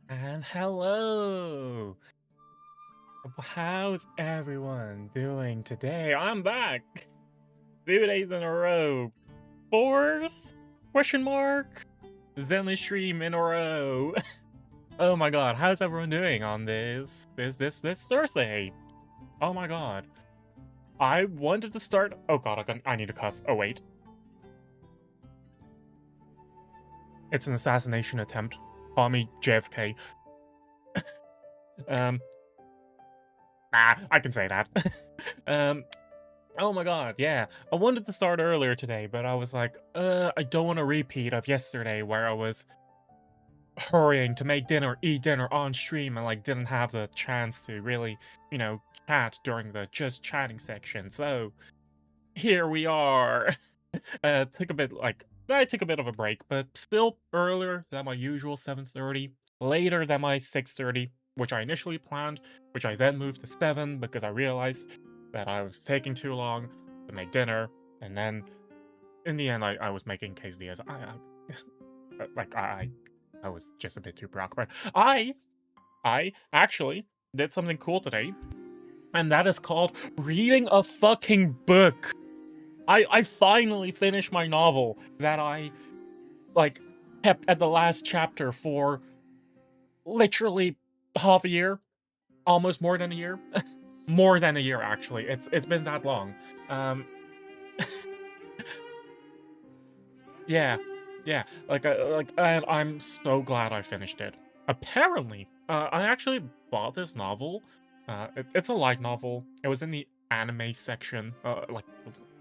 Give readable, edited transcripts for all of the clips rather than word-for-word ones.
And hello! How's everyone doing today? I'm back! 2 days in a row. Fourth? Question mark? Zenless stream in a row. Oh my god, how's everyone doing on this Thursday? Oh my god. I wanted to start. Oh god, I need to cough. Oh wait. It's an assassination attempt. Call me JFK. Nah, I can say that. Oh my god, yeah. I wanted to start earlier today, but I was like, I don't want a repeat of yesterday where I was hurrying to make dinner, eat dinner on stream, and like didn't have the chance to really, chat during the just chatting section. So here we are. I took a bit of a break, but still earlier than my usual 7:30, later than my 6:30, which I initially planned, which I then moved to 7 because I realized that I was taking too long to make dinner, and then in the end I was making quesadillas. I was just a bit too preoccupied. I actually did something cool today, and that is called reading a fucking book. I finally finished my novel that I, like, kept at the last chapter for literally half a year. Almost more than a year. More than a year, actually. It's been that long. Um, yeah. Yeah. And I'm so glad I finished it. Apparently, I actually bought this novel. It's a light novel. It was in the anime section.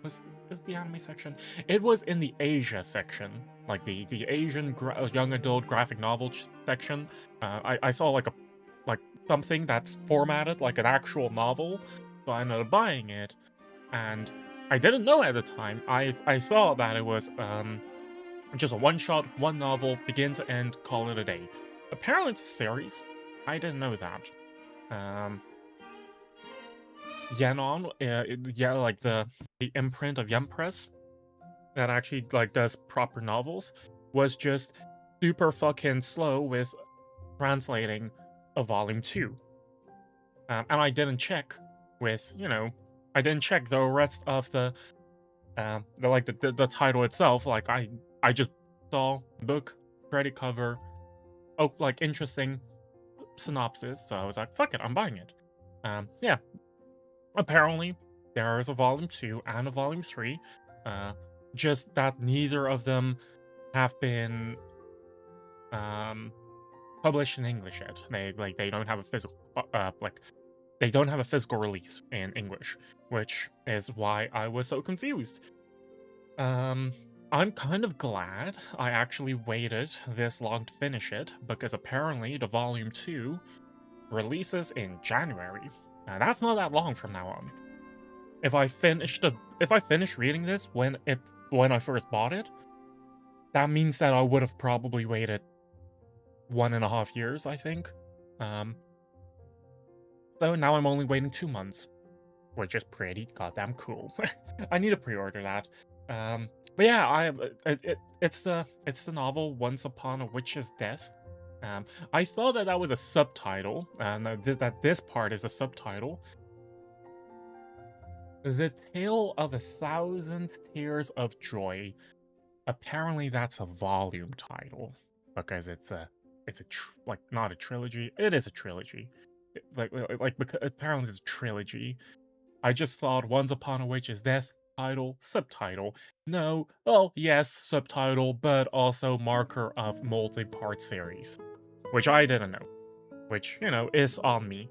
Was the anime section? It was in the Asia section, like the Asian young adult graphic novel section. I saw like something that's formatted like an actual novel, so I ended up buying it, and I didn't know at the time. I thought that it was just a one-shot, one novel, begin to end, call it a day. Apparently it's a series. I didn't know that. Um, Yenon, yeah, like the imprint of Yen Press that actually like does proper novels, was just super fucking slow with translating a volume 2. And I didn't check with, I didn't check the rest of the title itself. Like I just saw book, credit cover, oh, like interesting synopsis. So I was like, fuck it, I'm buying it. Yeah. Apparently, there is a volume 2 and a volume 3. Just that neither of them have been published in English yet. They don't have a physical they don't have a physical release in English, which is why I was so confused. I'm kind of glad I actually waited this long to finish it, because apparently the volume 2 releases in January. Now that's not that long from now on. If I finish reading this when I first bought it, that means that I would have probably waited 1.5 years, I think. So now I'm only waiting 2 months, which is pretty goddamn cool. I need to pre-order that. But yeah, it's the novel Once Upon a Witch's Death. I thought that was a subtitle, and that this part is a subtitle. The Tale of 1,000 Tears of Joy. Apparently, that's a volume title, because it's not a trilogy. It is a trilogy. Because apparently it's a trilogy. I just thought Once Upon a Witch's Death, title, subtitle. No, oh yes, subtitle, but also marker of multi-part series. Which I didn't know. Which, is on me.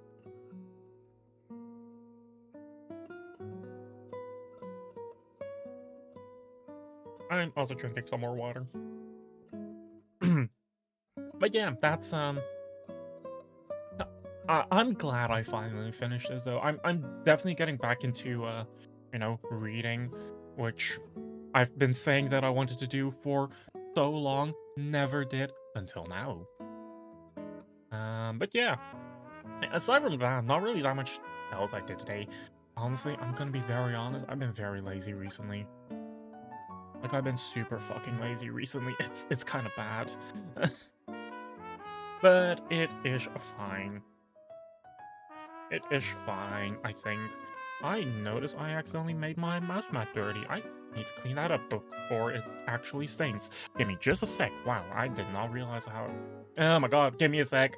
I'm also drinking some more water. But yeah, that's I'm glad I finally finished this though. I'm definitely getting back into reading, which I've been saying that I wanted to do for so long, never did until now. But yeah, aside from that, not really that much else I did today. Honestly, I'm gonna be very honest, I've been very lazy recently. Like, I've been super fucking lazy recently. It's kind of bad. but it is fine. It is fine, I think. I noticed I accidentally made my mouse mat dirty. I need to clean that up before it actually stains. Give me just a sec. Wow, I did not realize how... Oh my god, give me a sec.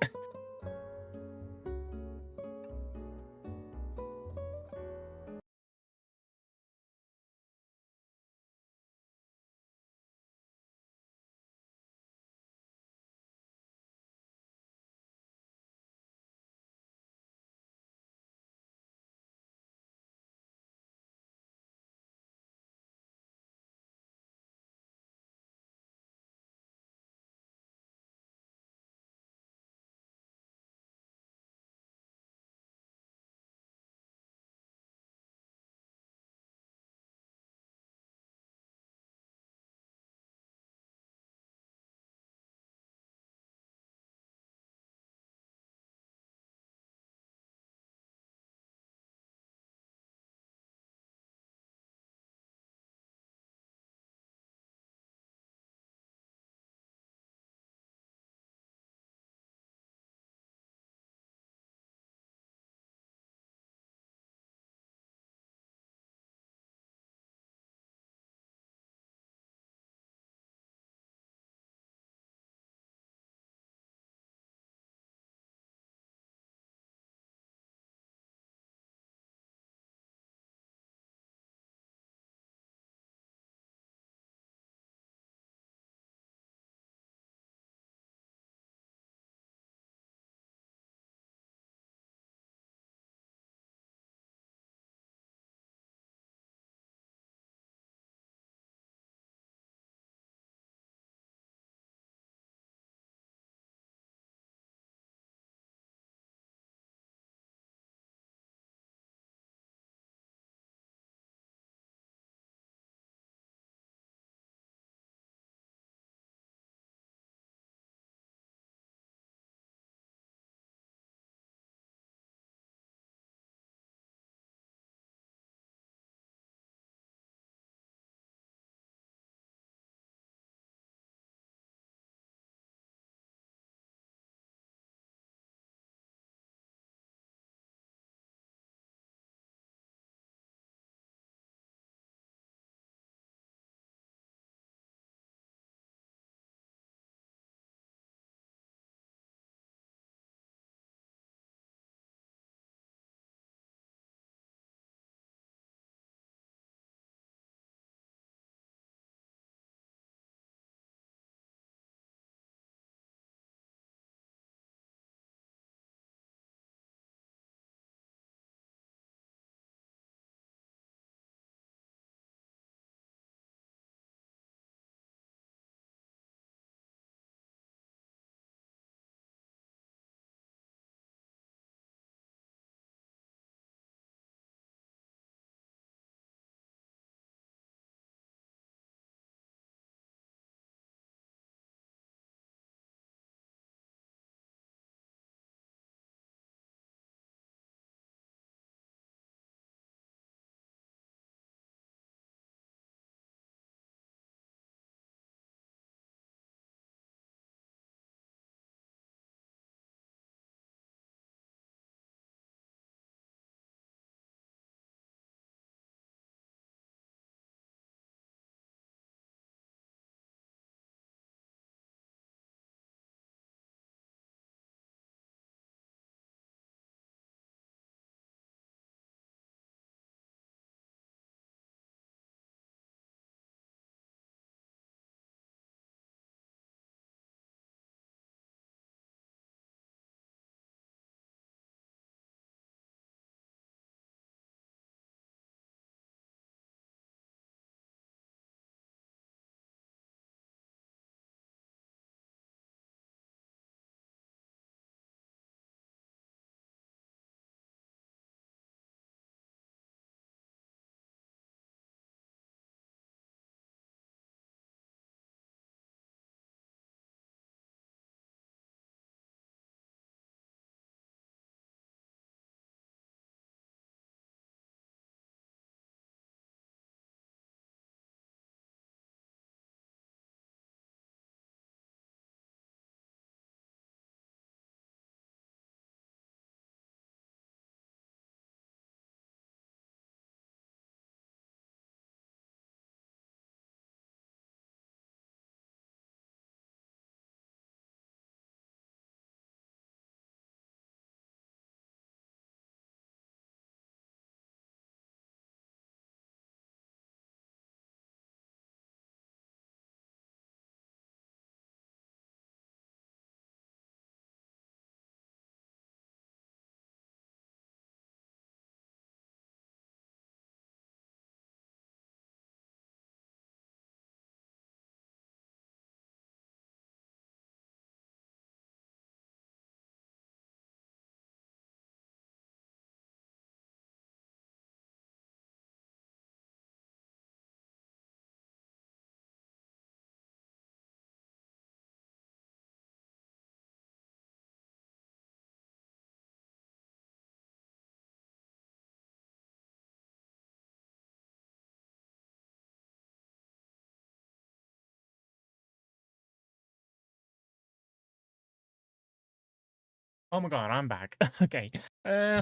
Oh my god, I'm back. Okay. Uh,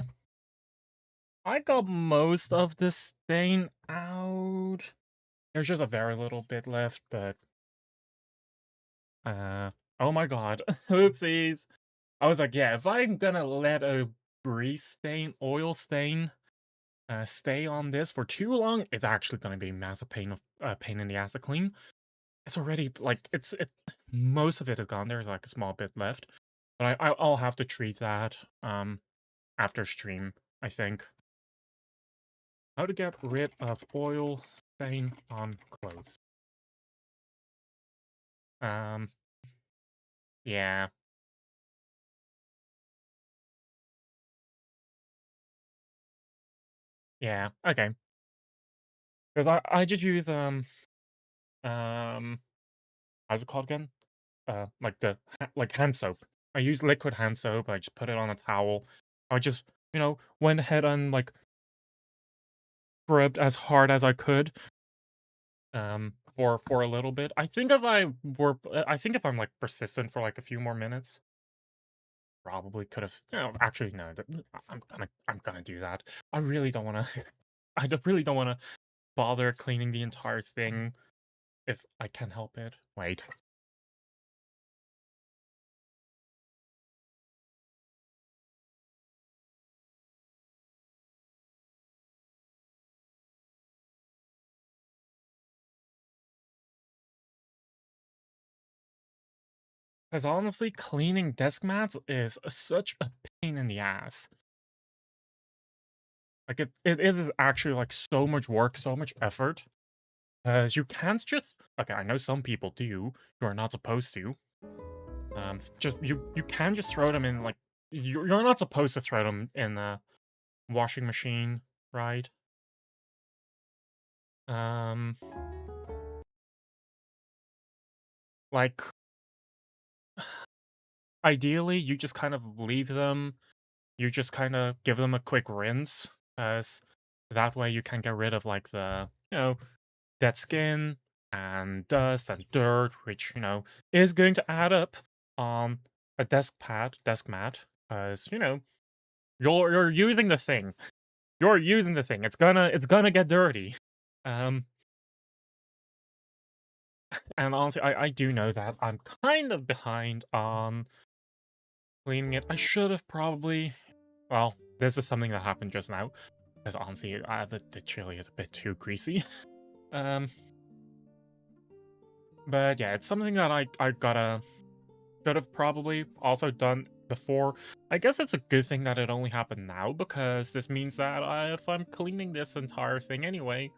I got most of the stain out. There's just a very little bit left, but uh, oh my god. Oopsies. I was like, yeah, if I'm gonna let a grease stain, oil stain, stay on this for too long, it's actually gonna be a massive pain in the ass to clean. It's already like most of it is gone. There's like a small bit left, but I'll have to treat that after stream, I think. How to get rid of oil stain on clothes. Um, yeah, yeah, okay. Because I just use um how's it called again? Like like hand soap. I use liquid hand soap. I just put it on a towel. I just went ahead and like scrubbed as hard as I could for a little bit. I think if I'm like persistent for like a few more minutes, probably could have actually no, I'm gonna do that. I really don't want to really don't want to bother cleaning the entire thing if I can help it. Wait. Because honestly, cleaning desk mats is such a pain in the ass. Like it is actually like so much work, so much effort. Because you can't just okay, I know some people do, you are not supposed to. Just you can just throw them in like you're not supposed to throw them in the washing machine, right? Um like ideally you just kind of leave them, you just kind of give them a quick rinse, as that way you can get rid of like the, dead skin and dust and dirt, which, is going to add up on a desk mat, as, you're using the thing. You're using the thing. It's gonna get dirty. Um, and honestly, I do know that I'm kind of behind on cleaning it. I should have probably. Well, this is something that happened just now. Because honestly, the chili is a bit too greasy. Um, but yeah, it's something that I gotta should have probably also done before. I guess it's a good thing that it only happened now because this means that if I'm cleaning this entire thing anyway,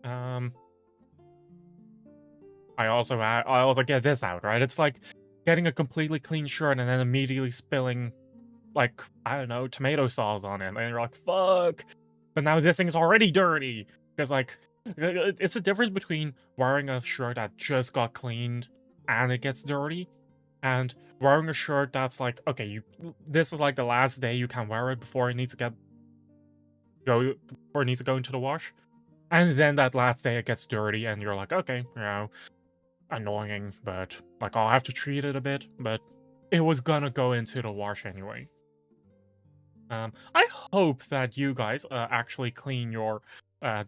um, I also get this out, right? It's like getting a completely clean shirt and then immediately spilling like I don't know tomato sauce on it, and you're like fuck. But now this thing's already dirty because like it's a difference between wearing a shirt that just got cleaned and it gets dirty and wearing a shirt that's like okay this is like the last day you can wear it before it needs to go into the wash, and then that last day it gets dirty and you're like okay annoying, but like I'll have to treat it a bit, but it was gonna go into the wash anyway. I hope that you guys actually clean your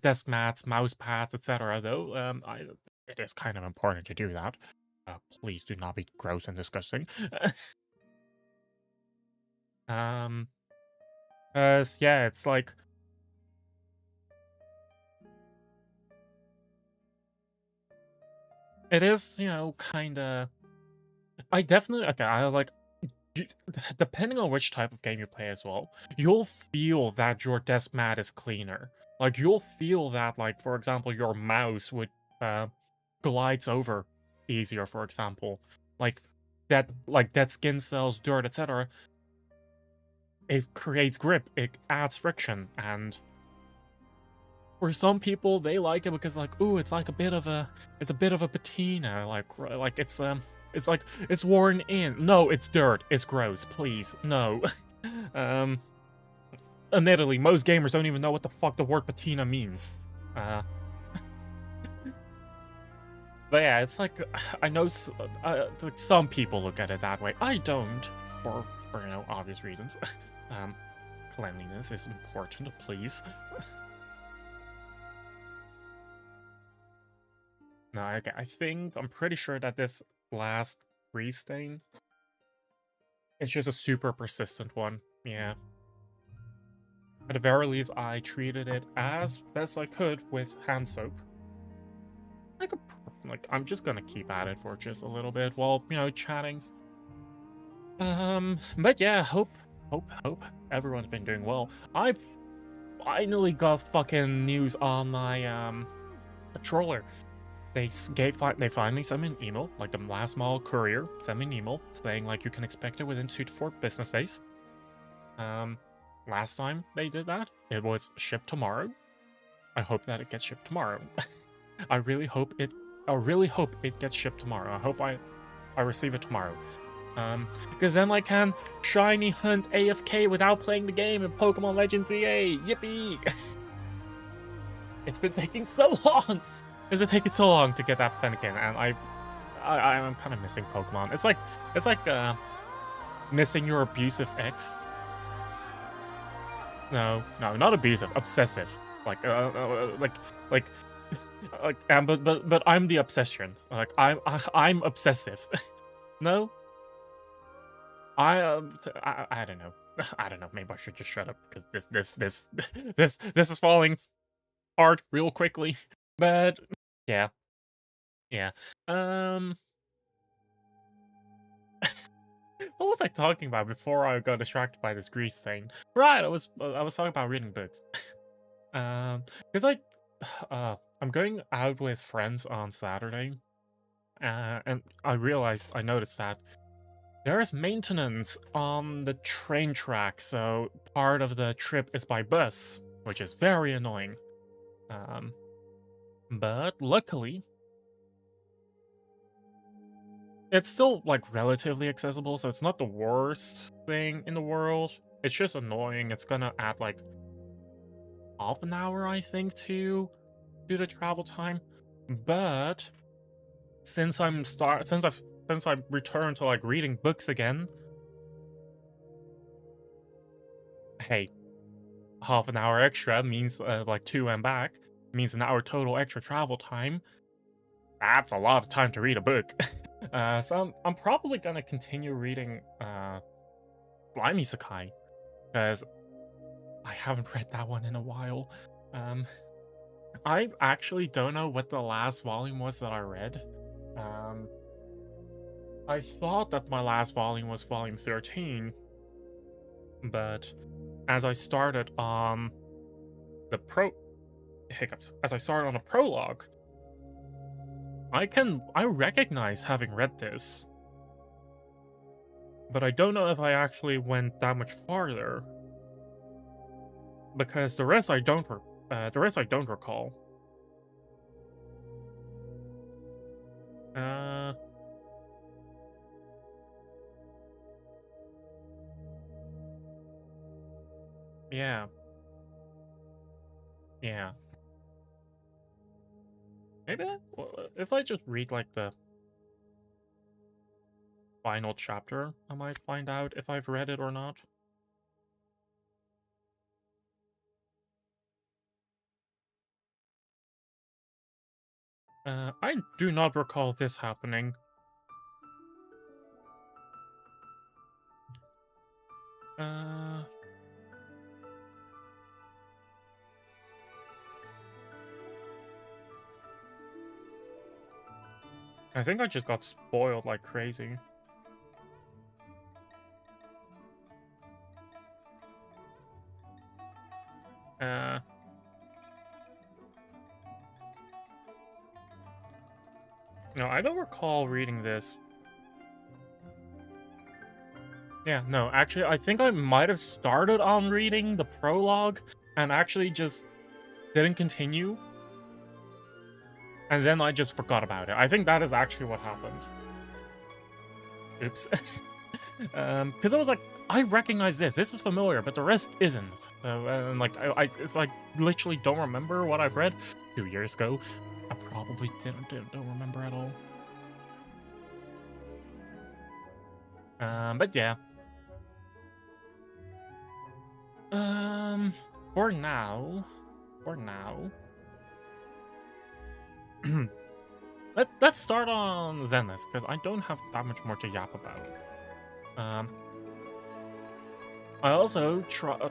desk mats, mouse pads, etc. Though it is kind of important to do that. Please do not be gross and disgusting. um, cause yeah, it's like it is, kind of. I definitely okay. I like you, depending on which type of game you play as well, you'll feel that your desk mat is cleaner. Like you'll feel that, like for example, your mouse would uh, glides over easier. For example, like dead skin cells, dirt, etc. It creates grip. It adds friction, and for some people they like it because like ooh, it's a bit of a patina. Like it's like it's worn in. No, it's dirt. It's gross. Please, no. um, admittedly, most gamers don't even know what the fuck the word patina means. Uh, but yeah, it's like I know like some people look at it that way. I don't. for you know, obvious reasons. Cleanliness is important, please. No, I'm pretty sure that this last grease stain, it's just a super persistent one. Yeah. At the very least, I treated it as best I could with hand soap. I'm just gonna keep at it for just a little bit while, you know, chatting. But yeah, hope everyone's been doing well. I finally got fucking news on my controller. They finally sent me an email, like the last mile courier sent me an email saying like you can expect it within 2 to 4 business days. Last time they did that, it was shipped tomorrow. I hope that it gets shipped tomorrow. I really hope it gets shipped tomorrow. I hope I receive it tomorrow. Because then I can shiny hunt AFK without playing the game in Pokemon Legends EA. Yippee! It's been taking so long. It's been taking so long to get that Fennekin, and I'm kind of missing Pokemon. It's like missing your abusive ex. No, not abusive, obsessive. But I'm the obsession. Like I'm obsessive. No. I don't know. I don't know. Maybe I should just shut up because this is falling hard real quickly. But yeah. What was I talking about before I got distracted by this grease thing? Right, I was talking about reading books. Because I'm going out with friends on Saturday, and I noticed that there is maintenance on the train track, so part of the trip is by bus, which is very annoying. But luckily, it's still like relatively accessible, so it's not the worst thing in the world. It's just annoying. It's gonna add like half an hour, I think, to the travel time. But since I've returned to like reading books again, hey, half an hour extra means like 2 and back means an hour total extra travel time. That's a lot of time to read a book. So I'm probably gonna continue reading Slimy Sakai, because I haven't read that one in a while. I actually don't know what the last volume was that I read. I thought that my last volume was volume 13, but as I started on the as I started on a prologue, I recognize having read this, but I don't know if I actually went that much farther, because the rest I don't recall. Yeah. Maybe if I just read like the final chapter, I might find out if I've read it or not. I do not recall this happening. I think I just got spoiled like crazy. No, I don't recall reading this. Yeah, no, actually, I think I might have started on reading the prologue and actually just didn't continue. And then I just forgot about it. I think that is actually what happened. Oops. Because I was like, I recognize this. This is familiar, but the rest isn't. So, I literally don't remember what I've read 2 years ago. I probably don't remember at all. But yeah. For now, for now, let's start on Zenless because I don't have that much more to yap about. I also I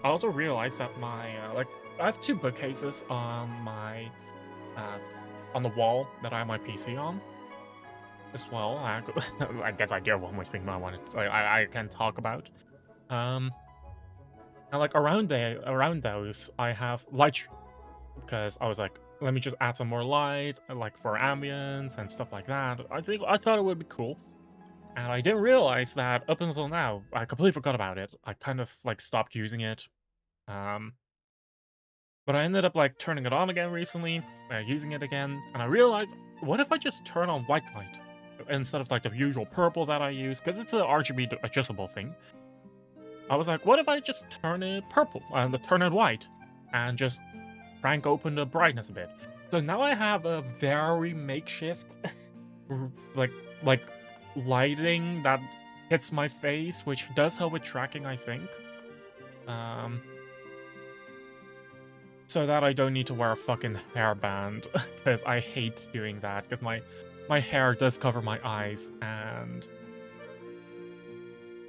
also realized that my like I have two bookcases on my on the wall that I have my PC on as well. I guess I do have one more thing that I can talk about. And like around those I have light because I was like, let me just add some more light like for ambience and stuff like that. I thought it would be cool. And I didn't realize that up until now, I completely forgot about it. I kind of like stopped using it. Um, but I ended up like turning it on again recently, using it again, and I realized, what if I just turn on white light instead of like the usual purple that I use? Because it's an RGB adjustable thing. I was like, what if I just turn it purple and turn it white, and just crank open the brightness a bit? So now I have a very makeshift, like lighting that hits my face, which does help with tracking, I think. So that I don't need to wear a fucking hairband, because I hate doing that, because my hair does cover my eyes, and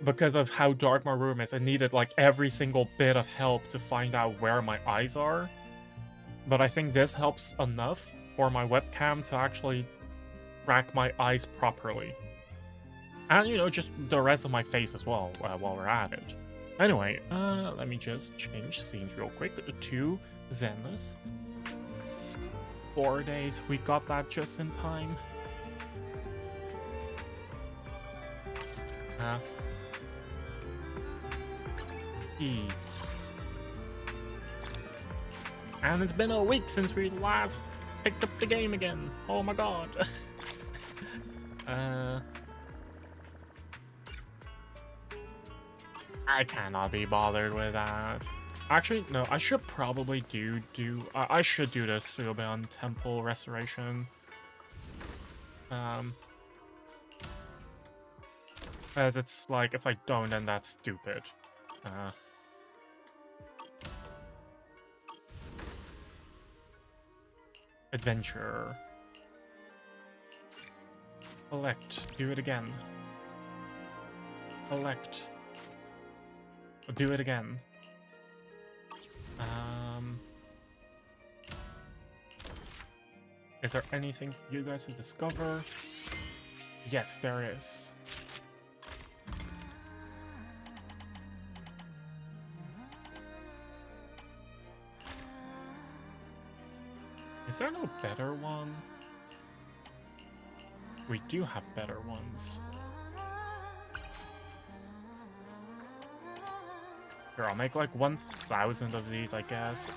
because of how dark my room is, I needed like every single bit of help to find out where my eyes are. But I think this helps enough for my webcam to actually track my eyes properly. And, you know, just the rest of my face as well, while we're at it. Anyway, let me just change scenes real quick to Zenless. 4 days, we got that just in time. And it's been a week since we last picked up the game again. Oh my god. I cannot be bothered with that. Actually, no, I should probably I should do this to be on temple restoration. As it's like, if I don't, then that's stupid. Adventure. Select. Do it again. Select. Do it again. Is there anything for you guys to discover? Yes, there is. Is there no better one? We do have better ones. Here, I'll make like 1,000 of these, I guess.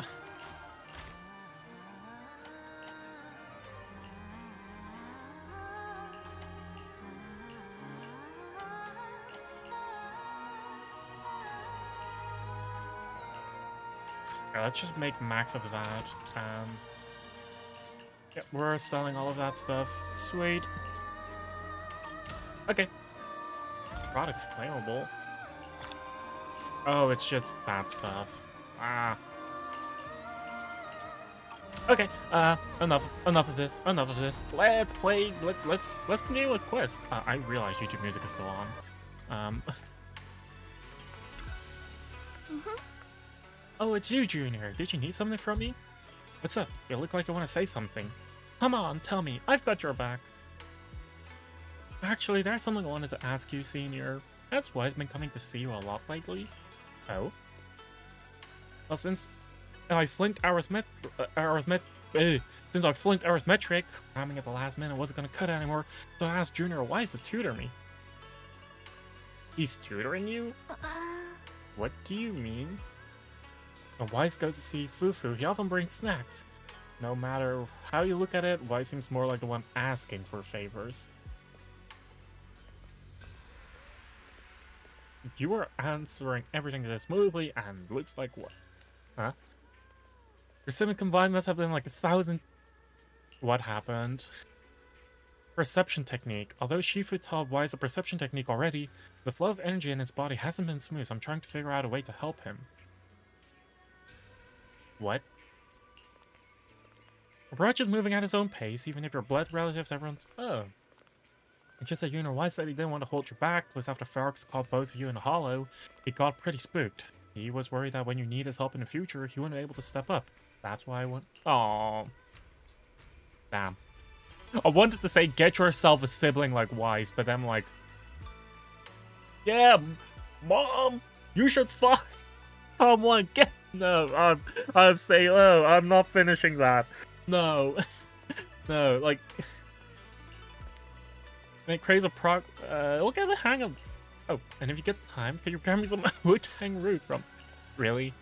Here, let's just make max of that. Yeah, we're selling all of that stuff. Sweet. Okay. Products claimable. Oh, it's just that stuff. Ah. Okay, enough of this, Let's play, let's continue with quest. I realize YouTube music is still on. Oh, it's you, Junior. Did you need something from me? What's up? You look like you want to say something. Come on, tell me. I've got your back. Actually, there's something I wanted to ask you, Senior. That's why I've been coming to see you a lot lately. Oh? Well, since I flunked arithmetic, cramming at the last minute wasn't gonna cut it anymore, so I asked Junior Wise to tutor me. He's tutoring you? What do you mean? When Wise goes to see Fufu, he often brings snacks. No matter how you look at it, Wise seems more like the one asking for favors. You are answering everything this smoothly, and looks like what? Huh? Your seven combined must have been like 1,000. What happened? Perception technique. Although Shifu taught Wise a perception technique already, the flow of energy in his body hasn't been smooth, so I'm trying to figure out a way to help him. What? Raj is moving at his own pace, even if your blood relatives, everyone's... Oh. It's just that Junior White said he didn't want to hold you back, plus after Ferox called both of you in a hollow, he got pretty spooked. He was worried that when you need his help in the future, he wouldn't be able to step up. That's why I went... Aww. Damn. I wanted to say, get yourself a sibling like Wise, but then like... Yeah, Mom! You should fuck someone! Get... No, I'm saying, oh, I'm not finishing that. No. No, like... Make crazy we'll get the hang of... Oh, and if you get time, could you grab me some Wu-Tang root from... Really?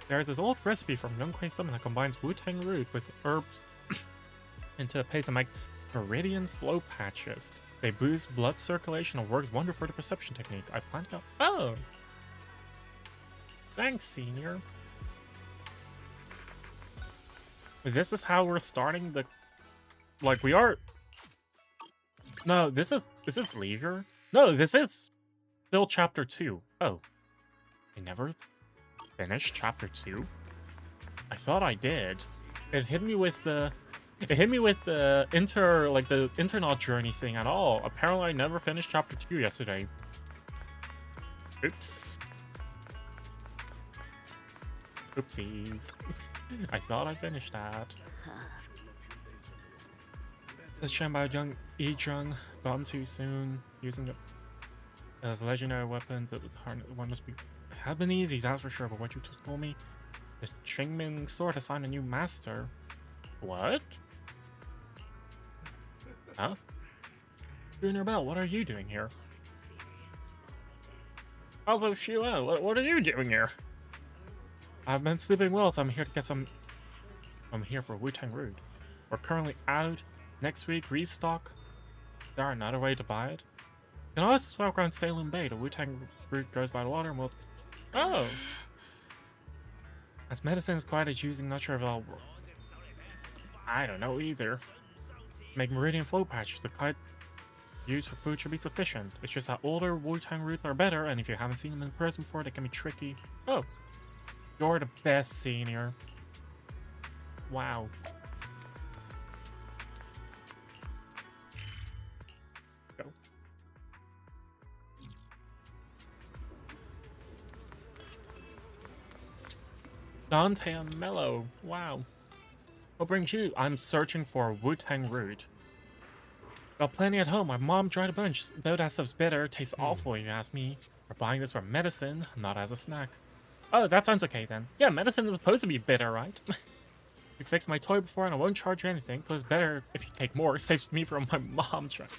There's this old recipe from Young Queen Summon that combines Wu-Tang root with herbs into a paste and make meridian flow patches. They boost blood circulation and work wonder for the perception technique. I plan to go... Oh! Thanks, Senior. This is how we're starting the... Like, we are... No, this is Leaguer? No, this is still Chapter 2. Oh. I never finished Chapter 2? I thought I did. It hit me with the... It hit me with the the Internaut journey thing at all. Apparently I never finished Chapter 2 yesterday. Oops. Oopsies. I thought I finished that. This shame about young Yi-Jung gone too soon. Using it as a legendary weapon, the one must be have been easy, that's for sure. But what you just told me, the Qingming sword has found a new master. What? Huh? Junior Bell, what are you doing here? Also, Shua, what are you doing here? I've been sleeping well, so I'm here to get some. I'm here for Wu-Tang Root. We're currently out. Next week, restock. There another way to buy it? You can always walk around Salem Bay. The Wu-Tang Root goes by the water and we'll... Oh! As medicine is quite as using, not sure if I'll... I don't know either. Make meridian flow patches. The kite used for food should be sufficient. It's just that older Wu-Tang roots are better, and if you haven't seen them in person before, they can be tricky. Oh. You're the best, Senior. Wow. Go. Dante and Mello. Wow. What brings you? I'm searching for a Wu-Tang root. Got plenty at home. My mom tried a bunch. Though that stuff's bitter, tastes awful if you ask me. We're buying this for medicine, not as a snack. Oh, that sounds okay then. Yeah, medicine is supposed to be bitter, right? You fixed my toy before and I won't charge you anything. Plus, better if you take more. It saves me from my mom trying.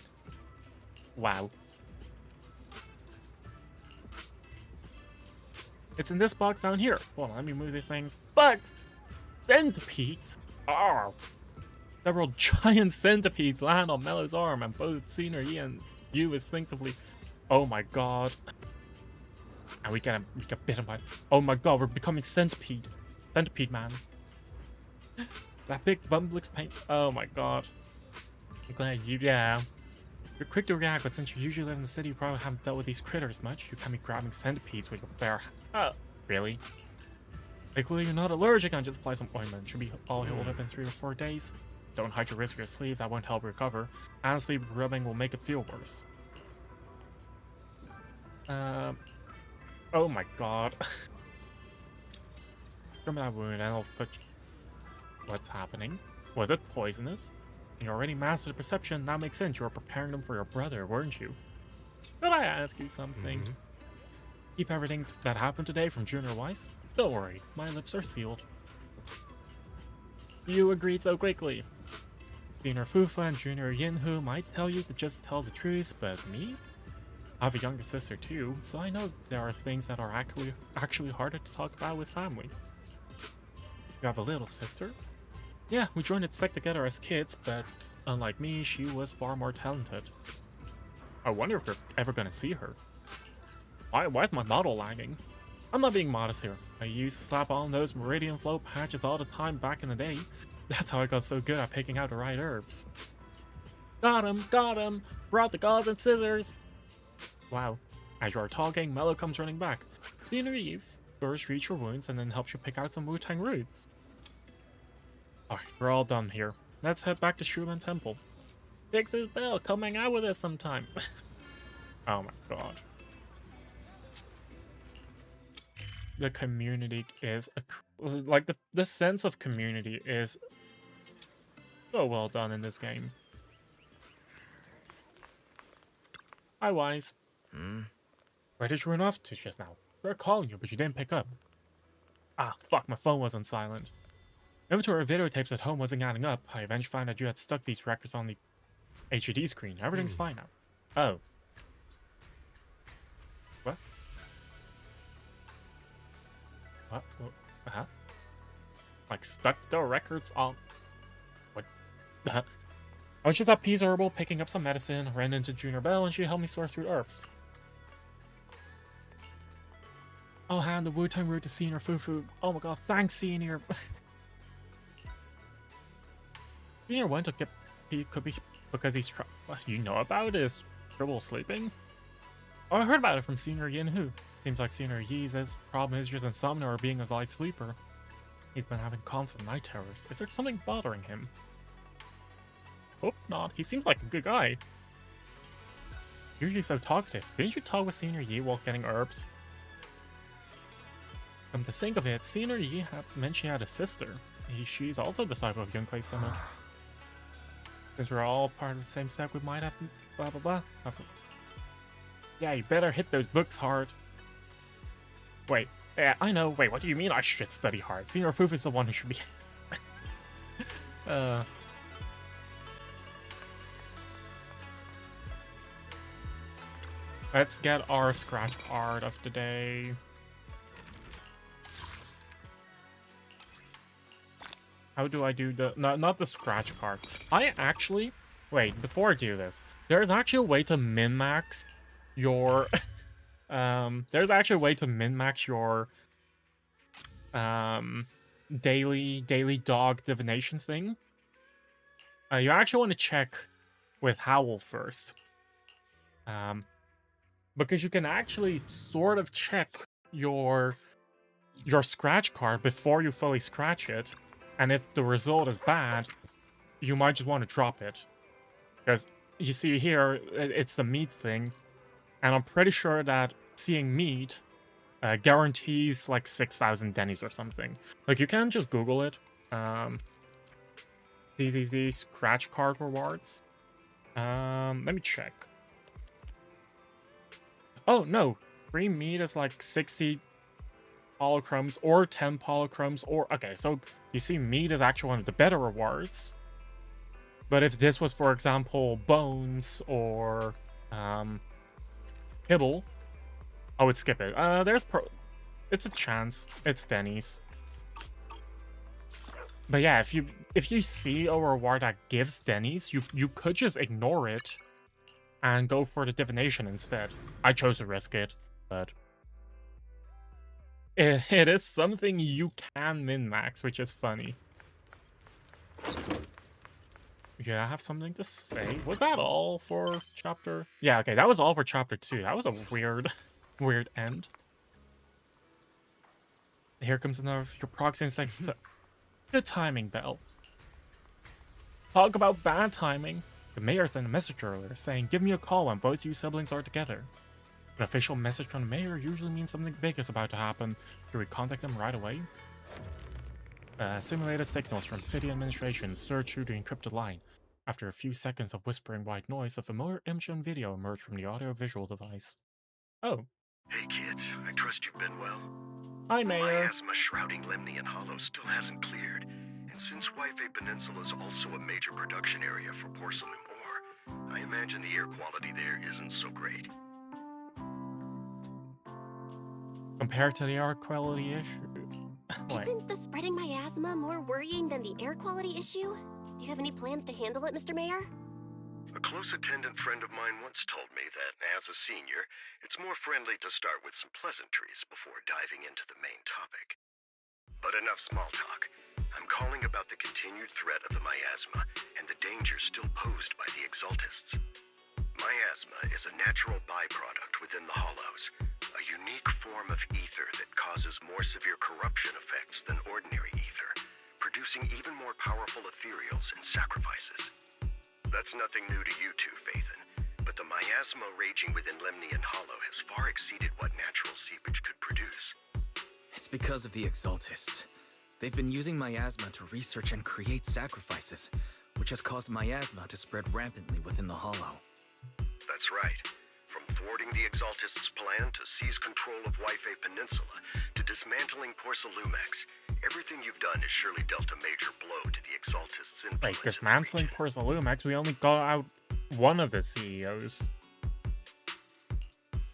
Wow. It's in this box down here. Hold on, let me move these things. Bugs! Centipedes! Oh. Several giant centipedes land on Mello's arm, and both Senior Yi and you instinctively. Oh my god. And we get bitten by. Oh my god, we're becoming centipede. Centipede man. That big bumblix paint. Oh my god. I'm glad you. Yeah. You're quick to react, but since you usually live in the city, you probably haven't dealt with these critters much. You can't be grabbing centipedes with your bare. Oh, really? Luckily, you're not allergic, and just apply some ointment. Should be all healed up in 3 or 4 days. Don't hide your wrist with your sleeve, that won't help recover. Honestly, rubbing will make it feel worse. Oh my god. From that wound, and I'll put. What's happening? Was it poisonous? You already mastered perception, that makes sense. You were preparing them for your brother, weren't you? Could I ask you something? Keep everything that happened today from Junior Weiss? Don't worry, my lips are sealed. You agreed so quickly. Junior Fufa and Junior Yinhu might tell you to just tell the truth, but me? I have a younger sister too, so I know there are things that are actually harder to talk about with family. You have a little sister? Yeah, we joined its sect together as kids, but unlike me, she was far more talented. I wonder if we're ever gonna see her. Why is my model lagging? I'm not being modest here. I used to slap on those meridian flow patches all the time back in the day. That's how I got so good at picking out the right herbs. Got him! Brought the gauze and scissors! Wow. As you are talking, Mello comes running back. Senior Eve, first reads your wounds and then helps you pick out some Wu-Tang roots. Alright, we're all done here. Let's head back to Shuman Temple. Fix his bell, come hang out with us sometime. Oh my god. The community is like the sense of community is so well done in this game. Hi, Wise. Where did you run off to just now? We were calling you, but you didn't pick up. Ah, fuck, my phone was on silent. Inventory of videotapes at home wasn't adding up. I eventually found that you had stuck these records on the HUD screen. Everything's fine now. Oh. What? What? Uh-huh. Like, stuck the records on... What? I was just at Peace Herbal picking up some medicine, ran into Junior Bell, and she helped me sort through herbs. I'll hand the Wu-Tang root to Senior Fufu. Oh my god, thanks, Senior. Senior went to get... He could be... Because he's... What you know about is trouble sleeping? Oh, I heard about it from Senior Yin Hu. Seems like Senior Yi's problem is just insomnia or being a light sleeper. He's been having constant night terrors. Is there something bothering him? Hope not. He seems like a good guy. Usually so talkative. Didn't you talk with Senior Yi while getting herbs? Come to think of it, Senior Yi mentioned she had a sister. She's also a disciple of Yunquei Sima. Since we're all part of the same sect, we might have to blah blah blah. Yeah, you better hit those books hard. Wait, yeah, I know. Wait, what do you mean I should study hard? Senior Fufu is the one who should be... Let's get our scratch card of the day. How do I do the... No, not the scratch card. I actually... Wait, before I do this, there's actually a way to min-max your... there's actually a way to min-max your... daily dog divination thing. You actually want to check with Howl first. Because you can actually sort of check your scratch card before you fully scratch it. And if the result is bad, you might just want to drop it. Because you see here, it's the meat thing. And I'm pretty sure that seeing meat guarantees like 6,000 Denny's or something. Like, you can just Google it. DZZ scratch card rewards. Let me check. Oh, no. Free meat is like 60 polychromes or 10 polychromes or... Okay, so you see meat is actually one of the better rewards. But if this was, for example, bones or kibble, I would skip it. It's a chance. It's Denny's. But yeah, if you see a reward that gives Denny's, you could just ignore it and go for the divination instead. I chose to risk it, but it is something you can min-max, which is funny. Yeah, I have something to say. Was that all for chapter? Yeah, okay, that was all for chapter 2. That was a weird end. Here comes another your proxy insects to good timing, Bell. Talk about bad timing. The mayor sent a message earlier saying, give me a call when both you siblings are together. An official message from the mayor usually means something big is about to happen. Should we contact them right away? Simulated signals from city administration surged through the encrypted line. After a few seconds of whispering white noise, a familiar image and video emerged from the audio-visual device. Oh. Hey kids, I trust you've been well. Hi, Mayor. The miasma shrouding Lemnian Hollow still hasn't cleared, and since Waifei Peninsula is also a major production area for porcelain ore, I imagine the air quality there isn't so great. Compared to the air quality issue. Isn't the spreading miasma more worrying than the air quality issue? Do you have any plans to handle it, Mr. Mayor? A close attendant friend of mine once told me that, as a senior, it's more friendly to start with some pleasantries before diving into the main topic. But enough small talk. I'm calling about the continued threat of the miasma and the dangers still posed by the Exaltists. Miasma is a natural byproduct within the Hollows, a a unique form of ether that causes more severe corruption effects than ordinary ether, producing even more powerful ethereals and sacrifices. That's nothing new to you two, Phaethon, but the miasma raging within Lemnian Hollow has far exceeded what natural seepage could produce. It's because of the Exaltists. They've been using miasma to research and create sacrifices, which has caused miasma to spread rampantly within the Hollow. That's right. From thwarting the Exaltists' plan to seize control of Yphae Peninsula, to dismantling Porcelumex, everything you've done has surely dealt a major blow to the Exaltists' influence. Like, dismantling Porcelumex, we only got out one of the CEOs.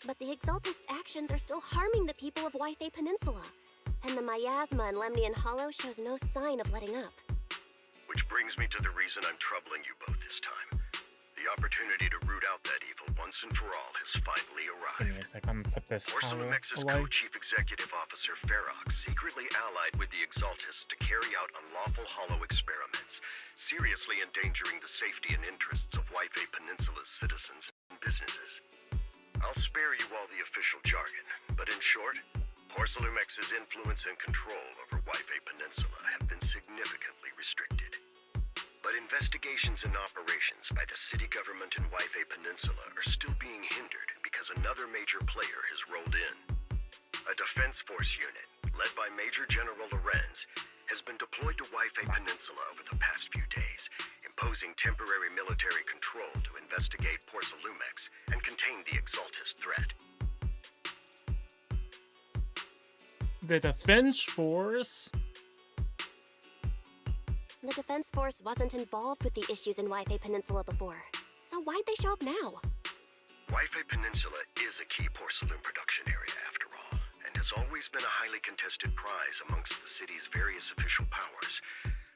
But the Exaltists' actions are still harming the people of Yphae Peninsula. And the miasma in Lemnian Hollow shows no sign of letting up. Which brings me to the reason I'm troubling you both this time. The opportunity to root out that evil once and for all has finally Give me a arrived. sec, I'm gonna put this towel Porcelumex's away. co-chief executive officer Ferox secretly allied with the Exaltists to carry out unlawful hollow experiments, seriously endangering the safety and interests of Yphae Peninsula's citizens and businesses. I'll spare you all the official jargon, but in short, Porcelumex's influence and control over Yphae Peninsula have been significantly restricted. But investigations and operations by the city government in Yphae Peninsula are still being hindered because another major player has rolled in. A defense force unit, led by Major General Lorenz, has been deployed to Yphae Peninsula over the past few days, imposing temporary military control to investigate Porcelumex and contain the Exaltist threat. The Defense Force? The Defense Force wasn't involved with the issues in Yphae Peninsula before. So why'd they show up now? Yphae Peninsula is a key porcelain production area after all, and has always been a highly contested prize amongst the city's various official powers.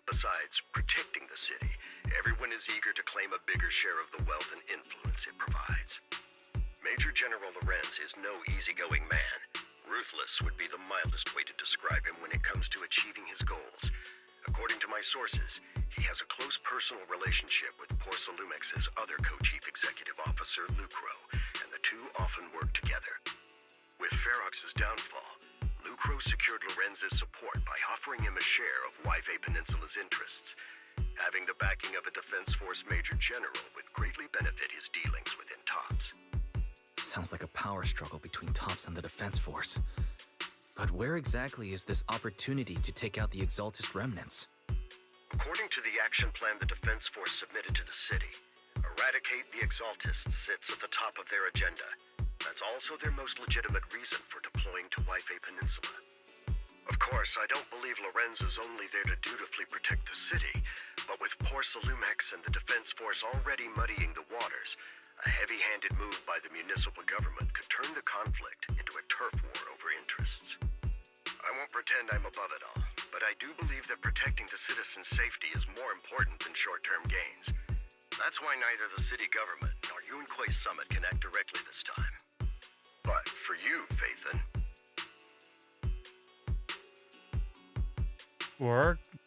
Besides protecting the city, everyone is eager to claim a bigger share of the wealth and influence it provides. Major General Lorenz is no easygoing man. Ruthless would be the mildest way to describe him when it comes to achieving his goals. According to my sources, he has a close personal relationship with Porcelumex's other co-chief executive officer, Lucro, and the two often work together. With Ferox's downfall, Lucro secured Lorenz's support by offering him a share of Yphae Peninsula's interests. Having the backing of a Defense Force Major General would greatly benefit his dealings within TOPS. Sounds like a power struggle between TOPS and the Defense Force. But where exactly is this opportunity to take out the Exaltist remnants? According to the action plan the Defense Force submitted to the city, eradicate the Exaltists sits at the top of their agenda. That's also their most legitimate reason for deploying to Yphae Peninsula. Of course, I don't believe Lorenz is only there to dutifully protect the city, but with Porcelumex and the Defense Force already muddying the waters, a heavy-handed move by the municipal government could turn the conflict into a turf war over interests. I won't pretend I'm above it all, but I do believe that protecting the citizens' safety is more important than short-term gains. That's why neither the city government nor Yunquay Summit can act directly this time. But for you, Phaethon,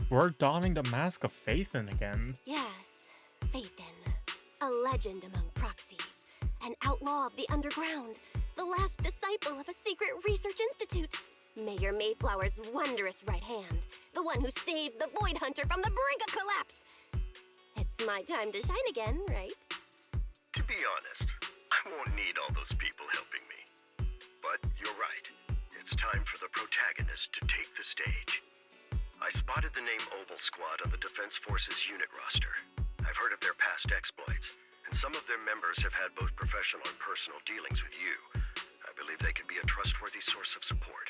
We're donning the mask of Phaethon again. Yes, Phaethon. A legend among proxies. An outlaw of the underground. The last disciple of a secret research institute. Mayor Mayflower's wondrous right hand. The one who saved the Void Hunter from the brink of collapse. It's my time to shine again, right? to be honest, I won't need all those people helping me. But you're right. It's time for the protagonist to take the stage. I spotted the name Oval Squad on the Defense Forces unit roster. I've heard of their past exploits, and some of their members have had both professional and personal dealings with you. I believe they could be a trustworthy source of support.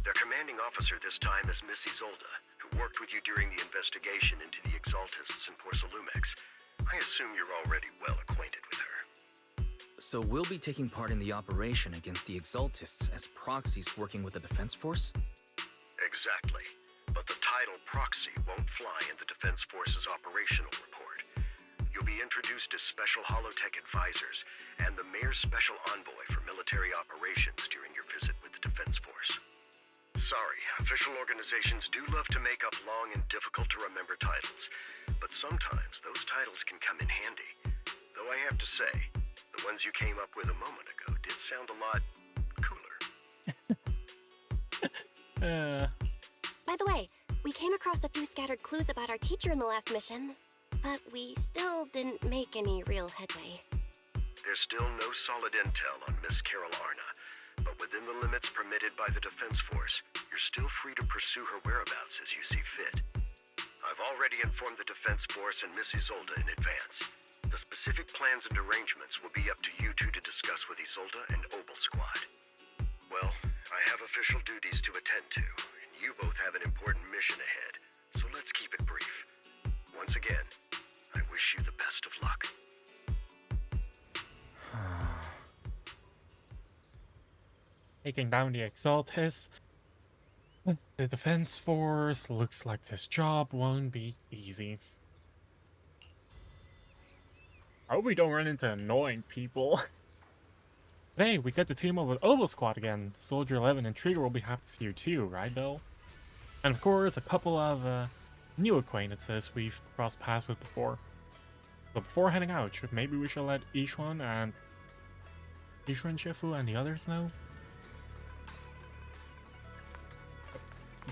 Their commanding officer this time is Miss Isolda, who worked with you during the investigation into the Exaltists in Porcelumex. I assume you're already well acquainted with her. So we'll be taking part in the operation against the Exaltists as proxies working with the Defense Force? Exactly. But the title proxy won't fly in the Defense Force's operational report. You'll be introduced as Special Holotech Advisors and the Mayor's Special Envoy for Military Operations during your visit with the Defense Force. Sorry, official organizations do love to make up long and difficult-to-remember titles, but sometimes those titles can come in handy. Though I have to say, the ones you came up with a moment ago did sound a lot cooler. By the way, we came across a few scattered clues about our teacher in the last mission, but we still didn't make any real headway. There's still no solid intel on Miss Carol Arna, but within the limits permitted by the Defense Force, you're still free to pursue her whereabouts as you see fit. I've already informed the Defense Force and Miss Isolde in advance. The specific plans and arrangements will be up to you two to discuss with Isolde and Obel Squad. Well, I have official duties to attend to, and you both have an important mission ahead, so let's keep it brief. Once again, I wish you the best of luck. Taking down the Exaltis. The Defense Force looks like this job won't be easy. I hope we don't run into annoying people. Today, we get to team up with Obel Squad again. Soldier 11 and Trigger will be happy to see you too, right, Bill? And of course, a couple of new acquaintances we've crossed paths with before. But before heading out, maybe we should let Ishuan Shifu and the others know?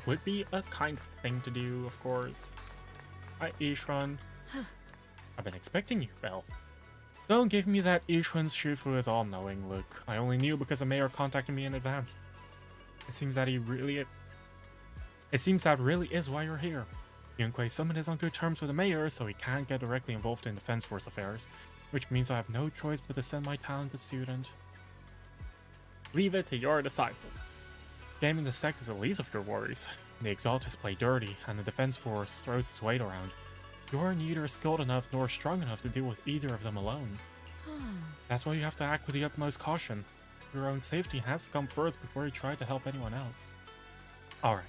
Would be a kind of thing to do, of course. Hi, Ishuan. I've been expecting you, Belle. Don't give me that Ishuan's Shifu is all-knowing look. I only knew because the mayor contacted me in advance. It seems that really is why you're here. Yunquei Summit is on good terms with the mayor, so he can't get directly involved in Defense Force affairs, which means I have no choice but to send my talented student. Leave it to your disciple. Gaming the sect is the least of your worries. The Exaltis play dirty, and the Defense Force throws its weight around. You're neither skilled enough nor strong enough to deal with either of them alone. That's why you have to act with the utmost caution. Your own safety has to come first before you try to help anyone else. Alright,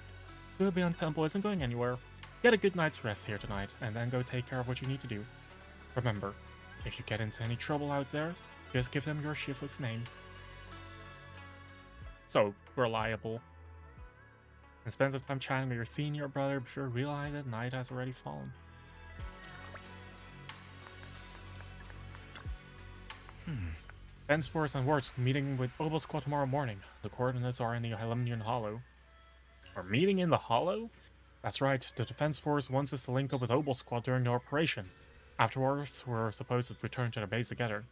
Beyond Temple isn't going anywhere. Get a good night's rest here tonight, and then go take care of what you need to do. Remember, if you get into any trouble out there, just give them your Shifu's name. So reliable. And spend some time chatting with your senior brother before you realize that night has already fallen. Defense Force and Wart meeting with Obel Squad tomorrow morning. The coordinates are in the Hylemnian Hollow. We're meeting in the Hollow? That's right, the Defense Force wants us to link up with Obel Squad during the operation. Afterwards, we're supposed to return to the base together.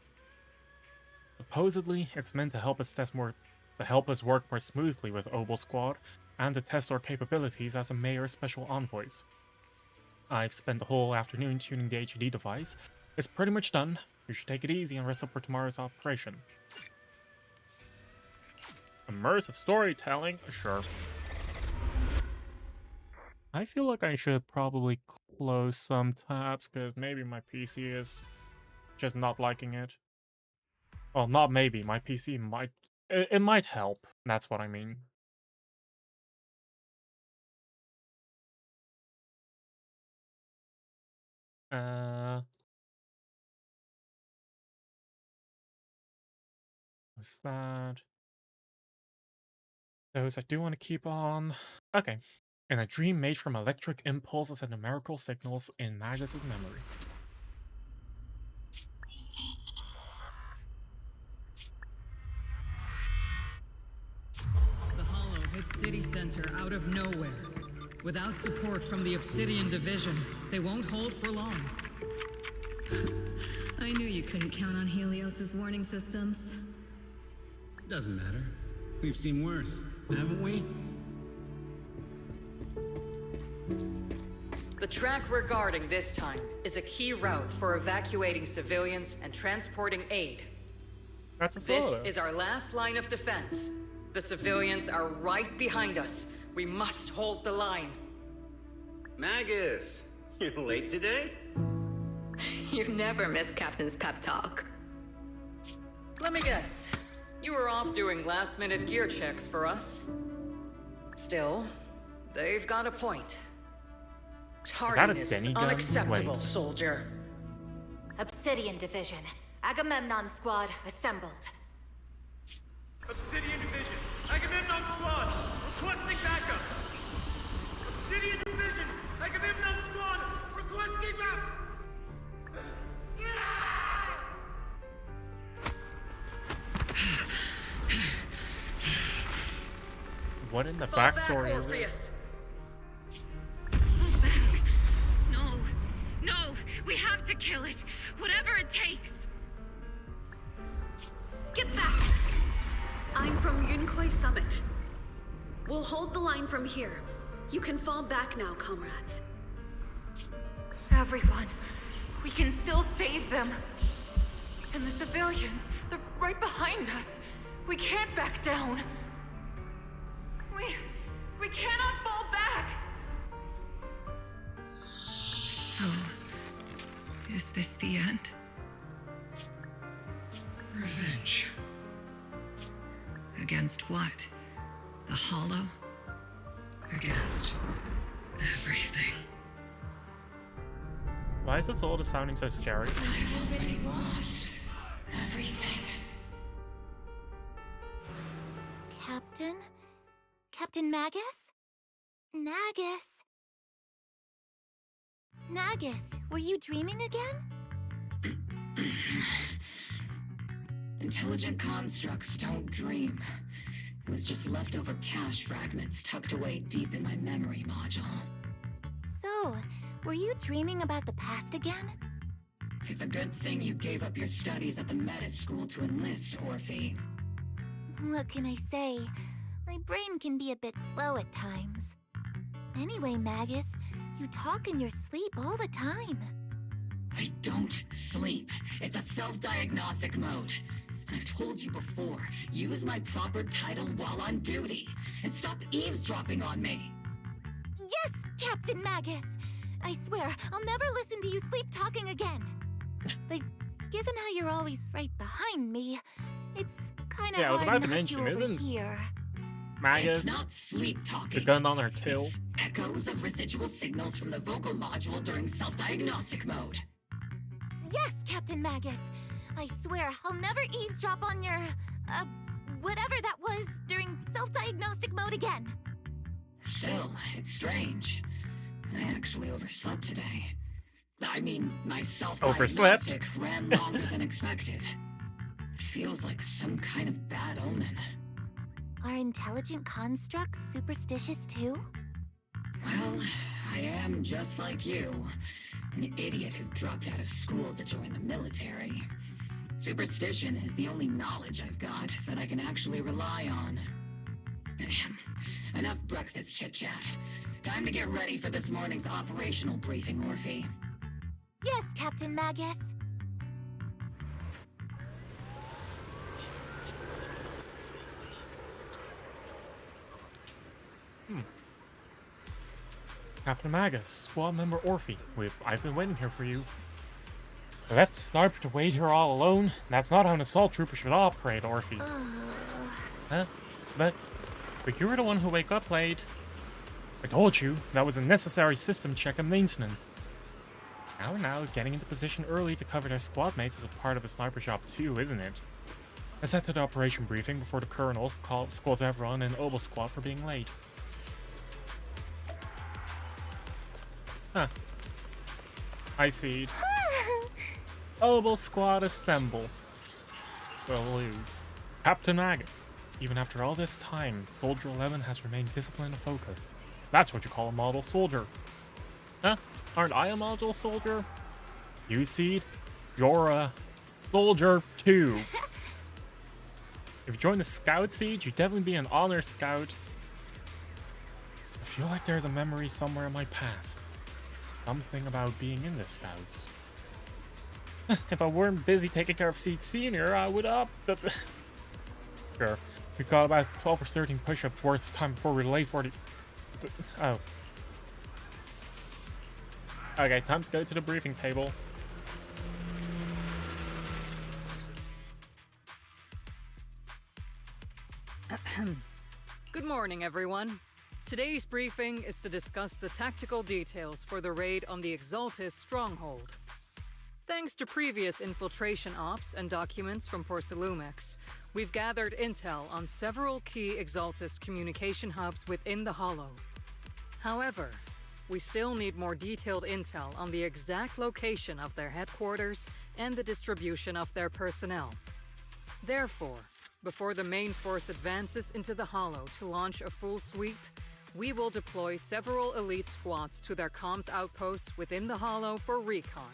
Supposedly, it's meant to help us work more smoothly with Obel Squad and to test our capabilities as a mayor's special envoys. I've spent the whole afternoon tuning the HUD device. It's pretty much done. You should take it easy and rest up for tomorrow's operation. Immersive storytelling? Sure. I feel like I should probably close some tabs, because maybe my PC is just not liking it. Well, not maybe. My PC might... It might help. That's what I mean. What's that? Those I do want to keep on. Okay. In a dream made from electric impulses and numerical signals in Magus' memory. The Hollow hit City Center out of nowhere. Without support from the Obsidian Division, they won't hold for long. I knew you couldn't count on Helios's warning systems. Doesn't matter. We've seen worse, haven't we? The track we're guarding this time is a key route for evacuating civilians and transporting aid. That's a This photo. is our last line of defense. The civilians are right behind us. We must hold the line. Magus, you're late today? You never miss Captain's pep talk. Let me guess. You were off doing last-minute gear checks for us. Still, they've got a point. Tardiness is demi-gun? unacceptable, Wait. soldier. Obsidian Division. Agamemnon Squad assembled. Obsidian Division, Agamemnon Squad, requesting backup. Obsidian Division, Agamemnon Squad, requesting backup. What in the Fall back, backstory is Orpheus. this? Fall back. No. No. We have to kill it. Whatever it takes. Get back. I'm from Yunkoi Summit. We'll hold the line from here. You can fall back now, comrades. Everyone. We can still save them. And the civilians, they're right behind us. We can't back down. We cannot fall back! So, is this the end? Revenge. Against what? The Hollow? Against everything. Why is this all just sounding so scary? I've already lost everything. Captain? Captain Magus? Nagus? Nagus, were you dreaming again? Intelligent constructs don't dream. It was just leftover cache fragments tucked away deep in my memory module. So, were you dreaming about the past again? It's a good thing you gave up your studies at the Meta School to enlist, Orphe. What can I say? My brain can be a bit slow at times. Anyway, Magus, you talk in your sleep all the time. I don't sleep. It's a self-diagnostic mode. And I've told you before, use my proper title while on duty, and stop eavesdropping on me. Yes, Captain Magus! I swear, I'll never listen to you sleep talking again. But given how you're always right behind me, it's kinda Yeah, I was hard about to not mention, to isn't overhear. Magus, It's not sleep talking. the gun on her tail. It's echoes of residual signals from the vocal module during self-diagnostic mode. Yes, Captain Magus! I swear, I'll never eavesdrop on your, whatever that was during self-diagnostic mode again. Still, it's strange. I actually overslept today. I mean, my self-diagnostic ran longer than expected. It feels like some kind of bad omen. Are intelligent constructs superstitious too? Well, I am just like you. An idiot who dropped out of school to join the military. Superstition is the only knowledge I've got that I can actually rely on. Enough breakfast chit-chat. Time to get ready for this morning's operational briefing, Orphe. Yes, Captain Magus. Captain Magus, squad member Orphe, I've been waiting here for you. I left the sniper to wait here all alone. That's not how an assault trooper should operate, Orphe. Huh? But you were the one who wake up late. I told you, that was a necessary system check and maintenance. Now, getting into position early to cover their squad mates is a part of a sniper job too, isn't it? Let's head to the operation briefing before the colonel scolds everyone in Obel squad for being late. Huh. I see. Obel squad assemble. Salutes. Captain Magus. Even after all this time, Soldier 11 has remained disciplined and focused. That's what you call a model soldier. Huh? Aren't I a model soldier? You see, you're a soldier too. If you join the scout siege, you'd definitely be an honor scout. I feel like there's a memory somewhere in my past. Something about being in the scouts. If I weren't busy taking care of Seed Senior, I would up the... Sure. We've got about 12 or 13 push-ups worth of time before we lay 40... Oh. Okay, time to go to the briefing table. Good morning, everyone. Today's briefing is to discuss the tactical details for the raid on the Exaltis stronghold. Thanks to previous infiltration ops and documents from Porcelumex, we've gathered intel on several key Exaltis communication hubs within the Hollow. However, we still need more detailed intel on the exact location of their headquarters and the distribution of their personnel. Therefore, Before the main force advances into the Hollow to launch a full sweep, we will deploy several elite squads to their comms outposts within the Hollow for recon.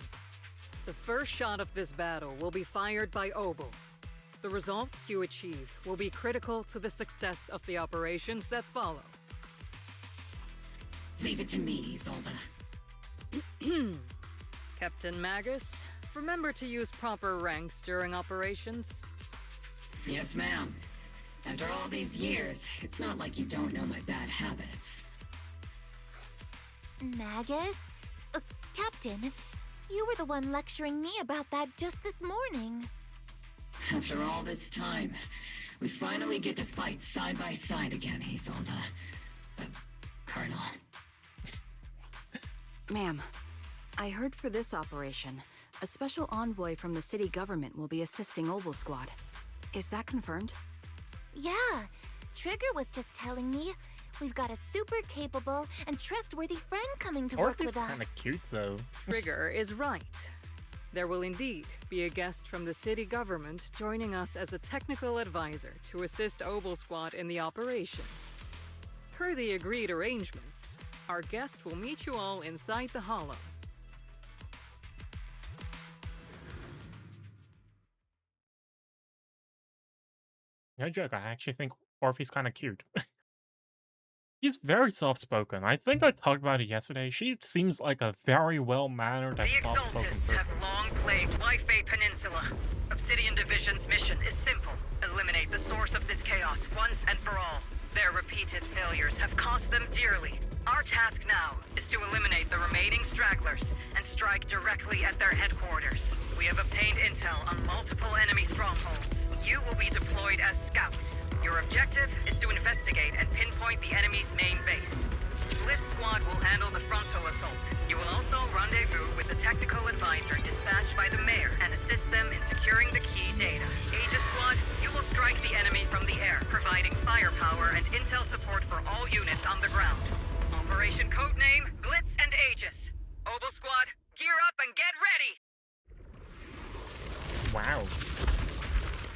The first shot of this battle will be fired by Obel. The results you achieve will be critical to the success of the operations that follow. Leave it to me, Isolde. Captain Magus, remember to use proper ranks during operations. Yes, ma'am. After all these years, it's not like you don't know my bad habits. Magus? Captain, you were the one lecturing me about that just this morning. After all this time, we finally get to fight side by side again, Isolde. Colonel. Ma'am, I heard for this operation, a special envoy from the city government will be assisting Obel Squad. Is that confirmed? Yeah, Trigger was just telling me we've got a super capable and trustworthy friend coming to work with us. Orphe's kinda cute, though. Trigger is right. There will indeed be a guest from the city government joining us as a technical advisor to assist Obel Squad in the operation. Per the agreed arrangements, our guest will meet you all inside the Hollow. No joke, I actually think Orphe's kind of cute. She's very soft-spoken. I think I talked about it yesterday. She seems like a very well-mannered and The soft-spoken Exaltists have person. long plagued Yfei Peninsula. Obsidian Division's mission is simple. Eliminate the source of this chaos once and for all. Their repeated failures have cost them dearly. Our task now is to eliminate the remaining stragglers and strike directly at their headquarters. We have obtained intel on multiple enemy strongholds. You will be deployed as scouts. Your objective is to investigate and pinpoint the enemy's main base. Blitz Squad will handle the frontal assault. You will also rendezvous with the technical advisor dispatched by the mayor and assist them in securing the key data. Aegis Squad, you will strike the enemy from the air, providing firepower and intel support for all units on the ground. Operation codename Blitz and Aegis. Obel Squad, gear up and get ready! Wow.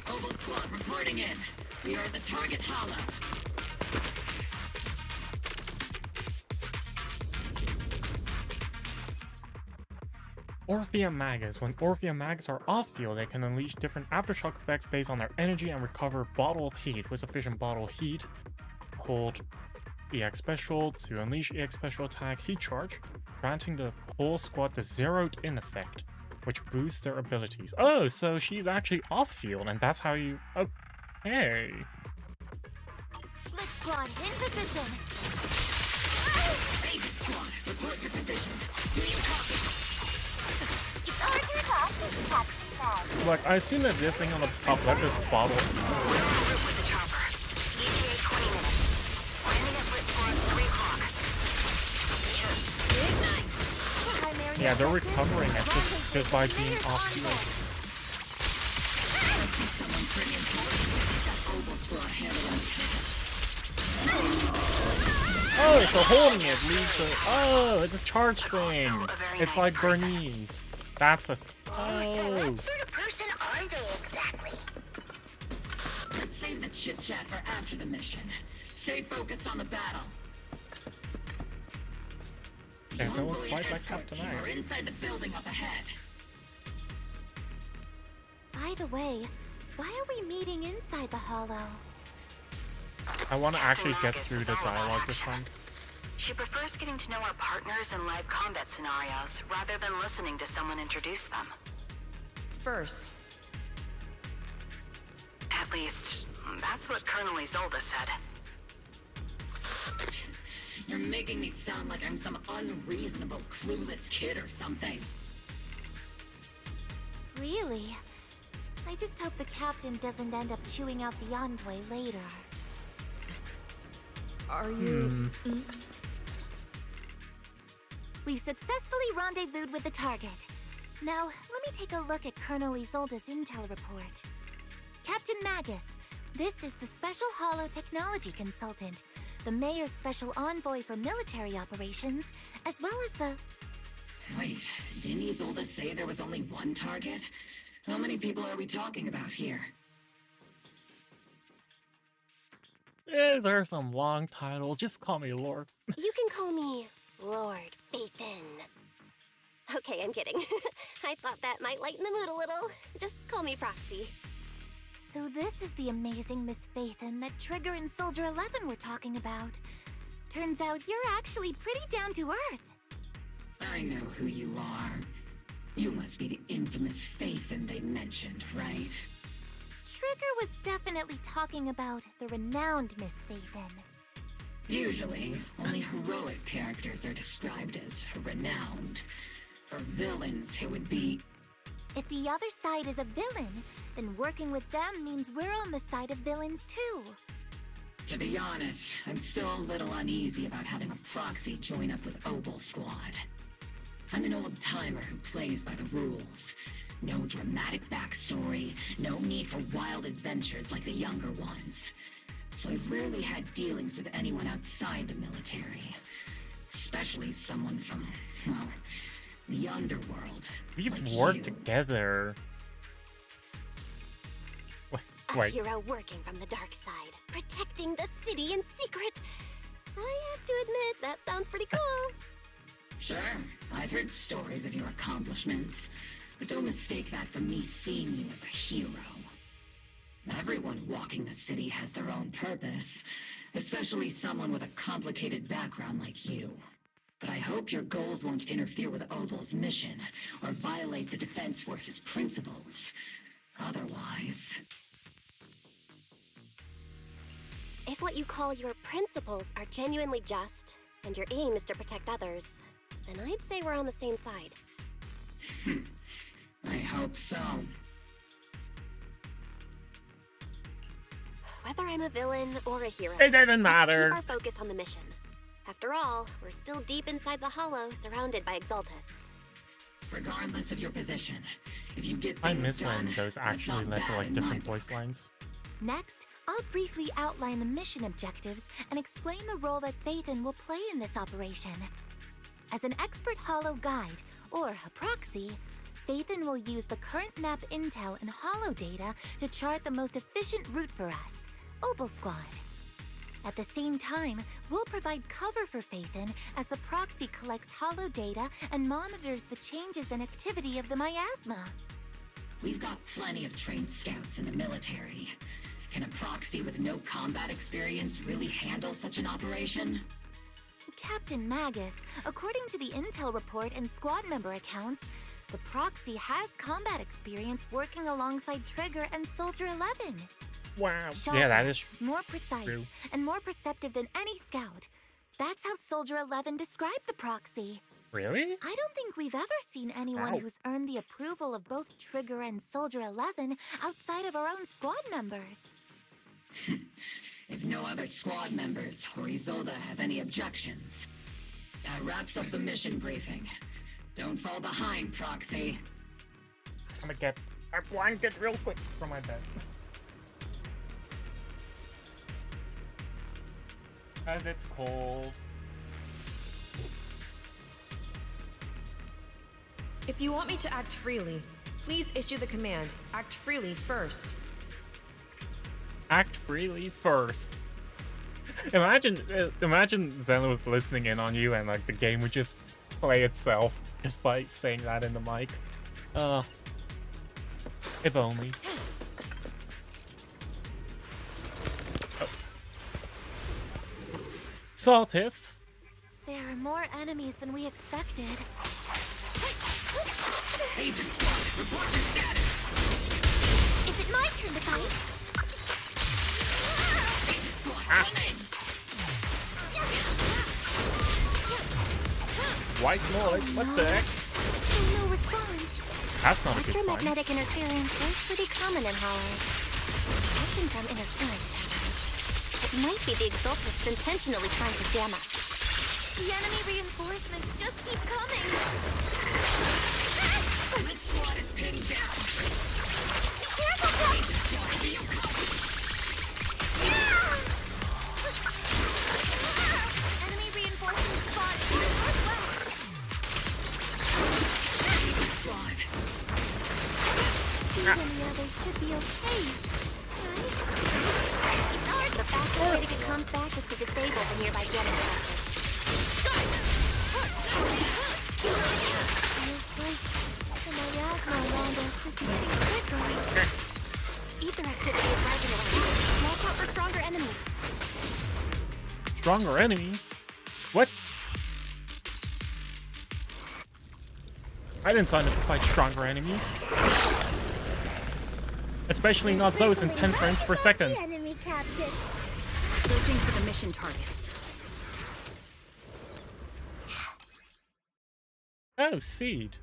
Obel Squad reporting in. We are at the target hollow. Orphea Magus. When Orphea Magus are off-field, they can unleash different aftershock effects based on their energy and recover bottled heat. With sufficient bottled heat, hold EX Special to unleash EX Special attack heat charge, granting the whole squad the zeroed in effect, which boosts their abilities. Oh, so she's actually off-field, and that's how you... Okay. Blitz Squad in position. Aegis Squad, report your position. Do you copy? It's our turn, Captain. Like, I assume that this thing on the top left is bottled heat. We're en route with the chopper. ETA 20 minutes. Landing at Blitz Squad 3 o'clock. Primary Yeah, they're objective, recovering it just by being Raiders off-field. Someone pretty important. That Obel Squad handling. Oh, so holding it leads to... Oh, it's a charge thing. It's like Bernice. That's a... Oh. What sort of person are they exactly? Let's save the chit-chat for after the mission. Stay focused on the battle. There's no one Envoy quite and like escort Captain team are Axe. inside the building up ahead. By the way, why are we meeting inside the Hollow? I want to actually get through the dialogue this time. She prefers getting to know our partners in live combat scenarios rather than listening to someone introduce them. First. At least, that's what Colonel Isolde said. You're making me sound like I'm some unreasonable, clueless kid or something. Really? I just hope the captain doesn't end up chewing out the envoy later. Are you... We've successfully rendezvoused with the target. Now, let me take a look at Colonel Isolde's intel report. Captain Magus, this is the Special Hollow Technology Consultant, the Mayor's Special Envoy for Military Operations, as well as the... Wait, didn't Isolde say there was only one target? How many people are we talking about here? Is there some long title? Just call me Lord. You can call me Lord Phaethon. Okay, I'm kidding. I thought that might lighten the mood a little. Just call me Proxy. So this is the amazing Miss Phaethon that Trigger and Soldier 11 were talking about. Turns out you're actually pretty down to earth. I know who you are. You must be the infamous Phaethon they mentioned, right? Trigger was definitely talking about the renowned Miss Phaethon. Usually, only heroic characters are described as renowned. For villains, it would be... If the other side is a villain, then working with them means we're on the side of villains too. To be honest, I'm still a little uneasy about having a proxy join up with Obel Squad. I'm an old-timer who plays by the rules. No dramatic backstory, no need for wild adventures like the younger ones. So I've rarely had dealings with anyone outside the military. Especially someone from, well, the underworld. We've like worked you. together. A Wait. hero working from the dark side, protecting the city in secret. I have to admit, that sounds pretty cool. Sure, I've heard stories of your accomplishments, but don't mistake that for me seeing you as a hero. Everyone walking the city has their own purpose, especially someone with a complicated background like you. But I hope your goals won't interfere with Obel's mission, or violate the Defense Force's principles. Otherwise... If what you call your principles are genuinely just, and your aim is to protect others, then I'd say we're on the same side. I hope so. Whether I'm a villain or a hero, It doesn't let's matter. keep our focus on the mission. After all, we're still deep inside the Hollow, surrounded by exaltists. Regardless of your position, if you get I things miss done, when those that's actually not led to bad like in different my voice book. lines. Next, I'll briefly outline the mission objectives and explain the role that Phaethon will play in this operation. As an expert Hollow guide, or a proxy, Phaethon will use the current map intel and Hollow data to chart the most efficient route for us, Obel Squad. At the same time, we'll provide cover for Phaethon as the proxy collects Hollow data and monitors the changes and activity of the miasma. We've got plenty of trained scouts in the military. Can a proxy with no combat experience really handle such an operation? Captain Magus, according to the intel report and squad member accounts, the proxy has combat experience working alongside Trigger and Soldier 11. Wow. Sharper, Yeah, that is more precise, true. and more perceptive than any scout. That's how Soldier 11 described the proxy. Really? I don't think we've ever seen anyone Wow. who's earned the approval of both Trigger and Soldier 11 outside of our own squad members. If no other squad members or Isolde have any objections. That wraps up the mission briefing. Don't fall behind, Proxy. I'm gonna get a blanket real quick from my bed. Cause it's cold. If you want me to act freely, please issue the command, act freely first. Act freely first. Imagine Zenless listening in on you and like the game would just play itself just by saying that in the mic. If only. Oh. Saltists. There are more enemies than we expected. Agent Squad, report your status! Is it my turn to fight? White noise, what the heck? No response. That's not a good sign. Electromagnetic interference is pretty common in Hollow. Nothing from interference patterns. It might be the exaltists intentionally trying to jam us. The enemy reinforcements just keep coming. This squad is pinned down! Careful, Jack! Squad, be your cover! Enemy reinforcements spotted to the northwest. Squad! You and the others should be okay, right? The fastest way to get comms back is to disable the nearby jetting process. Feels like the miasma around us is getting quicker. Ether activity is rising around us. Watch out for stronger enemies. Stronger enemies? What? I didn't sign up to fight stronger enemies. Especially not those in 10 frames per second. Enemy, Captain. Searching for the mission target. Oh, Seed.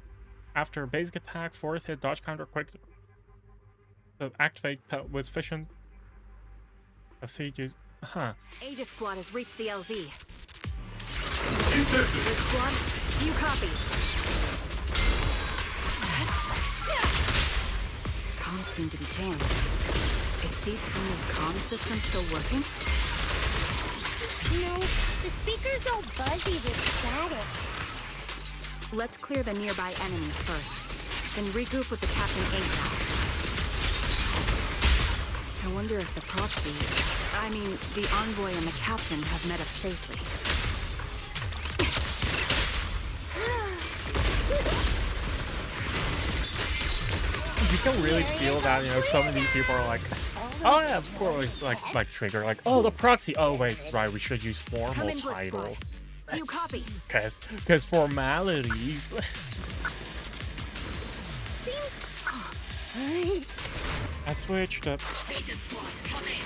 After basic attack, fourth hit, dodge counter, quick. Activate with fission. A Seed use. Huh. Aegis Squad has reached the LZ. Aegis Squad, do you copy? Comms seem to be jammed. Is Seed Senior's comm system still working? No, the speaker's all buzzy with static. Let's clear the nearby enemies first, then regroup with the Captain ASAP. I wonder if the proxy, the envoy and the Captain have met up safely. You can really feel that, some of these people are like, oh yeah, of course, like Trigger, like, oh, the proxy, oh wait, right, we should use formal titles. Do you copy? Because formalities. I switched up. Aegis Squad, come in.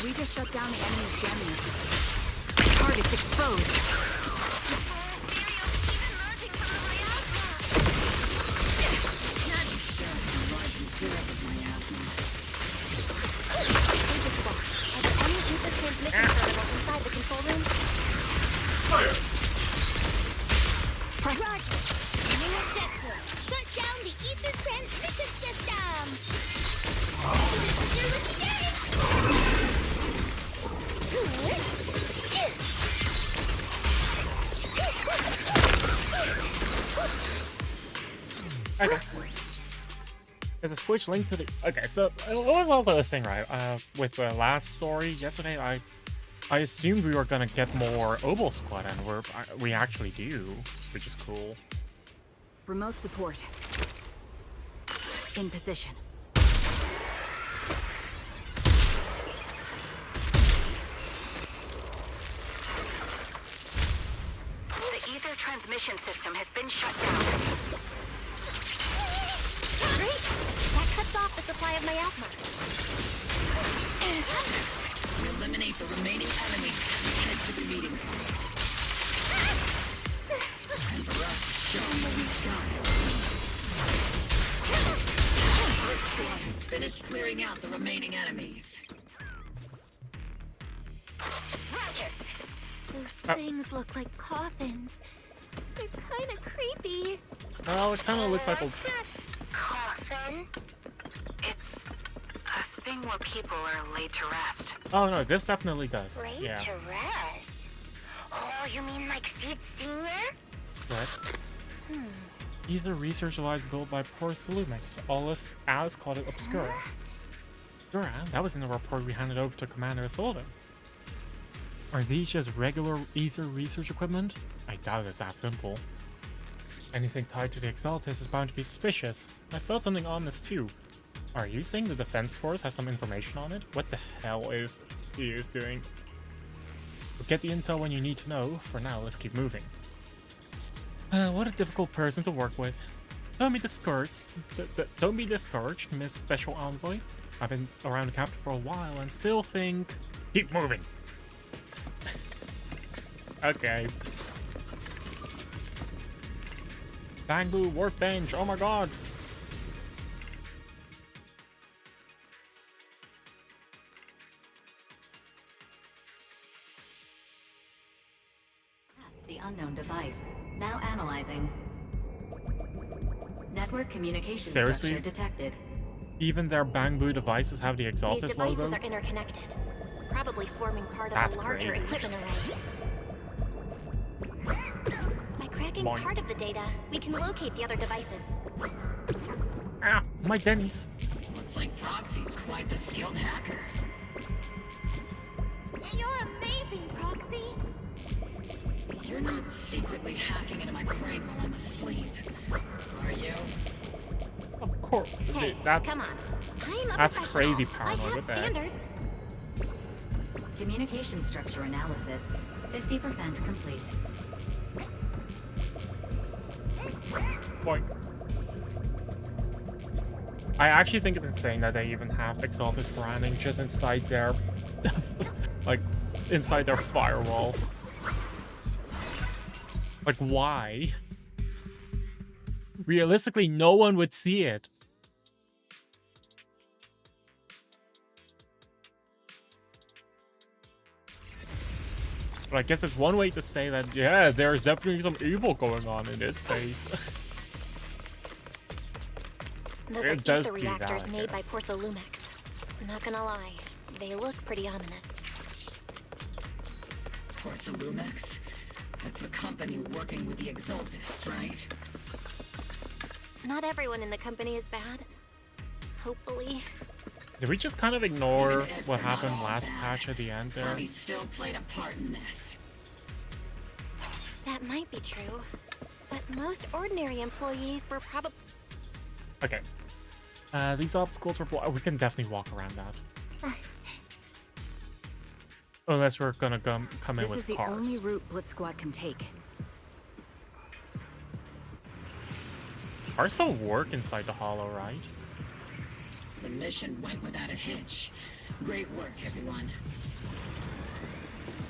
We just shut down the enemy's jamming. Target's exposed. Are there any ether transmission terminals inside the control room? Fire! Roger. New objective. Shut down the ether transmission system. Okay. There's a switch link to the. Okay, so what was all the thing, right? With the last story yesterday, I assumed we were gonna get more Obel Squad, and we actually do, which is cool. Remote support. In position. The ether transmission system has been shut down. Great! That cuts off the supply of miasma. Eliminate the remaining enemies. Head to the meeting. And for us to show them what we've got. First squad has finished clearing out the remaining enemies. Those things look like coffins. They're kind of creepy. Well, it kind of looks like a. Coffin? It's a thing where people are laid to rest. Oh no, this definitely does. Laid Yeah. to rest? Oh, you mean like Seed Senior? What? Ether research lab built by Porcelumix. Alice called it Obscura. Obscura? That was in the report we handed over to Commander Sullivan. Are these just regular Ether research equipment? I doubt it's that simple. Anything tied to the Exaltis is bound to be suspicious. I felt something ominous too. Are you saying the Defense Force has some information on it? What the hell is he doing? We'll get the intel when you need to know. For now, let's keep moving. What a difficult person to work with. Don't be discouraged. Don't be discouraged, Miss Special Envoy. I've been around the captain for a while and still think... Keep moving! Okay. Bamboo workbench, oh my god! The unknown device. Now analyzing. Network communication Seriously? structure detected. Even their Bamboo devices have the These Exaltis devices logo? are interconnected, probably forming part That's of a larger crazy. equipment array. By cracking Boing. part of the data, we can locate the other devices. Ah, my Denny's. Looks like Proxy's quite the skilled hacker. You're amazing, Proxy! You're not secretly hacking into my brain while I'm asleep, are you? Of course. Hey, that's come on. I'm a that's professional. crazy I paranoid have with that. standards. Communication structure analysis, 50% complete. Boink. I actually think it's insane that they even have Exaltus branding just inside their, like, inside their firewall. Like, why? Realistically, no one would see it. But I guess it's one way to say that, yeah, there's definitely some evil going on in this space. Those It are does ether do that, reactors I made by guess. Porcelumex. Not gonna lie, they look pretty ominous. Porcelumex? That's the company working with the Exaltists, right? Not everyone in the company is bad. Hopefully. Did we just kind of ignore Even if what they're not happened all last bad, patch at the end there? Furby still played a part in this. That might be true. But most ordinary employees were probably... Okay. These obstacles are we can definitely walk around that. Unless we're gonna come in This with is the cars. only route Blitz Squad can take. Cars don't work inside the hollow, right? The mission went without a hitch. Great work, everyone.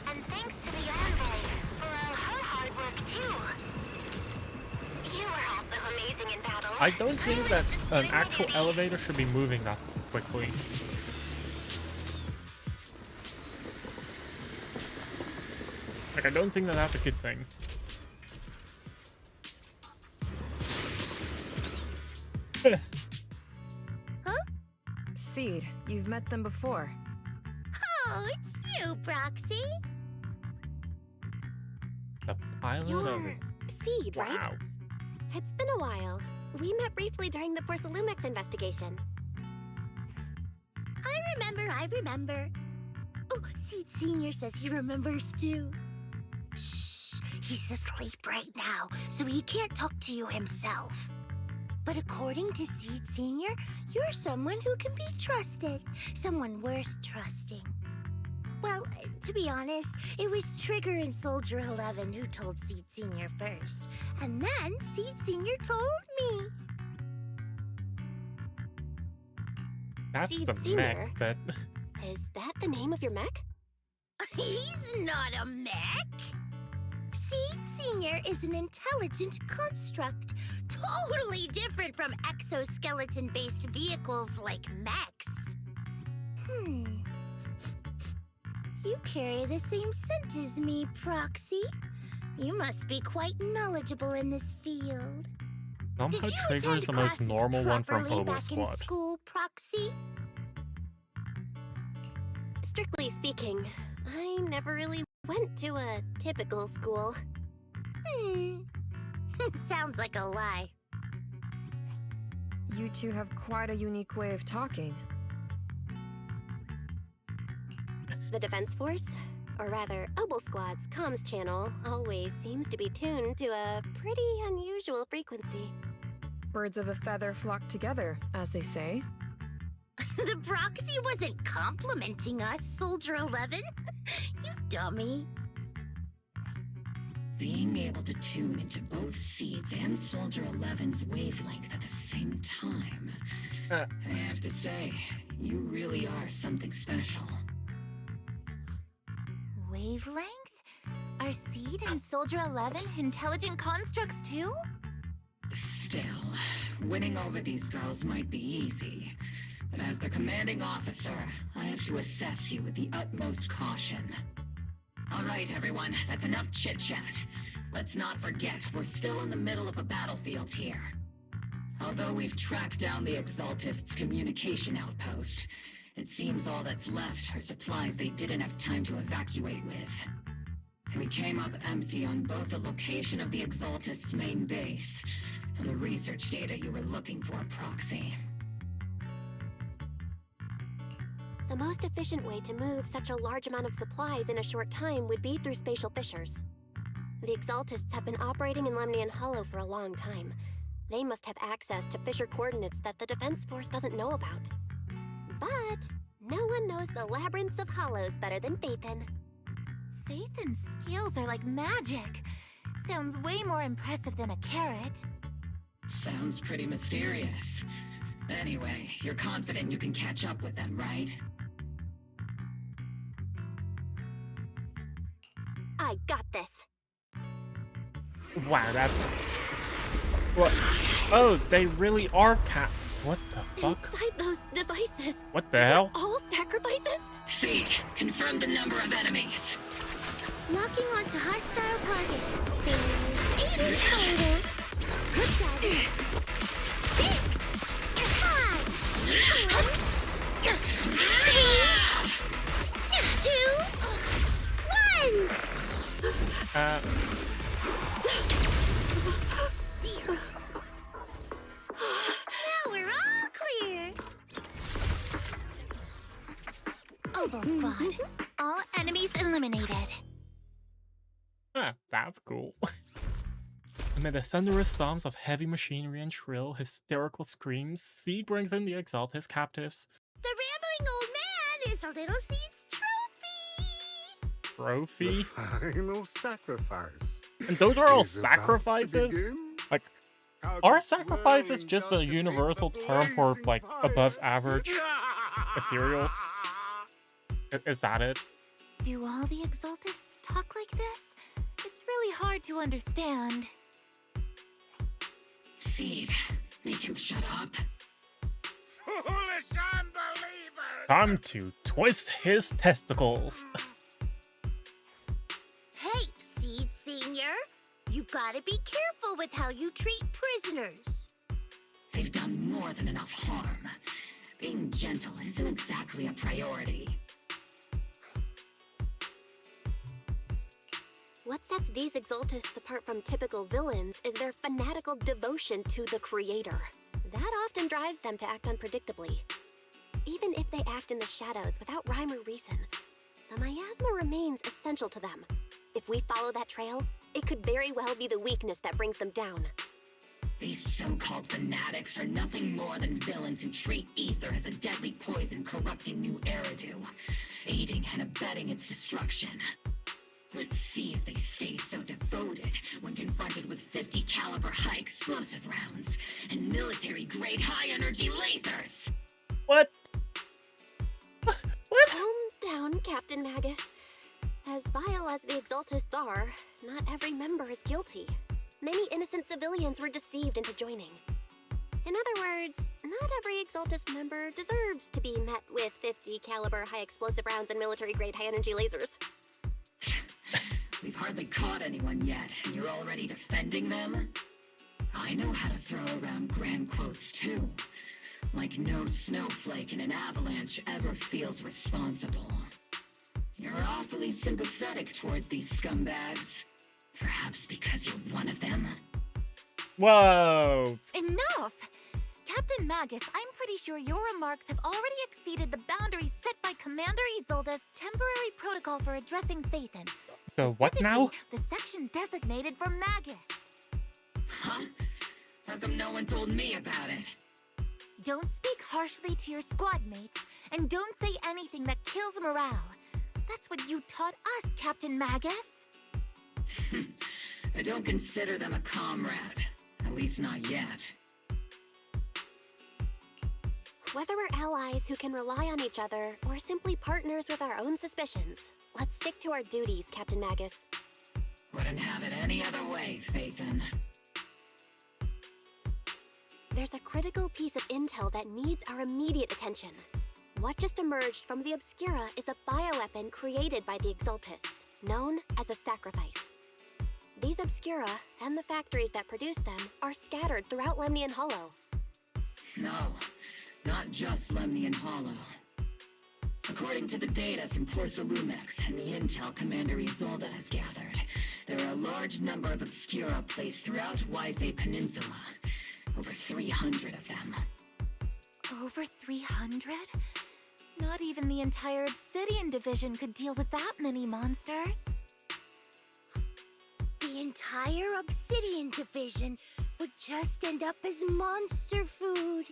And thanks to the envoy for all her hard work too. You were also amazing in battle. I don't think that an actual elevator should be moving that quickly. Like, I don't think that that's a good thing. Seed, you've met them before. Oh, it's you, Proxy. The pilot of You're his... Seed, right? Wow. It's been a while. We met briefly during the Porcelumex investigation. I remember. Oh, Seed Senior says he remembers too. Shh, he's asleep right now, so he can't talk to you himself. But according to Seed Senior, you're someone who can be trusted. Someone worth trusting. Well, to be honest, it was Trigger and Soldier 11 who told Seed Senior first. And then Seed Senior told me. That's Seed the Senior? mech, but... Is that the name of your mech? He's not a mech. Seed Senior is an intelligent construct, totally different from exoskeleton-based vehicles like mechs. You carry the same scent as me, Proxy. You must be quite knowledgeable in this field. Did Somehow you Trigger is attend the most classes normal one from properly Hobo back Squad. in school, Proxy? Strictly speaking, I never really went to a typical school. Sounds like a lie. You two have quite a unique way of talking. The Defense Force, or rather, Obel Squad's comms channel, always seems to be tuned to a pretty unusual frequency. Birds of a feather flock together, as they say. The Proxy wasn't complimenting us, Soldier 11. You dummy. Being able to tune into both Seeds and Soldier 11's wavelength at the same time. I have to say, you really are something special. Wavelength? Are Seed and Soldier 11 intelligent constructs too? Still, winning over these girls might be easy. But as the commanding officer, I have to assess you with the utmost caution. All right, everyone, that's enough chit-chat. Let's not forget, we're still in the middle of a battlefield here. Although we've tracked down the Exaltists' communication outpost, it seems all that's left are supplies they didn't have time to evacuate with. We came up empty on both the location of the Exaltists' main base and the research data you were looking for, Proxy. The most efficient way to move such a large amount of supplies in a short time would be through spatial fissures. The Exaltists have been operating in Lemnian Hollow for a long time. They must have access to fissure coordinates that the Defense Force doesn't know about. But no one knows the labyrinths of hollows better than Phaethon. Phaethon's skills are like magic. Sounds way more impressive than a carrot. Sounds pretty mysterious. Anyway, you're confident you can catch up with them, right? I got this. Wow, that's... What? Oh, they really are What the fuck? Inside those devices. What the hell? All sacrifices? Feet, confirm the number of enemies. Locking onto hostile targets. 8 spider. Good Now we're all clear. Oval Squad. All enemies eliminated. That's cool. Amid the thunderous stomps of heavy machinery and shrill, hysterical screams, Seed brings in the Exaltist captives. The rambling old man is a little Seed's Trophy? The final sacrifice. And those are all is about to sacrifices? begin. Like, are sacrifices just a universal term for, like, above average ethereals? Is that it? Do all the Exaltists talk like this? It's really hard to understand. Seed, make him shut up. Foolish unbelievers! Time to twist his testicles. Hey, Seed Senior. You've got to be careful with how you treat prisoners. They've done more than enough harm. Being gentle isn't exactly a priority. What sets these Exaltists apart from typical villains is their fanatical devotion to the Creator. That often drives them to act unpredictably. Even if they act in the shadows without rhyme or reason, the miasma remains essential to them. If we follow that trail, it could very well be the weakness that brings them down. These so-called fanatics are nothing more than villains who treat ether as a deadly poison corrupting new Eridu, aiding and abetting its destruction. Let's see if they stay so devoted when confronted with 50 caliber high explosive rounds and military-grade high-energy lasers! What? Calm down, Captain Magus. As vile as the Exaltists are, not every member is guilty. Many innocent civilians were deceived into joining. In other words, not every Exaltist member deserves to be met with 50 caliber high explosive rounds and military-grade high-energy lasers. We've hardly caught anyone yet, and you're already defending them? I know how to throw around grand quotes too. Like no snowflake in an avalanche ever feels responsible. You're awfully sympathetic towards these scumbags. Perhaps because you're one of them? Whoa! Enough! Captain Magus, I'm pretty sure your remarks have already exceeded the boundaries set by Commander Isolde's temporary protocol for addressing Phaethon. So what now? The section designated for Magus. Huh? How come no one told me about it? Don't speak harshly to your squad mates, and don't say anything that kills morale. That's what you taught us, Captain Magus. I don't consider them a comrade. At least not yet. Whether we're allies who can rely on each other, or simply partners with our own suspicions, let's stick to our duties, Captain Magus. Wouldn't have it any other way, Phaethon. There's a critical piece of intel that needs our immediate attention. What just emerged from the Obscura is a bioweapon created by the Exaltists, known as a sacrifice. These Obscura, and the factories that produce them, are scattered throughout Lemnian Hollow. No, not just Lemnian Hollow. According to the data from Porcelumex and the intel Commander Isolde has gathered, there are a large number of Obscura placed throughout Wi-Fi Peninsula. Over 300 of them. Over 300? Not even the entire Obsidian Division could deal with that many monsters. The entire Obsidian Division would just end up as monster food.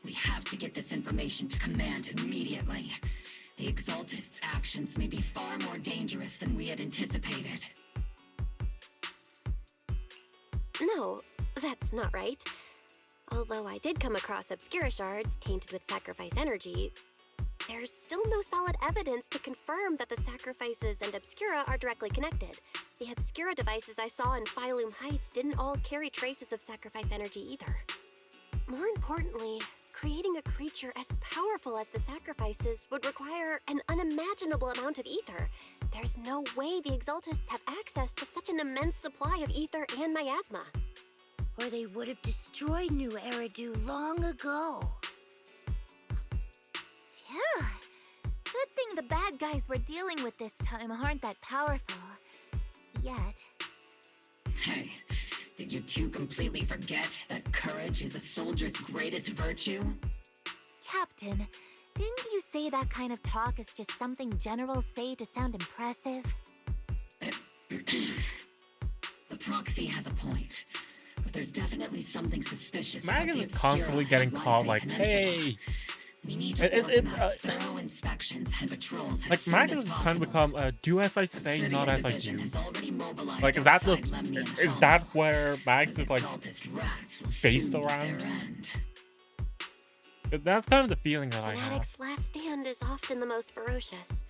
We have to get this information to Command immediately. The Exaltists' actions may be far more dangerous than we had anticipated. No, that's not right. Although I did come across Obscura shards tainted with sacrifice energy, there's still no solid evidence to confirm that the sacrifices and Obscura are directly connected. The Obscura devices I saw in Phylum Heights didn't all carry traces of sacrifice energy either. More importantly, creating a creature as powerful as the sacrifices would require an unimaginable amount of ether. There's no way the Exaltists have access to such an immense supply of ether and miasma. Or they would have destroyed New Eridu long ago. Phew. Good thing the bad guys we're dealing with this time aren't that powerful. Yet. Hey, did you two completely forget that courage is a soldier's greatest virtue? Captain, didn't you say that kind of talk is just something generals say to sound impressive? The proxy has a point, but there's definitely something suspicious Magus about the is constantly Obscura getting called like, Peninsula. hey. We need to organize thorough inspections and patrols as Like soon Magus as has possible. kind of become do as I say, Obsidian not as I Division do. has already mobilized Like is that outside Lemnian is Hollow. that where Magus is like Exaltist rats will based soon meet around? their end. That's kind of the feeling that I have. Fanatic's last stand is often the most ferocious.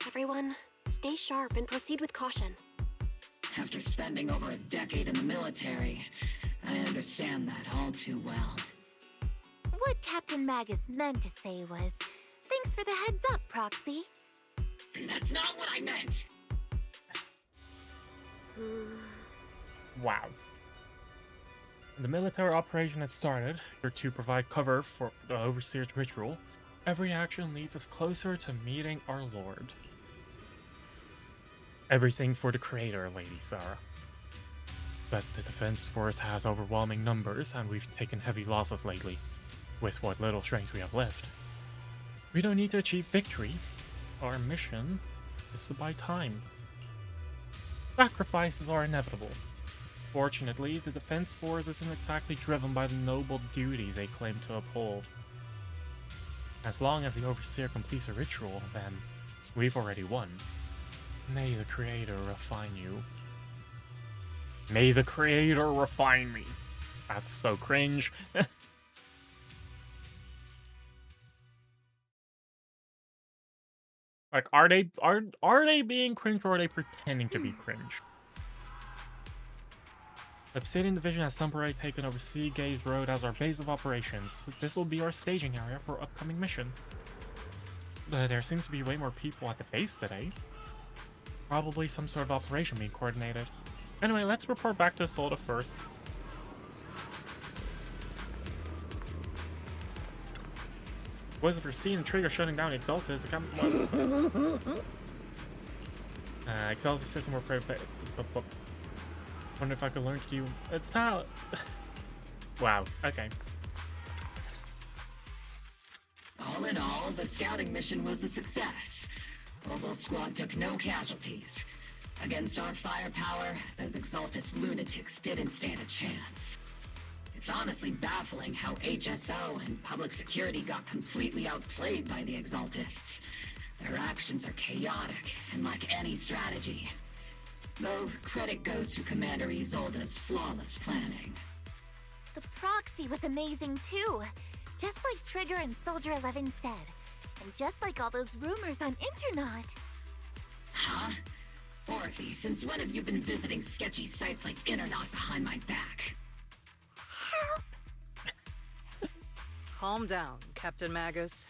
Everyone, stay sharp and proceed with caution. After spending over a decade in the military, I understand that all too well. What Captain Magus meant to say was, thanks for the heads up, Proxy. That's not what I meant. Wow. The military operation has started, here to provide cover for the Overseer's ritual. Every action leads us closer to meeting our Lord. Everything for the Creator, Lady Sarah. But the Defense Force has overwhelming numbers, and we've taken heavy losses lately, with what little strength we have left. We don't need to achieve victory. Our mission is to buy time. Sacrifices are inevitable. Fortunately, the Defense Force isn't exactly driven by the noble duty they claim to uphold. As long as the Overseer completes a ritual, then we've already won. May the Creator refine you. May the Creator refine me. That's so cringe. Like, are they being cringe, or are they pretending to be cringe? The Obsidian Division has temporarily taken over Sea Gaze Road as our base of operations. This will be our staging area for our upcoming mission. There seems to be way more people at the base today. Probably some sort of operation being coordinated. Anyway, let's report back to Isolde first. Was it foreseen the trigger shutting down Exaltis? Exaltis system were prepared. Wonder if I could learn to do. It's not. Wow. Okay. All in all, the scouting mission was a success. Oval Squad took no casualties. Against our firepower, those Exaltist lunatics didn't stand a chance. It's honestly baffling how HSO and public security got completely outplayed by the Exaltists. Their actions are chaotic and lack any strategy. Though credit goes to Commander Isolde's flawless planning. The proxy was amazing too. Just like Trigger and Soldier 11 said. And just like all those rumors on Internet. Huh? Orphe, since when have you been visiting sketchy sites like Internet behind my back? Calm down, Captain Magus.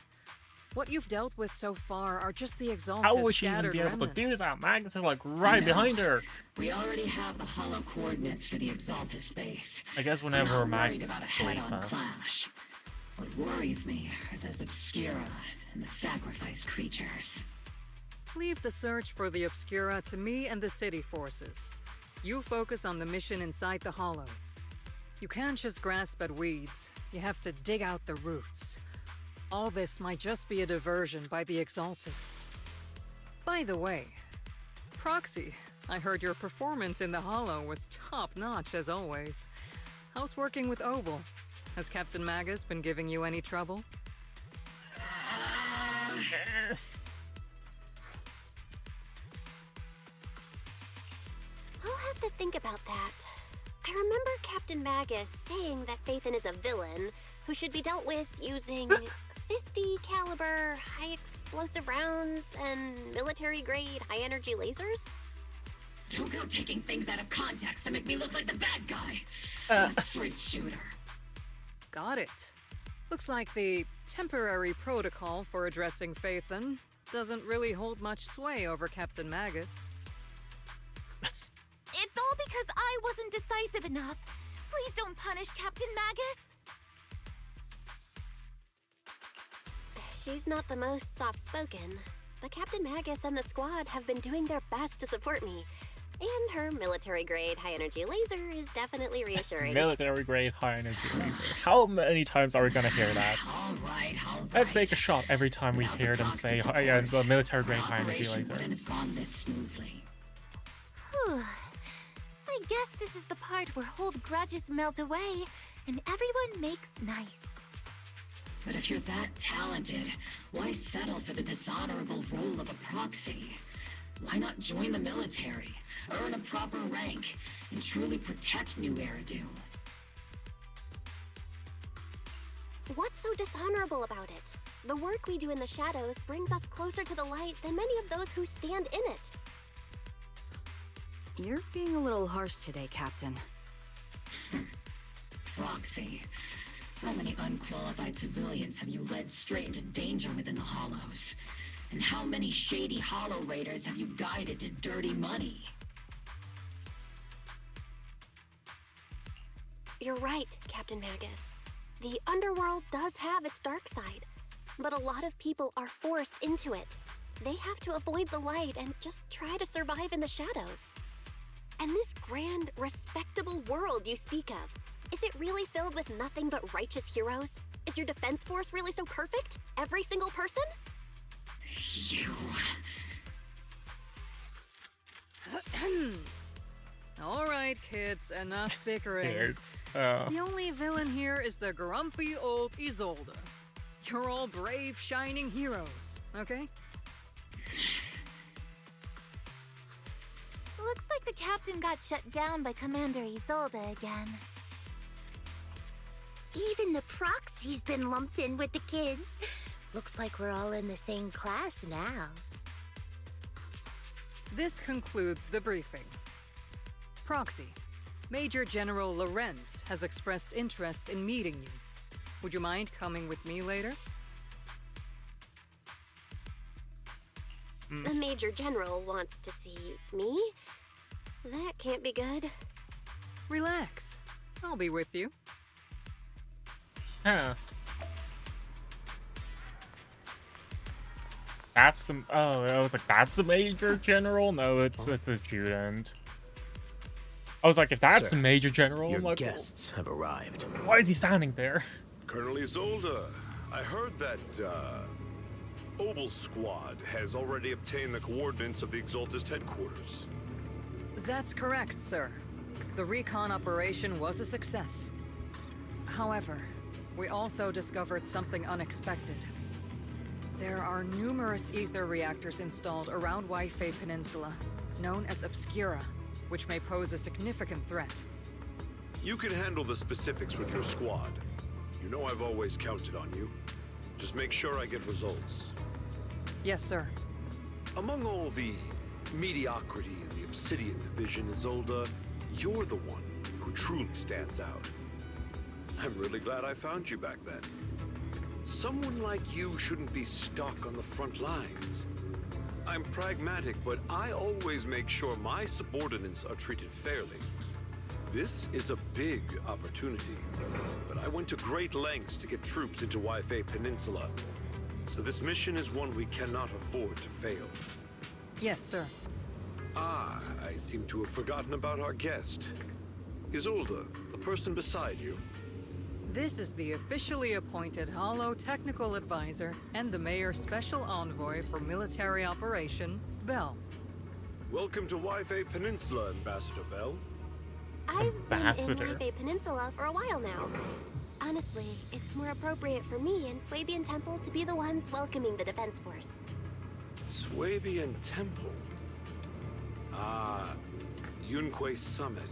What you've dealt with so far are just the Exalted How would she even scattered be able to remnants. do that? Magus is like right behind her. We already have the hollow coordinates for the Exaltist base. I guess I'm whenever not worried Magus about a believe head-on her. clash. What worries me are those Obscura and the sacrifice creatures. Leave the search for the Obscura to me and the city forces. You focus on the mission inside the Hollow. You can't just grasp at weeds. You have to dig out the roots. All this might just be a diversion by the Exaltists. By the way, Proxy, I heard your performance in the Hollow was top-notch as always. How's working with Obel? Has Captain Magus been giving you any trouble? I'll have to think about that. I remember Captain Magus saying that Phaethon is a villain who should be dealt with using 50 caliber high explosive rounds and military-grade high-energy lasers? Don't go taking things out of context to make me look like the bad guy. I'm a straight shooter. Got it. Looks like the temporary protocol for addressing Phaethon doesn't really hold much sway over Captain Magus. It's all because I wasn't decisive enough. Please don't punish Captain Magus. She's not the most soft-spoken, but Captain Magus and the squad have been doing their best to support me. And her military-grade high-energy laser is definitely reassuring. Military-grade high-energy laser. How many times are we gonna hear that? All right. Let's take a shot every time we hear them say the military-grade high-energy laser. Wouldn't have gone this smoothly. Whew. I guess this is the part where old grudges melt away and everyone makes nice. But if you're that talented, why settle for the dishonorable role of a proxy? Why not join the military, earn a proper rank, and truly protect New Eridu? What's so dishonorable about it? The work we do in the shadows brings us closer to the light than many of those who stand in it. You're being a little harsh today, Captain. Proxy. How many unqualified civilians have you led straight into danger within the Hollows? And how many shady Hollow Raiders have you guided to dirty money? You're right, Captain Magus. The underworld does have its dark side, but a lot of people are forced into it. They have to avoid the light and just try to survive in the shadows. And this grand, respectable world you speak of, is it really filled with nothing but righteous heroes? Is your defense force really so perfect? Every single person? You... All right, kids, enough bickering. The only villain here is the grumpy old Isolde. You're all brave, shining heroes, okay? Looks like the captain got shut down by Commander Isolde again. Even the proxy's been lumped in with the kids. Looks like we're all in the same class now. This concludes the briefing. Proxy, Major General Lorenz has expressed interest in meeting you. Would you mind coming with me later? The Major General wants to see me? That can't be good. Relax. I'll be with you. Huh. That's the... Oh, I was like, that's the Major General? No, it's a student. I was like, if that's the Major General, your I'm like, guests have arrived. Why is he standing there? Colonel Isolde, I heard that, Obel Squad has already obtained the coordinates of the Exaltist headquarters. That's correct, sir. The recon operation was a success. However, we also discovered something unexpected. There are numerous ether reactors installed around Waifei Peninsula, known as Obscura, which may pose a significant threat. You can handle the specifics with your squad. You know I've always counted on you. Just make sure I get results. Yes, sir. Among all the mediocrity in the Obsidian Division, Isolde, you're the one who truly stands out. I'm really glad I found you back then. Someone like you shouldn't be stuck on the front lines. I'm pragmatic, but I always make sure my subordinates are treated fairly. This is a big opportunity, but I went to great lengths to get troops into Waifei Peninsula. So this mission is one we cannot afford to fail. Yes, sir. Ah, I seem to have forgotten about our guest. Isolde, the person beside you. This is the officially appointed Holo Technical Advisor and the Mayor's Special Envoy for Military Operation, Bell. Welcome to Wi-Fi Peninsula, Ambassador Bell. I've been in Wi-Fi Peninsula for a while now. Honestly, it's more appropriate for me and Swabian Temple to be the ones welcoming the Defense Force. Swabian Temple? Ah, Yunque Summit.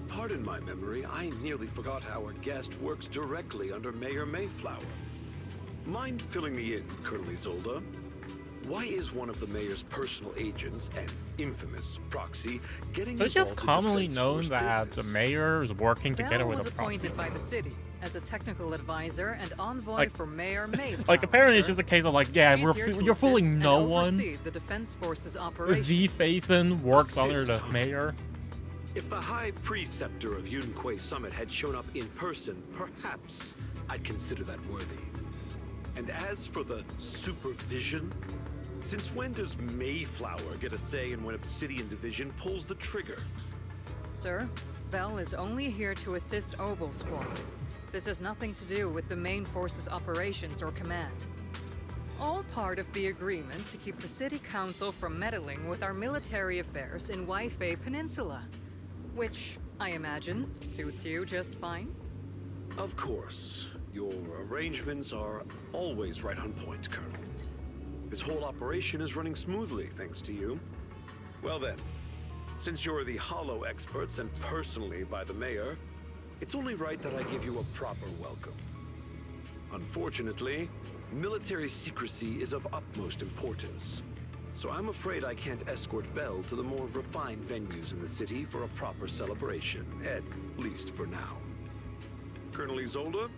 Pardon my memory, I nearly forgot our guest works directly under Mayor Mayflower. Mind filling me in, Colonel Isolde? Why is one of the mayor's personal agents, an infamous proxy, getting It's just commonly known that the mayor is working together with a proxy. Bell was appointed by the city as a technical advisor and envoy for Mayor Mayflower. Like, apparently it's just a case of like, yeah, you're fooling no one. The Defense Force's operation. The Faithin works under the mayor. If the High Preceptor of Yunque Summit had shown up in person, perhaps I'd consider that worthy. And as for the supervision, since when does Mayflower get a say in when Obsidian Division pulls the trigger? Sir, Bell is only here to assist Obel Squad. This has nothing to do with the main force's operations or command. All part of the agreement to keep the City Council from meddling with our military affairs in Wi-Fi Peninsula. Which, I imagine, suits you just fine? Of course. Your arrangements are always right on point, Colonel. This whole operation is running smoothly, thanks to you. Well then, since you're the Holo experts and personally by the mayor, it's only right that I give you a proper welcome. Unfortunately, military secrecy is of utmost importance. So I'm afraid I can't escort Bell to the more refined venues in the city for a proper celebration, at least for now. Colonel Isolde,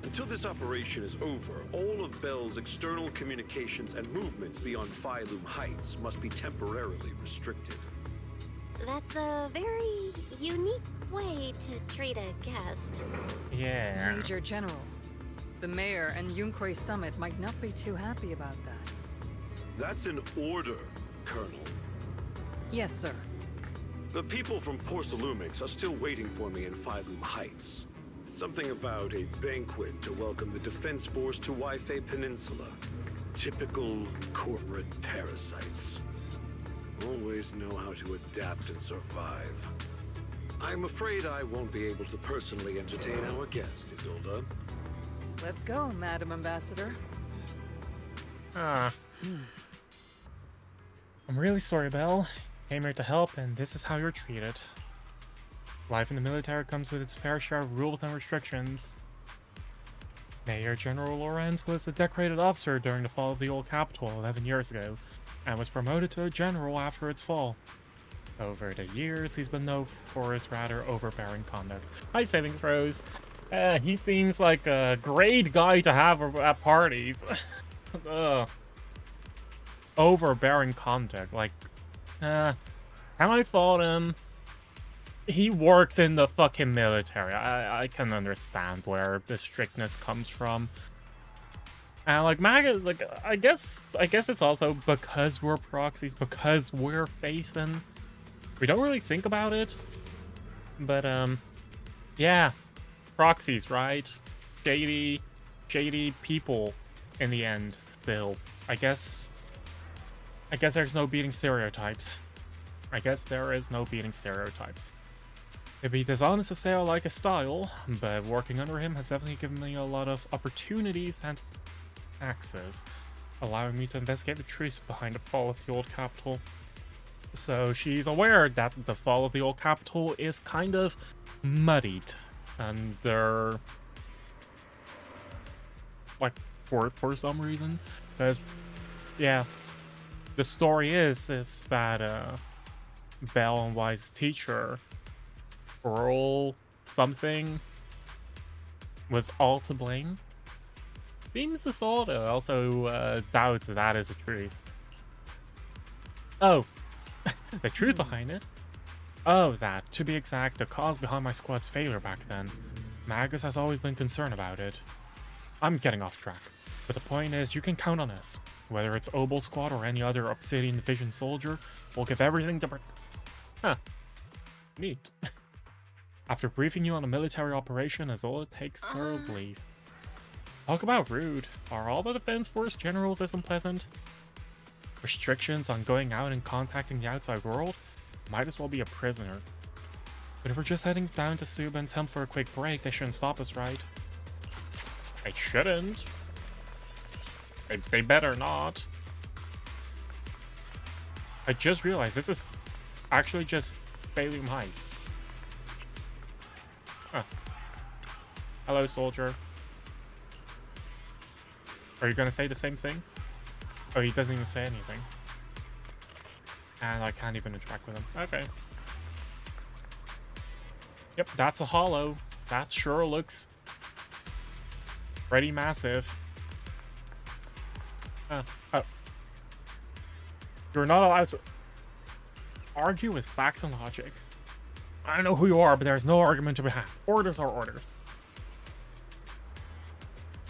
until this operation is over, all of Bell's external communications and movements beyond Phylum Heights must be temporarily restricted. That's a very unique way to treat a guest. Yeah. Major General, the Mayor and Yunque Summit might not be too happy about that. That's an order, Colonel. Yes, sir. The people from Porcelumix are still waiting for me in Phylum Heights. Something about a banquet to welcome the Defense Force to Wi-Fi Peninsula. Typical corporate parasites. Always know how to adapt and survive. I'm afraid I won't be able to personally entertain our guest, Isolde. Let's go, Madam Ambassador. I'm really sorry, Bell. Came here to help, and this is how you're treated. Life in the military comes with its fair share of rules and restrictions. Mayor General Lorenz was a decorated officer during the fall of the old capital 11 years ago, and was promoted to a general after its fall. Over the years, he's been known for his rather overbearing conduct. High saving throws. He seems like a great guy to have at parties. Overbearing conduct, like, can I fault him? He works in the fucking military. I can understand where the strictness comes from. And like I guess it's also because we're proxies, because we're Faithin. We don't really think about it. But yeah. Proxies, right? Shady people in the end still. I guess there's no beating stereotypes. I guess there is no beating stereotypes. It'd be dishonest to say I like his style, but working under him has definitely given me a lot of opportunities and access, allowing me to investigate the truth behind the fall of the old capital. So she's aware that the fall of the old capital is kind of muddied under, like, for some reason. Because, yeah, the story is that Bell and Wise's teacher, Earl something, was all to blame. Seems Isolde also doubts that is the truth. Oh, the truth behind it? Oh, that, to be exact, the cause behind my squad's failure back then. Magus has always been concerned about it. I'm getting off track. But the point is, you can count on us. Whether it's Obel Squad or any other Obsidian Division soldier, we'll give everything to... Huh. Neat. After briefing you on a military operation, Azula takes her leave. Talk about rude. Are all the Defense Force generals this unpleasant? Restrictions on going out and contacting the outside world? Might as well be a prisoner. But if we're just heading down to Suba and Temp for a quick break, they shouldn't stop us, right? They shouldn't. They better not. I just realized this is actually just Balium Heights. Huh. Hello, soldier. Are you gonna say the same thing? Oh, he doesn't even say anything. And I can't even interact with him. Okay. Yep, that's a holo. That sure looks pretty massive. Oh. You're not allowed to argue with facts and logic. I don't know who you are, but there's no argument to be had. Orders are orders.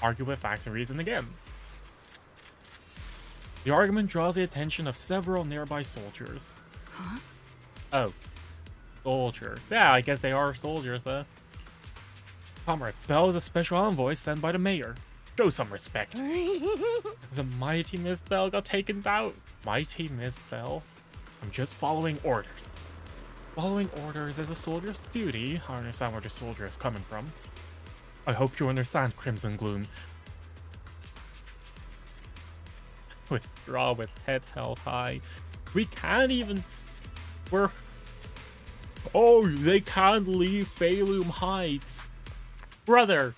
Argue with facts and reason again. The argument draws the attention of several nearby soldiers. Huh? Oh. Soldiers. Yeah, I guess they are soldiers, huh? Comrade, Bell is a special envoy sent by the mayor. Show some respect. The mighty Miss Bell got taken down. Mighty Miss Bell? I'm just following orders. Following orders is a soldier's duty. I understand where the soldier is coming from. I hope you understand, Crimson Gloom. Withdraw with head held high. We can't even... We're... Oh, they can't leave Phalum Heights. Brother.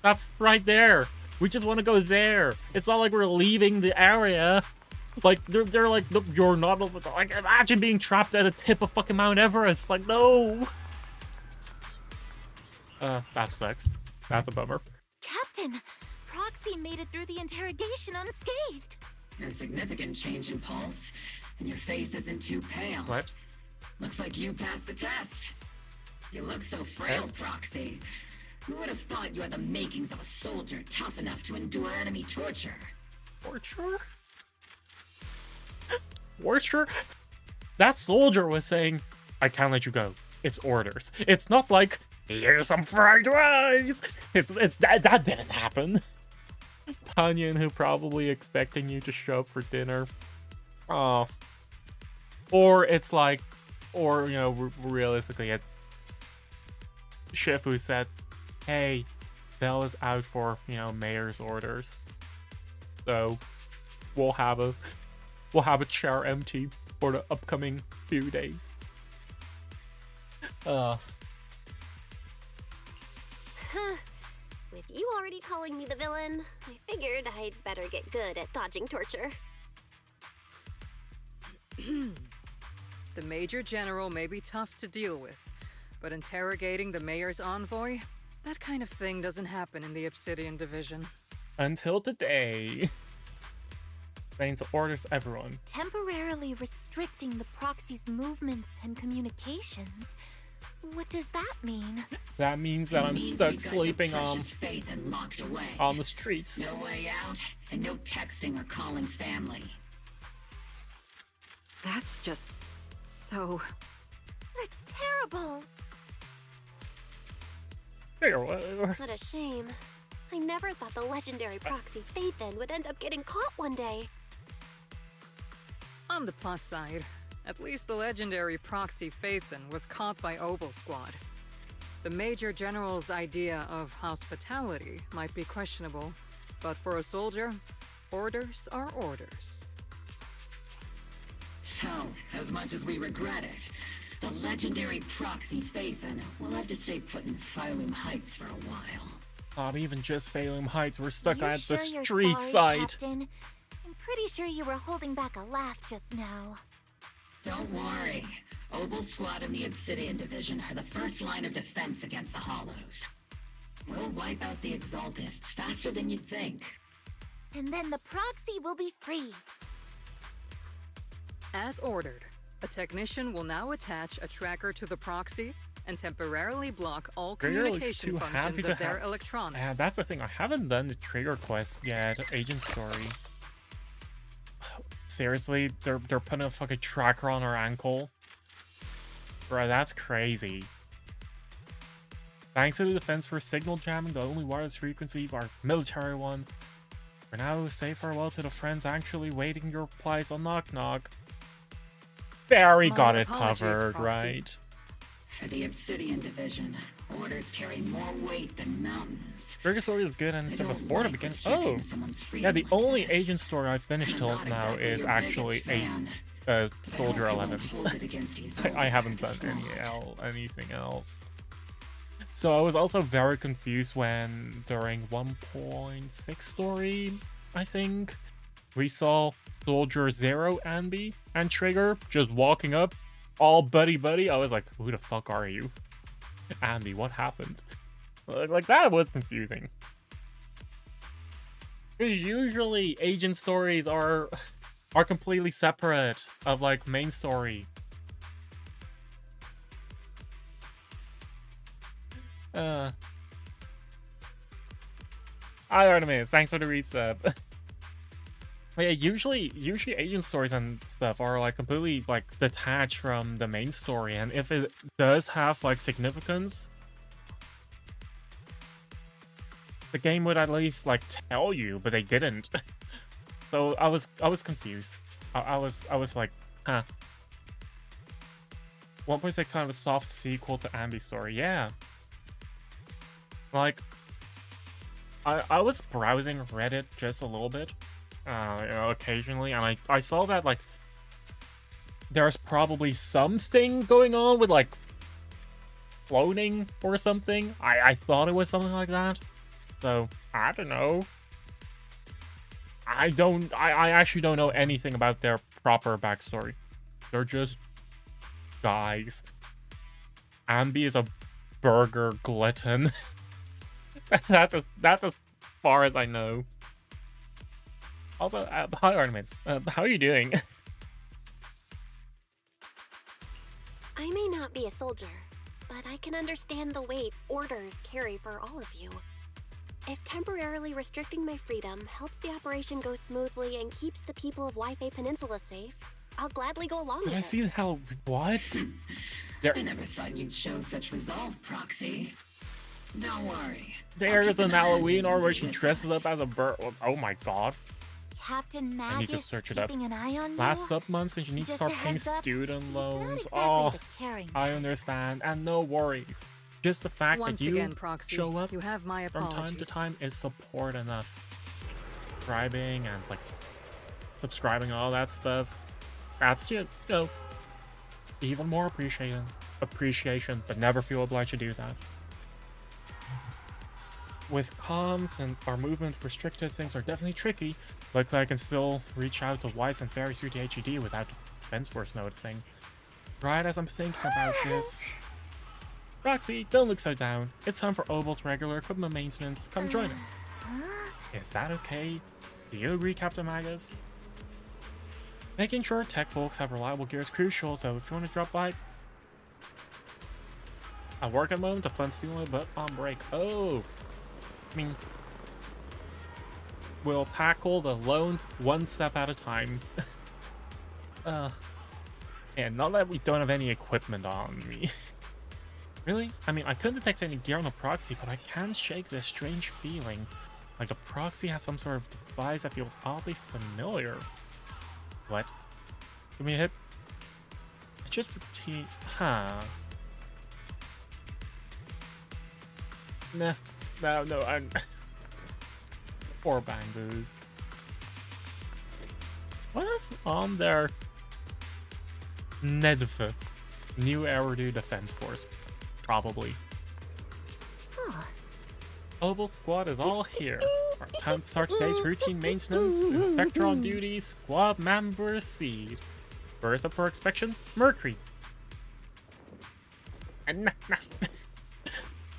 That's right there. We just want to go there. It's not like we're leaving the area. Like, they're like, nope, you're not... Like, imagine being trapped at the tip of fucking Mount Everest. Like, no. That sucks. That's a bummer. Captain, Proxy made it through the interrogation unscathed. No significant change in pulse, and your face isn't too pale. What? Looks like you passed the test. You look so frail, Test? Proxy. Who would have thought you had the makings of a soldier tough enough to endure enemy torture? Torture? Torture? That soldier was saying, I can't let you go. It's orders. It's not like, here's some fried rice. That didn't happen. Panyan, who probably expecting you to show up for dinner. Oh. Or it's like, or, you know, realistically, Shifu said, hey, Bell is out for, you know, mayor's orders. So, we'll have a chair empty for the upcoming few days. With you already calling me the villain, I figured I'd better get good at dodging torture. The Major General may be tough to deal with, but interrogating the Mayor's envoy? That kind of thing doesn't happen in the Obsidian Division. Until today. Reigns orders everyone. Temporarily restricting the Proxy's movements and communications. What does that mean? That means that I'm stuck sleeping on faith and locked away. On the streets. No way out, and no texting or calling family. That's just so... That's terrible. What a shame. I never thought the legendary Proxy Phaethon would end up getting caught one day. On the plus side, at least the legendary Proxy Phaethon was caught by Obel Squad. The Major General's idea of hospitality might be questionable, but for a soldier, orders are orders. So, as much as we regret it, the legendary Proxy Phaethon will have to stay put in Phalum Heights for a while. Not even just Phalum Heights, we're stuck You at sure the you're street sorry, side. Captain? I'm pretty sure you were holding back a laugh just now. Don't worry. Obel Squad and the Obsidian Division are the first line of defense against the Hollows. We'll wipe out the Exaltists faster than you'd think. And then the Proxy will be free. As ordered, A technician will now attach a tracker to the proxy and temporarily block all Trigger looks communication too happy functions to of their have. electronics. Yeah, that's the thing. I haven't done the trigger quest yet. Agent story. Seriously, they're putting a fucking tracker on our ankle. Bro, that's crazy. Thanks to the defense for signal jamming, the only wireless frequency are military ones. For now, say farewell to the friends actually waiting your replies on Knock Knock. Barry got it covered, right? For the Obsidian Division, orders carry more weight than mountains. Trigger story is good and I said don't before the like beginning. restricting Oh! someone's Yeah, freedom the like only this. agent story I've finished I'm till not now exactly is your actually biggest fan. Soldier I hope you won't 11's. hold it against Isolde I haven't at the done squad. anything else. So I was also very confused when during 1.6 story, I think, we saw Soldier 0 Anby and Trigger just walking up, all buddy-buddy. I was like, who the fuck are you? Anby, what happened? Like that was confusing. Because usually agent stories are completely separate of like main story. Hi Artemis, thanks for the resub. But yeah, usually agent stories and stuff are like completely like detached from the main story, and if it does have like significance, the game would at least like tell you, but they didn't. So I was confused. I was like, huh. 1.6 kind of a soft sequel to Anby's story, yeah. Like, I was browsing Reddit just a little bit, you know, occasionally, and I saw that like there's probably something going on with like cloning or something. I thought it was something like that. So I don't know. I actually don't know anything about their proper backstory. They're just guys. Anby is a burger glutton. that's as far as I know. Also, hi Artemis. How are you doing? I may not be a soldier, but I can understand the weight orders carry for all of you. If temporarily restricting my freedom helps the operation go smoothly and keeps the people of Wi-Fi Peninsula safe, I'll gladly go along Did with I it. see how what? I never thought you'd show such resolve, Proxy. Don't worry. There's an Halloween or where she dresses up as a bird. Oh my god. Captain I need to Magus search it up. keeping an eye on you? Last sub-month since you need to Just start a paying heads up, student loans. exactly Oh, the caring I understand. And no worries. Just the fact Once that you again, Proxy, show up you have my from apologies. time to time is support enough. Subscribing and like subscribing and all that stuff. That's you know, even more appreciation, but never feel obliged to do that. With comms and our movement restricted, things are definitely tricky. Luckily, I can still reach out to Wise and Fairy through the HUD without the Defense Force noticing. Right as I'm thinking about this... Roxy, don't look so down. It's time for Obolt's regular equipment maintenance. Come join us. Is that okay? Do you agree, Captain Magus? Making sure tech folks have reliable gear is crucial, so if you want to drop by... I work at the moment, a fun student, but on break. Oh! I mean... We'll tackle the loans one step at a time. And not that we don't have any equipment on me. Really? I mean, I couldn't detect any gear on the proxy, but I can shake this strange feeling. Like the proxy has some sort of device that feels oddly familiar. What? Give me a hit. It's just routine. Huh. Nah. No, I'm... Poor Bangoos. What is on there? NEDF. New Eridu Defense Force. Probably. Obolt Squad is all here. Time to start today's routine maintenance. Inspector on duty, squad member seed. First up for inspection, Mercury.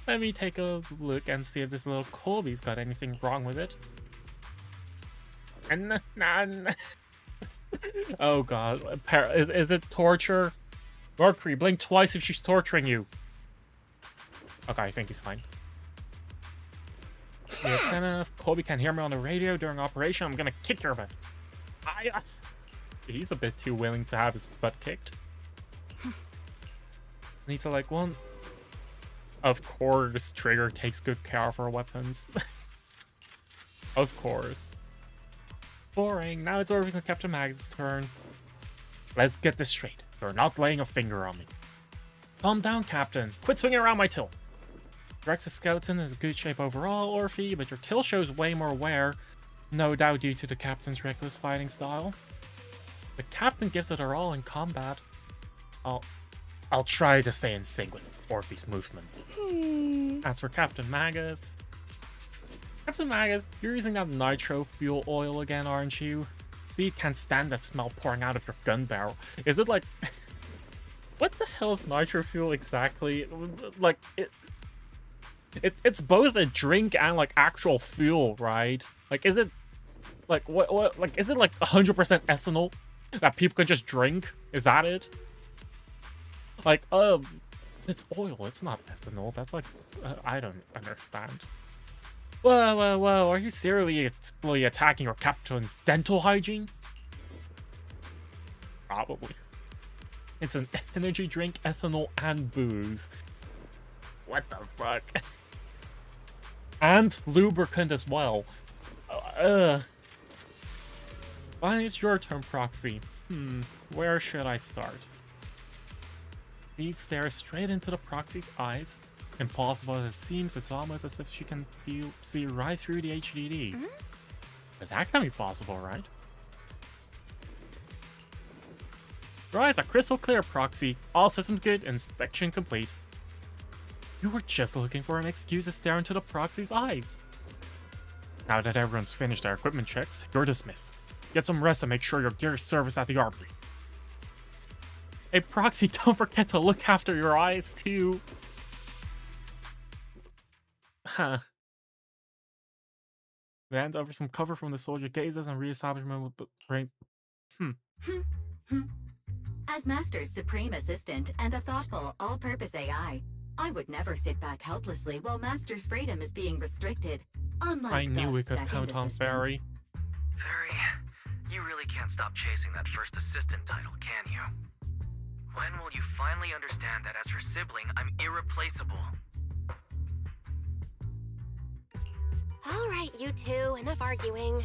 Let me take a look and see if this little Colby's got anything wrong with it. Oh god. Is it torture? Mercury, blink twice if she's torturing you. Okay, I think he's fine. If Kobe can hear me on the radio during operation, I'm gonna kick your butt. He's a bit too willing to have his butt kicked. He's like, well, of course Trigger takes good care of her weapons. Of course. Boring. Now it's Orpheus and Captain Mag's turn. Let's get this straight. You're not laying a finger on me. Calm down, Captain. Quit swinging around my till. Your exoskeleton is in good shape overall, Orphe, but your till shows way more wear. No doubt due to the Captain's reckless fighting style. The Captain gives it her all in combat. I'll try to stay in sync with Orphe's movements. As for Captain Magus... Captain Magus, you're using that nitro fuel oil again, aren't you? Seed can't stand that smell pouring out of your gun barrel. Is it like... What the hell is nitro fuel exactly? Like, it's both a drink and, like, actual fuel, right? Like, is it... Like, what like, is it, like, 100% ethanol that people can just drink? Is that it? Like, it's oil. It's not ethanol. That's like, I don't understand. Whoa, are you seriously attacking your captain's dental hygiene? Probably. It's an energy drink, ethanol, and booze. What the fuck? And lubricant as well. Fine, it's your turn, Proxy. Where should I start? He stares straight into the Proxy's eyes. Impossible as it seems, it's almost as if she can see right through the HDD. But that can be possible, right? Your eyes are crystal clear, Proxy. All systems good, inspection complete. You were just looking for an excuse to stare into the Proxy's eyes. Now that everyone's finished their equipment checks, you're dismissed. Get some rest and make sure your gear is serviced at the Armory. Hey, Proxy, don't forget to look after your eyes, too. Huh. Hands over some cover from the soldier gazes and reestablishment with brain. As Master's supreme assistant and a thoughtful, all-purpose AI, I would never sit back helplessly while Master's freedom is being restricted. Unlike I knew the we could second count on assistant. Fairy. Fairy, you really can't stop chasing that first assistant title, can you? When will you finally understand that as her sibling, I'm irreplaceable? Alright, you two, enough arguing.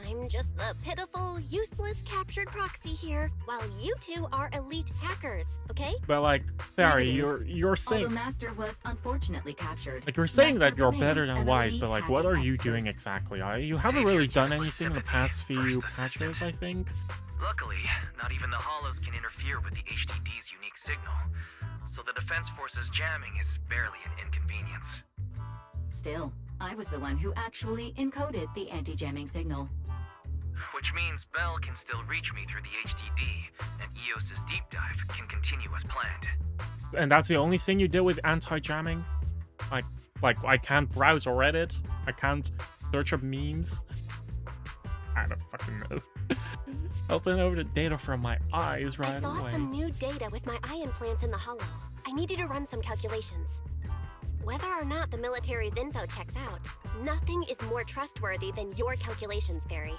I'm just the pitiful, useless captured proxy here, while you two are elite hackers, okay? But like, Fairy, you're Although saying Master was unfortunately captured. like you're saying Master that you're remains better than an Wise, elite but like, what are hacking you expert. doing exactly? You haven't really done anything in the past few patches, I think. Luckily, not even the Hollows can interfere with the HDD's unique signal, so the Defense Force's jamming is barely an inconvenience. Still, I was the one who actually encoded the anti-jamming signal. Which means Bell can still reach me through the HDD, and EOS's deep dive can continue as planned. And that's the only thing you did with anti-jamming? Like I can't browse Reddit? I can't search up memes? I don't fucking know. I'll send over the data from my eyes right I saw away. some new data with my eye implants in the hollow. I need you to run some calculations. Whether or not the military's info checks out, nothing is more trustworthy than your calculations, Fairy.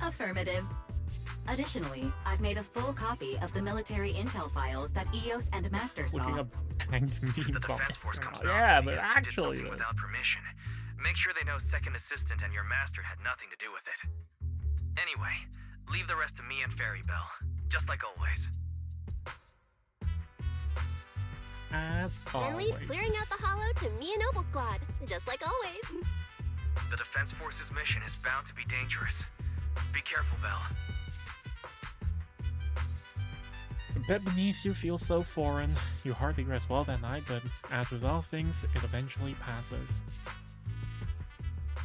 Affirmative. Additionally, I've made a full copy of the military intel files that EOS and Master saw. Looking up bang memes The on Defense Force comes yeah, knocking, but EOS actually, did something without permission. Make sure they know Second Assistant and your Master had nothing to do with it. Anyway, leave the rest to me and Fairy Bell, just like always. as Then leave always. clearing out the hollow to me and Noble Squad, just like always. The Defense Force's mission is bound to be dangerous. Be careful, Bell. The bed beneath you feels so foreign. You hardly rest well that night, but as with all things, it eventually passes.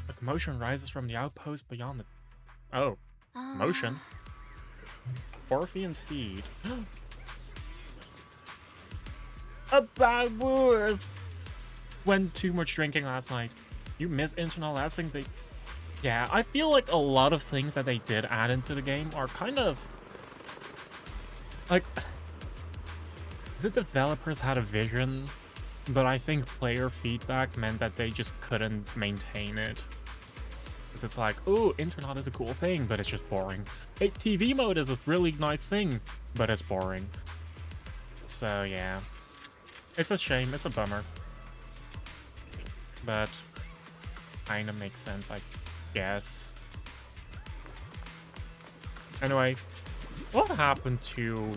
A commotion rises from the outpost beyond the... Oh. Commotion? Orphe and Seed. A bad word! Went too much drinking last night. You missed internal last thing they... Yeah, I feel like a lot of things that they did add into the game are kind of Like, the developers had a vision, but I think player feedback meant that they just couldn't maintain it. Because it's like, ooh, internet is a cool thing, but it's just boring. Hey, TV mode is a really nice thing, but it's boring. So, yeah. It's a shame, it's a bummer. But, kinda makes sense, I guess. Anyway, what happened to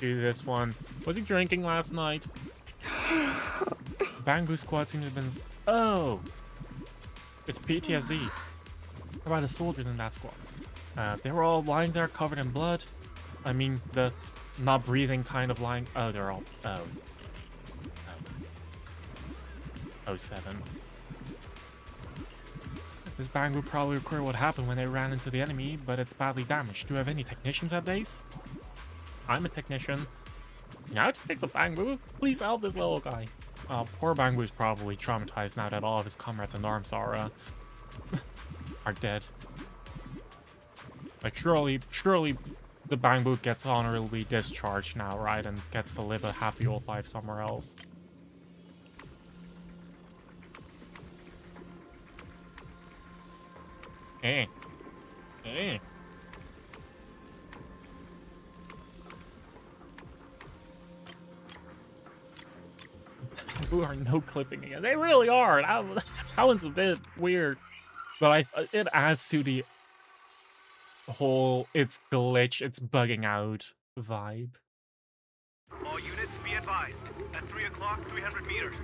this one? Was he drinking last night? Bangbu squad seems to have been... Oh! It's PTSD. How about a soldier in that squad? They were all lying there covered in blood. I mean, the not breathing kind of lying... Oh, they're all... Oh. 07. This bang would probably record what happened when they ran into the enemy, but it's badly damaged. Do you have any technicians at base? I'm a technician. You know how to fix a Bangbu? Please help this little guy. Poor Bangbu is probably traumatized now that all of his comrades in arms are dead. Like, surely the Bangbu gets honorably discharged now, right? And gets to live a happy old life somewhere else. Eh. Eh. Who are no clipping again? They really are. That one's a bit weird, but it adds to the whole it's glitch, it's bugging out vibe. All units be advised. At 3 o'clock, 300 meters.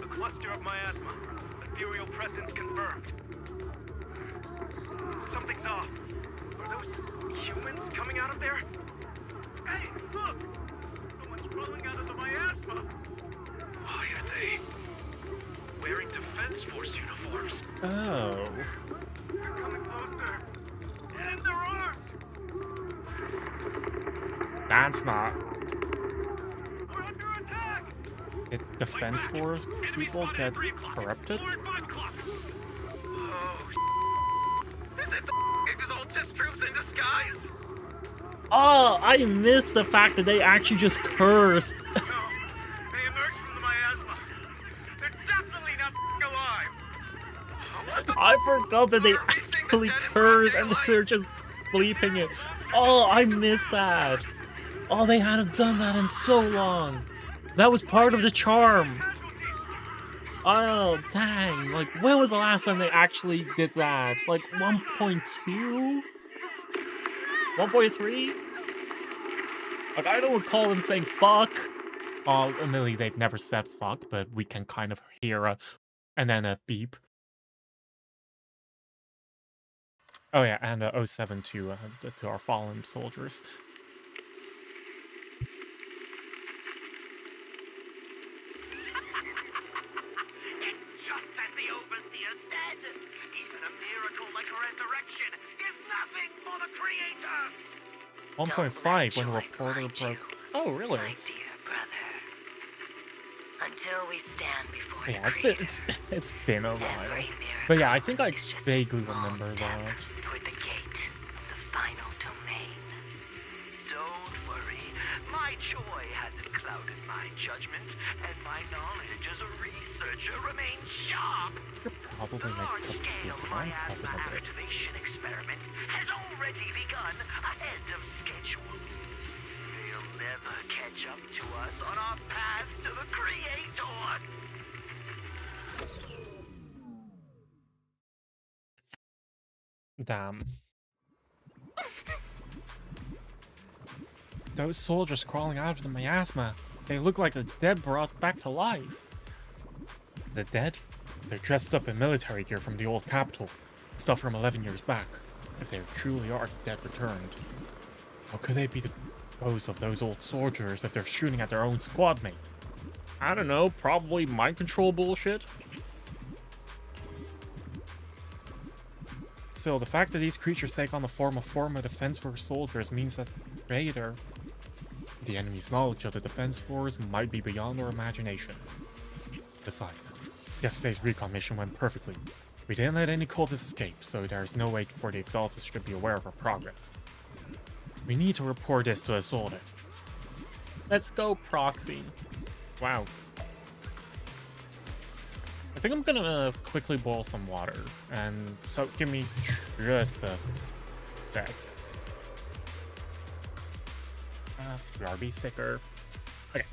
A cluster of miasma. Ethereal presence confirmed. Something's off. Are those humans coming out of there? Hey, look! Someone's crawling out of the miasma! Why are they wearing Defense Force uniforms? Oh. They're coming closer. Get in their arms! That's not. We're under attack! Did Defense Force people get corrupted? Is it the Exaltus troops in disguise? Oh, I missed the fact that they actually just cursed. No, they emerged from the miasma. They're definitely not alive. I forgot that they actually cursed and they're just bleeping it. Oh, I missed that. Oh, they hadn't done that in so long. That was part of the charm. Oh, dang. Like, when was the last time they actually did that? Like, 1.2? 1.3? Like, I don't recall them saying fuck. Admittedly, they've never said fuck, but we can kind of hear a... and then a beep. Oh yeah, and 07 to our fallen soldiers. Just as the Overseer said, even a miracle like resurrection is nothing for the Creator! 1.5 when the reporter broke... Oh, really? My dear brother. Until we stand before Yeah, it's been a while. But yeah, I think I vaguely remember that. toward the gate of the final domain. Don't worry, my joy hasn't clouded my judgment, and my knowledge as a researcher remains sharp. You're probably my cup of tea because I'm coughing a bit. Activation experiment has already begun ahead of schedule. They'll never catch up to us on our path to the Creator. Damn. Those soldiers crawling out of the miasma. They look like the dead brought back to life. The dead? They're dressed up in military gear from the old capital. Stuff from 11 years back. If they truly are the dead returned. How could they be the ghosts of those old soldiers if they're shooting at their own squad mates? I don't know, probably mind control bullshit? Still, the fact that these creatures take on the form of former Defense Force soldiers means that Raider, the enemy's knowledge of the Defense Force, might be beyond our imagination. Besides, yesterday's recon mission went perfectly. We didn't let any cultists escape, so there's no way for the Exaltus to be aware of our progress. We need to report this to Isolde. Let's go, Proxy. Wow. I think I'm gonna quickly boil some water, and so give me just a sec. BRB sticker. Okay.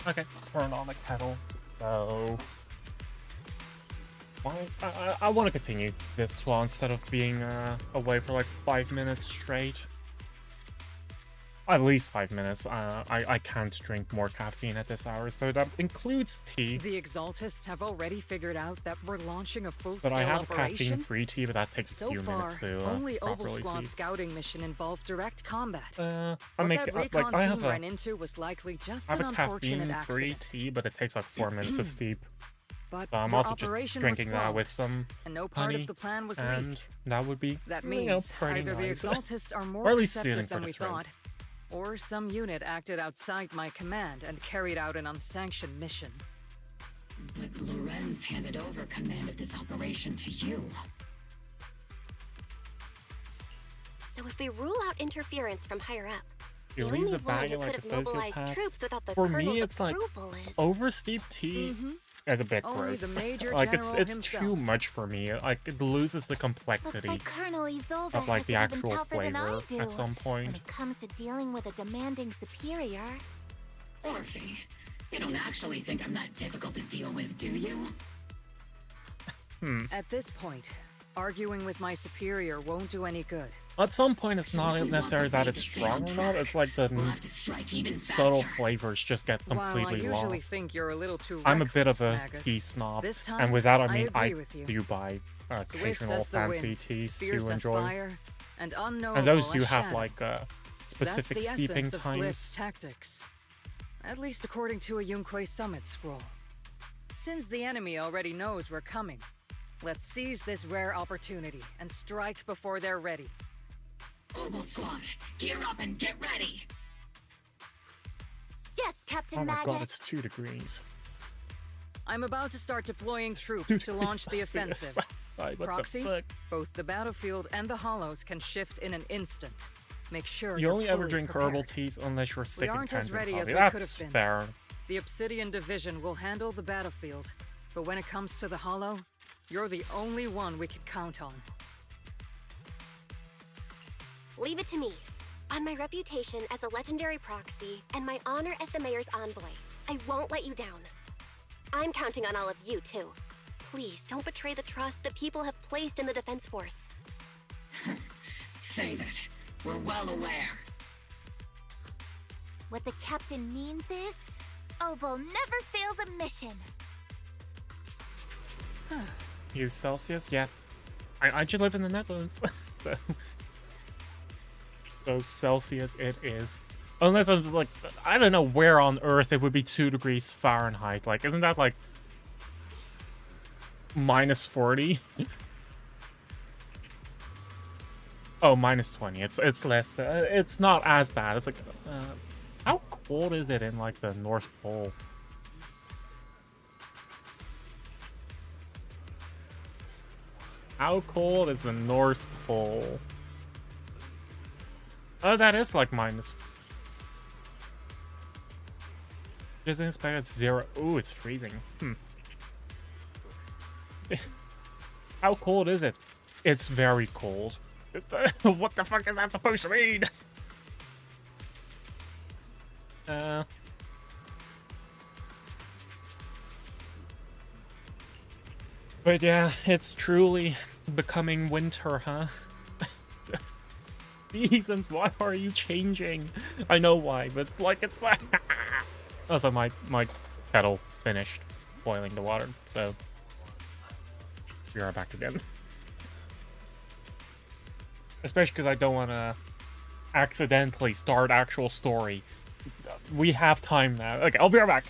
Okay, turn on the kettle. So, I want to continue this as well instead of being away for like 5 minutes straight. At least 5 minutes. I can't drink more caffeine at this hour, so that includes tea. The Exaltists have already figured out that we're launching a full-scale But I have operation. caffeine-free tea, but that takes a few minutes to only Obel properly Squad see. scouting mission involved direct combat. I What make that like recon I team have ran a into was likely just I have an a unfortunate caffeine-free accident. tea, but it takes like 4 minutes to steep. But So I'm the also just operation drinking was that with flawless, some and no part honey, of the plan was and leaked. that would be That you know, means pretty either nice. the Exaltists are more Or at least suiting perceptive for than we this raid. thought, or some unit acted outside my command and carried out an unsanctioned mission. But Lorenz handed over command of this operation to you. So if we rule out interference from higher up, He the leaves only a bag one who of like could have mobilized sociopath. troops without the For colonel's me, it's like approval is... oversteep tea is a bit Only gross. the Major Like it's General too himself. much for me. Like it loses the Looks complexity like Colonel Isolde of like has the it even actual tougher than I flavor do at some when point. it comes to dealing with a demanding superior. Orphe, you don't actually think I'm that difficult to deal with, do you? At this point, arguing with my superior won't do any good. At some point, it's not necessary that it's strong or not. It's like the subtle flavors just get completely While I usually lost. think you're a little too I'm a bit of a reckless, tea Magus, snob, this time, and with that I I mean I agree with you. do buy Swift occasional as the fancy wind, teas fierce to as enjoy. fire, and And those do as have shadow. like specific That's the steeping essence of Glyph's times. tactics. At least according to a Yunquay Summit scroll. Since the enemy already knows we're coming, let's seize this rare opportunity and strike before they're ready. Obel Squad, gear up and get ready! Yes, Captain Oh my Magus. god, it's 2 degrees. I'm about to start deploying troops to launch the Celsius. offensive. Like, what the Proxy, fuck? both the battlefield and the hollows can shift in an instant. Make sure You you're only ever fully drink prepared. herbal teas unless you're sick and aren't as can't drink ready as coffee. we could That's have been. fair. The Obsidian Division will handle the battlefield, but when it comes to the hollow, you're the only one we can count on. Leave it to me. On my reputation as a legendary proxy and my honor as the mayor's envoy, I won't let you down. I'm counting on all of you, too. Please don't betray the trust that people have placed in the Defense Force. Save it. We're well aware. What the captain means is, Obel never fails a mission. You Celsius? Yeah. I just live in the Netherlands. So Celsius it is. Unless I'm like, I don't know where on earth it would be 2 degrees Fahrenheit. Like, isn't that like -40? Oh, -20. It's less. It's not as bad. It's like, how cold is it in like the North Pole? How cold is the North Pole? Oh, that is like minus. Just inspect at 0. Ooh, it's freezing. How cold is it? It's very cold. What the fuck is that supposed to mean? But yeah, it's truly becoming winter, huh? Seasons, why are you changing? I know why, but like it's also my kettle finished boiling the water, so we are back again. Especially because I don't want to accidentally start actual story. We have time now. Okay, I'll be right back.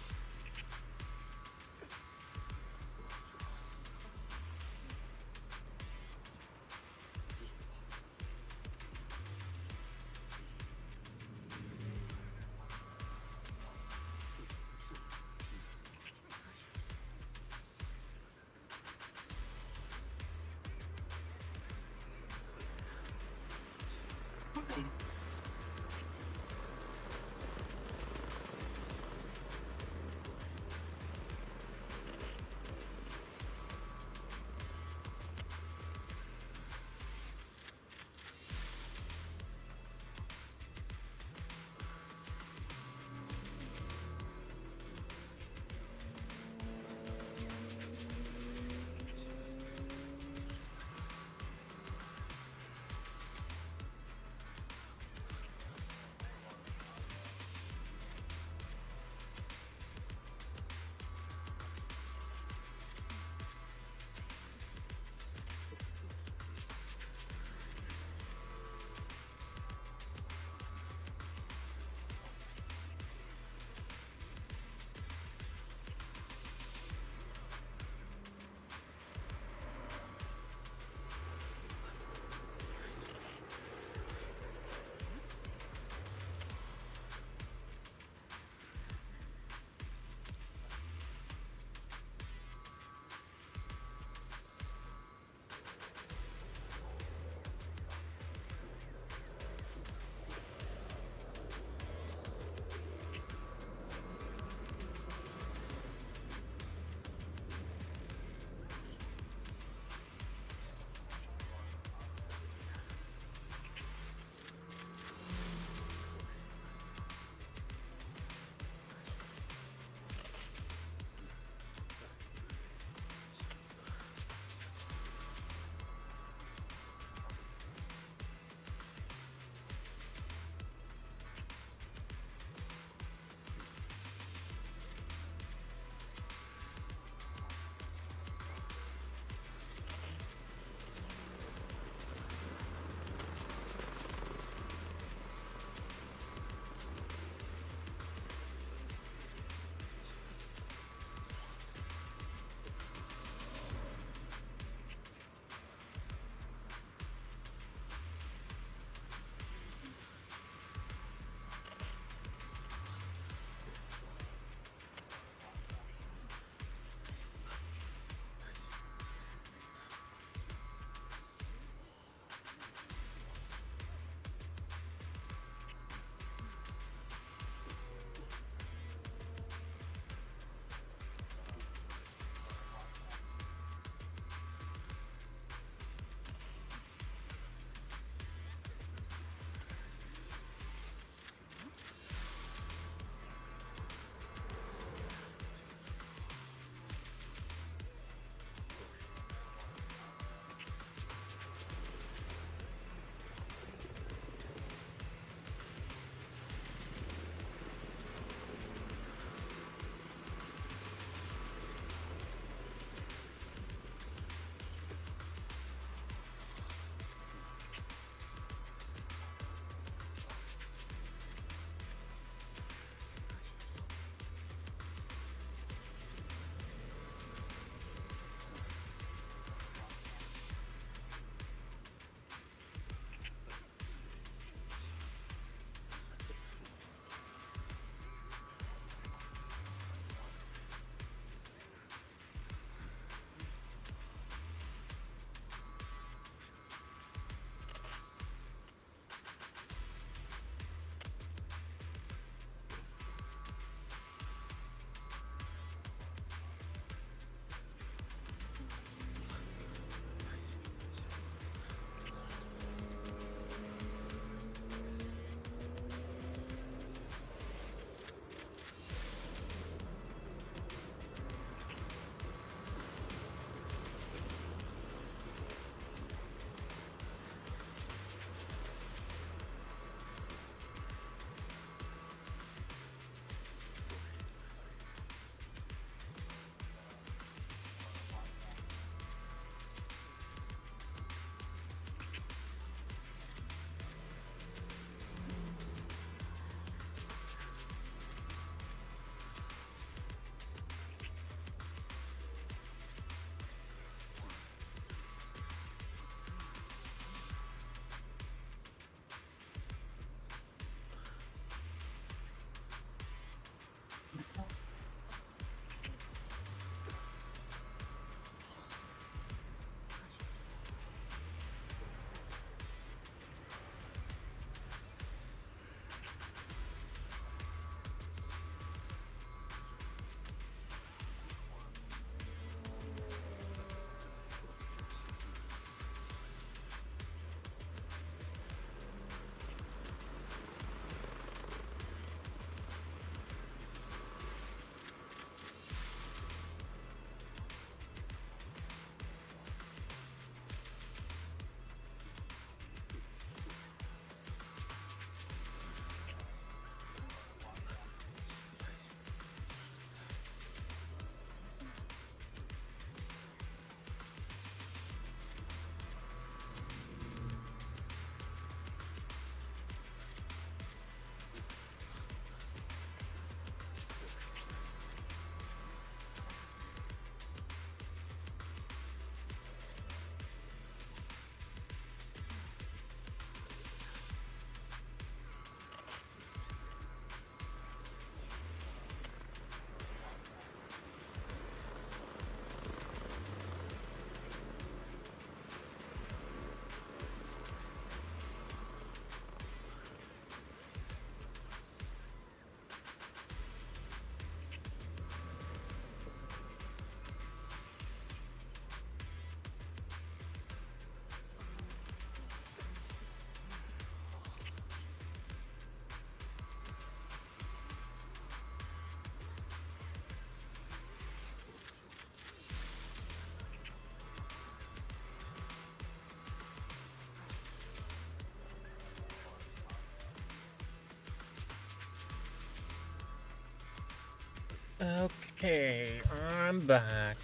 Okay, I'm back.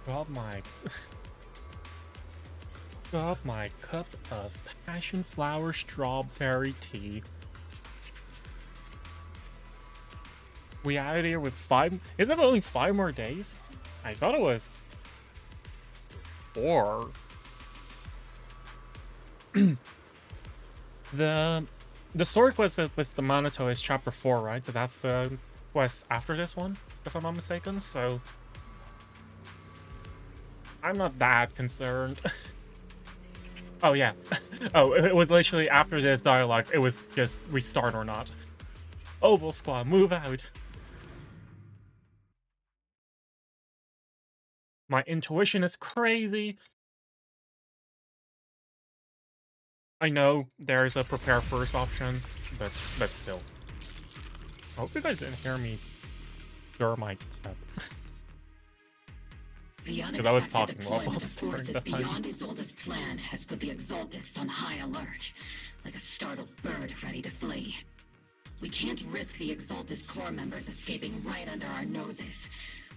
Got my cup of passion flower strawberry tea. We out of here with 5. Is it only 5 more days? I thought it was 4. The story quest with the Manato is chapter 4, right? So that's the quest after this one, if I'm not mistaken. So I'm not that concerned. Oh yeah. Oh, it was literally after this dialogue. It was just restart or not. Oval Squad, move out. My intuition is crazy. I know there's a prepare first option, but still. I hope you guys didn't hear me stir my cup. Because I was talking while stirring the beyond Isolde's plan has put the Exaltists on high alert, like a startled bird ready to flee. We can't risk the Exaltist core members escaping right under our noses.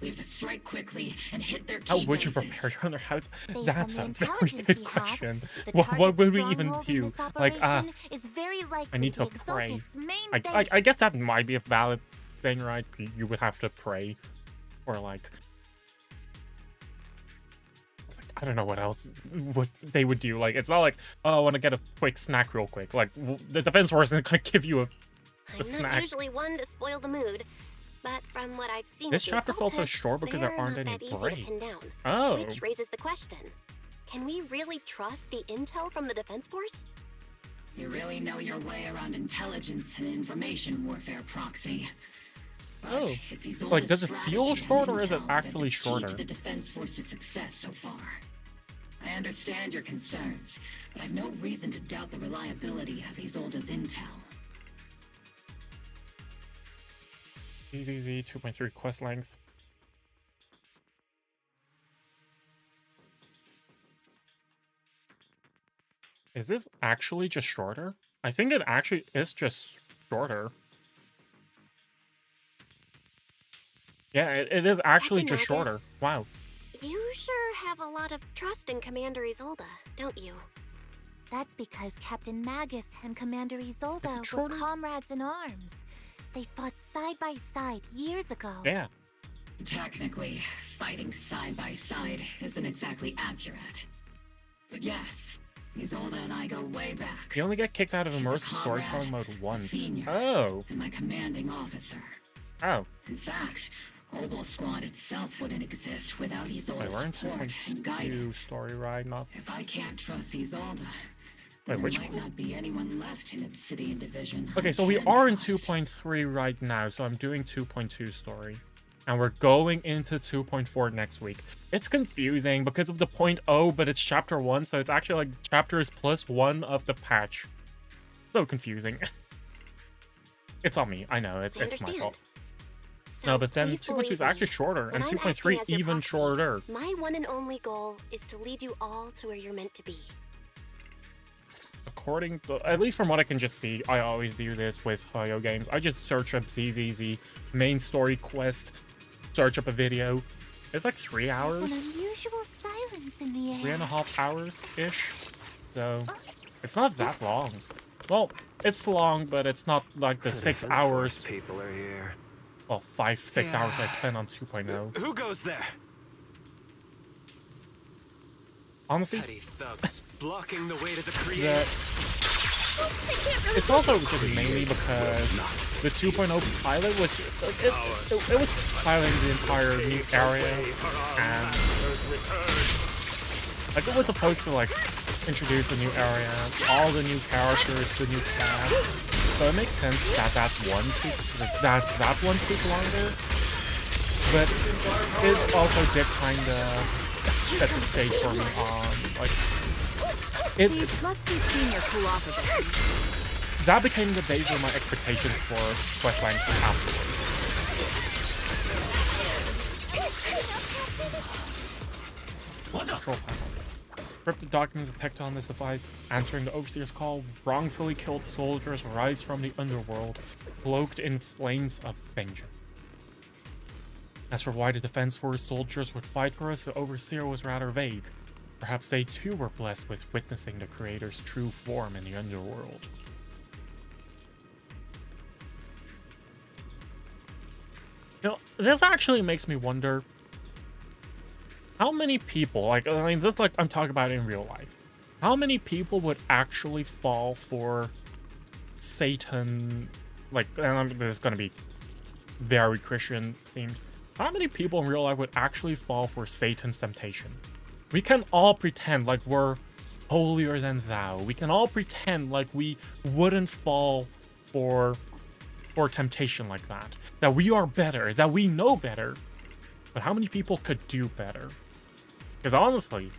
We have to strike quickly and hit their key How would you bases. prepare your other house? That's a very good question. What would we even do? Like, I need to pray. I guess that might be a valid thing, right? You would have to pray. Or like, I don't know what else what they would do. Like, it's not like, oh, I want to get a quick snack real quick. Like, the defense force isn't gonna give you a snack. I'm not usually one to spoil the mood, but from what I've seen, This chapter felt so short because there aren't any breaks. Oh. Which raises the question: can we really trust the intel from the defense force? You really know your way around intelligence and information warfare, Proxy. Oh, like, does it feel short or is it actually shorter? To the defense force's success so far. I understand your concerns, but I've no reason to doubt the reliability of Isolde's intel. ZZZ 2.3 quest length. Is this actually just shorter? I think it actually is just shorter. Yeah, it is actually Captain just Magus, shorter. Wow. You sure have a lot of trust in Commander Isolde, don't you? That's because Captain Magus and Commander Isolde were shorter? comrades in arms. They fought side by side years ago. Yeah. Technically, fighting side by side isn't exactly accurate. But yes, Isolde and I go way back. You only get kicked out of She's a immersive storytelling comrade, mode a once. senior, Oh. and my commanding officer. Oh. In fact, Oval Squad itself wouldn't exist without Wait, Isolde's we're in support and 2.2 guidance. story ride, not... If I can't trust Isolde, Wait, there which might one? not be anyone left in Obsidian Division. Okay, so we are in 2.3 right now, so I'm doing 2.2 story. And we're going into 2.4 next week. It's confusing because of the 0.0, but it's chapter 1, so it's actually like chapters plus 1 of the patch. So confusing. It's on me, I know, it's my fault. No, but then 2.2 is actually shorter, and 2.3 even shorter. My one and only goal is to lead you all to where you're meant to be. According to, at least from what I can just see, I always do this with Hoyo games. I just search up ZZZ, main story quest, search up a video. It's like 3 hours. There's an unusual silence in the air. 3.5 hours-ish. So, it's not that long. Well, it's long, but it's not like the 6 hours. People are here. Well, 5-6 hours I spent on 2.0. Who goes there? Honestly, Petty thugs blocking the way to the creator. It's also just mainly because the 2.0 pilot was it was piloting the entire new area, and like it was supposed to like introduce a new area, all the new characters, the new cast. So it makes sense that that one took longer, but it also did kind of set the stage for me on like it. Let's see Senior cool off a bit. That became the base of my expectations for quest lines afterwards. What the? Control panel. Encrypted documents detected on this device, answering the Overseer's call, wrongfully killed soldiers rise from the underworld, cloaked in flames of vengeance. As for why the Defense Force soldiers would fight for us, the Overseer was rather vague. Perhaps they too were blessed with witnessing the Creator's true form in the underworld. You know, this actually makes me wonder how many people, like, I mean, this, like, I'm talking about in real life. How many people would actually fall for Satan, like, and this is gonna be very Christian themed. How many people in real life would actually fall for Satan's temptation? We can all pretend like we're holier than thou. We can all pretend like we wouldn't fall for temptation like that. That we are better, that we know better. But how many people could do better? Because honestly,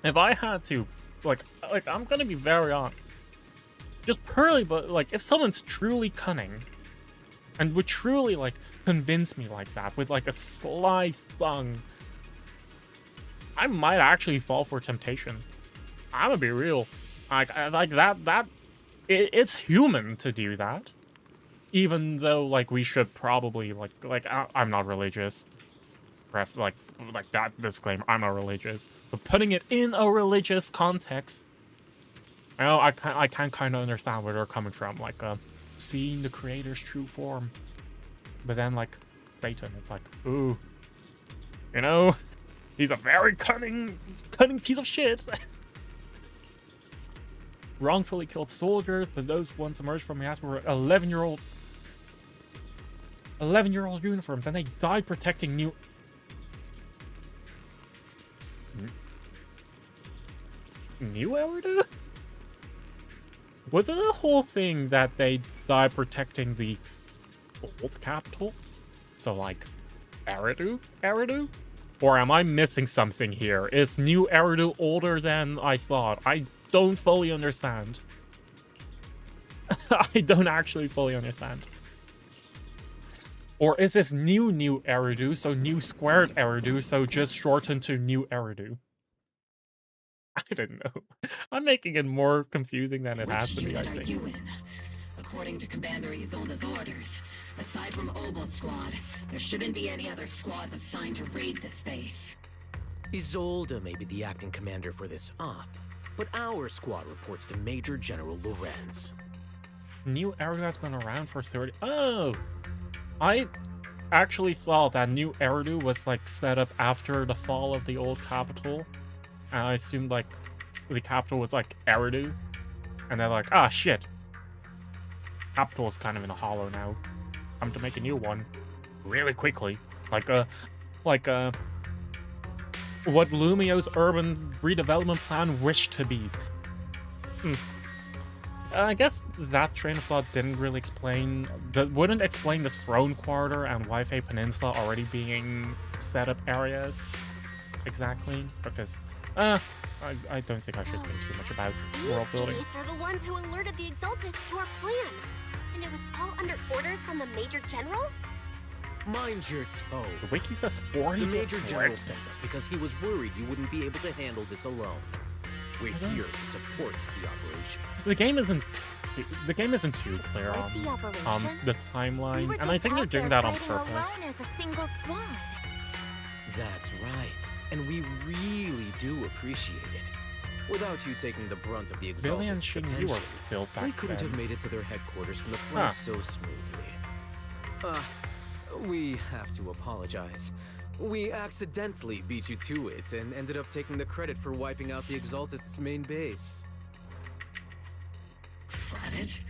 if I had to, like I'm gonna be very honest. Just purely, but like, if someone's truly cunning and would truly like convince me like that with like a sly tongue, I might actually fall for temptation. I'm gonna be real. It's human to do that. Even though like we should probably I'm not religious. Like that disclaimer, I'm not religious. But putting it in a religious context, I know I can kind of understand where they're coming from, like seeing the Creator's true form. But then like Satan, it's like, ooh, you know, he's a very cunning piece of shit. Wrongfully killed soldiers, but those ones emerged from the ass were 11-year-old uniforms, and they died protecting New Eridu? Was it a whole thing that they died protecting the old capital? So like Eridu? Or am I missing something here? Is New Eridu older than I thought? I don't fully understand. I don't actually fully understand. Or is this New Eridu, so New Squared Eridu, so just shortened to New Eridu? I don't know. I'm making it more confusing than it has to be, I think. Which unit are you in? According to Commander Isolde's orders, aside from Obel Squad, there shouldn't be any other squads assigned to raid this base. Isolde may be the acting commander for this op, but our squad reports to Major General Lorenz. New Eridu has been around for 30... Oh! I actually thought that New Eridu was like set up after the fall of the old capital. And I assumed like the capital was like Eridu. And they're like, ah shit. Capital is kind of in a hollow now. Time to make a new one. Really quickly. Like what Lumio's urban redevelopment plan wished to be. I guess that train of thought didn't really wouldn't explain the Throne Quarter and Wi-Fi Peninsula already being set up areas exactly, because I don't think I should think too much about world building. These are the ones who alerted the Exaltists to our plan, and it was all under orders from the Major General? Mind your tone. The wiki says 40 The Major General sent us because he was worried you wouldn't be able to handle this alone. We're here to support the operation. The game isn't too clear on the timeline, and I think they're doing that on purpose. As a single squad. That's right, and we really do appreciate it. Without you taking the brunt of the Billy and Exaltist's Shin, attention, you were built back we couldn't then. have made it to their headquarters from the flank so smoothly. We have to apologize. We accidentally beat you to it and ended up taking the credit for wiping out the Exaltist's main base. Credit?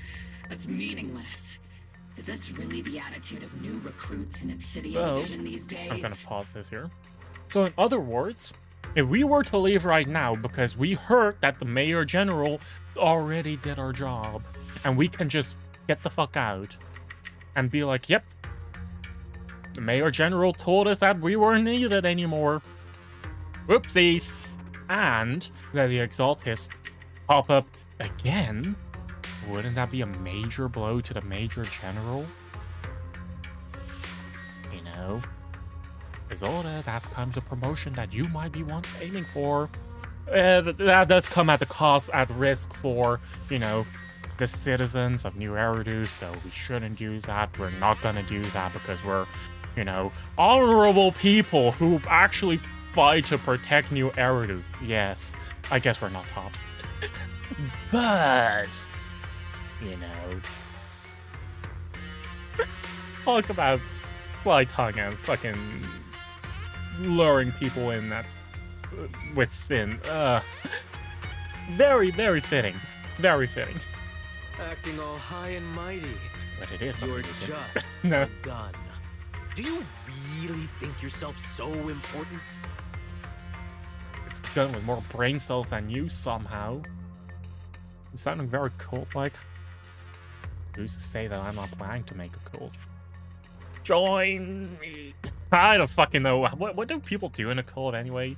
That's meaningless. Is this really the attitude of new recruits in Obsidian Division these days? I'm gonna pause this here. So in other words, if we were to leave right now because we heard that the Mayor General already did our job, and we can just get the fuck out and be like, yep, the Mayor General told us that we weren't needed anymore. Whoopsies. And that the Exaltists pop up again. Wouldn't that be a major blow to the Major General? You know, Isolde, that's kind of the promotion that you might be aiming for. that does come at the cost, at risk for, you know, the citizens of New Eridu, so we shouldn't do that. We're not gonna do that because we're, you know, honorable people who actually fight to protect New Eridu. Yes, I guess we're not tops. But, you know, talk about fly tongue and fucking luring people in that with sin. Very, very fitting. Very fitting. Acting all high and mighty. But it is You're something we just no. a gun. Do you really think yourself so important? It's a gun with more brain cells than you somehow. I'm sounding very cult-like. Who's to say that I'm not planning to make a cult? Join me. I don't fucking know. What do people do in a cult anyway?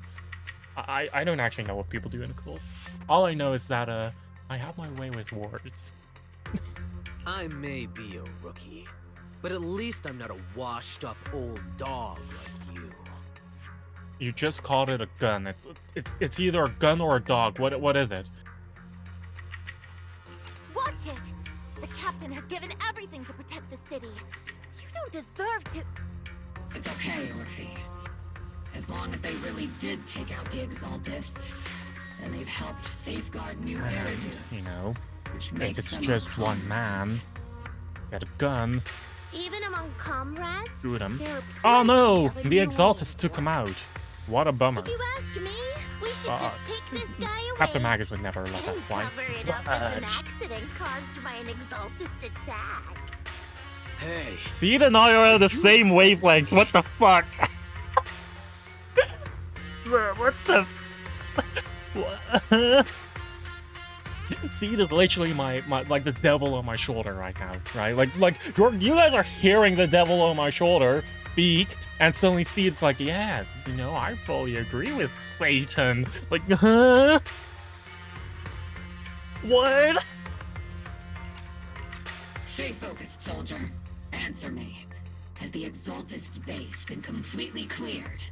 I don't actually know what people do in a cult. All I know is that I have my way with words. I may be a rookie, but at least I'm not a washed-up old dog like you. You just called it a gun. It's either a gun or a dog. What is it? Watch it! The captain has given everything to protect the city. You don't deserve to... It's okay, Orphe. As long as they really did take out the Exaltists, then they've helped safeguard New Eridu. You know, which if makes it's them just one man, get a gun, Even among comrades, shoot him. there are Oh no! plenty of The annoying Exaltists took him out. What a bummer. If you ask me, we should just take this guy away. Captain Magus would never let that and fly. cover it up as an accident caused by an Exaltist attack. Hey. Seed and I are on the same wavelength. What the fuck? What the? What? Seed is literally my like the devil on my shoulder right now, right? Like you guys are hearing the devil on my shoulder speak, and suddenly Seed's like, yeah, you know, I fully agree with Satan. Like, huh? What? Stay focused, soldier. Answer me. Has the Exaltist base been completely cleared?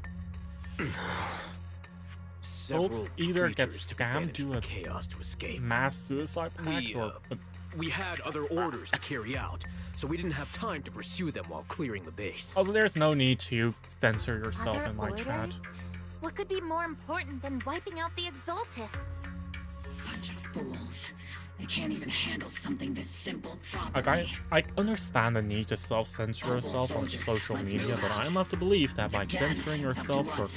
Bolts either get scammed due to chaos to escape. Mass suicide pact We had other orders to carry out, so we didn't have time to pursue them while clearing the base. Oh, there's no need to censor yourself Other in my chat. orders? What could be more important than wiping out the Exaltists? Bunch of fools. They can't even handle something this simple properly. Like, I understand the need to self-censor yourself on social media, but I'm of the belief that by censoring yourself or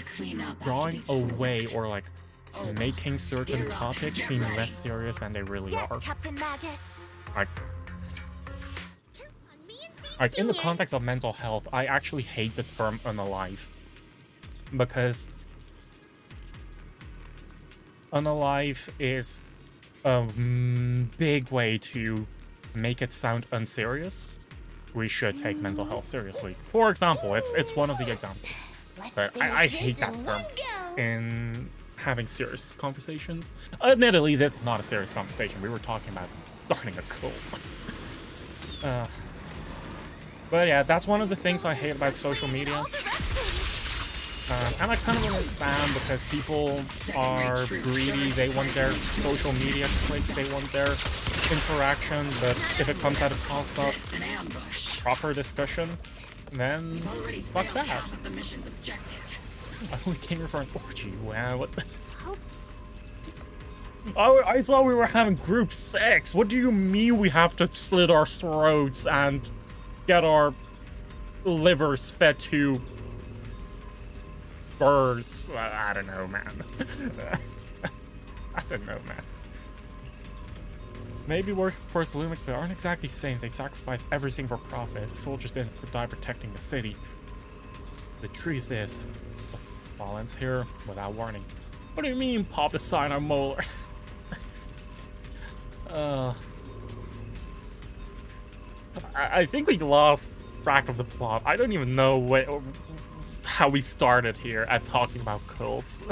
drawing away or like making certain topics seem less serious than they really Yes, are. Captain Magus. Like in the context of mental health, I actually hate the term unalive. Because unalive is a big way to make it sound unserious. We should take mental health seriously. For example, it's one of the examples. But I hate that term in having serious conversations. Admittedly, this is not a serious conversation. We were talking about starting a cult. But yeah, that's one of the things I hate about social media. And I kind of understand because people are greedy, they want their social media clicks, they want their interaction, but if it comes at the cost of proper discussion, then fuck that. I only came here for an orgy, wow, what the... Oh, I thought we were having group sex. What do you mean we have to slit our throats and get our livers fed to birds? I don't know, man. I don't know, man. Maybe working for Lumix, but aren't exactly saints. They sacrifice everything for profit. Soldiers didn't die protecting the city. The truth is, violence here without warning. What do you mean, pop a sign on molar? I think we lost track of the plot. I don't even know how we started here at talking about cults.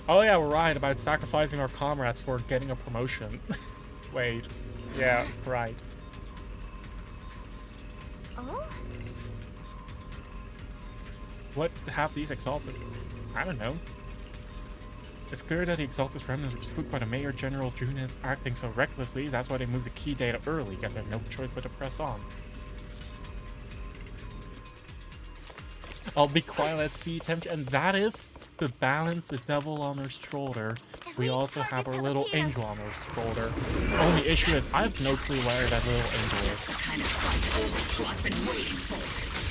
Oh yeah, we're right about sacrificing our comrades for getting a promotion. Wait, yeah, right. Oh? What have these Exaltists? I don't know. It's clear that the Exaltus remnants were spooked by the Mayor General unit acting so recklessly. That's why they moved the key data early. Yet they have no choice but to press on. I'll be quiet, let's see attention. And that is to balance the devil on her shoulder. We also have our little angel on her shoulder. The only issue is I have no clue where that little angel is.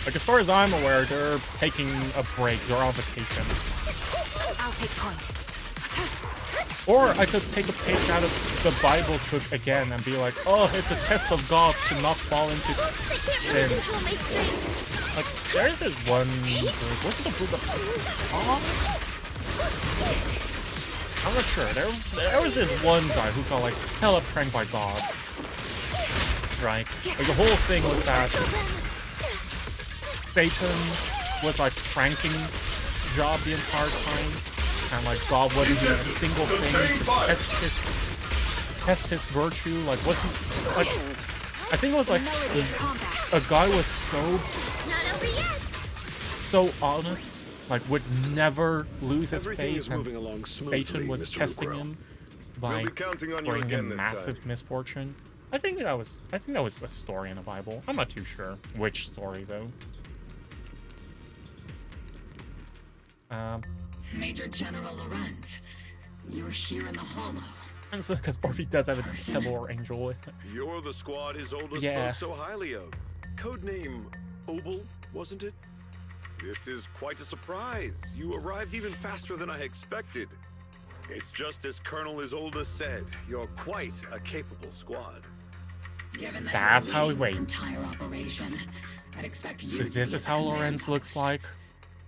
Like, as far as I'm aware, they're taking a break. They're on vacation. I'll take point. Or I could take a page out of the Bible book again and be like, oh, it's a test of God to not fall into sin. Like, there's this one group. What's the book of... I'm not sure. There was this one guy who got, like, hella pranked by God. Right? Like, the whole thing was that Satan was, like, pranking Job the entire time. And, like, God wouldn't do a single thing to test his virtue. Like, wasn't... Like, I think it was, like, a guy was so honest, like, would never lose his faith, and Satan was testing him by bringing him massive misfortune. I think that was a story in the Bible. I'm not too sure which story though. Major General Lorenz, you're here in the Hollow. And so, because Orphe does have a devil or angel. You're the squad his oldest Yeah. spoke so highly of. Codename Obel, wasn't it? This is quite a surprise. You arrived even faster than I expected. It's just as Colonel Isolde said. You're quite a capable squad. Given that That's you're how we leading wait. this entire operation, I'd expect you to This be is at how the command Lorenz looks post. like.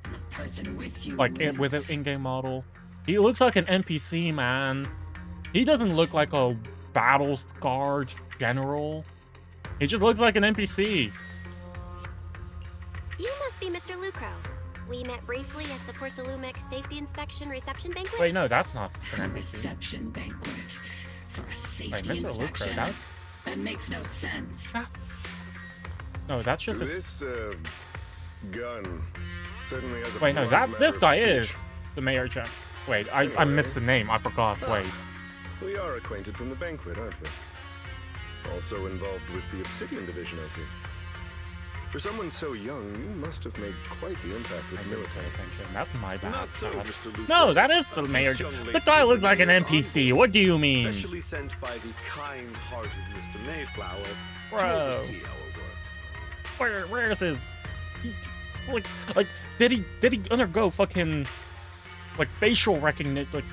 The person with you Like, is... with an in-game model. He looks like an NPC, man. He doesn't look like a battle-scarred general. He just looks like an NPC. You must be Mr. Lucro. We met briefly at the Porcelumic Safety Inspection Reception Banquet. Wait, no, that's not A an NPC. reception banquet for a safety Wait, Mr. Lucro, inspection. that's... That makes no sense. No, that's just a... This gun certainly has a Wait, no, broad this matter guy of is speech. the Mayor General. Wait, I Anyway. missed the name. I forgot. Wait. We are acquainted from the banquet, aren't we? Also involved with the Obsidian Division, I see. For someone so young, you must have made quite the impact with I the didn't pay military. attention. That's my bad. Not so, God. Mr. Lucro. No, that is the This Mayor young General. lady The guy is looks a like an mere NPC. envoy, What do you mean? Specially sent by the kind-hearted Mr. Mayflower Bro. to oversee our work. Where is his... Like, did he undergo fucking... Like, facial recognition... Like,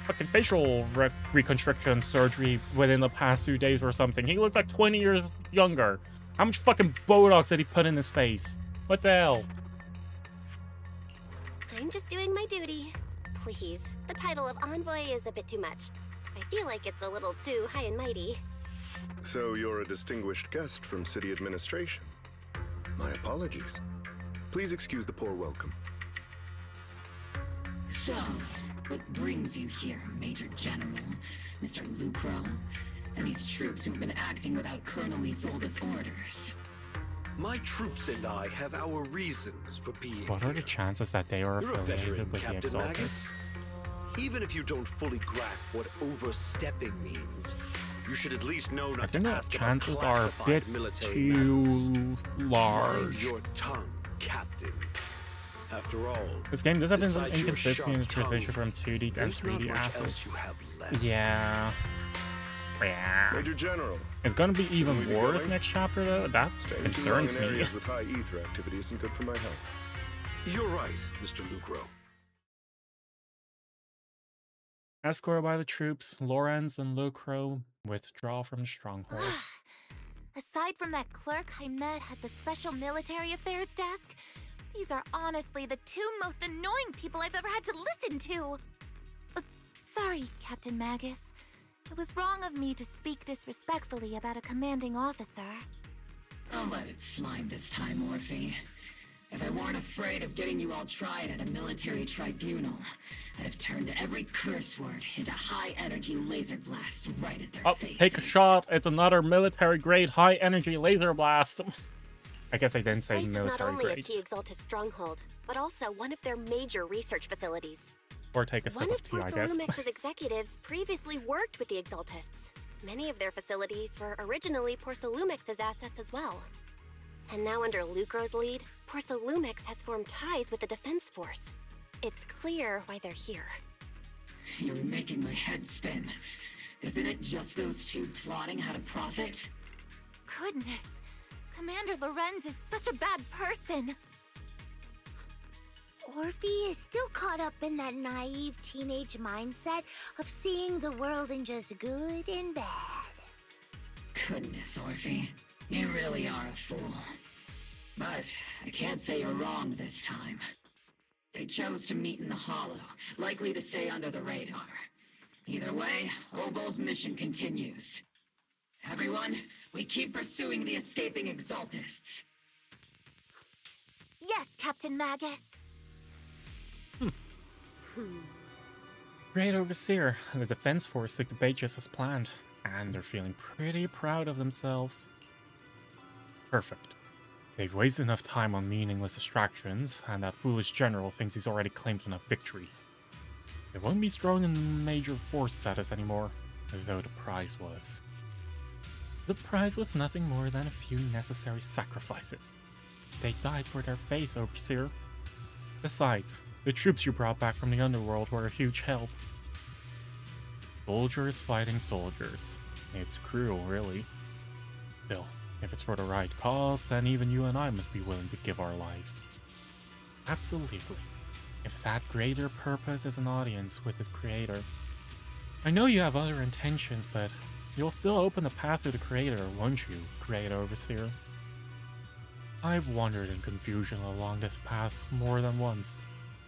fucking facial reconstruction surgery within the past few days or something? He looks like 20 years younger. How much fucking Botox did he put in his face? What the hell? I'm just doing my duty. Please, the title of envoy is a bit too much. I feel like it's a little too high and mighty. So you're a distinguished guest from city administration. My apologies. Please excuse the poor welcome. So, what brings you here, Major General, Mr. Lucro, and these troops who've been acting without Colonel Isolde's orders? My troops and I have our reasons for being What are the here. chances that they are You're a veteran, affiliated with the Captain Exaltus? Magus. Even if you don't fully grasp what overstepping means, you should at least know I not think to the ask chances about are a classified bit military matters. too Mind large. your tongue, Captain. After all, This game does have some besides your inconsistency in the sharp transition tongue, from 2D to there's not 3D much else assets. you have left. Yeah. Major General, It's gonna be even we be worse going? next chapter though. That staying too long concerns in me. areas with high ether activity isn't good for my health. You're right, Mr. Lucro. Escorted by the troops, Lorenz and Lucro withdraw from the stronghold. Aside from that clerk I met at the Special Military Affairs desk, these are honestly the two most annoying people I've ever had to listen to. Sorry, Captain Magus. It was wrong of me to speak disrespectfully about a commanding officer. I'll let it slide this time, Orphe. If I weren't afraid of getting you all tried at a military tribunal, I'd have turned every curse word into high-energy laser blasts right at their Oh, faces. take a shot. It's another military-grade high-energy laser blast. I guess I didn't say This place is not military only a grade. key Exaltus stronghold, but also one of their major research facilities. Or take a sip One of of tea, I guess. Porcelumex's executives previously worked with the Exaltists. Many of their facilities were originally Porcelumex's assets as well. And now under Lucro's lead, Porcelumex has formed ties with the Defense Force. It's clear why they're here. You're making my head spin. Isn't it just those two plotting how to profit? Goodness. Commander Lorenz is such a bad person. Orphe is still caught up in that naive teenage mindset of seeing the world in just good and bad. Goodness, Orphe. You really are a fool. But I can't say you're wrong this time. They chose to meet in the Hollow, likely to stay under the radar. Either way, Obol's mission continues. Everyone, we keep pursuing the escaping Exaltists. Yes, Captain Magus. Great Overseer and the Defense Force took the bait just as planned, and they're feeling pretty proud of themselves. Perfect. They've wasted enough time on meaningless distractions, and that foolish general thinks he's already claimed enough victories. They won't be thrown in major force status anymore, though the prize was. The prize was nothing more than a few necessary sacrifices. They died for their faith, Overseer. Besides, the troops you brought back from the underworld were a huge help. Soldiers fighting soldiers. It's cruel, really. Still, if it's for the right cause, then even you and I must be willing to give our lives. Absolutely. If that greater purpose is an audience with its creator. I know you have other intentions, but you'll still open the path to the creator, won't you, Great Overseer? I've wandered in confusion along this path more than once,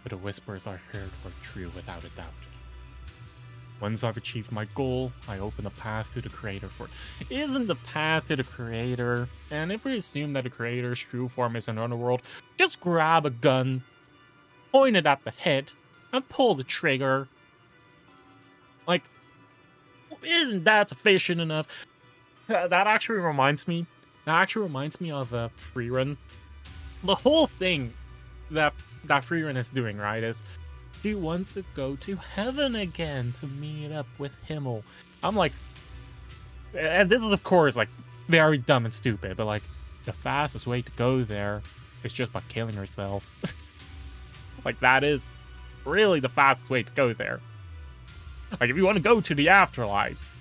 but the whispers I heard were true without a doubt. Once I've achieved my goal, I open the path to the creator for it. Isn't the path to the creator? And if we assume that the creator's true form is an underworld, just grab a gun, point it at the head, and pull the trigger. Like, isn't that sufficient enough? That actually reminds me of a free run. The whole thing that free run is doing, right, is she wants to go to heaven again to meet up with Himmel. I'm like, and this is of course like very dumb and stupid, but like the fastest way to go there is just by killing herself. Like that is really the fastest way to go there. Like if you want to go to the afterlife,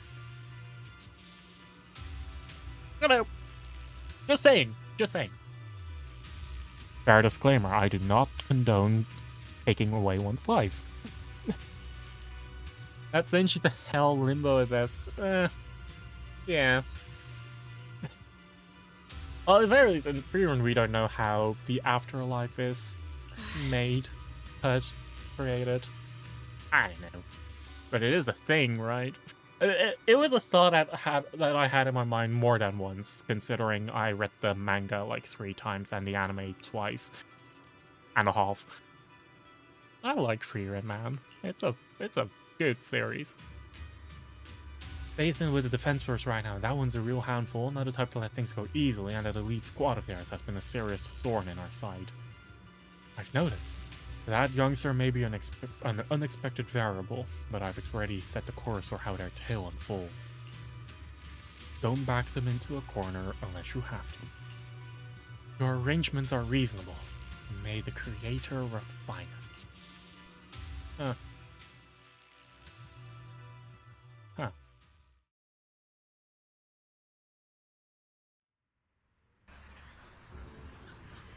you know, just saying. Fair disclaimer, I do not condone taking away one's life. That sends you to hell, limbo at best. Yeah. Well, at the very least, in Freerun, we don't know how the afterlife is made, put, created. I don't know. But it is a thing, right? It was a thought that I had in my mind more than once, considering I read the manga like 3 times and the anime twice and a half. I like Freerun, man. It's a good series. Bathan with the Defense Force right now, that one's a real handful, not the type to let things go easily, and that elite squad of theirs has been a serious thorn in our side. I've noticed. That youngster may be an unexpected variable, but I've already set the course for how their tale unfolds. Don't back them into a corner unless you have to. Your arrangements are reasonable. May the Creator refine us. Huh.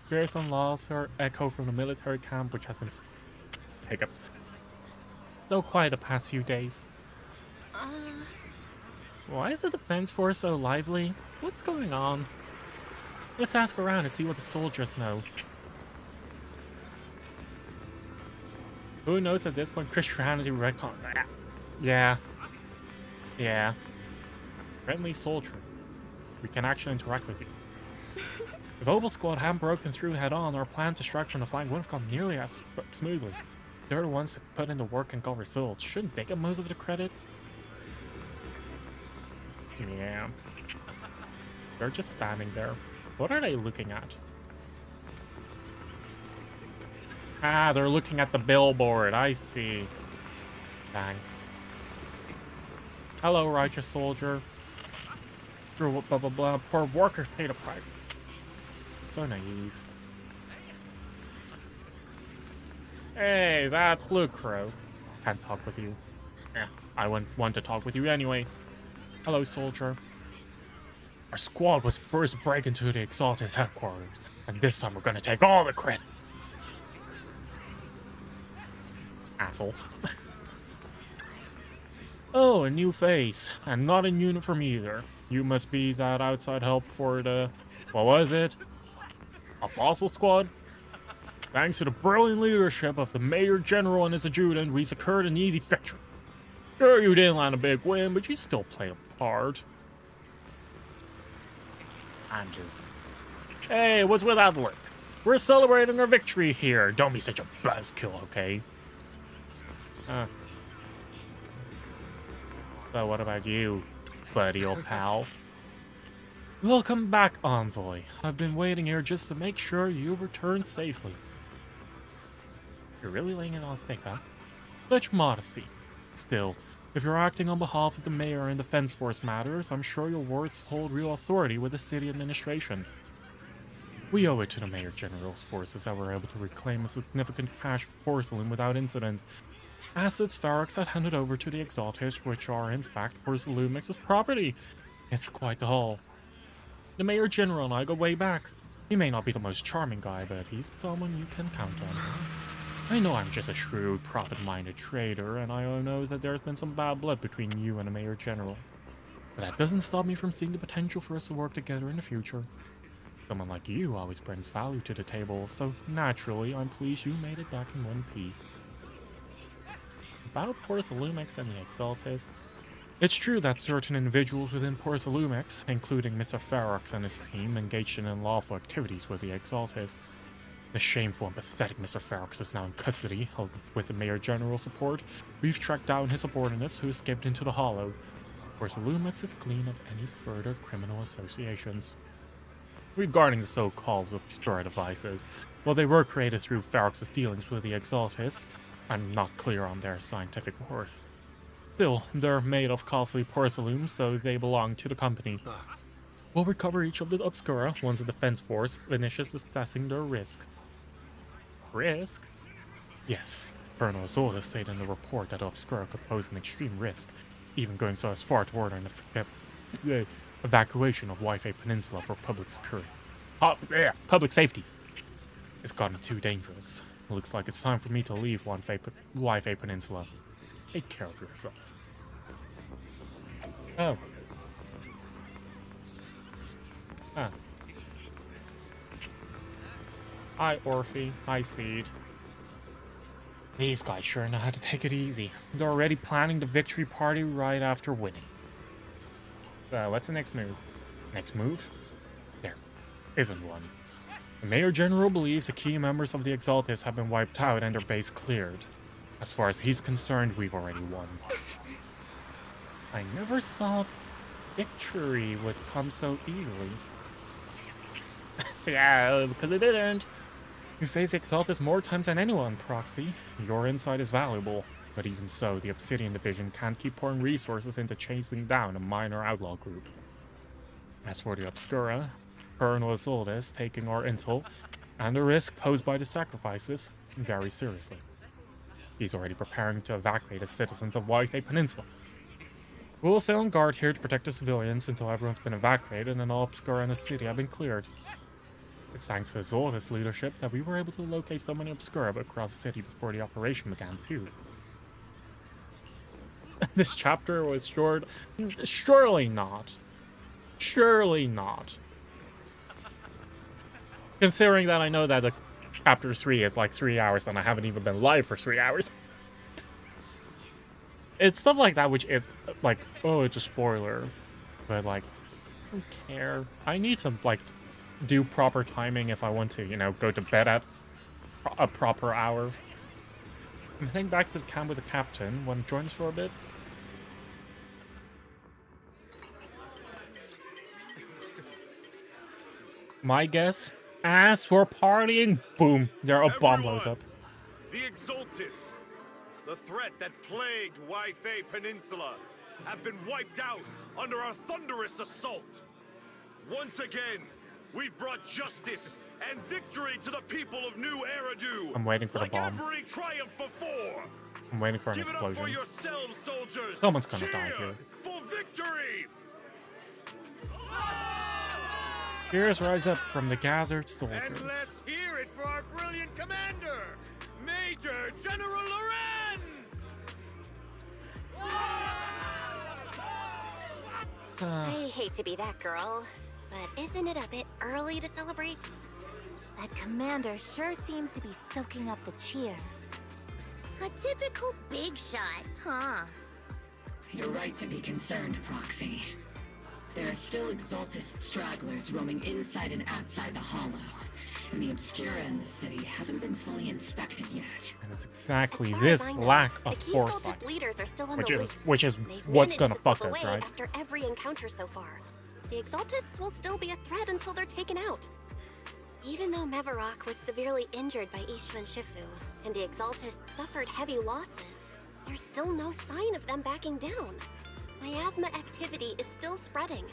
Pearson Laughter echo from the military camp, which has been hiccups. So quiet the past few days. Why is the Defense Force so lively? What's going on? Let's ask around and see what the soldiers know. Who knows at this point? Christianity retcon. Yeah. Friendly soldier. We can actually interact with you. If Obel Squad hadn't broken through head-on, our plan to strike from the flank wouldn't have gone nearly as smoothly. They're the ones who put in the work and got results. Shouldn't they get most of the credit? Yeah. They're just standing there. What are they looking at? Ah, they're looking at the billboard. I see. Dang. Hello, righteous soldier. Blah, blah, blah, blah. Poor workers pay the price. So naive. Hey, that's Luke Crow. Can't talk with you. Yeah, I wouldn't want to talk with you anyway. Hello, soldier. Our squad was first to break into the Exalted headquarters, and this time we're gonna take all the credit. Asshole. Oh, a new face, and not in uniform either. You must be that outside help for the... what was it? Apostle Squad? Thanks to the brilliant leadership of the Mayor General and his adjutant, we secured an easy victory. Sure, you didn't land a big win, but you still played a part. I'm just... Hey, what's with that look? We're celebrating our victory here. Don't be such a buzzkill, okay? So what about you, buddy old pal? Welcome back, Envoy. I've been waiting here just to make sure you return safely. You're really laying it on thick, huh? Such modesty. Still, if you're acting on behalf of the mayor and defense force matters, I'm sure your words hold real authority with the city administration. We owe it to the Mayor General's forces that we're able to reclaim a significant cache of porcelain without incident. Assets Ferox had handed over to the Exaltes, which are in fact Porcelumix's property. It's quite the haul. The Mayor General and I go way back. He may not be the most charming guy, but he's someone you can count on. I know I'm just a shrewd, profit-minded trader, and I know that there's been some bad blood between you and the Mayor General. But that doesn't stop me from seeing the potential for us to work together in the future. Someone like you always brings value to the table, so naturally, I'm pleased you made it back in one piece. About Porcelumix and the Exaltes. It's true that certain individuals within Porcelumix, including Mr. Ferox and his team, engaged in unlawful activities with the Exaltes. The shameful and pathetic Mr. Ferox is now in custody. With the Mayor General's support, we've tracked down his subordinates who escaped into the Hollow. Porcelumix is clean of any further criminal associations. Regarding the so-called Obscura devices, while they were created through Ferox's dealings with the Exaltes, I'm not clear on their scientific worth. Still, they're made of costly porcelain, so they belong to the company. We'll recover each of the Obscura once the defense force finishes assessing their risk. Risk? Yes, Colonel Zola stated in the report that Obscura could pose an extreme risk, even going so as far to order an evacuation of Wi-Fi Peninsula for public security. Public safety. It's gotten too dangerous. Looks like it's time for me to leave Wi-Fi Peninsula. Take care of yourself. Oh. Ah. Hi, Orphe. Hi, Seed. These guys sure know how to take it easy. They're already planning the victory party right after winning. What's the next move? Next move? There isn't one. The Mayor General believes the key members of the Exaltes have been wiped out and their base cleared. As far as he's concerned, we've already won. I never thought victory would come so easily. Yeah, because it didn't. You face the Exaltes more times than anyone, Proxy. Your insight is valuable. But even so, the Obsidian Division can't keep pouring resources into chasing down a minor outlaw group. As for the Obscura, Colonel Isolde is taking our intel and the risk posed by the sacrifices very seriously. He's already preparing to evacuate the citizens of Wi-Fi Peninsula. We'll stay on guard here to protect the civilians until everyone's been evacuated and all Obscura in the city have been cleared. It's thanks to Isolde's leadership that we were able to locate so many Obscura across the city before the operation began too. This chapter was short. Surely not. Surely not. Considering that I know that the chapter 3 is like 3 hours and I haven't even been live for 3 hours. It's stuff like that which is like, oh, it's a spoiler. But like, I don't care. I need to like do proper timing if I want to, you know, go to bed at a proper hour. I'm heading back to the camp with the captain. Want to join us for a bit? My guess, as we're partying, boom, there a bomb blows up. The Exaltists, the threat that plagued Waifei Peninsula, have been wiped out under our thunderous assault. Once again, we've brought justice and victory to the people of New Eridu. I'm waiting for the bomb. Every triumph before. I'm waiting for an Give it up for explosion. yourselves, soldiers. Someone's gonna die Cheer here. for victory. Cheers rise up from the gathered soldiers. And let's hear it for our brilliant commander, Major General Lorenz! I hate to be that girl, but isn't it a bit early to celebrate? That commander sure seems to be soaking up the cheers. A typical big shot, huh? You're right to be concerned, Proxy. There are still Exaltist stragglers roaming inside and outside the Hollow, and the Obscura in the city haven't been fully inspected yet. And it's exactly As this I know, lack the of key foresight, Exaltist leaders are still on which the is loose. They've what's managed gonna to fuck slip us, away right? After every encounter so far, the Exaltists will still be a threat until they're taken out. Even though Mevarok was severely injured by Ishu and Shifu, and the Exaltists suffered heavy losses, there's still no sign of them backing down. Miasma activity is still spreading.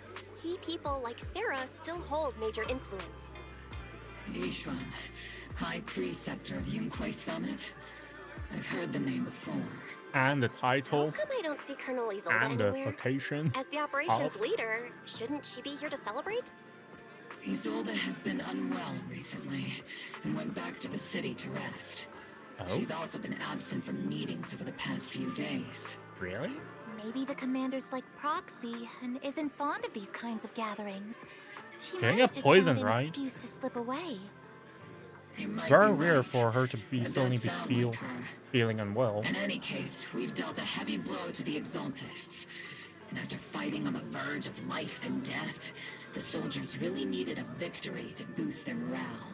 Key people like Sarah still hold major influence. Yishuan, High Preceptor of Yunquay Summit? I've heard the name before. And the title, How come I don't see Colonel Isolde and the anywhere? location. As the operations of- leader, shouldn't she be here to celebrate? Isolde has been unwell recently, and went back to the city to rest. Oh? She's also been absent from meetings over the past few days. Really? Maybe the commander's like Proxy and isn't fond of these kinds of gatherings. She Getting might have a just poison, found an right? excuse to slip away. You might Very be weird right. for her to be It suddenly does sound feel like her. feeling unwell. In any case, we've dealt a heavy blow to the Exaltists. And after fighting on the verge of life and death, the soldiers really needed a victory to boost their morale.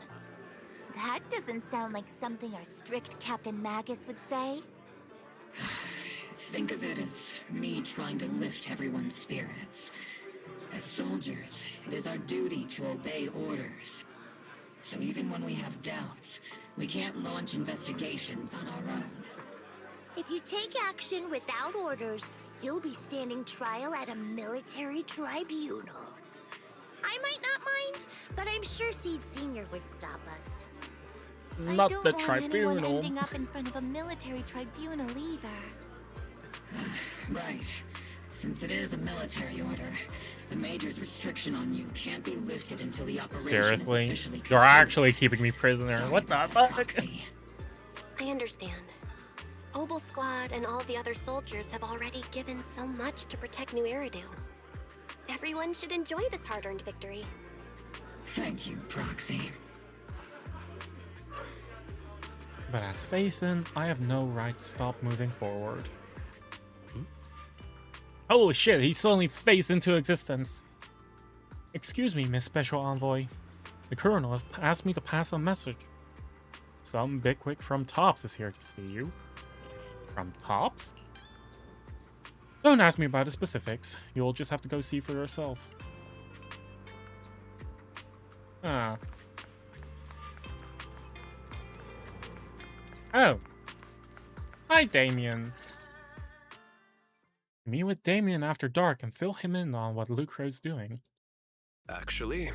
That doesn't sound like something our strict Captain Magus would say. Think of it as me trying to lift everyone's spirits. As soldiers, it is our duty to obey orders. So even when we have doubts, we can't launch investigations on our own. If you take action without orders, you'll be standing trial at a military tribunal. I might not mind, but I'm sure Seed Senior would stop us. Not I don't the want anyone tribunal. ending up in front of a military tribunal either. Right. Since it is a military order, the Major's restriction on you can't be lifted until the operation is Seriously? officially You're complete. actually keeping me prisoner. Sorry What the about fuck? Proxy. I understand. Obel Squad and all the other soldiers have already given so much to protect New Eridu. Everyone should enjoy this hard-earned victory. Thank you, Proxy. But as Phaethon, I have no right to stop moving forward. Holy shit, he suddenly phased into existence. Excuse me, Miss Special Envoy. The Colonel has asked me to pass a message. Some bigwig from Tops is here to see you. From Tops? Don't ask me about the specifics. You'll just have to go see for yourself. Ah. Oh. Hi, Damien. Meet with Damien after dark and fill him in on what Lucro's doing. Actually,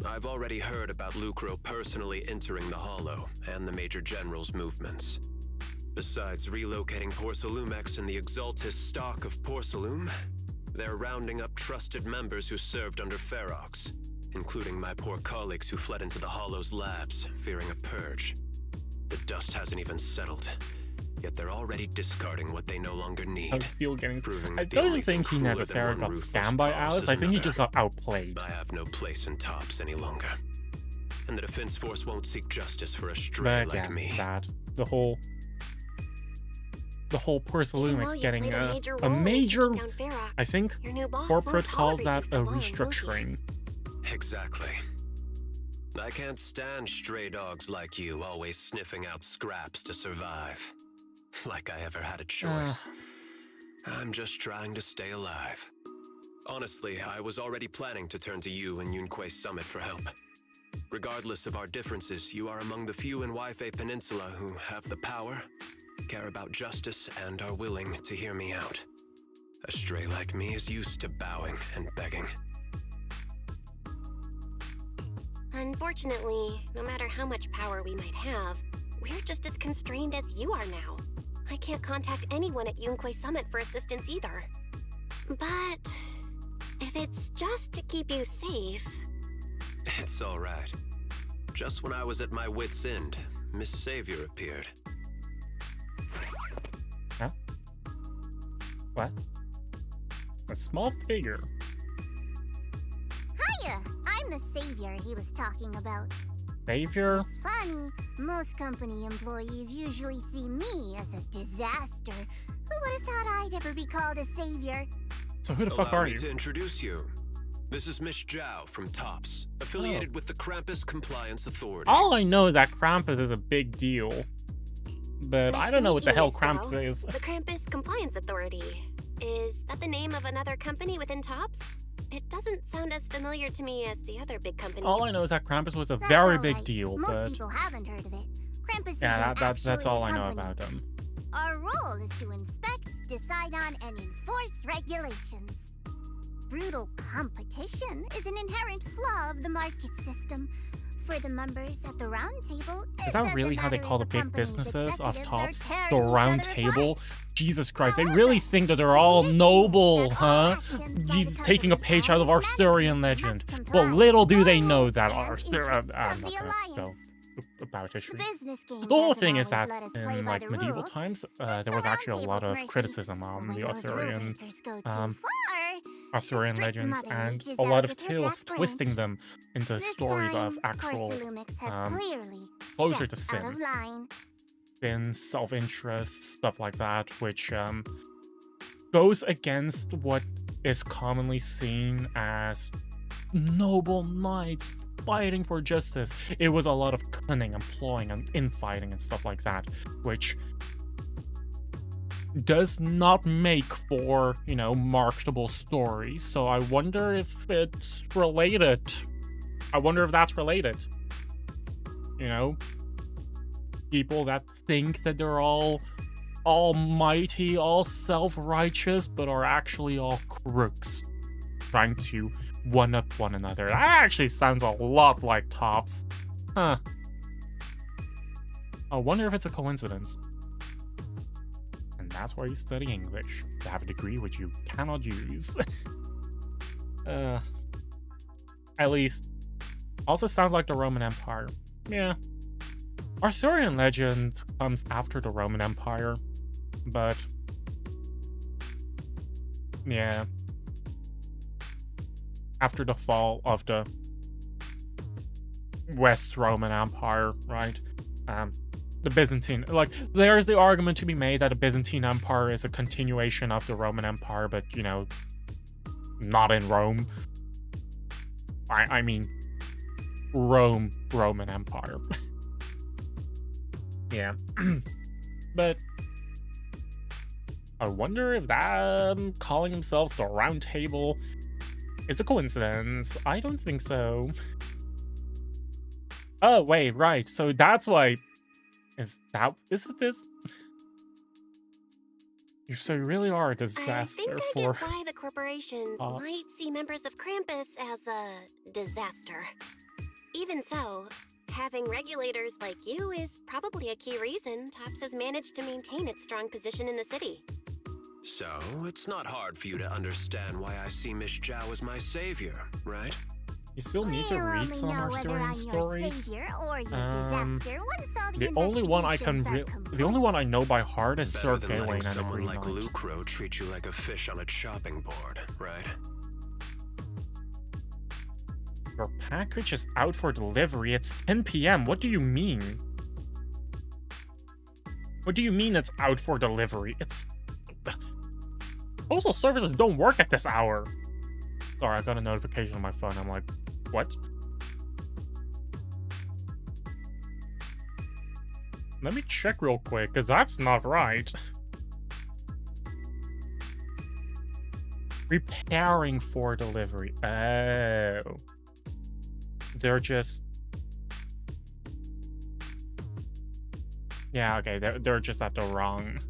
I've already heard about Lucro personally entering the Hollow and the Major General's movements. Besides relocating Porcelumex and the Exaltist stock of Porcelume, they're rounding up trusted members who served under Ferox, including my poor colleagues who fled into the Hollow's labs, fearing a purge. The dust hasn't even settled, yet they're already discarding what they no longer need. I feel getting. Proving I that the don't only think he thing cooler necessarily than got one ruthless scammed by boss Alice. is I think he another. just got outplayed. I have no place in Tops any longer. And the Defense Force won't seek justice for a stray But like yeah, me. that the whole Porcelumex you getting played a major role a in major. taking down Ferox, I think your new boss corporate won't called that tolerate a you for long, will restructuring. Exactly. I can't stand stray dogs like you always sniffing out scraps to survive. Like I ever had a choice. I'm just trying to stay alive. Honestly, I was already planning to turn to you and Yunquay Summit for help. Regardless of our differences, you are among the few in Yfei Peninsula who have the power, care about justice, and are willing to hear me out. A stray like me is used to bowing and begging. Unfortunately, no matter how much power we might have, we're just as constrained as you are now. I can't contact anyone at Yunkoi Summit for assistance either. But if it's just to keep you safe... It's all right. Just when I was at my wit's end, Miss Savior appeared. Huh? What? A small figure. Hiya! I'm the savior he was talking about. Savior? It's funny, most company employees usually see me as a disaster. Who would have thought I'd ever be called a savior? So who the fuck Allow are me you? to introduce you. This is Miss Zhao from TOPS, affiliated with the Krampus Compliance Authority. All I know is that Krampus is a big deal. But Nice I to don't know meet what the you, hell Miss Krampus Zhao. is. The Krampus Compliance Authority. Is that the name of another company within TOPS? It doesn't sound as familiar to me as the other big companies. All I know is that Krampus was a That's very all big right. deal, Most but people haven't heard of it. Krampus yeah, isn't that's actually all a I know company. about them. Our role is to inspect, decide on, and enforce regulations. Brutal competition is an inherent flaw of the market system. For the members at the round table, Is that really how they call the big businesses of TOPS? The round table? Jesus Christ, they really think that they're all noble, huh? Taking a page out of Arthurian legend. But little do they know that Arthurian... I'm not gonna go about history. The whole thing is that in like medieval times, there was actually a lot of criticism on the Arthurian legends and a lot of tales twisting them into stories of actual closer to sin. Sin, self-interest, stuff like that, which goes against what is commonly seen as noble knights fighting for justice. It was a lot of cunning and ploying and infighting and stuff like that, which does not make for, you know, marketable stories. So I wonder if it's related. I wonder if that's related. You know? People that think that they're all almighty, all self-righteous, but are actually all crooks. Trying to one-up one another. That actually sounds a lot like TOPS. Huh. I wonder if it's a coincidence. And that's why you study English. To have a degree which you cannot use. At least. Also sounds like the Roman Empire. Yeah. Arthurian legend comes after the Roman Empire. But yeah. After the fall of the West Roman Empire, right? The Byzantine, like, there's the argument to be made that the Byzantine Empire is a continuation of the Roman Empire, but, you know, not in Rome. I mean, Roman Empire. Yeah. But I wonder if that calling themselves the Round Table is a coincidence. I don't think so. Oh, wait, right. So that's why... Is it this? So you really are a disaster I for... get why the corporations might see members of Krampus as a disaster. Even so, having regulators like you is probably a key reason TOPS has managed to maintain its strong position in the city. So, it's not hard for you to understand why I see Miss Zhao as my savior, right? You still need to read some Arthurian stories. The only one I know by heart is Sir Better than letting Gawain and the someone Green like Knight. Lucro treat you like a fish on a chopping board, right? Your package is out for delivery. It's 10 p.m. What do you mean? What do you mean it's out for delivery? It's... Postal services don't work at this hour. Sorry, I got a notification on my phone. I'm like, what? Let me check real quick, because that's not right. Preparing for delivery. Oh. They're just Yeah, okay, they're just at the wrong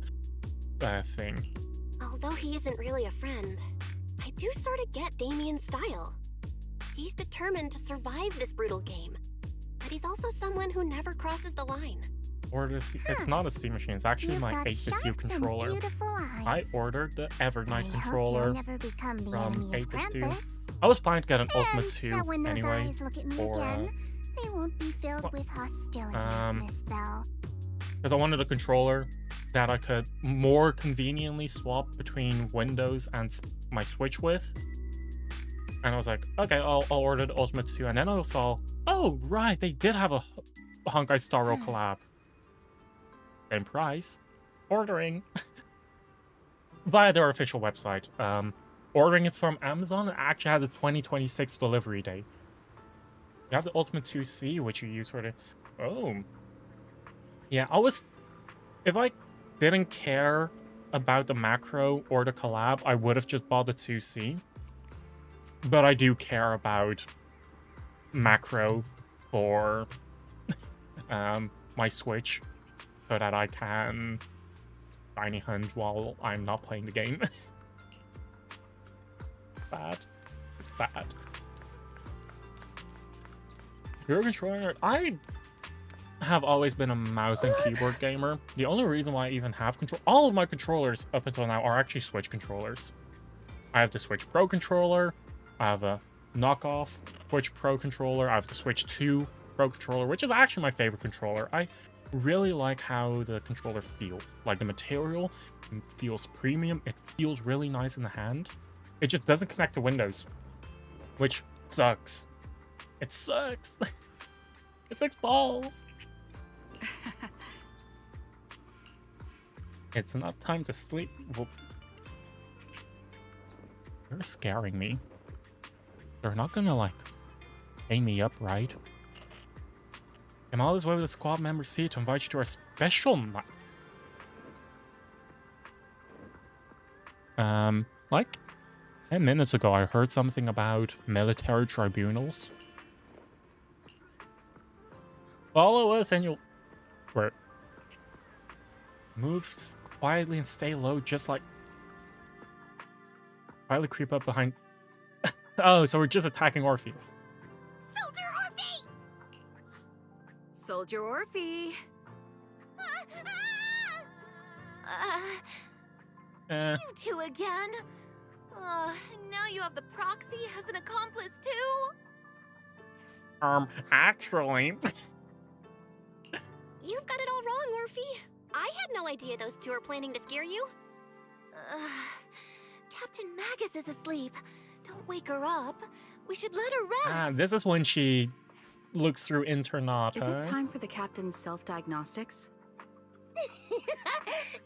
thing. Although he isn't really a friend, I do sort of get Damien's style. He's determined to survive this brutal game, but he's also someone who never crosses the line. It's not a Steam machine, it's actually my 8bit controller. I ordered the Evernight controller from 8bit. I was planning to get an Ultimate 2 when those anyway. eyes look at me again, they won't be filled with hostility, Miss Bell. Because I wanted a controller that I could more conveniently swap between Windows and my Switch with. And I was like, okay, I'll order the Ultimate 2. And then I saw, oh, right, they did have a Honkai Star Rail collab. Same price. Ordering. Via their official website. Ordering it from Amazon, it actually has a 2026 delivery date. You have the Ultimate 2C, which you use for the... Oh. Yeah, if I didn't care about the macro or the collab, I would have just bought the 2C. But I do care about macro for my Switch so that I can tiny hunt while I'm not playing the game. Bad. It's bad. Your controller, I have always been a mouse and keyboard gamer. The only reason why I even have all of my controllers up until now are actually Switch controllers. I have the Switch Pro controller, I have a knockoff Switch Pro controller, I have the Switch 2 Pro controller, which is actually my favorite controller. I really like how the controller feels. Like, the material feels premium, it feels really nice in the hand. It just doesn't connect to Windows, which sucks. It sucks. It sucks balls. It's not time to sleep. Well, you're scaring me. They're not gonna, like, hang me up, right? I'm all this way with a squad member C to invite you to our special night. Like 10 minutes ago, I heard something about military tribunals. Follow us and you'll... Move quietly and stay low, just like... Quietly creep up behind... Oh, so we're just attacking Orphe. Soldier Orphe! Soldier Orphe! You two again? Now you have the proxy as an accomplice too? Actually... You've got it all wrong, Orphe. I had no idea those two were planning to scare you. Captain Magus is asleep. Don't wake her up. We should let her rest. This is when she looks through Internaut, Is it time for the captain's self-diagnostics?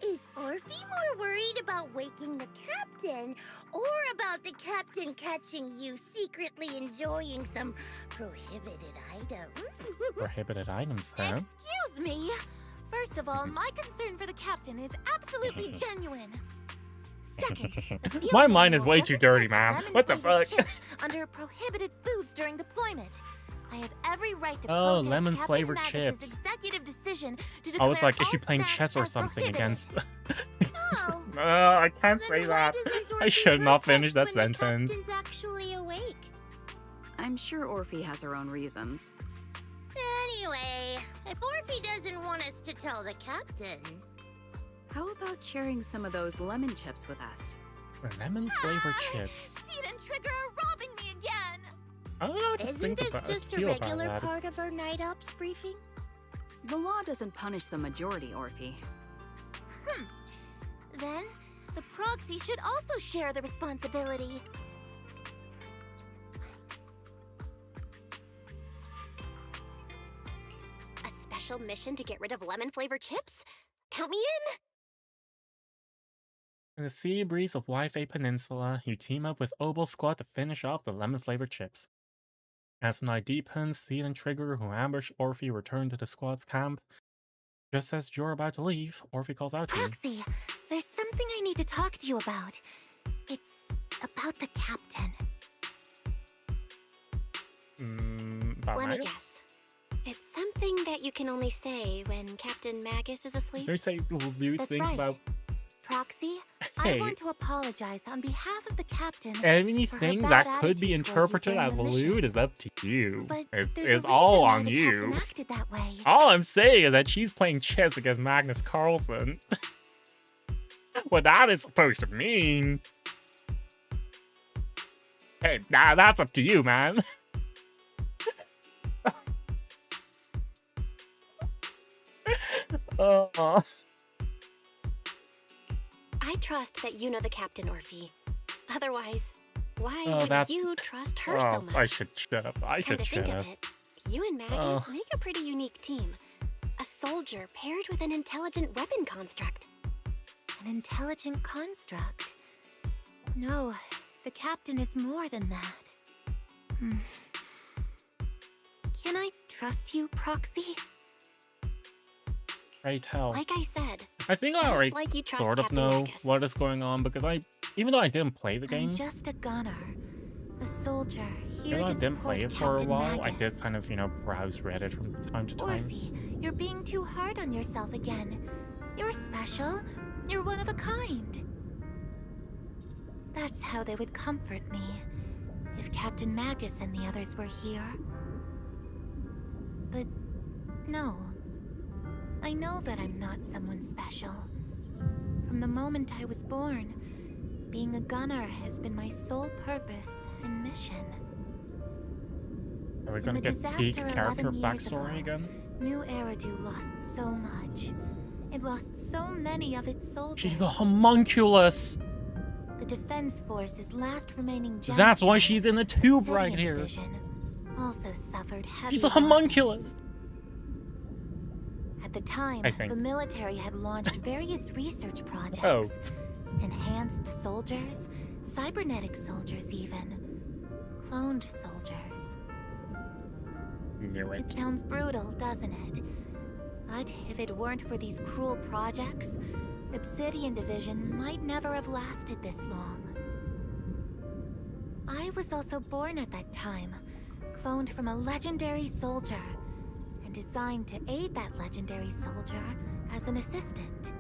Is Orphe more worried about waking the captain or about the captain catching you secretly enjoying some prohibited items? Prohibited items, huh? Excuse me. First of all, my concern for the captain is absolutely genuine. Second, the My field mind is manual way doesn't too dirty, list man. lemon What the flavored fuck? chips under prohibited foods during deployment. I have every right to Oh, protest lemon Captain flavored Magus's chips. executive decision to I was declare like, is she all playing snacks chess or as something prohibited. against... Oh, I can't say that. I should not finish that sentence. Captain's actually awake. I'm sure Orphe has her own reasons. Anyway, if Orphe doesn't want us to tell the captain... How about sharing some of those lemon chips with us? Lemon flavored chips. Seed and Trigger are robbing me again! I don't know what to Isn't think this about just a feel about regular that. part of our night ops briefing? The law doesn't punish the majority, Orphe. Then, the proxy should also share the responsibility. A special mission to get rid of lemon-flavored chips? Count me in! In the sea breeze of Wi-Fi Peninsula, you team up with Obel Squad to finish off the lemon-flavored chips. As night deepens, Seed and Trigger, who ambush Orphe, return to the squad's camp. Just as you're about to leave, Orphe calls out to you. Proxy, there's something I need to talk to you about. It's about the captain. About Let me Magus? guess. It's something that you can only say when Captain Magus is asleep? They say lewd That's things right. about Proxy, Hey. I want to apologize on behalf of the captain. anything for her that bad could be attitude toward you interpreted during as the mission. lewd is up to you. But It there's a is all reason why on the you. captain acted that way. All I'm saying is that she's playing chess against Magnus Carlsen. What that is supposed to mean. Hey, that's up to you, man. I trust that you know the captain, Orphe. Otherwise, why Oh, would that's- you trust her Oh, so much? I should shut up. I Come should to think shut of up. it, you and Magus Oh. make a pretty unique team. A soldier paired with an intelligent weapon construct. An intelligent construct. No, the captain is more than that. Can I trust you, Proxy? Pray tell. Like I said, I think I just already like you trust sort of Captain know Magus. what is going on because even though I didn't play the game, I'm just a gunner, a soldier even here though to I didn't play support it for a Captain while, I Magus. did kind of, browse Reddit from time to time. Orphe, you're being too hard on yourself again. You're special. You're one of a kind. That's how they would comfort me if Captain Magus and the others were here. But no. I know that I'm not someone special. From the moment I was born, being a gunner has been my sole purpose and mission. Are we In gonna the get peak disaster character 11 years backstory ago, again? New Eridu lost so much. It lost so many of its soldiers. She's a homunculus! The Defense Force's last remaining gemstone, That's why she's in the tube Obsidian right here. Division, also suffered heavy She's a homunculus! losses. At the time, I think. the military had launched various research projects. Oh. Enhanced soldiers, cybernetic soldiers even, cloned soldiers. Knew it. It sounds brutal, doesn't it? But if it weren't for these cruel projects, Obsidian Division might never have lasted this long. I was also born at that time, cloned from a legendary soldier, and designed to aid that legendary soldier as an assistant.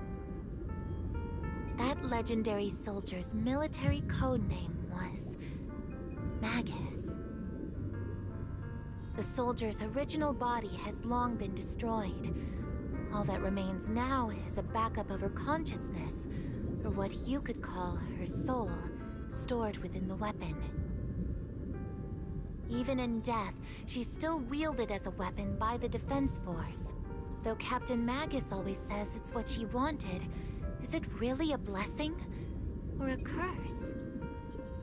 That legendary soldier's military code name was Magus. The soldier's original body has long been destroyed. All that remains now is a backup of her consciousness, or what you could call her soul, stored within the weapon. Even in death, she's still wielded as a weapon by the Defense Force. Though Captain Magus always says it's what she wanted, is it really a blessing or a curse?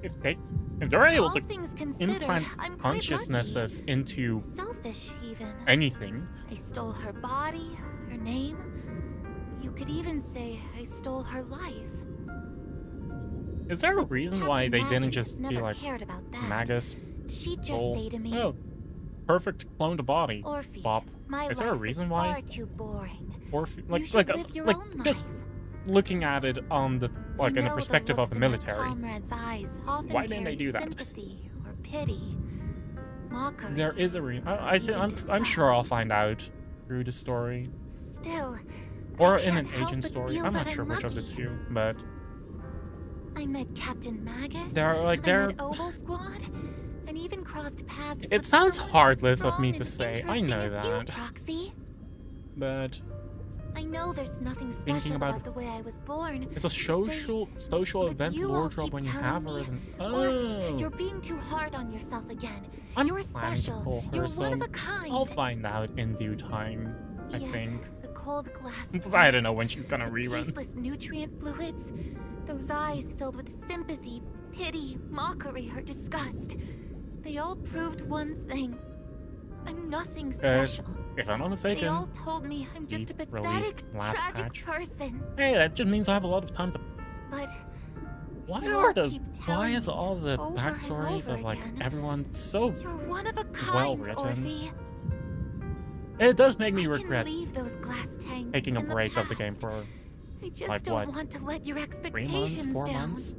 If they're able All to things considered, implant I'm quite consciousnesses into Selfish, even. anything, I stole her body, her name. You could even say I stole her life. is there a reason why Captain they didn't Magus just be never like, cared about that. Magus, She'd just soul, say to me, oh, perfect cloned body, Orphe, bop. my Is there a life reason was why? far too boring. Or You should live your own just looking at it on the I in the know perspective of looks the in my military. comrades' eyes often Why didn't they carry do that? Sympathy or pity, mockery. There is a reason. I'm sure I'll find out through the story Still, or I in an can't help agent but story. feel I'm that not sure I'm which of the lucky. two, but I met Captain Magus. They're, like, they're- I met Oval Squad, and even crossed paths. it with sounds someone as heartless of strong me and to say. I interesting know as you, that, Proxy. but I know there's nothing Thinking special about- about the way I was born. it's a social event you all wardrobe keep when you telling have her me, as an Orphe, you're oh. being too hard on yourself again. I'm You're planning to special. pull her You're one some. of a kind. I'll find out in due time. I Yet, think. the cold glass I don't know tubes, when she's gonna the rerun. tasteless nutrient fluids, those eyes filled with sympathy, pity, mockery, or disgust. They all proved one thing. I'm nothing special. If I'm not They mistaken, all told me I'm just a the released pathetic, last tragic patch. person. Hey, that just means I have a lot of time to. But Why you are all the keep why telling is all the over and backstories over of like again, everyone so you're one of a kind, well written? Orphe. It does make me I regret can leave those glass tanks taking a in the break of the game past. for I just like don't what? want to let your 3 months, expectations 4 down. months?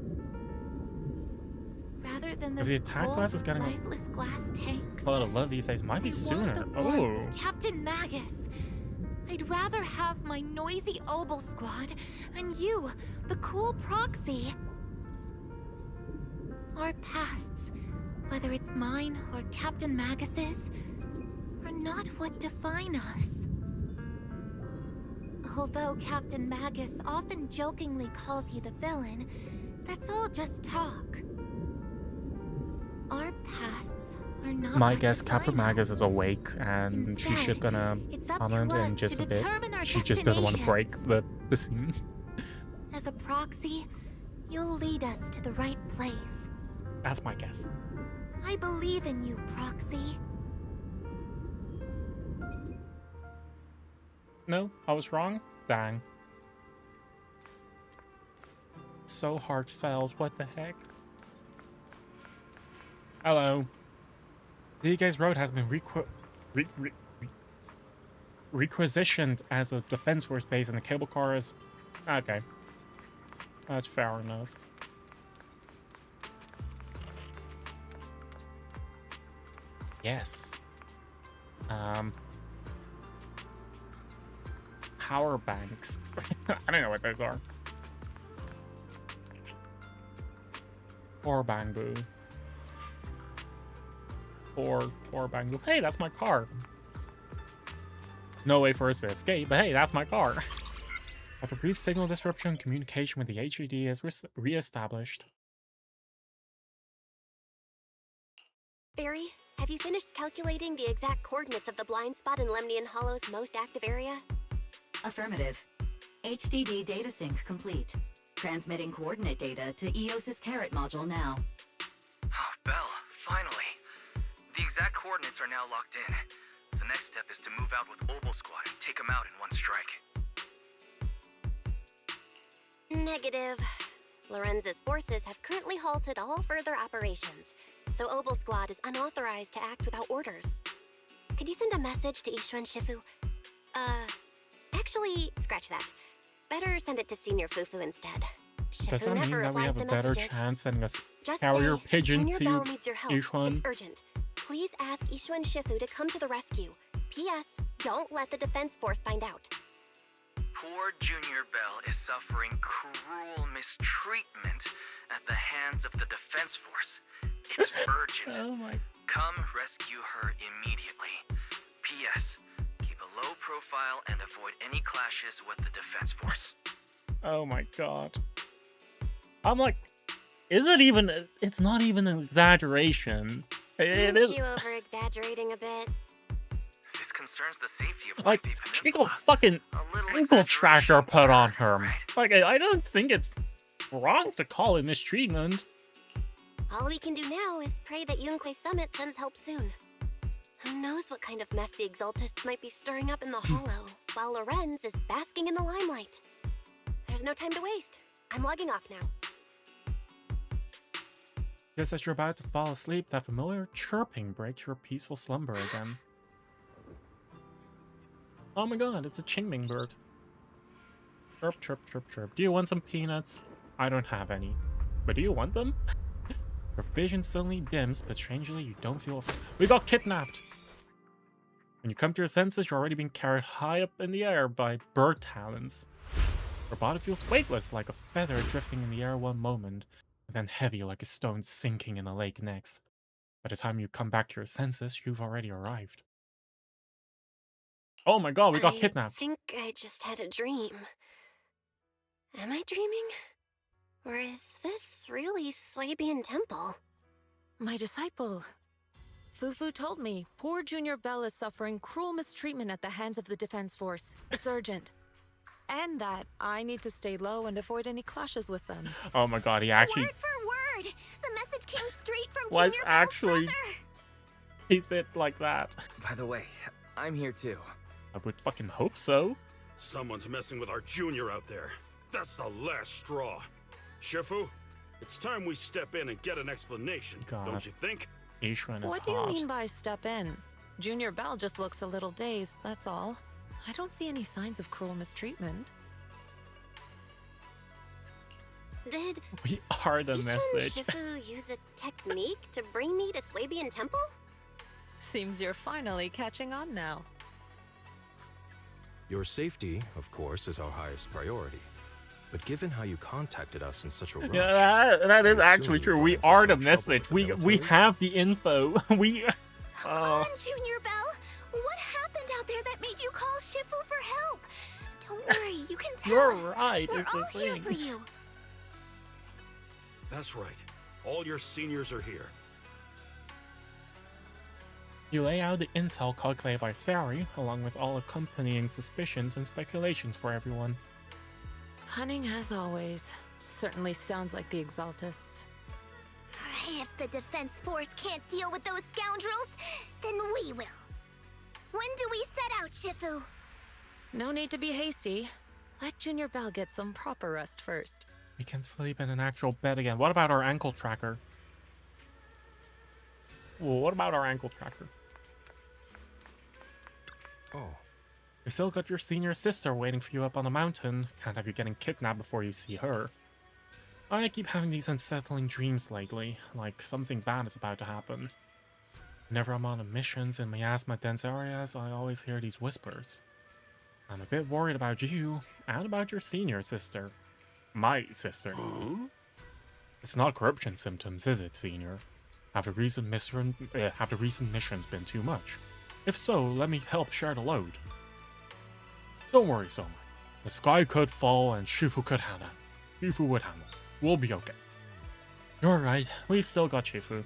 Rather than If those the attack cold, class is getting lifeless glass tanks. a lot of love these days, might be sooner. I want the warmth Oh. of Captain Magus. I'd rather have my noisy Obel squad and you, the cool proxy. Our pasts, whether it's mine or Captain Magus's, are not what define us. Although Captain Magus often jokingly calls you the villain, that's all just talk. Our pasts are not My what guess, define Captain Magus us. is awake, and she's Instead, just gonna it's up to comment us in just to a bit. determine our She just doesn't want to break destinations. the scene. As a proxy, you'll lead us to the right place. That's my guess. I believe in you, Proxy. No, I was wrong. Dang. So heartfelt. What the heck? Hello. The Gaze Road has been requisitioned as a defense force base, and the cable car is... Okay. That's fair enough. Yes. Power banks. I don't know what those are. Or bamboo. Or bamboo. Hey, that's my car. No way for us to escape, but hey, that's my car. After brief signal disruption, communication with the HED is re-established. Barry, have you finished calculating the exact coordinates of the blind spot in Lemnian Hollow's most active area? Affirmative. HDD data sync complete. Transmitting coordinate data to EOS's Carrot module now. Oh, Belle, finally. The exact coordinates are now locked in. The next step is to move out with Obel Squad and take them out in one strike. Negative. Lorenz's forces have currently halted all further operations, so Obel Squad is unauthorized to act without orders. Could you send a message to Ishuan Shifu? Actually, scratch that. Better send it to Senior Fufu instead. Does Shifu that mean never that we replies have a to better messages. chance sending a Just carrier say, pigeon Junior to Bell needs your help. Ishuan? It's urgent. Please ask Ishuan Shifu to come to the rescue. P.S. Don't let the defense force find out. Poor Junior Bell is suffering cruel mistreatment at the hands of the defense force. It's urgent. Oh my. Come rescue her immediately. P.S. Keep a low profile and avoid any clashes with the defense force. Oh my god. I'm like, is it even... It's not even an exaggeration. It Aren't is... you over-exaggerating a bit? This concerns the safety of Like, White she got fucking ankle tracker put on her. Like, I don't think it's wrong to call it mistreatment. All we can do now is pray that Yunquei Summit sends help soon. Who knows what kind of mess the Exaltists might be stirring up in the Hollow, while Lorenz is basking in the limelight. There's no time to waste. I'm logging off now. Just as you're about to fall asleep, that familiar chirping breaks your peaceful slumber again. Oh my god, it's a Qingming bird. Chirp, chirp, chirp, chirp. Do you want some peanuts? I don't have any. But do you want them? Your vision suddenly dims, but strangely you don't feel... We got kidnapped! When you come to your senses, you're already being carried high up in the air by bird talons. Your body feels weightless, like a feather drifting in the air one moment, and then heavy like a stone sinking in a lake next. By the time you come back to your senses, you've already arrived. Oh my god, we got kidnapped! I think I just had a dream. Am I dreaming? Or is this really Swabian Temple? My disciple. Fufu told me poor Junior Bell is suffering cruel mistreatment at the hands of the defense force. It's urgent. And that I need to stay low and avoid any clashes with them. Oh my god, he actually... Word for word! The message came straight from was Junior actually... Bell's He said like that. By the way, I'm here too. I would fucking hope so. Someone's messing with our junior out there. That's the last straw. Shifu, it's time we step in and get an explanation, God. don't you think? Ishuan is What do hot. you mean by step in? Junior Bell just looks a little dazed, that's all. I don't see any signs of cruel mistreatment. Did We are the Ishan message. Shifu use a technique to bring me to Swabian Temple? Seems you're finally catching on now. Your safety, of course, is our highest priority. But given how you contacted us in such a rush, Yeah, that is actually true. We are the message. We have the info. We. Come on, Junior Bell. What happened out there that made you call Shifu for help? Don't worry, you can tell You're us. right, We're it's the all here thing. for you. That's right. All your seniors are here. You lay out the intel calculated by Fairy, along with all accompanying suspicions and speculations for everyone. Cunning as always. Certainly sounds like the Exaltists. If the Defense Force can't deal with those scoundrels, then we will. When do we set out, Shifu? No need to be hasty. Let Junior Bell get some proper rest first. We can sleep in an actual bed again. What about our ankle tracker? Well, what about our ankle tracker? Oh. You still got your senior sister waiting for you up on the mountain. Can't have you getting kidnapped before you see her. I keep having these unsettling dreams lately, like something bad is about to happen. Whenever I'm on missions in miasma-dense areas, I always hear these whispers. I'm a bit worried about you, and about your senior sister. My sister. It's not corruption symptoms, is it, senior? Have the recent missions been too much? If so, let me help share the load. Don't worry, Soma. The sky could fall and Shifu could handle it. Shifu would handle it. We'll be okay. You're right, we still got Shifu.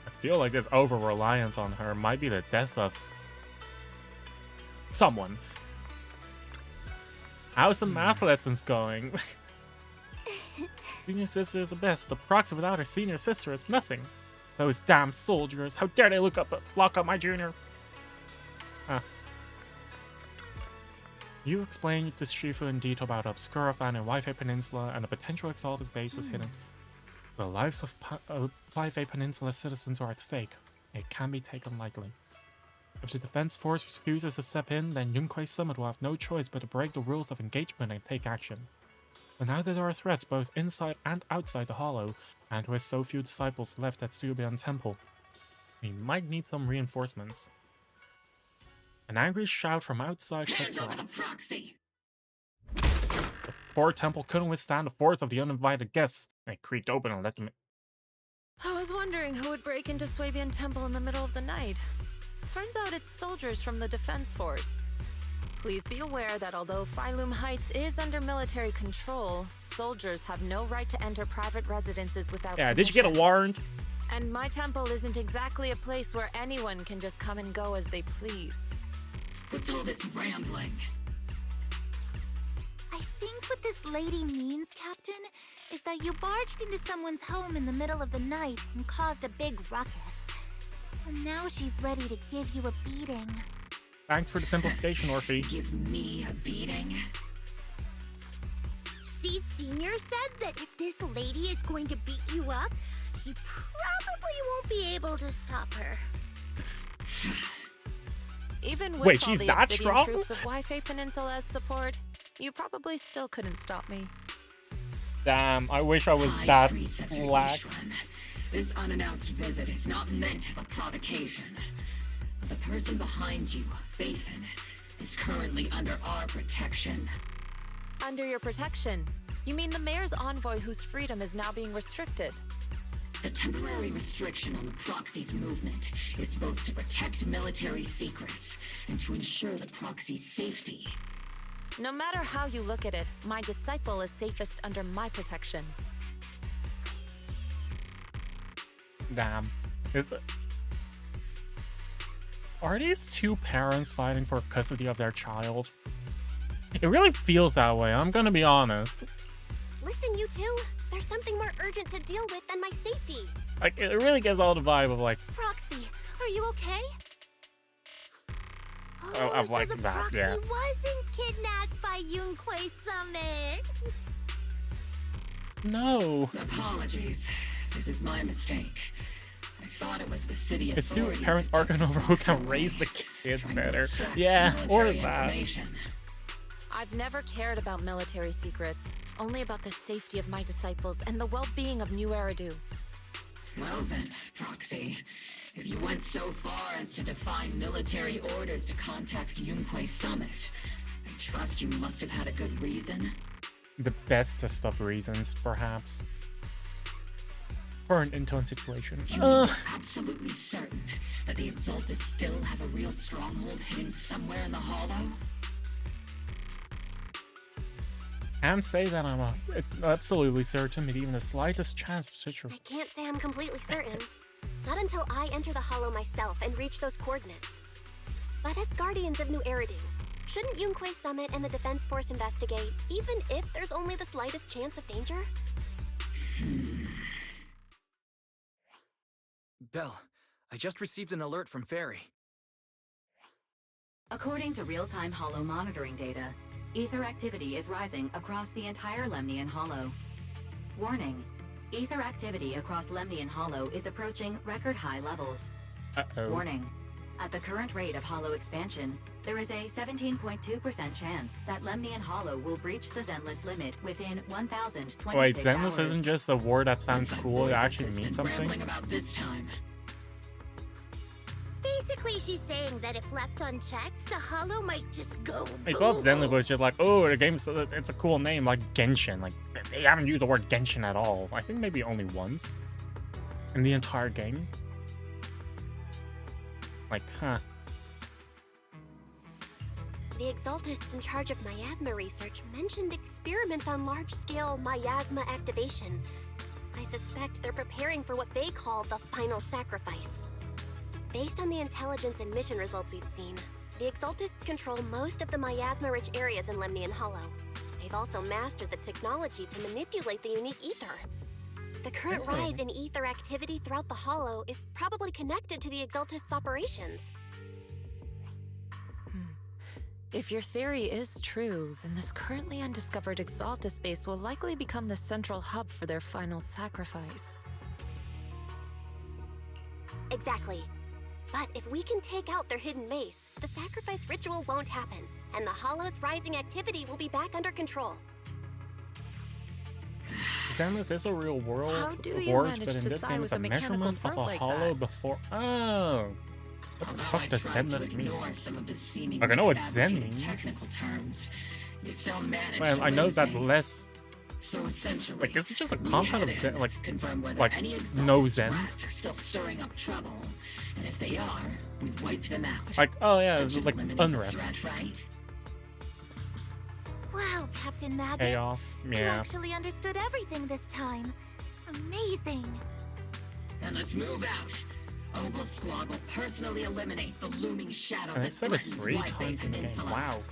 I feel like this over-reliance on her might be the death of someone. How's the math lessons going? Senior sister is the best. The proxy without her senior sister is nothing. Those damn soldiers, how dare they lock up my junior? You explained to Shifu in detail about Obscurifan and Wi-Fi Peninsula and the potential Exalted bases hidden. The lives of Wi-Fi Peninsula citizens are at stake. It can be taken lightly. If the Defense Force refuses to step in, then Yunquei Summit will have no choice but to break the rules of engagement and take action. But now that there are threats both inside and outside the Hollow, and with so few disciples left at Swabian Temple, we might need some reinforcements. An angry shout from outside cuts her off. The poor temple couldn't withstand the force of the uninvited guests. It creaked open and let them in. I was wondering who would break into Swabian Temple in the middle of the night. Turns out it's soldiers from the Defense Force. Please be aware that although Phylum Heights is under military control, soldiers have no right to enter private residences without permission. Did you get a warrant? And my temple isn't exactly a place where anyone can just come and go as they please. What's all this rambling? I think what this lady means, Captain, is that you barged into someone's home in the middle of the night and caused a big ruckus. And now she's ready to give you a beating. Thanks for the simplification, Orphe. Give me a beating? Seed Senior said that if this lady is going to beat you up, you probably won't be able to stop her. Even with Wait, all she's the that Obsidian strong? troops of Wi-Fi Peninsula as support, you probably still couldn't stop me. Damn, I wish I was that Preceptor lax. Yishuan, this unannounced visit is not meant as a provocation. The person behind you, Phaethon, is currently under our protection. Under your protection? You mean the mayor's envoy whose freedom is now being restricted? The temporary restriction on the proxy's movement is both to protect military secrets and to ensure the proxy's safety. No matter how you look at it, my disciple is safest under my protection. Damn. Are these two parents fighting for custody of their child? It really feels that way, I'm gonna be honest. Listen, you two. There's something more urgent to deal with than my safety. Like, it really gives all the vibe of like, Proxy, are you okay? of like so the that, proxy yeah. wasn't kidnapped by Yunquei Summit. No. Apologies. This is my mistake. I thought it was the city It's two authorities parents that took arguing over who can raise the kid better. extract Yeah, or military that. information. I've never cared about military secrets. only about the safety of my disciples and the well-being of New Eridu. Well then, Proxy, if you went so far as to defy military orders to contact Yunquay Summit, I trust you must have had a good reason. The bestest of reasons, perhaps. For an intern situation. You're absolutely certain that the Exaltus still have a real stronghold hidden somewhere in the Hollow? Can't say that I'm absolutely certain, but even the slightest chance of such a... I can't say I'm completely certain. Not until I enter the Hollow myself and reach those coordinates. But as Guardians of New Eridu, shouldn't Yunquay Summit and the Defense Force investigate, even if there's only the slightest chance of danger? Belle, I just received an alert from Fairy. According to real-time Hollow monitoring data, ether activity is rising across the entire Lemnian Hollow. Warning, ether activity across Lemnian Hollow is approaching record-high levels. Warning, at the current rate of Hollow expansion, there is a 17.2% chance that Lemnian Hollow will breach the Zenless limit within 1,026 Wait, hours. Zenless isn't just a word that sounds cool, it actually means something? About this time. Basically, she's saying that if left unchecked, the Hollow might just go I thought boom. Zenless was just like, oh, the game's, it's a cool name, like Genshin. Like, they haven't used the word Genshin at all. I think maybe only once in the entire game. Like, huh. The Exaltists in charge of miasma research mentioned experiments on large-scale miasma activation. I suspect they're preparing for what they call the final sacrifice. Based on the intelligence and mission results we've seen, the Exaltists control most of the miasma-rich areas in Lemnian Hollow. They've also mastered the technology to manipulate the unique ether. The current rise in ether activity throughout the Hollow is probably connected to the Exaltists' operations. If your theory is true, then this currently undiscovered Exaltus base will likely become the central hub for their final sacrifice. Exactly. But if we can take out their hidden base, the sacrifice ritual won't happen, and the Hollow's rising activity will be back under control. Zenless is a real world How do you word, manage but in to this sigh game with it's a a mechanical measurement of throat a like hollow that? before. Oh. What the Although fuck I does tried to Zenless mean? ignore some of the seemingly Like, I know what Zen fabricated means. technical terms, you still managed Well, to I know lose that me. less. So essentially, Like, it's just a we compound of head Zen. in, Like, confirm whether like any no Exaltus Zen. brats are still stirring up trouble, and if they are, we wipe them out. Like, oh yeah, That should like eliminate the unrest. threat, right? Wow, Captain Magus. Chaos. You Yeah. actually understood everything this time. Amazing. Then let's move out. Obel Squad will personally eliminate the looming shadow And I that said it threatens 3 White times in the game. Peninsula. Wow.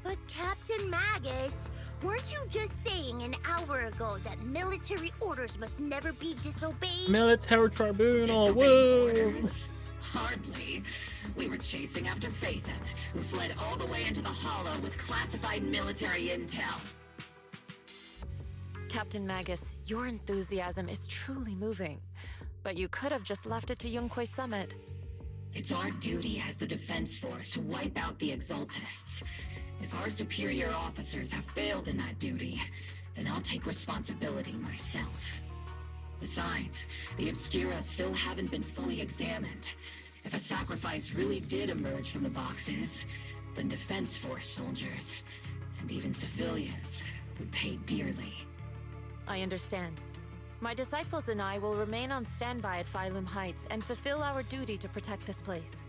But Captain Magus, weren't you just saying an hour ago that military orders must never be disobeyed? Military tribunal. Disobeyed Woo. orders? Hardly. We were chasing after Phaethon, who fled all the way into the Hollow with classified military intel. Captain Magus, your enthusiasm is truly moving. But you could have just left it to Yunquay Summit. It's our duty as the Defense Force to wipe out the Exaltists. If our superior officers have failed in that duty, then I'll take responsibility myself. Besides, the Obscura still haven't been fully examined. If a sacrifice really did emerge from the boxes, then Defense Force soldiers, and even civilians, would pay dearly. I understand. My disciples and I will remain on standby at Phylum Heights and fulfill our duty to protect this place.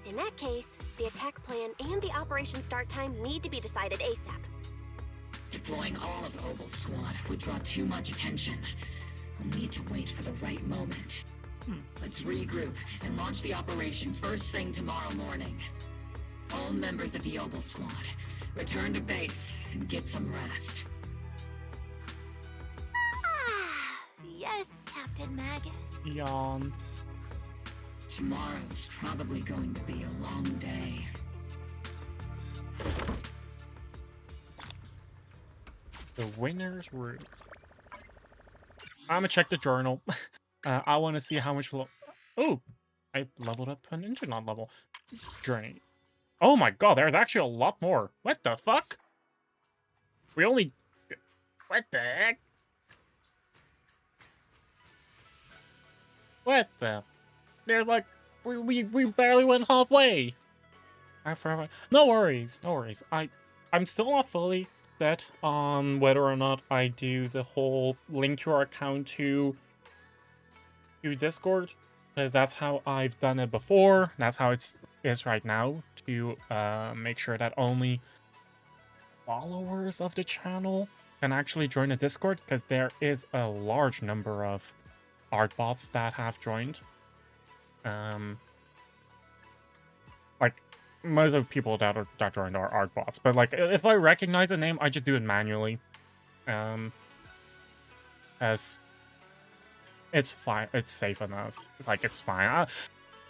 In that case, the attack plan and the operation start time need to be decided ASAP. Deploying all of Obel Squad would draw too much attention. We'll need to wait for the right moment. Let's regroup and launch the operation first thing tomorrow morning. All members of the Obel Squad, return to base and get some rest. Yes, Captain Magus. Yawn. Tomorrow's probably going to be a long day. The winner's route. I'm gonna check the journal. I want to see how much. Oh, I leveled up to an internet level. Journey. Oh my god, there's actually a lot more. What the fuck? We only... What the heck? What the... There's like... We barely went halfway. No worries, no worries. I'm still not fully set on whether or not I do the whole link your account to Discord, because that's how I've done it before. That's how it is right now, to make sure that only followers of the channel can actually join the Discord, because there is a large number of art bots that have joined. Like, most of the people that joined are art bots, but like, if I recognize a name, I just do it manually. As it's fine, it's safe enough. Like, it's fine.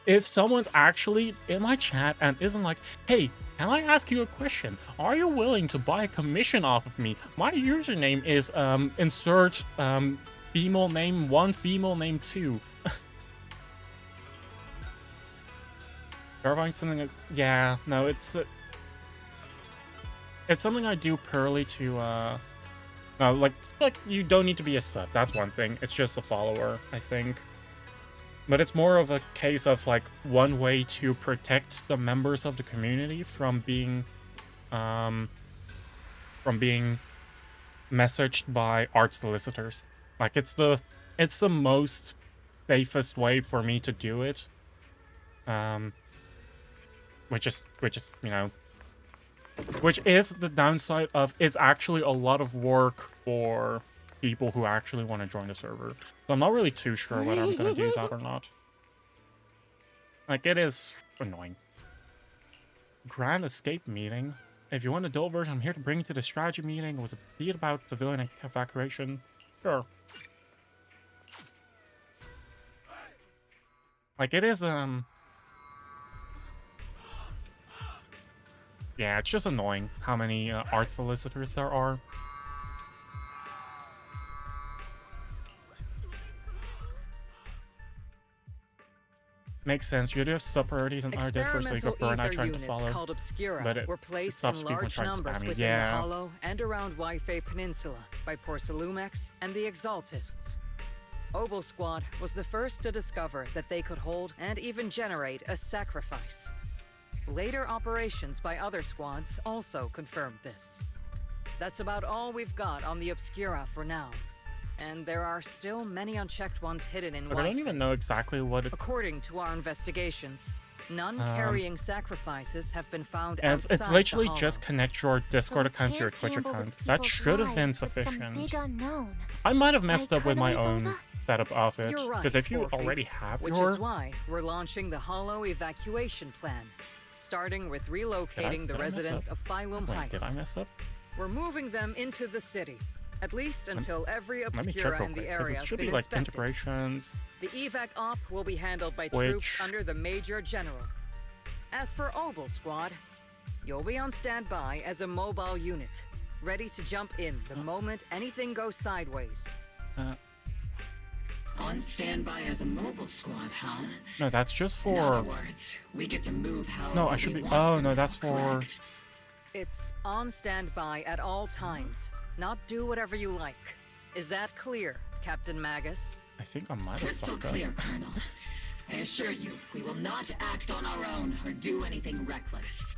If someone's actually in my chat and isn't like, hey, can I ask you a question? Are you willing to buy a commission off of me? My username is insert female name 1, female name 2. Verifying something. Yeah, no, it's something I do purely to no, like you don't need to be a sub. That's one thing. It's just a follower, I think. But it's more of a case of like one way to protect the members of the community from being messaged by art solicitors. Like, it's the most safest way for me to do it. Which is, you know, which is the downside of it's actually a lot of work for people who actually want to join the server. So I'm not really too sure whether I'm going to do that or not. Like, it is annoying. Grand escape meeting. If you want a dull version, I'm here to bring you to the strategy meeting. Was it be about civilian evacuation? Sure. Like, it is, yeah, it's just annoying how many art solicitors there are. Makes sense. You do have sub-priorities in our Discord, so you go burn out trying to follow. Called Obscura but it were placed stops in people from large trying to numbers spam you. within Yeah. the Hollow and around Waifei Peninsula by Porcelumex and the Exaltists. Obel Squad was the first to discover that they could hold and even generate a sacrifice. Later operations by other squads also confirmed this. That's about all we've got on the Obscura for now. And there are still many unchecked ones hidden in Like, I don't Wi-Fi. even know exactly what it... According to our investigations, none carrying sacrifices have been found And outside it's literally the just Hollow. connect your Discord account to your Twitch account. That should have been sufficient. I might have messed up with my own setup of it. You're right, Because if you Orphe, already have which your... is why we're launching the Hollow evacuation plan, starting with relocating the did I mess residents up? of Phylum Wait, Heights. did I mess up? We're moving them into the city, at least until every Let me check Obscura real in quick, the 'cause area it has should been be like inspected. integrations. The evac op will be handled by Which- troops under the Major General. As for Obel Squad, you'll be on standby as a mobile unit, ready to jump in the moment anything goes sideways. On standby as a mobile squad, huh? No, that's just In other for... words, we get to move however No, I should we be... want Oh, from no, now, that's for... correct? It's on standby at all times, not do whatever you like. Is that clear, Captain Magus? I think I might have Crystal fucked up. clear, Colonel. I assure you, we will not act on our own or do anything reckless.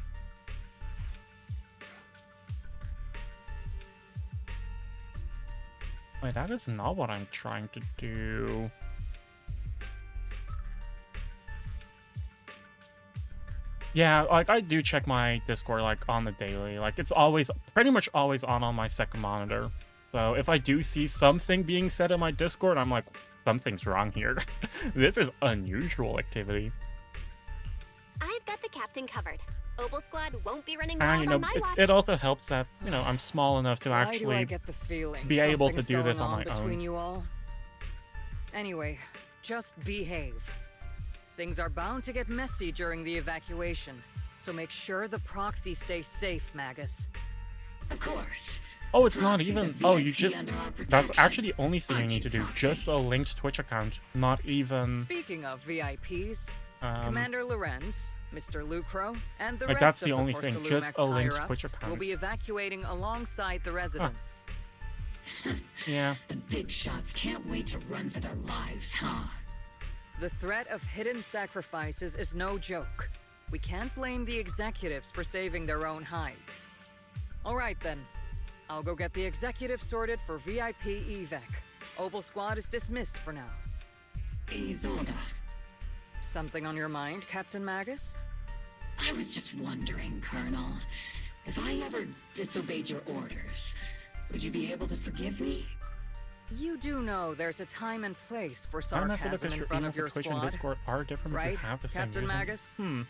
Wait, that is not what I'm trying to do. Yeah, like, I do check my Discord, like, on the daily. Like, it's always, pretty much always on my second monitor. So if I do see something being said in my Discord, I'm like, something's wrong here. This is unusual activity. I've got the captain covered. Obel Squad won't be running And, wild you know, on my watch. it also helps that, you know, I'm small enough to Why do I actually get the feeling be able to something's do this going on my between own. you all? Anyway, just behave. Things are bound to get messy during the evacuation, so make sure the proxy stays safe, Magus. Of course. Oh, it's not Proxy's even... a Oh, you VIP just... under our That's protection. actually the only thing you Aren't need to you, do. Proxy? Just a linked Twitch account. Not even... Speaking of VIPs, Commander Lorenz, Mr. Lucro, and the Like, rest that's of the only thing, Porcelumex just a linked higher-ups Twitch account. will be evacuating alongside the residents. Yeah. The big shots can't wait to run for their lives, huh? The threat of hidden sacrifices is no joke. We can't blame the executives for saving their own hides. All right then. I'll go get the executive sorted for VIP evac. Obel Squad is dismissed for now. Isolde. Something on your mind, Captain Magus? I was just wondering, Colonel, if I ever disobeyed your orders, would you be able to forgive me? You do know there's a time and place for I mess it sarcasm because in your front email of for your Twitch and squad, Discord are different, but you right, have the same Captain username. Magus? Hmm.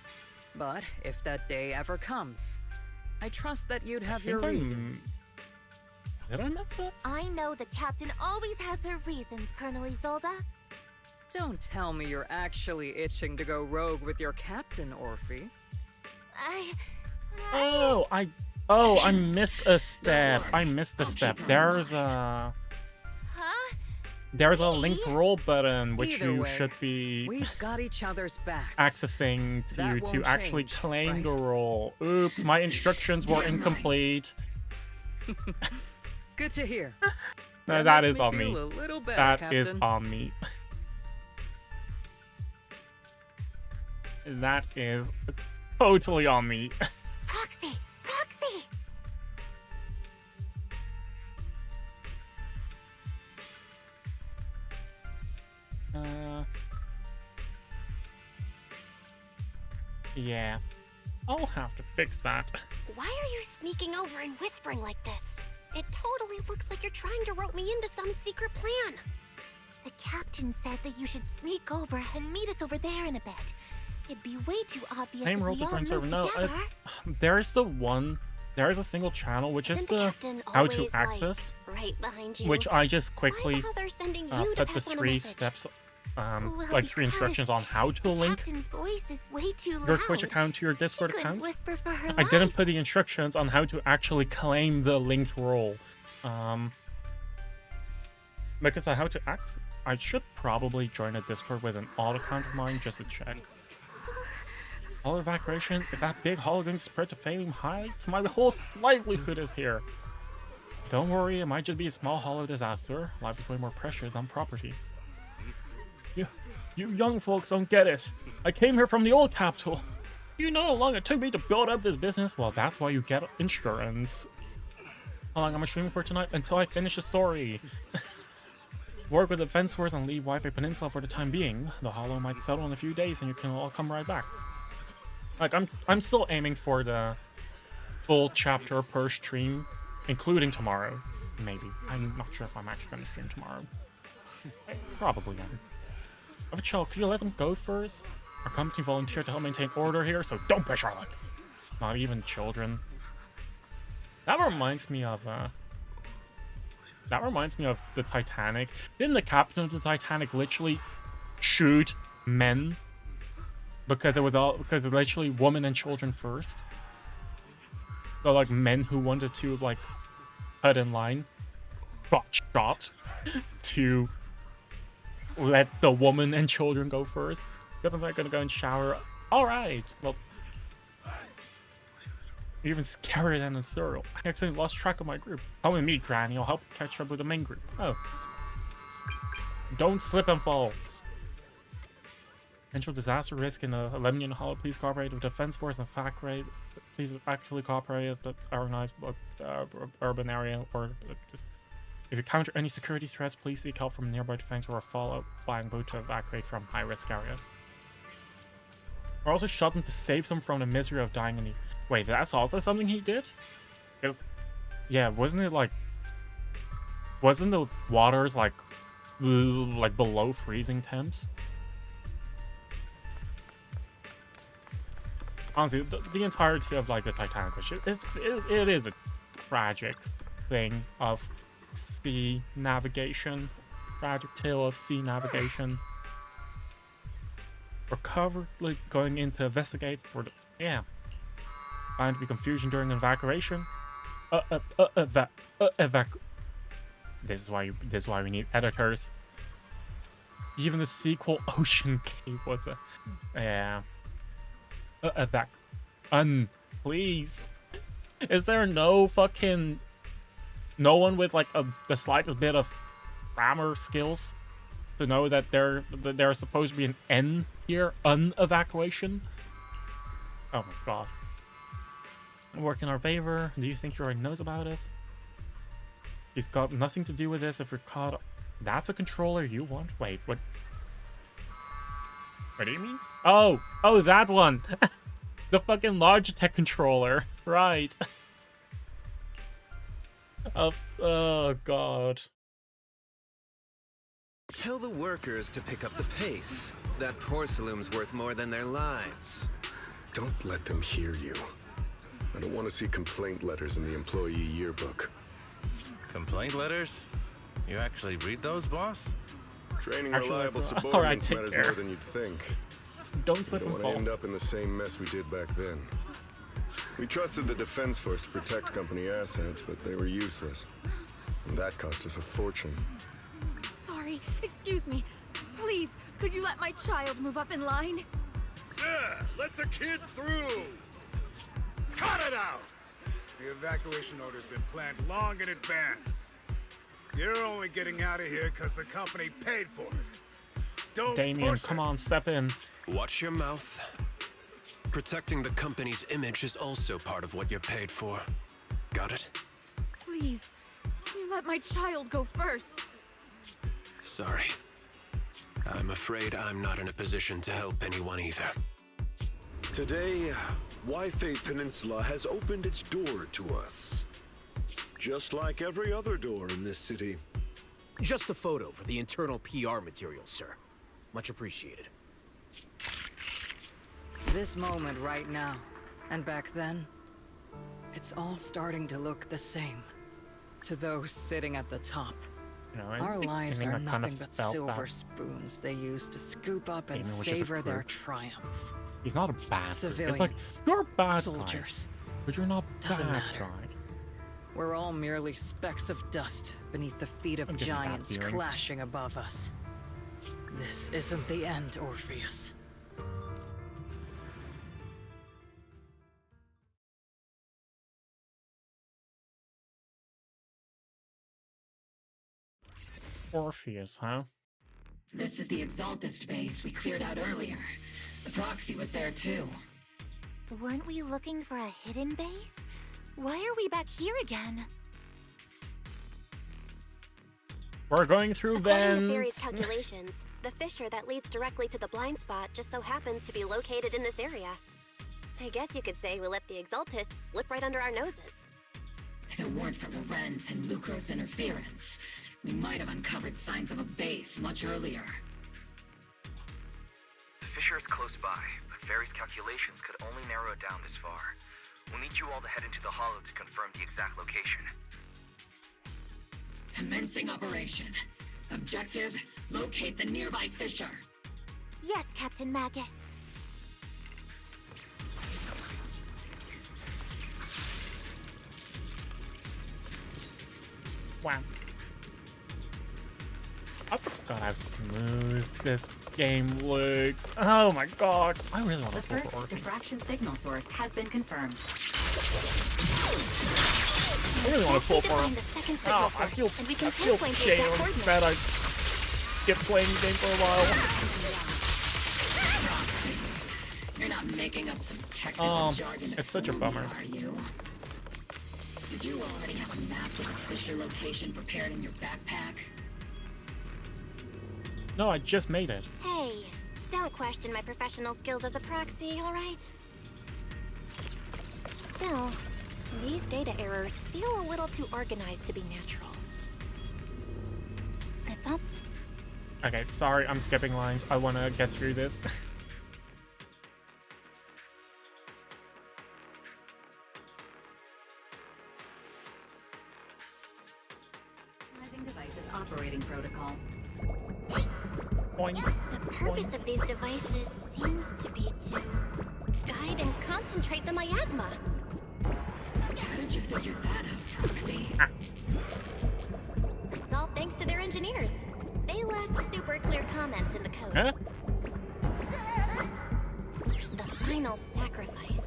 But if that day ever comes, I trust that you'd have think your I'm- reasons. Did I mess up? I know the captain always has her reasons, Colonel Isolde. Don't tell me you're actually itching to go rogue with your captain, Orphe. Oh, I missed a step. I missed a step. There's a linked roll button which Either you way, should be We've got each other's backs. accessing That to won't actually change, claim right? the roll. Oops, my instructions were Damn right. incomplete. Good to hear. No, That that makes is me on me. feel a little better, That is Captain. on me. That is totally on me. Proxy! Proxy! Yeah. I'll have to fix that. Why are you sneaking over and whispering like this? It totally looks like you're trying to rope me into some secret plan. The captain said that you should sneak over and meet us over there in a bit. It'd be way too obvious Same if role we to all join moved server. No, together. there is a single channel which is Isn't the the captain how to always, access, right behind you? which I just quickly Why bother sending you to put the pass on a 3 message? steps, Well, like 3 because instructions on how to link Captain's voice is way too loud. your Twitch account to your Discord Couldn't account. whisper for her I didn't life. put the instructions on how to actually claim the linked role. Because I how to access, I should probably join a Discord with an alt account of mine just to check. All evacuation, is that big holo going to spread to failing heights? My whole livelihood is here. Don't worry, it might just be a small holo disaster. Life is way more precious than property. You young folks don't get it. I came here from the old capital. You know how long it took me to build up this business? Well, that's why you get insurance. How long am I streaming for tonight? Until I finish the story. Work with the Defense Force and leave Wi-Fi Peninsula for the time being. The holo might settle in a few days and you can all come right back. Like, I'm still aiming for the full chapter per stream, including tomorrow. Maybe. I'm not sure if I'm actually going to stream tomorrow. I probably am. Have a chill. Could you let them go first? Our company volunteered to help maintain order here, so don't push our luck. Not even children. That reminds me of the Titanic. Didn't the captain of the Titanic literally shoot men? Because it was literally women and children first. So like men who wanted to like cut in line got shot to let the woman and children go first. Because I'm not gonna go and shower. Alright, well, even scarier than a thorough. I accidentally lost track of my group. Come with me, Granny. I'll help catch up with the main group. Oh. Don't slip and fall. Potential disaster risk in a Lemnian Hollow. Please cooperate with Defense Force and FAC rate. Please actively cooperate with the organized urban area. Or if you counter any security threats, please seek help from nearby defense or follow flying boat to evacuate from high-risk areas. Or also shot them to save them from the misery of dying in the... Wait, that's also something he did? Yeah, wasn't it like... Wasn't the waters like below freezing temps? Honestly, the entirety of like the Titanic, which it is a tragic thing of sea navigation, tragic tale of sea navigation. We're covertly going in to investigate for the Find to be confusion during evacuation. This is why we need editors. Even the sequel, Ocean Gate, was a... Yeah. Please. Is there no fucking... No one with, like, the slightest bit of grammar skills to know that there's supposed to be an N here? Evacuation? Oh my god. Work in our favor. Do you think Joy knows about us? He's got nothing to do with this if we're caught. That's a controller you want? Wait, what? What do you mean? Oh, that one. The fucking Logitech controller. Right. Oh god. Tell the workers to pick up the pace. That porcelain's worth more than their lives. Don't let them hear you. I don't want to see complaint letters in the employee yearbook. Complaint letters? You actually read those, boss? Training Actually, reliable alright, subordinates take matters care. more than you'd think. Don't slip and We don't fall. want to end up in the same mess we did back then. We trusted the Defense Force to protect company assets, but they were useless. And that cost us a fortune. Sorry, excuse me. Please, could you let my child move up in line? Yeah, let the kid through! Cut it out! The evacuation order's been planned long in advance. You're only getting out of here because the company paid for it. Don't Damien, push come it. on, step in. Watch your mouth. Protecting the company's image is also part of what you're paid for. Got it? Please, you let my child go first. Sorry. I'm afraid I'm not in a position to help anyone either. Today, Wi-Fi Peninsula has opened its door to us. Just like every other door in this city. Just a photo for the internal PR material, sir. Much appreciated. This moment right now, and back then, it's all starting to look the same to those sitting at the top. You know, Our lives think are I kind nothing of but felt silver that. spoons they use to scoop up and Damien was just a savor their crook. triumph. He's not a bastard. Civilians, It's like, you're a bad soldiers, guy, but you're not doesn't bad matter. guy. We're all merely specks of dust beneath the feet of I'm getting that giants feeling. clashing above us. This isn't the end, Orpheus. Orpheus, huh? This is the Exaltist base we cleared out earlier. The proxy was there too. Weren't we looking for a hidden base? Why are we back here again? We're going through According to vents. Theory's calculations, the fissure that leads directly to the blind spot just so happens to be located in this area. I guess you could say we let the Exaltists slip right under our noses. If it weren't for Lorenz and Lucro's interference, we might have uncovered signs of a base much earlier. The fissure is close by, but Vari's calculations could only narrow it down this far. We'll need you all to head into the hollow to confirm the exact location. Commencing operation. Objective, locate the nearby fissure. Yes, Captain Magus. Wow. I forgot how smooth this game looks. Oh my god. I really want The to pull first Orpheus. diffraction signal source has been confirmed. I really want to pull Let's for find him. the second signal Oh, I source, feel, and we can I feel pinpoint the exact shame coordinates. that I skipped playing the game for a while. You're not making up some technical jargon to It's such a fool bummer. me, are you? Did you already have a map of the fissure location prepared in your backpack? No, I just made it. Hey, don't question my professional skills as a proxy, alright? Still, these data errors feel a little too organized to be natural. It's up. Okay, sorry, I'm skipping lines. I want to get through this. Analyzing devices operating protocol. Boing. The purpose of these devices seems to be to guide and concentrate the miasma. How did you figure that out, Proxy? It's all thanks to their engineers. They left super super clear comments in the code. Huh? The final sacrifice.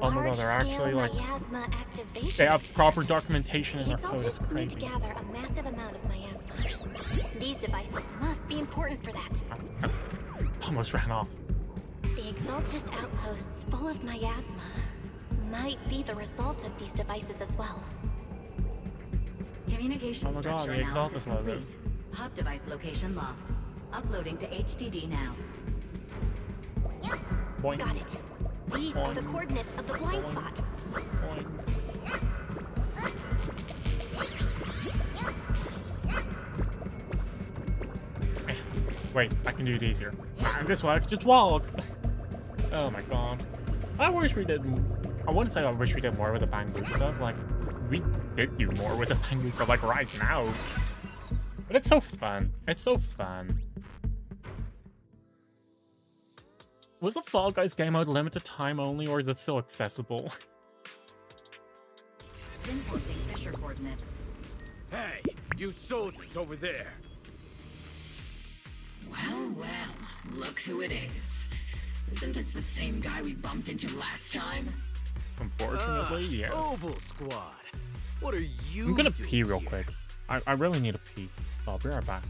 Oh my god, they're actually like... miasma activation. They have proper documentation in The their code, it's Exaltists need to crazy. gather a massive amount of miasma. These devices must be important for that. Almost ran off. The Exaltist outposts full of miasma might be the result of these devices as well. Communication Oh my god, structure the analysis Exaltist logos. complete. Hub device location locked. Uploading to HDD now. Boing. Got it. These are the coordinates of the blind spot. Wait, I can do it easier. This way, I can just walk. Oh my god. I wish we did. I wouldn't say I wish we did more with the bamboo stuff. Like, we did do more with the bamboo stuff, like right now. But it's so fun. It's so fun. Was the Fall Guys game mode limited time only, or is it still accessible? Pinpointing Fisher coordinates. Hey, you soldiers over there. Well, well, look who it is. Isn't this the same guy we bumped into last time? Unfortunately, yes. Oval Squad. What are you I'm gonna doing pee real here? quick. I really need to pee. I'll be right back.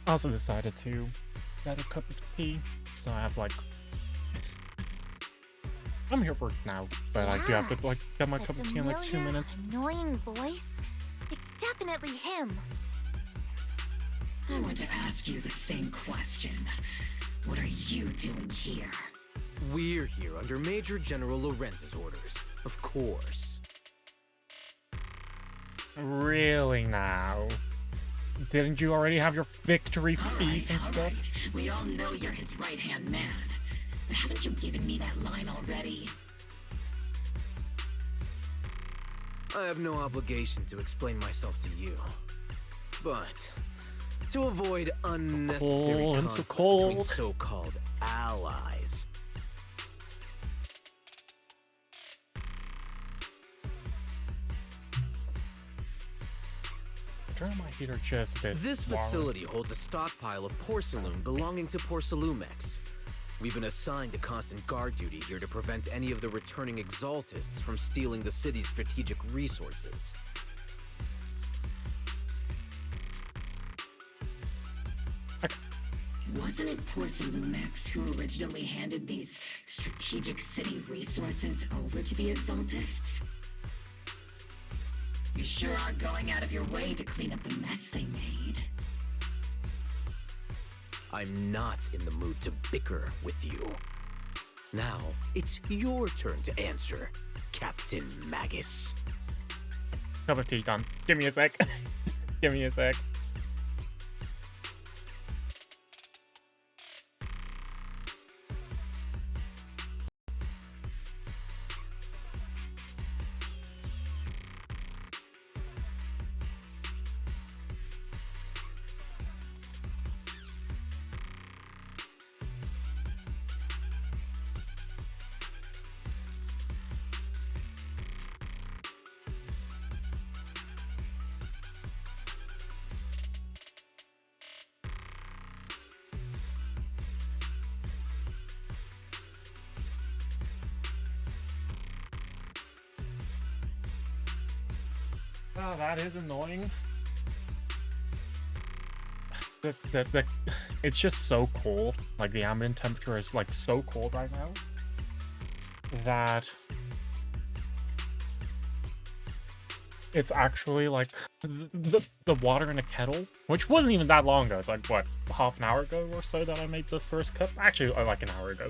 I also decided to get a cup of tea, so I have like... I'm here for it now, but I do have to like get my cup of tea in like 2 minutes. Annoying voice. It's definitely him. I want to ask you the same question. What are you doing here? We're here under Major General Lorenz's orders, of course. Really now? Didn't you already have your victory feast and stuff? Right. We all know you're his right-hand man. But haven't you given me that line already? I have no obligation to explain myself to you. But to avoid unnecessary conflict between so-called allies, turn my heater just a bit. This facility holds a stockpile of porcelain belonging to Porcelumex. We've been assigned to constant guard duty here to prevent any of the returning exaltists from stealing the city's strategic resources. Wasn't it Porcelumex who originally handed these strategic city resources over to the exaltists? You sure are going out of your way to clean up the mess they made. I'm not in the mood to bicker with you. Now, it's your turn to answer, Captain Magus. Cup of tea done. Give me a sec. Give me a sec. Oh, that is annoying. It's just so cold. Like, the ambient temperature is, like, so cold right now that it's actually, like, the water in a kettle, which wasn't even that long ago. It's, like, what, half an hour ago or so that I made the first cup? Actually, like, an hour ago.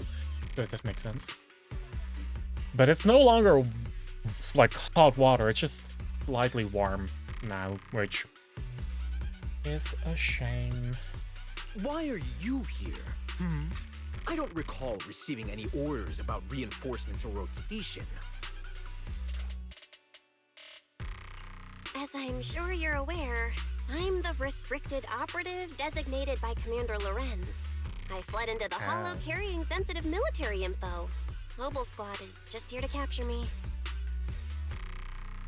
This makes sense. But it's no longer, like, hot water. It's just slightly warm now, which is a shame. Why are you here? I don't recall receiving any orders about reinforcements or rotation. As I'm sure you're aware, I'm the restricted operative designated by Commander Lorenz. I fled into the Hollow carrying sensitive military info. Mobile Squad is just here to capture me.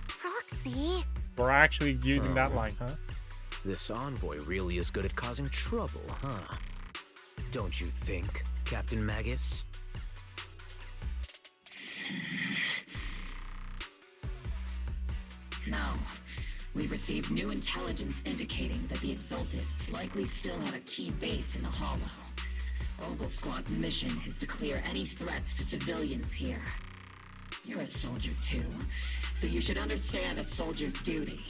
Proxy? We're actually using that line, huh? This envoy really is good at causing trouble, huh? Don't you think, Captain Magus? No. We've received new intelligence indicating that the Exaltists likely still have a key base in the Hollow. Mobile Squad's mission is to clear any threats to civilians here. You're a soldier too, so you should understand a soldier's duty.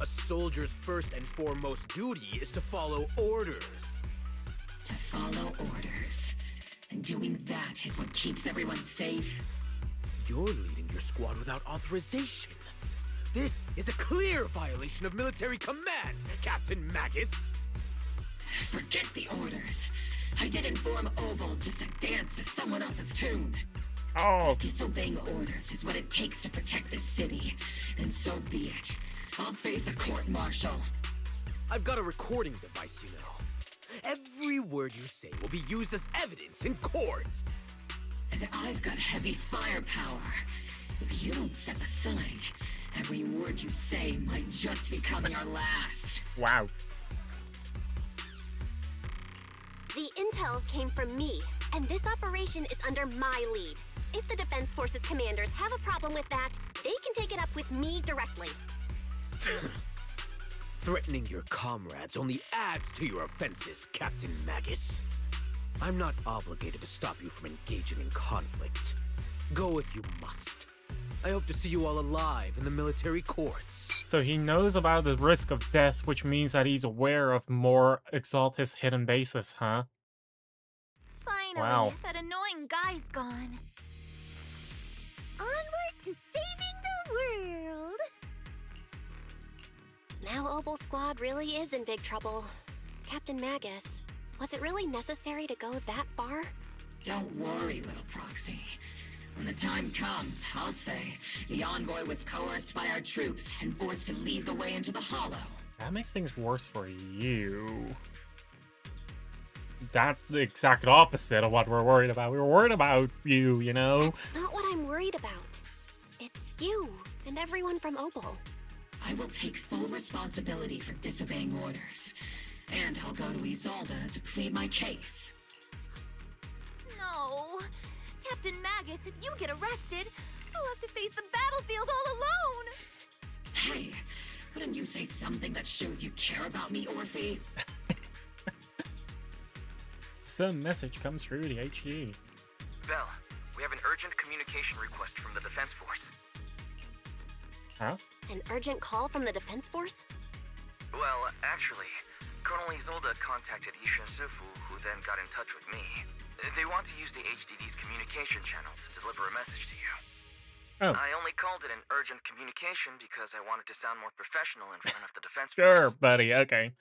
A soldier's first and foremost duty is to follow orders. To follow orders. And doing that is what keeps everyone safe. You're leading your squad without authorization. This is a clear violation of military command, Captain Magus. Forget the orders. I didn't form Obel just to dance to someone else's tune. Oh. Disobeying orders is what it takes to protect this city. Then so be it. I'll face a court-martial. I've got a recording device, you know. Every word you say will be used as evidence in court. And I've got heavy firepower. If you don't step aside, every word you say might just become your last. Wow. The intel came from me, and this operation is under my lead. If the Defense Forces commanders have a problem with that, they can take it up with me directly. Threatening your comrades only adds to your offenses, Captain Magus. I'm not obligated to stop you from engaging in conflict. Go if you must. I hope to see you all alive in the military courts. So he knows about the risk of death, which means that he's aware of more Exaltis hidden bases, huh? Finally, Wow. that annoying guy's gone. Onward to saving the world. Now Opal Squad really is in big trouble. Captain Magus, was it really necessary to go that far? Don't worry, little Proxy. When the time comes, I'll say the envoy was coerced by our troops and forced to lead the way into the Hollow. That makes things worse for you. That's the exact opposite of what we're worried about. We were worried about you, you know? That's not what I'm worried about. It's you and everyone from Opal. I will take full responsibility for disobeying orders. And I'll go to Isolde to plead my case. No. Captain Magus, if you get arrested, I'll have to face the battlefield all alone. Hey, couldn't you say something that shows you care about me, Orphe? Some message comes through the HE. Bell, we have an urgent communication request from the Defense Force. Huh? An urgent call from the Defense Force? Well, actually, Colonel Isolde contacted Ishin Sifu, who then got in touch with me. They want to use the HDD's communication channel to deliver a message to you. Oh. I only called it an urgent communication because I wanted to sound more professional in front of the Defense Sure, Force. buddy, okay.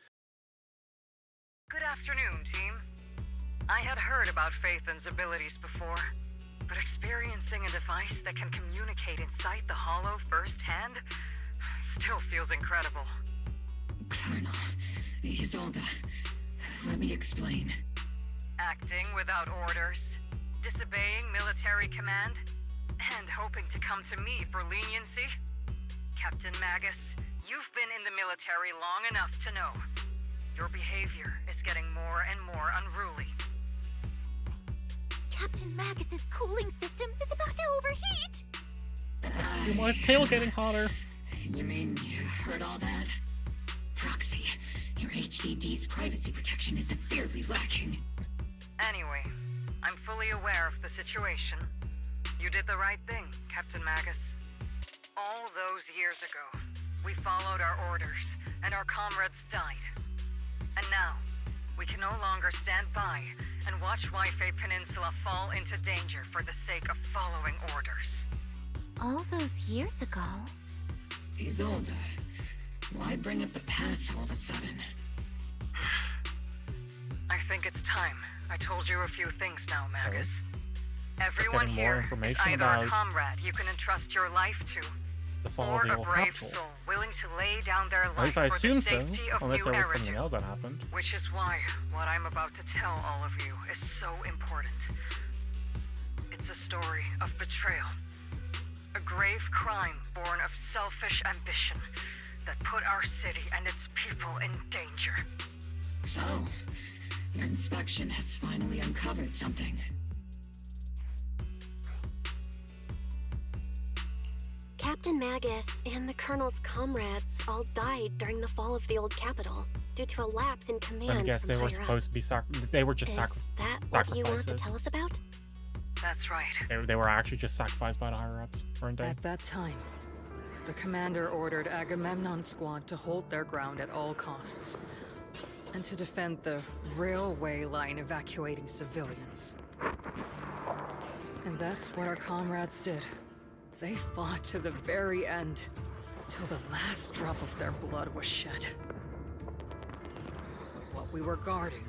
Good afternoon, team. I had heard about Phaethon's abilities before, but experiencing a device that can communicate inside the Hollow firsthand still feels incredible. Colonel, Isolde, let me explain. Acting without orders, disobeying military command, and hoping to come to me for leniency? Captain Magus, you've been in the military long enough to know. Your behavior is getting more and more unruly. Captain Magus's cooling system is about to overheat. You want tail getting hotter? You mean you heard all that? Proxy, your HDD's privacy protection is severely lacking. Anyway, I'm fully aware of the situation. You did the right thing, Captain Magus. All those years ago, we followed our orders, and our comrades died. And now, we can no longer stand by and watch Waifei Peninsula fall into danger for the sake of following orders. All those years ago? Isolde, why bring up the past all of a sudden? I think it's time I told you a few things now, Magus. Everyone Getting more here is information either about a comrade you can entrust your life to, the fall or of the a old brave capital. soul willing to lay down their At life least I for assume the so, safety of unless New there was something Eridu. else that happened. Which is why what I'm about to tell all of you is so important. It's a story of betrayal. A grave crime born of selfish ambition that put our city and its people in danger. So, your inspection has finally uncovered something. Captain Magus and the Colonel's comrades all died during the fall of the old capital due to a lapse in command. I guess they were supposed to be they were just Is that what you want to sacrifices. tell us about? That's right. They were actually just sacrificed by the higher-ups, weren't they? At that time, the commander ordered Agamemnon's squad to hold their ground at all costs, and to defend the railway line evacuating civilians. And that's what our comrades did. They fought to the very end, till the last drop of their blood was shed. But what we were guarding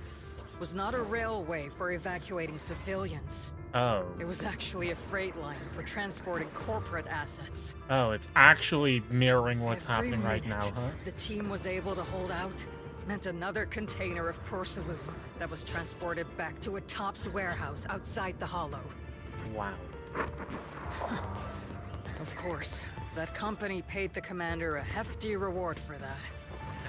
was not a railway for evacuating civilians. Oh. It was actually a freight line for transporting corporate assets. Oh, it's actually mirroring what's Every happening right now, minute huh? the team was able to hold out meant another container of porcelain that was transported back to a Topps warehouse outside the Hollow. Wow. Of course, that company paid the commander a hefty reward for that.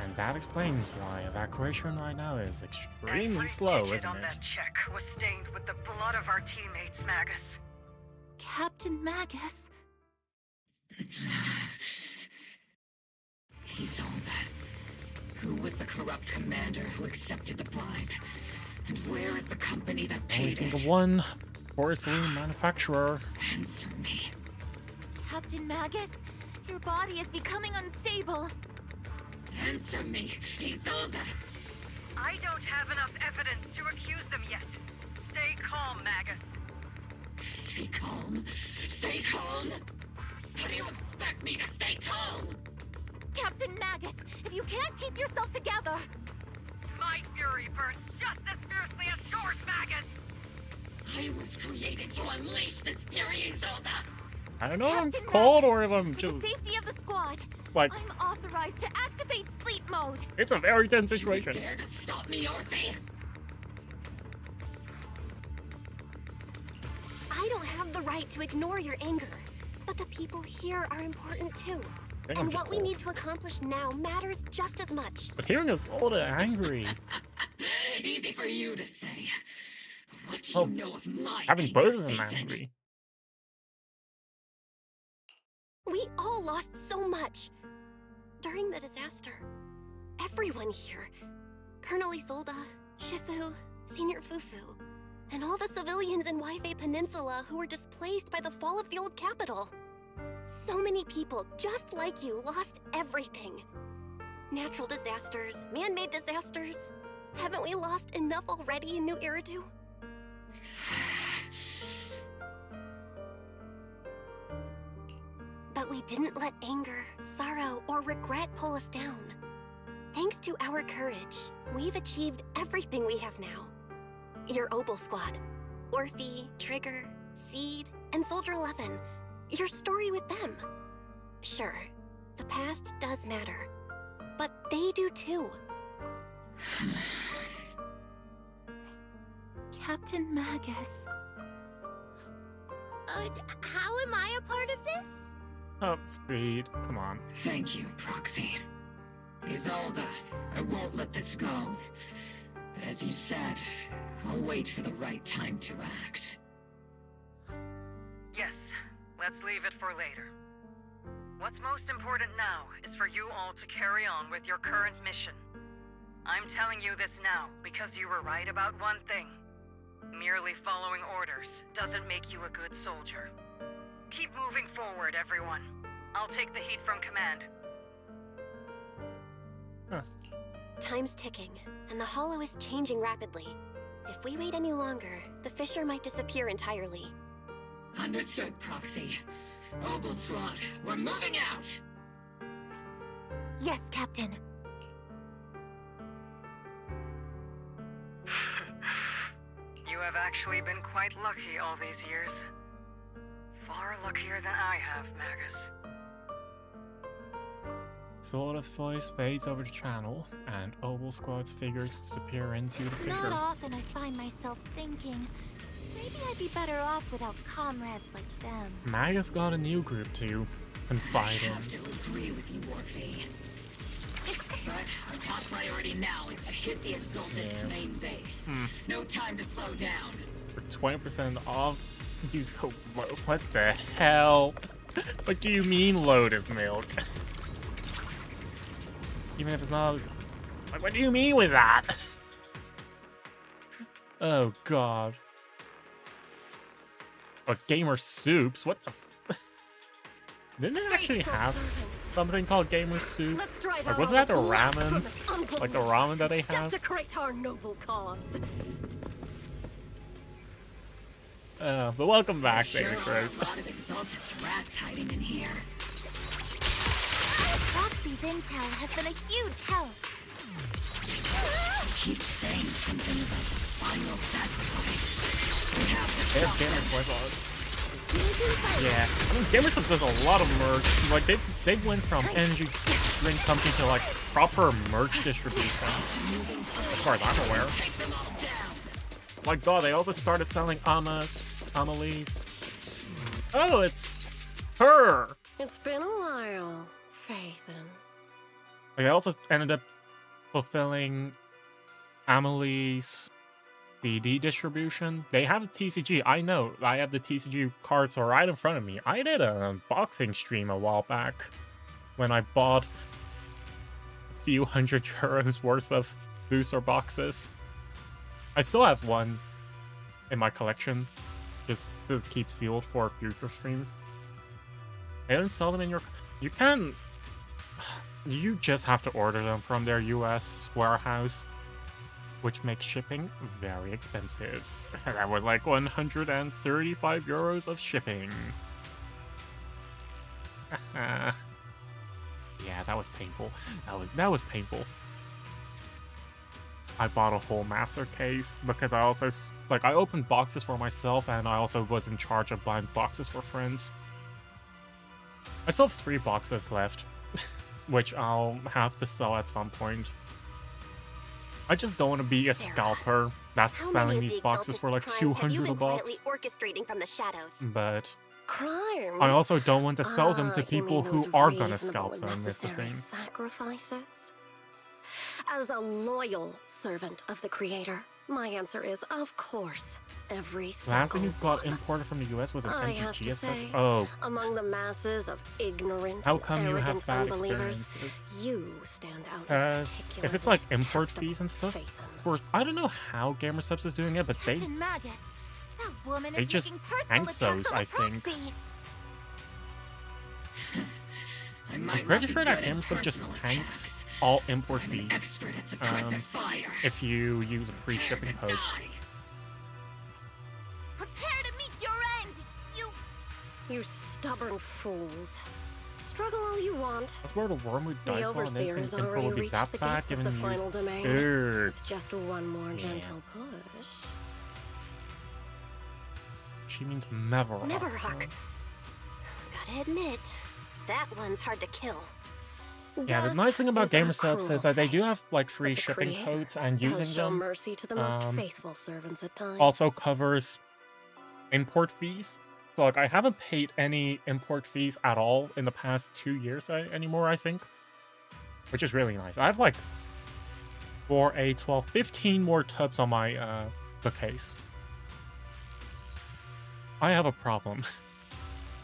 And that explains why evacuation right now is extremely Every slow, digit isn't on it? that check was stained with the blood of our teammates, Magus. Captain Magus? Isolde, Who was the corrupt commander who accepted the bribe? And where is the company that Only paid think it? of one porcelain manufacturer. Answer me. Captain Magus, your body is becoming unstable. Answer me, Isolde. I don't have enough evidence to accuse them yet. Stay calm, Magus. Stay calm. Stay calm. How do you expect me to stay calm? Captain Magus, if you can't keep yourself together... My fury burns just as fiercely as yours, Magus! I was created to unleash this fury, Isolde. I don't know if I'm Captain cold Magus, or if I'm for just the safety of the squad, like, I'm authorized to activate sleep mode. it's a very tense situation. You dare to stop me, Orphe? I don't have the right to ignore your anger, but the people here are important too. think I'm And just what we need to accomplish now matters just as much. But hearing Isolde angry, Easy for you to say. What do you know of my having anger, both of them Ethan? angry. We all lost so much. During the disaster, everyone here, Colonel Isolde, Shifu, Senior Fufu, and all the civilians in Waifei Peninsula who were displaced by the fall of the old capital. So many people just like you lost everything. Natural disasters, man-made disasters. Haven't we lost enough already in New Eridu? But we didn't let anger, sorrow, or regret pull us down. Thanks to our courage, we've achieved everything we have now. Your Obel Squad, Orphe, Trigger, Seed, and Soldier 11. Your story with them. Sure, the past does matter, but they do too. Captain Magus. How am I a part of this? Oh, Speed, come on. Thank you, Proxy. Isolde, I won't let this go. But as you said, I'll wait for the right time to act. Yes, let's leave it for later. What's most important now is for you all to carry on with your current mission. I'm telling you this now because you were right about one thing. Merely following orders doesn't make you a good soldier. Keep moving forward, everyone. I'll take the heat from command. Time's ticking, and the Hollow is changing rapidly. If we wait any longer, the fissure might disappear entirely. Understood, Proxy. Obel Squad, we're moving out! Yes, Captain. You have actually been quite lucky all these years. Far luckier than I have, Magus. Isolde's voice fades over the channel, and Obel Squad's figures disappear into the It's fissure. not often I find myself thinking, maybe I'd be better off without comrades like them. Magus got a new group to confide I have in. to agree with you, Orphe. But our top priority now is to hit the Exalted main base. No time to slow down. For 20% off, use code LOAD. What the hell? What do you mean loaded milk? Even if it's not... Like, what do you mean with that? Oh god. But gamer soups? What the f... Didn't it actually have something called gamer soup? Let's drive Like, our wasn't that the blasphemous ramen? Like the ramen that they have? Desecrate our noble cause. But welcome back, Sure Savings are a Rose. lot of Exaltist rats hiding in here. Proxy's intel has been a huge help. Keep saying something about the final sacrifice. We have to They have stop Gamer them. Swipe on. Yeah, I mean, Gamer Subs does a lot of merch. Like, they went from energy drink company to, like, proper merch distribution. As far as I'm aware. Like, God, they also started selling Amelie's. Oh, it's her! It's been a while, Faithin. Like, I also ended up fulfilling Amelie's CD distribution. They have a TCG. I know. I have the TCG cards right in front of me. I did an unboxing stream a while back when I bought few €100 worth of booster boxes. I still have one in my collection, just to keep sealed for a future stream. They don't sell them in your... You can... You just have to order them from their US warehouse, which makes shipping very expensive. That was like €135 of shipping. Yeah, that was painful. That was painful. I bought a whole master case because I also, like, I opened boxes for myself and I also was in charge of buying boxes for friends. I still have 3 boxes left, which I'll have to sell at some point. I just don't want to be a scalper that's selling these boxes for like $200 bucks. Orchestrating from the shadows? But Crimes? I also don't want to sell them to You people mean who those are gonna reasonable scalp them, and is the necessary thing. Sacrifices? As a loyal servant of the Creator, my answer is, of course, every single Last thing you got imported from the US was an I have MPG to assessment? say, Oh. among the masses of ignorant How come and you arrogant have bad unbelievers, experiences? you stand out Because as if it's like import fees and stuff, or I don't know how GamerSubs is doing it, but they Captain Magus, that woman they is just making personal tank attacks those, on I the think. proxy. I'm pretty sure that GamerSub just tanks all import fees if you use a free shipping code. Prepare to meet your end, You stubborn fools. Struggle all you want. That's where the Wormwood The dice roll and Overseer then has import already would be reached that the bad gate of given the you final domain. Urgh. With just one more gentle push. She means Meverok. Meverok. Gotta admit, that one's hard to kill. Yeah, the nice thing about Death is a GamerSubs cruel is that they do fate, have like free but the shipping Creator codes, and does using show them mercy to the most faithful servants at times. also covers import fees. So like I haven't paid any import fees at all in the past 2 years anymore, I think. Which is really nice. I have like 4, 8, 12, 15 more tubs on my bookcase. I have a problem.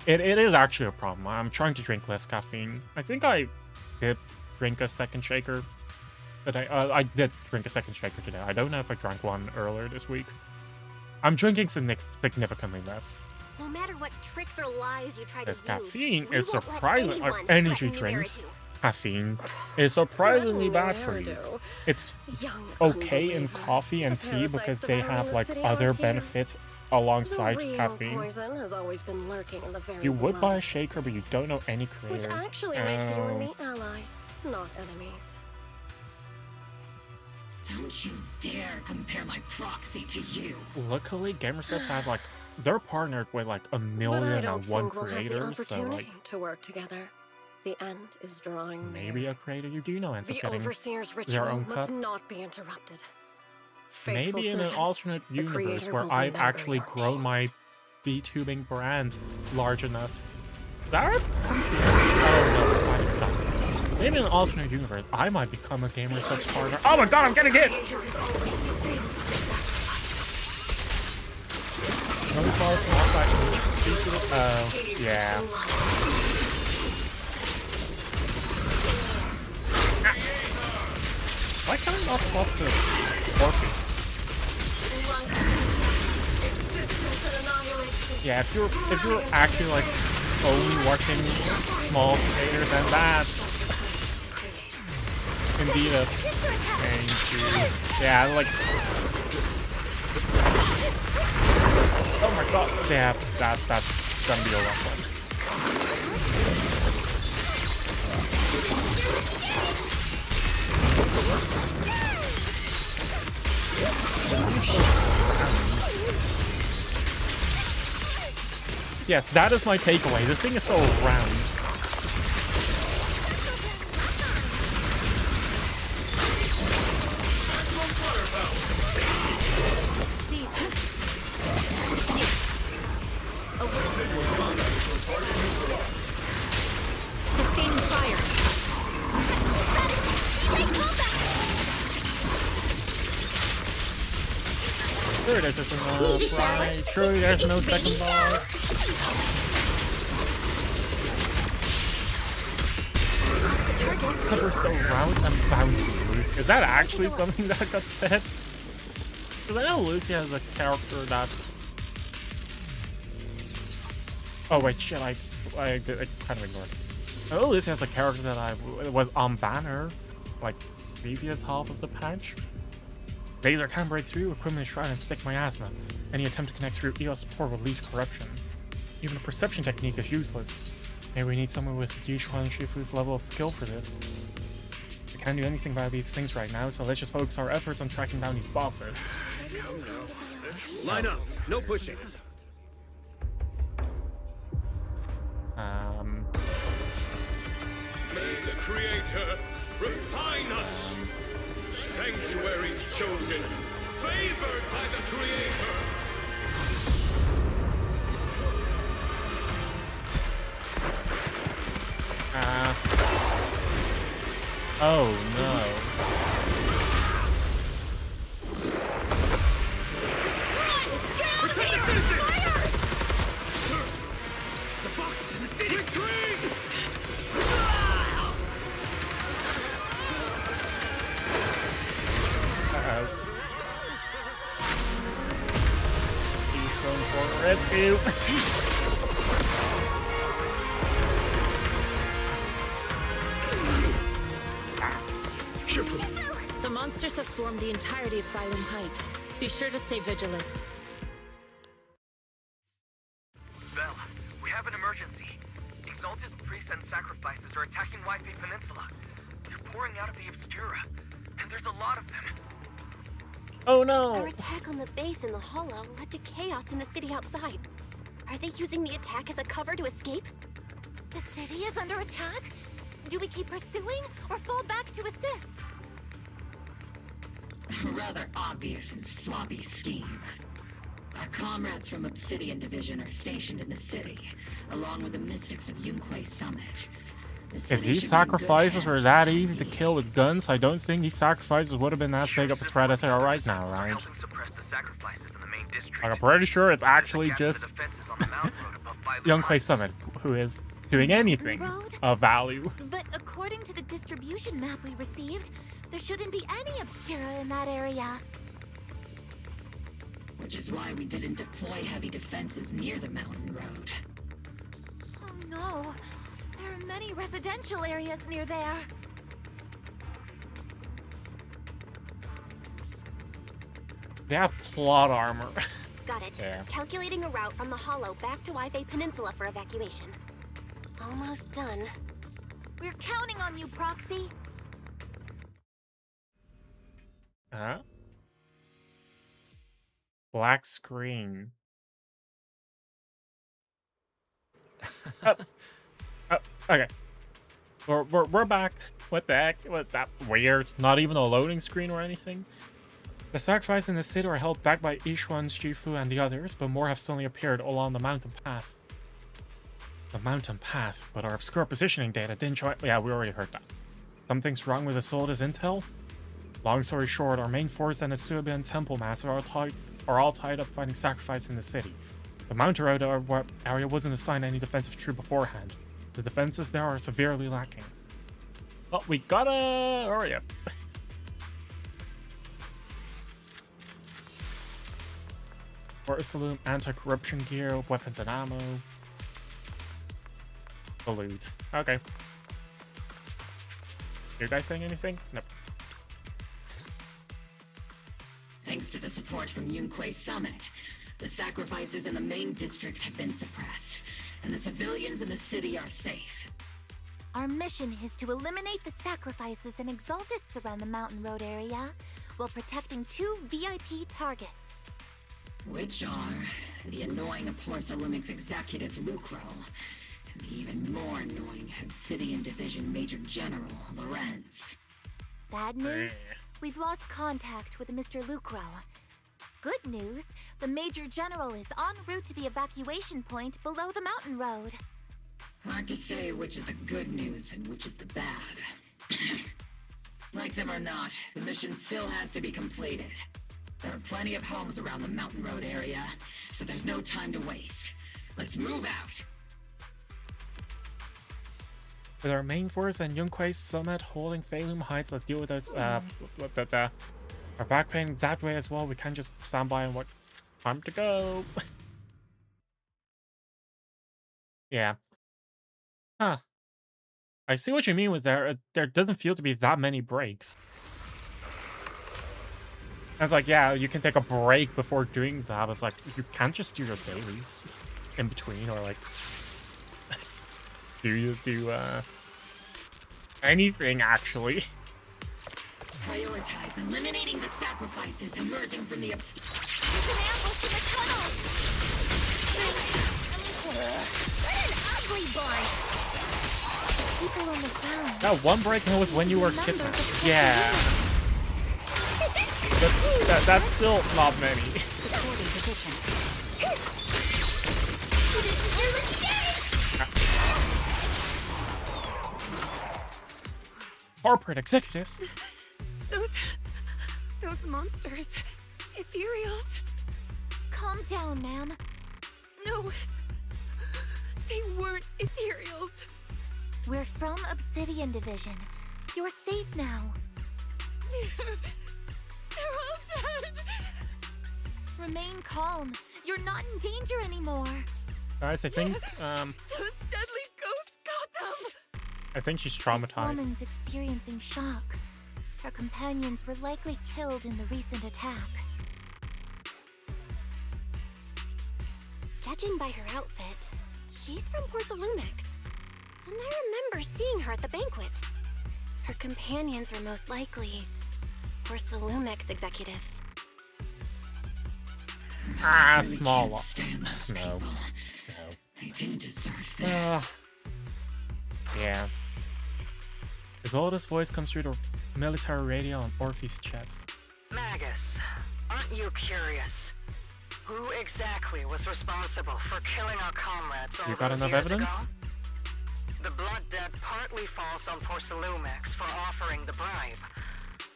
It is actually a problem. I'm trying to drink less caffeine. I think I did drink a second shaker today. I did drink a second shaker today. I don't know if I drank one earlier this week. I'm drinking significantly less. No matter what tricks or lies you try to This use, caffeine we is won't let surprisingly anyone energy threaten you near drinks. you. Caffeine is surprisingly bad for you. Hairdo. It's Young okay in unbeliever. coffee and The tea parasites because of they our have little like city other aren't here. benefits alongside The real caffeine. poison has always been lurking in the very You would buy a blood, shaker, but you don't know any which creator. actually makes you and Oh. me allies, not enemies. Don't you dare compare my proxy to you. Luckily, GamerSubs has like they're partnered with like a But I million don't and one think we'll have the creators, so opportunity like to work together. The end is drawing near. maybe a creator you do know ends up The getting Overseer's their ritual own must cup. not be interrupted. Faithful Maybe in an servants, alternate the universe Creator where will I've remember actually your grown my names. VTubing brand large enough. That comes the end. Oh no, we're fighting something. Maybe in an alternate universe, I might become a GamerSubs partner. Oh my god, I'm getting hit! Let me follow some off actually. Oh, yeah. Ah. Why can't I not swap to Orphe? Yeah, if you're actually like only watching small creators, then that's indeed a thing to, yeah, like, oh my god, yeah, that's gonna be a rough one. This is so round. Yes, that is my takeaway. The thing is so round. Sustaining fire. Sure, there's just right. Surely there's no second boss. We're so round and bouncy, Lucy. Is that actually something that got said? Because I know Lucy has a character that... Oh wait, shit, I kind of ignored it. I know Lucy has a character that was on banner, like, previous half of the patch. Laser can't break through, equipment is trying to inflict miasma. Any attempt to connect through EOS support will lead to corruption. Even a perception technique is useless. Maybe we need someone with Yishuan Shifu's level of skill for this. We can't do anything about these things right now, so let's just focus our efforts on tracking down these bosses. Line up, no pushing. May the Creator refine us. Sanctuaries chosen, favored by the Creator. Oh no. Protect the citizen! The box is in the city! Retreat! He's going for rescue. The monsters have swarmed the entirety of Phylum Heights. Be sure to stay vigilant. Belle, we have an emergency. Exalted priests and sacrifices are attacking Wi-Fi Peninsula. They're pouring out of the Obscura, and there's a lot of them. Oh no! Our attack on the base in the Hollow led to chaos in the city outside. Are they using the attack as a cover to escape? The city is under attack? Do we keep pursuing or fall back to assist? Rather obvious and sloppy scheme. Our comrades from Obsidian Division are stationed in the city, along with the mystics of Yunquay Summit. If these sacrifices were that easy to kill with guns, I don't think these sacrifices would have been as big of a threat as they are right now, right? Like, I'm pretty sure it's actually just Yunquay Summit who is doing anything of value. But according to the distribution map we received, there shouldn't be any Obscura in that area. Which is why we didn't deploy heavy defenses near the mountain road. Oh no, there are many residential areas near there. They have plot armor. Got it. Yeah. Calculating a route from the Hollow back to Wi-Fi Peninsula for evacuation. Almost done. We're counting on you, Proxy. Huh? Black screen. Okay. We're back. What the heck? What that weird? Not even a loading screen or anything. The sacrifices in the city are held back by Yishuan, Shifu, and the others, but more have suddenly appeared along the mountain path. The mountain path, but our obscure positioning data didn't show it. Yeah, we already heard that. Something's wrong with the Solda's intel? Long story short, our main force and the Suabian temple master are all tied up fighting sacrifice in the city. The mountain road area wasn't assigned any defensive troop beforehand. The defenses there are severely lacking. Well, we gotta hurry up. Porta Saloon, anti-corruption gear, weapons and ammo. Balloons. Okay. You guys saying anything? Nope. Thanks to the support from Yunquay Summit, the sacrifices in the main district have been suppressed, and the civilians in the city are safe. Our mission is to eliminate the sacrifices and exaltists around the Mountain Road area, while protecting 2 VIP targets. Which are the annoying Porcelumix executive Lucro, and the even more annoying Obsidian Division Major General Lorenz. Bad news? We've lost contact with Mr. Lucro. Good news, the Major General is en route to the evacuation point below the mountain road. Hard to say which is the good news and which is the bad. Like them or not, the mission still has to be completed. There are plenty of homes around the mountain road area, so there's no time to waste. Let's move out! With our main force and Yunquei Summit holding Phalum Heights, let's deal with those. Our backpack that way as well. We can't just stand by and watch. Time to go. Yeah. Huh. I see what you mean with there. There doesn't feel to be that many breaks. And it's like, yeah, you can take a break before doing that. It's like, you can't just do your dailies in between, or like, do anything actually. Prioritize eliminating the sacrifices emerging from the There's an ambush in the tunnel! What an ugly bunch! People on the ground. That one break was when you were kidnapped. Yeah. But that's still not many. Corporate executives. Those monsters. Ethereals. Calm down, ma'am. No. They weren't ethereals. We're from Obsidian Division. You're safe now. They're all dead. Remain calm. You're not in danger anymore. Guys, I think Those deadly ghosts got them. I think she's This traumatized. woman's experiencing shock. Her companions were likely killed in the recent attack. Judging by her outfit, she's from Porcelumex. And I remember seeing her at the banquet. Her companions were most likely Porcelumex executives. Ah, small. No. No. I didn't deserve this. Yeah. Isolda's voice comes through the military radio on Orphe's chest. Magus, aren't you curious? Who exactly was responsible for killing our comrades all You got those enough years evidence? ago? The blood debt partly falls on Porcelumex for offering the bribe,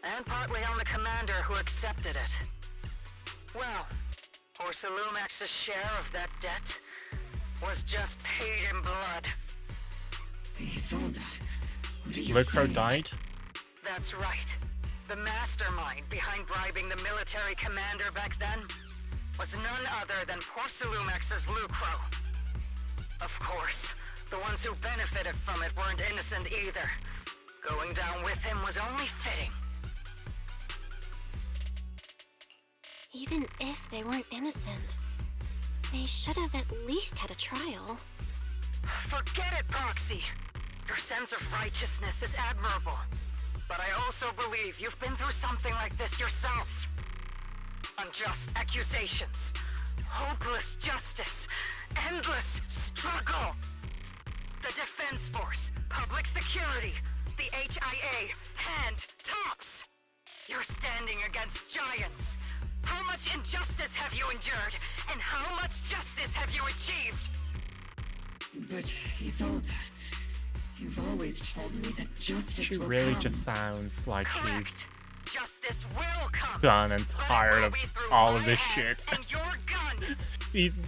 and partly on the commander who accepted it. Well, Porcelumex's share of that debt was just paid in blood. Isolda, what are you Lucro saying? died? That's right. The mastermind behind bribing the military commander back then was none other than Porcelumex's Lucro. Of course, the ones who benefited from it weren't innocent either. Going down with him was only fitting. Even if they weren't innocent, they should have at least had a trial. Forget it, Proxy. Your sense of righteousness is admirable. But I also believe you've been through something like this yourself. Unjust accusations, hopeless justice, endless struggle. The Defense Force, public security, the HIA, hand tops. You're standing against giants. How much injustice have you endured, and how much justice have you achieved? But Isolda, you've always told me that justice She will really come. just sounds like she's Justice will come. done and tired of all of this shit.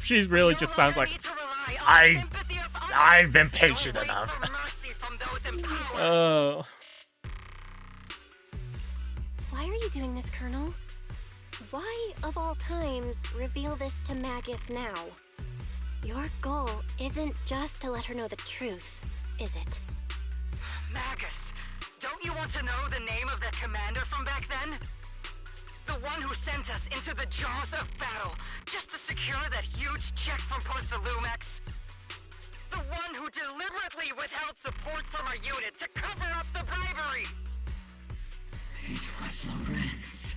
She really just sounds like I've been patient enough. Oh. Why are you doing this, Colonel? Why, of all times, reveal this to Magus now? Your goal isn't just to let her know the truth, is it? Magus, don't you want to know the name of that commander from back then? The one who sent us into the jaws of battle just to secure that huge check from Porcelumex? The one who deliberately withheld support from our unit to cover up the bribery? It was Lorenz.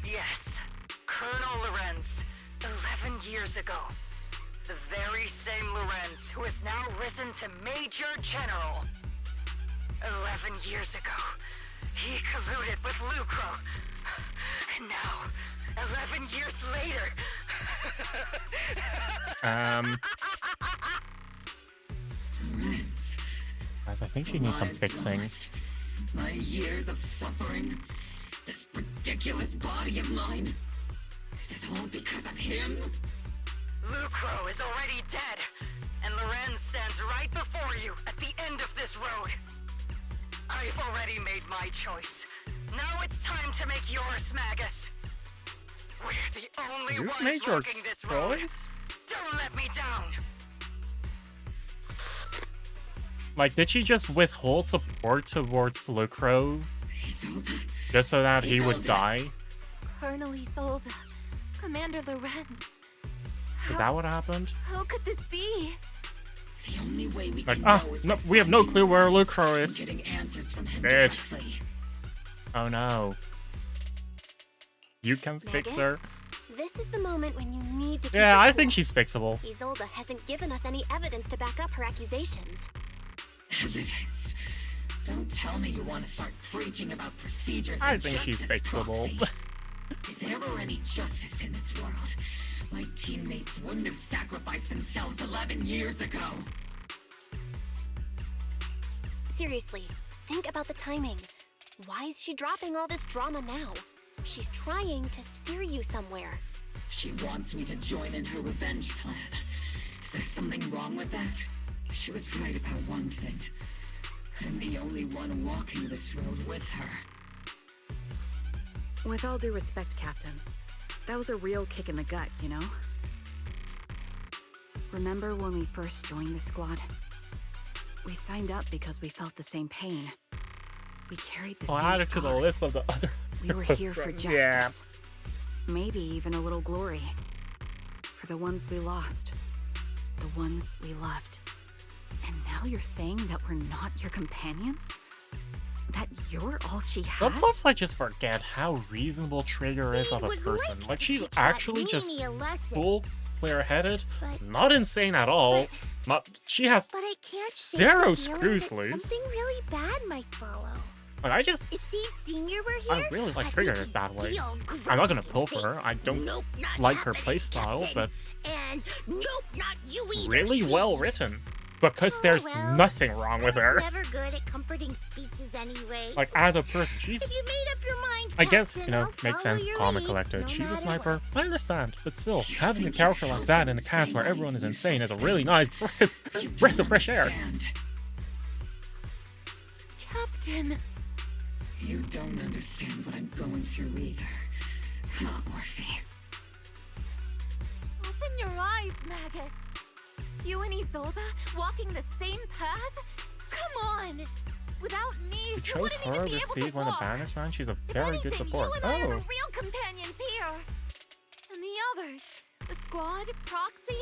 Yes, Colonel Lorenz, 11 years ago. The very same Lorenz who has now risen to Major General. 11 years ago, he colluded with Lucro. And now, 11 years later... Lorenz. Guys, I think she needs some Lives fixing. lost. My years of suffering. This ridiculous body of mine. Is it all because of him? Lucro is already dead, and Loren stands right before you at the end of this road. I've already made my choice. Now it's time to make yours, Magus. We're the only You've ones made your walking this road. choice? Don't let me down. Like, did she just withhold support towards Lucro just so that he would die? Colonel Isolde, Commander Lorenz. Is that what happened? How could this be? The only way we Like, can know is no, by we have no finding clue where Lorenz Lucro and is. getting answers from him Bitch. directly. Oh no. You can fix her. This is the moment when you need to keep Yeah, it I cool. think she's fixable. Isolde hasn't given us any evidence to back up her accusations. Evidence. Don't tell me you want to start preaching about procedures. I and think she's justice, fixable. Proxy. If there were any justice in this world, my teammates wouldn't have sacrificed themselves 11 years ago. Seriously, think about the timing. Why is she dropping all this drama now? She's trying to steer you somewhere. She wants me to join in her revenge plan. Is there something wrong with that? She was right about one thing. I'm the only one walking this road with her. With all due respect, Captain, that was a real kick in the gut, you know? Remember when we first joined the squad? We signed up because we felt the same pain. We carried the I'll same add it to the scars. list of the other. We were here for justice. Yeah. Maybe even a little glory. For the ones we lost. The ones we loved. And now you're saying that we're not your companions? That you're all she has? Sometimes I just forget how reasonable Trigger is of a person. Like, she's actually just cool, clear-headed, not insane at all. She has But I can't shake zero the feeling screws that loose. something really bad might follow. Like, I just, If Seed Senior were here, I really like I Trigger think that way. he'd feel I'm not gonna great pull and for say, her. I don't "Nope, not like her happening, playstyle, Captain." but And nope, not you either. really Seed. well written. Because there's well, nothing wrong with her. Never good at comforting speeches anyway. Like, as a person, she's... If you made up your mind, I get, Captain, you know, I'll makes follow sense, your comic lead, collector. no She's a matter sniper. what. I understand, but still, having a character like that in a cast where everyone is insane is a really nice breath of fresh air. Captain! You don't understand what I'm going through either. Huh, Morphe? Open your eyes, Magus. You and Isolde walking the same path? Come on! Without me, You you chose wouldn't her even over be able Seed to when the walk. banners ran. She's a If very good anything, support. you and I are the Oh, real companions here. And the others, the squad, Proxy,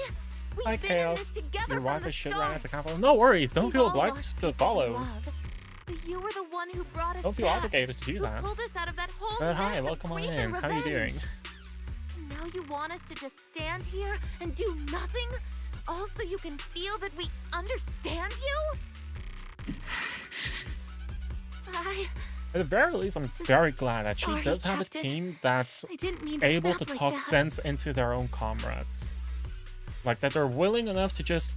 we've hi been in Chaos. this together Your from wife the is shit start. right as a compliment. No worries, don't We've feel all obliged lost to people we follow. love, but you were the one who brought us Don't feel back, obligated to do who that. pulled us out of that whole But mess hi, of welcome on grief in. and How you doing? revenge. And now you want us to just stand here and do nothing? All so you can feel that we understand you? At the very least, I'm very glad that she Sorry, does have Captain. a team that's I didn't mean to able snap to like talk that. sense into their own comrades. Like, that they're willing enough to just...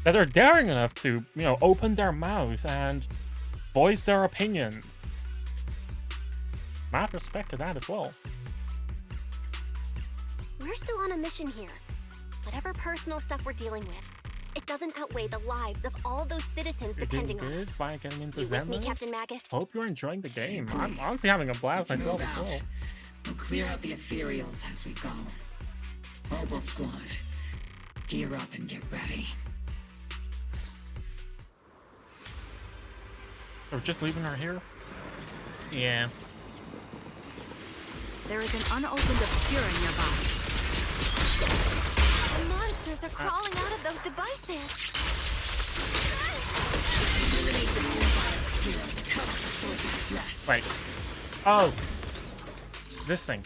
that they're daring enough to, you know, open their mouth and voice their opinions. Mad respect to that as well. We're still on a mission here. Whatever personal stuff we're dealing with, it doesn't outweigh the lives of all those citizens You're doing depending on good us. by getting into You with me, Zenless? Captain Magus? Hope you're enjoying the game. I'm honestly having a blast Let's myself move as out. well. We'll clear out the ethereals as we go. Mobile squad, gear up and get ready. We're just leaving her here? Yeah. There is an unopened obscura nearby. The monsters are crawling out of those devices. Wait. Oh. This thing.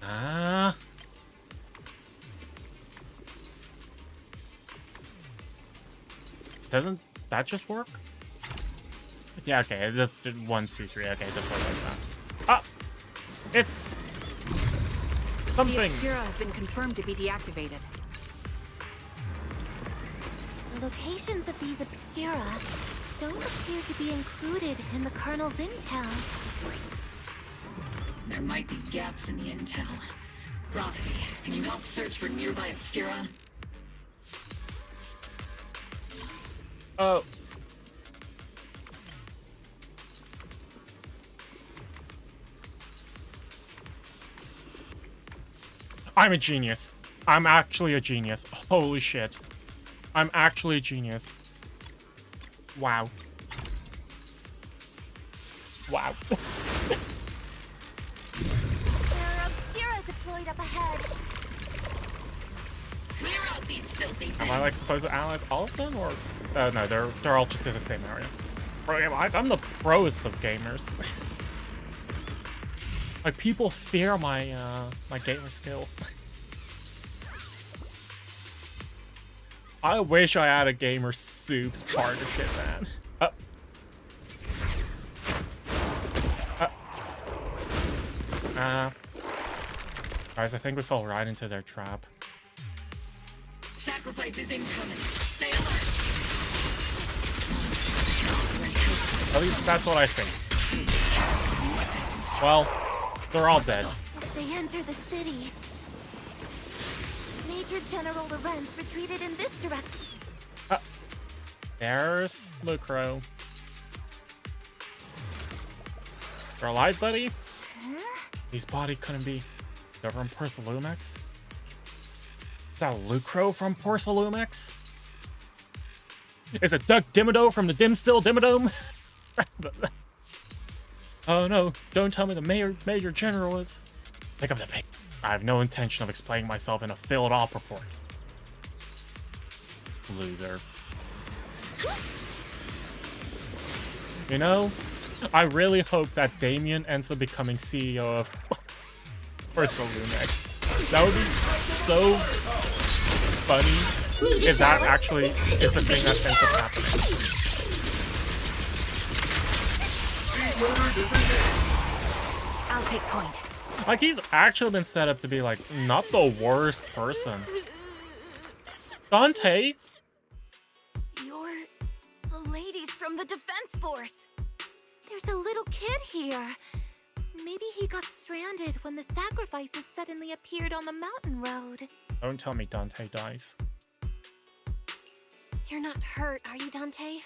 Ah. Doesn't that just work? Yeah, okay, it just did 1, 2, 3. Okay, it just works like that. Ah! It's The something. obscura have been confirmed to be deactivated. The locations of these obscura don't appear to be included in the Colonel's intel. There might be gaps in the intel. Proxy, can you help search for nearby obscura? Oh. I'm a genius. I'm actually a genius. Holy shit. I'm actually a genius. Wow. Wow. There are Obscura deployed up ahead. Clear out these filthy Am I like supposed to analyze all of them, or no? They're all just in the same area. Bro, I'm the proest of gamers. Like people fear my my gamer skills. I wish I had a gamer soups partnership, man. Guys, I think we fell right into their trap. Sacrifice is incoming. Stay alert. At least that's what I think. Well, they're all dead. If they enter the city, Major General Lorenz retreated in this direction. There's Lucro. You're alive, buddy? His body couldn't be from Porcelumex? Is that Lucro from Porcelumex? Is it Duck Dimmadome from the Dimstill Dimmadome? Oh no, don't tell me the Major General is... Pick up the pick. I have no intention of explaining myself in a filled op report. Loser. You know, I really hope that Damien ends up becoming CEO of Porcelumex. That would be so funny if that actually is the thing that ends up happening. I'll take point. Like, he's actually been set up to be, like, not the worst person. Dante? You're the ladies from the Defense Force. There's a little kid here. Maybe he got stranded when the sacrifices suddenly appeared on the mountain road. Don't tell me Dante dies. You're not hurt, are you, Dante?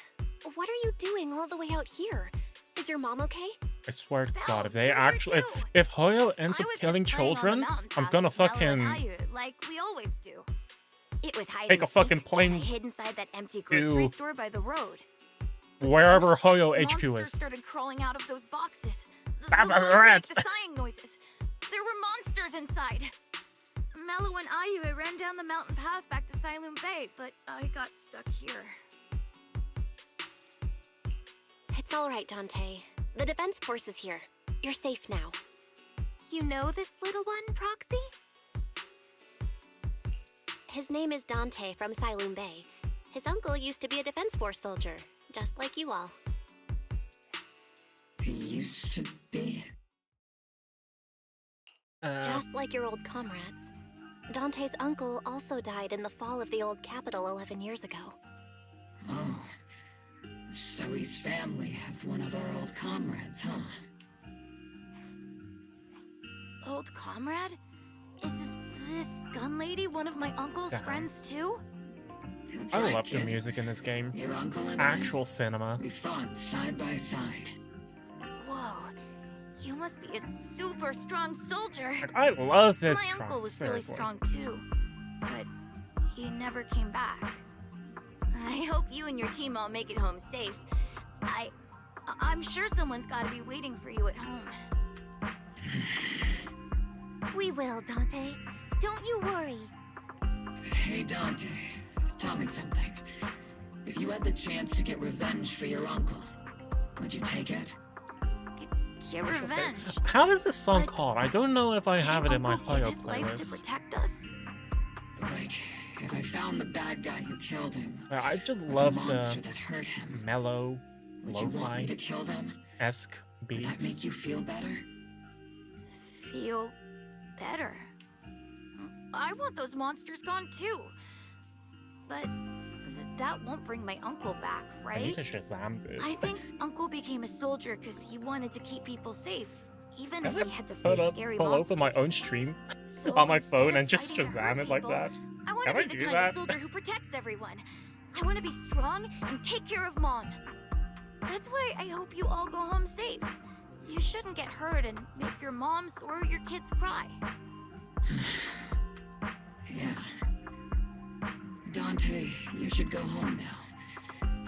What are you doing all the way out here? Is your mom okay? I swear to God, if they actually... If Hoyo ends up killing children, I'm gonna fucking... Like we always do. It was hiding. Take a fucking plane... I hid inside that empty grocery store by the road. Wherever Hoyo HQ Monsters is. started crawling out of those boxes. The ones that make the sighing noises. There were monsters inside. Mello and Ayu ran down the mountain path back to Silum Bay, but I got stuck here. It's all right, Dante. The Defense Force is here. You're safe now. You know this little one, Proxy? His name is Dante from Silum Bay. His uncle used to be a Defense Force soldier, just like you all. He used to be. Just like your old comrades. Dante's uncle also died in the fall of the old capital 11 years ago. Oh. So his family have one of our old comrades, huh? Old comrade? Is this gun lady one of my uncle's friends too? That's I right, love the kid. music in this game. Your uncle and Actual cinema. We fought side by side. Whoa. You must be a super strong soldier. Like, I love this My track, uncle was really seriously. strong too, but he never came back. I hope you and your team all make it home safe. I'm sure someone's got to be waiting for you at home. We will, Dante. Don't you worry. Hey, Dante. Tell me something. If you had the chance to get revenge for your uncle, would you take it? Get revenge. How is this song called? I don't know if I have it in my Uncle gave Hoyo his life to playlist. protect us. Like, if I found the bad guy who killed him, I just or love the the monster that hurt him, mellow, would you want me to lo-fi kill them? esque Would that beats. make you feel better? Feel better. I want those monsters gone too. But that won't bring my uncle back, I need right? to Shazam this. I think Uncle became a soldier because he wanted to keep people safe, even if Can he I had to pull face up, scary pull monsters. open my own stream So on my instead phone of and just fighting to hurt Shazam it like people, that? I want Can to I be the do kind that? of soldier who protects everyone. I want to be strong and take care of Mom. That's why I hope you all go home safe. You shouldn't get hurt and make your moms or your kids cry. Yeah. Dante, you should go home now.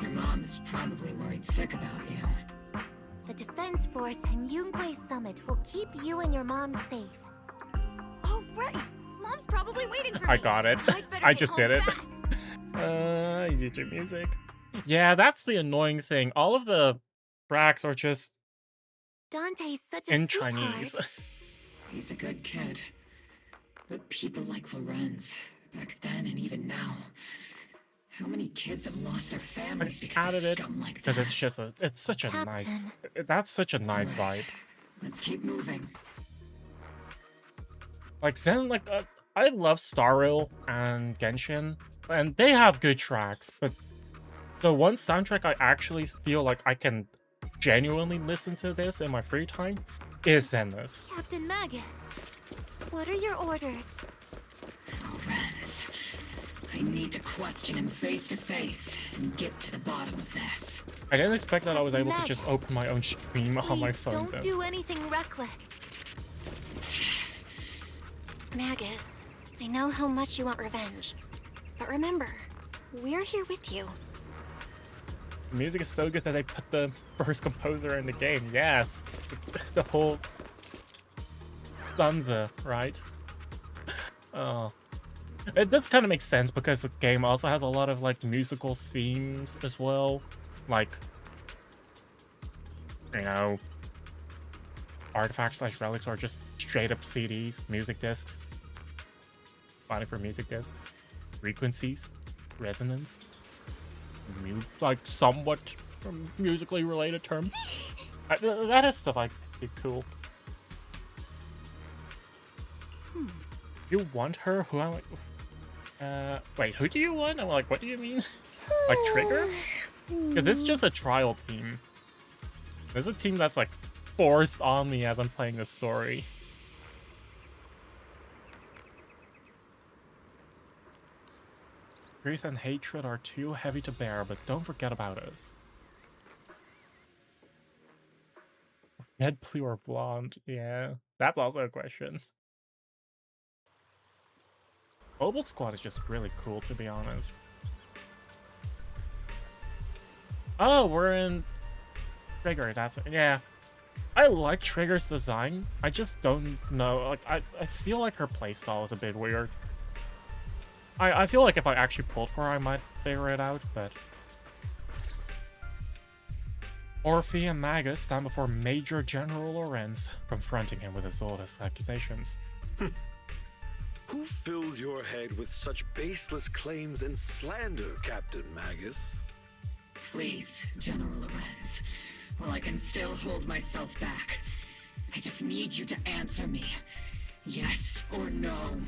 Your mom is probably worried sick about you. The Defense Force and Yunque Summit will keep you and your mom safe. Oh, right! Mom's probably waiting for me. I got it. I just did it. YouTube music. Yeah, that's the annoying thing. All of the tracks are just Dante's such a in sweetheart. Chinese. He's a good kid. But people like Lorenz, back then and even now, how many kids have lost their families because of scum like that? Because it's just it's such a nice, that's such a nice vibe. Let's keep moving. Like Zen, like I love Starrail and Genshin, and they have good tracks, but the one soundtrack I actually feel like I can genuinely listen to this in my free time is Zenless. Captain Magus, what are your orders? Lorenz, I need to question him face to face and get to the bottom of this. I didn't expect that I was able to just open my own stream on my phone. Don't then. do anything reckless. Magus, I know how much you want revenge, but remember, we're here with you. The music is so good that they put the first composer in the game. Yes, the whole thunder, right? Oh, it does kind of make sense because the game also has a lot of like musical themes as well, like, you know, artifacts / relics are just straight up CDs, music discs. Finding for music discs, frequencies, resonance, like somewhat musically related terms. That is stuff I'd be cool. You want her? Who am I? Wait, who do you want? I'm like, what do you mean? Like Trigger? Because this is just a trial team. There's a team that's like forced on me as I'm playing the story. Grief and hatred are too heavy to bear, but don't forget about us. Red, blue, or blonde? Yeah, that's also a question. Mobile Squad is just really cool, to be honest. Oh, we're in Trigger, that's it. Yeah. I like Trigger's design. I just don't know. Like, I feel like her playstyle is a bit weird. I feel like if I actually pulled for her, I might figure it out, but... Orphe and Magus stand before Major General Lorenz, confronting him with his oldest accusations. Who filled your head with such baseless claims and slander, Captain Magus? Please, General Lorenz. While I can still hold myself back, I just need you to answer me. Yes or no?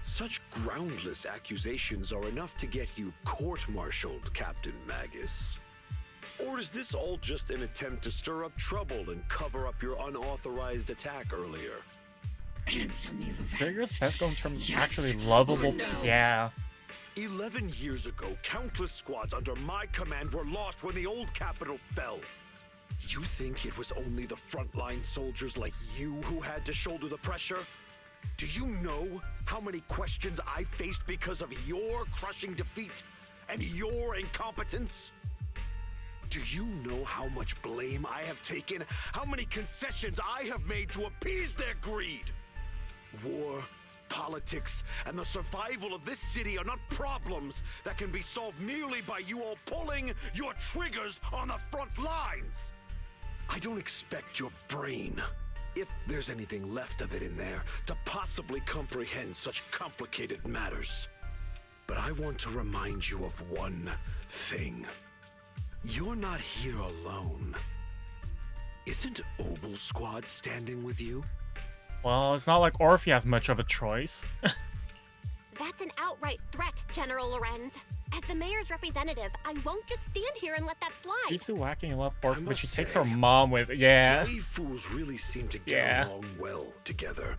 Such groundless accusations are enough to get you court-martialed, Captain Magus. Or is this all just an attempt to stir up trouble and cover up your unauthorized attack earlier? Answer me, Lorenz. Trigger's best go in terms of Yes actually lovable. or no? Yeah. 11 years ago, countless squads under my command were lost when the old capital fell. You think it was only the frontline soldiers like you who had to shoulder the pressure? Do you know how many questions I faced because of your crushing defeat and your incompetence? Do you know how much blame I have taken? How many concessions I have made to appease their greed? War, politics, and the survival of this city are not problems that can be solved merely by you all pulling your triggers on the front lines. I don't expect your brain, if there's anything left of it in there, to possibly comprehend such complicated matters. But I want to remind you of one thing. You're not here alone. Isn't Obel Squad standing with you? Well, it's not like Orphe has much of a choice. That's an outright threat, General Lorenz. As the mayor's representative, I won't just stand here and let that slide. She's so wacky and love Orphe, but she must takes say, her mom with. Yeah. Naive fools really seem to get along well together.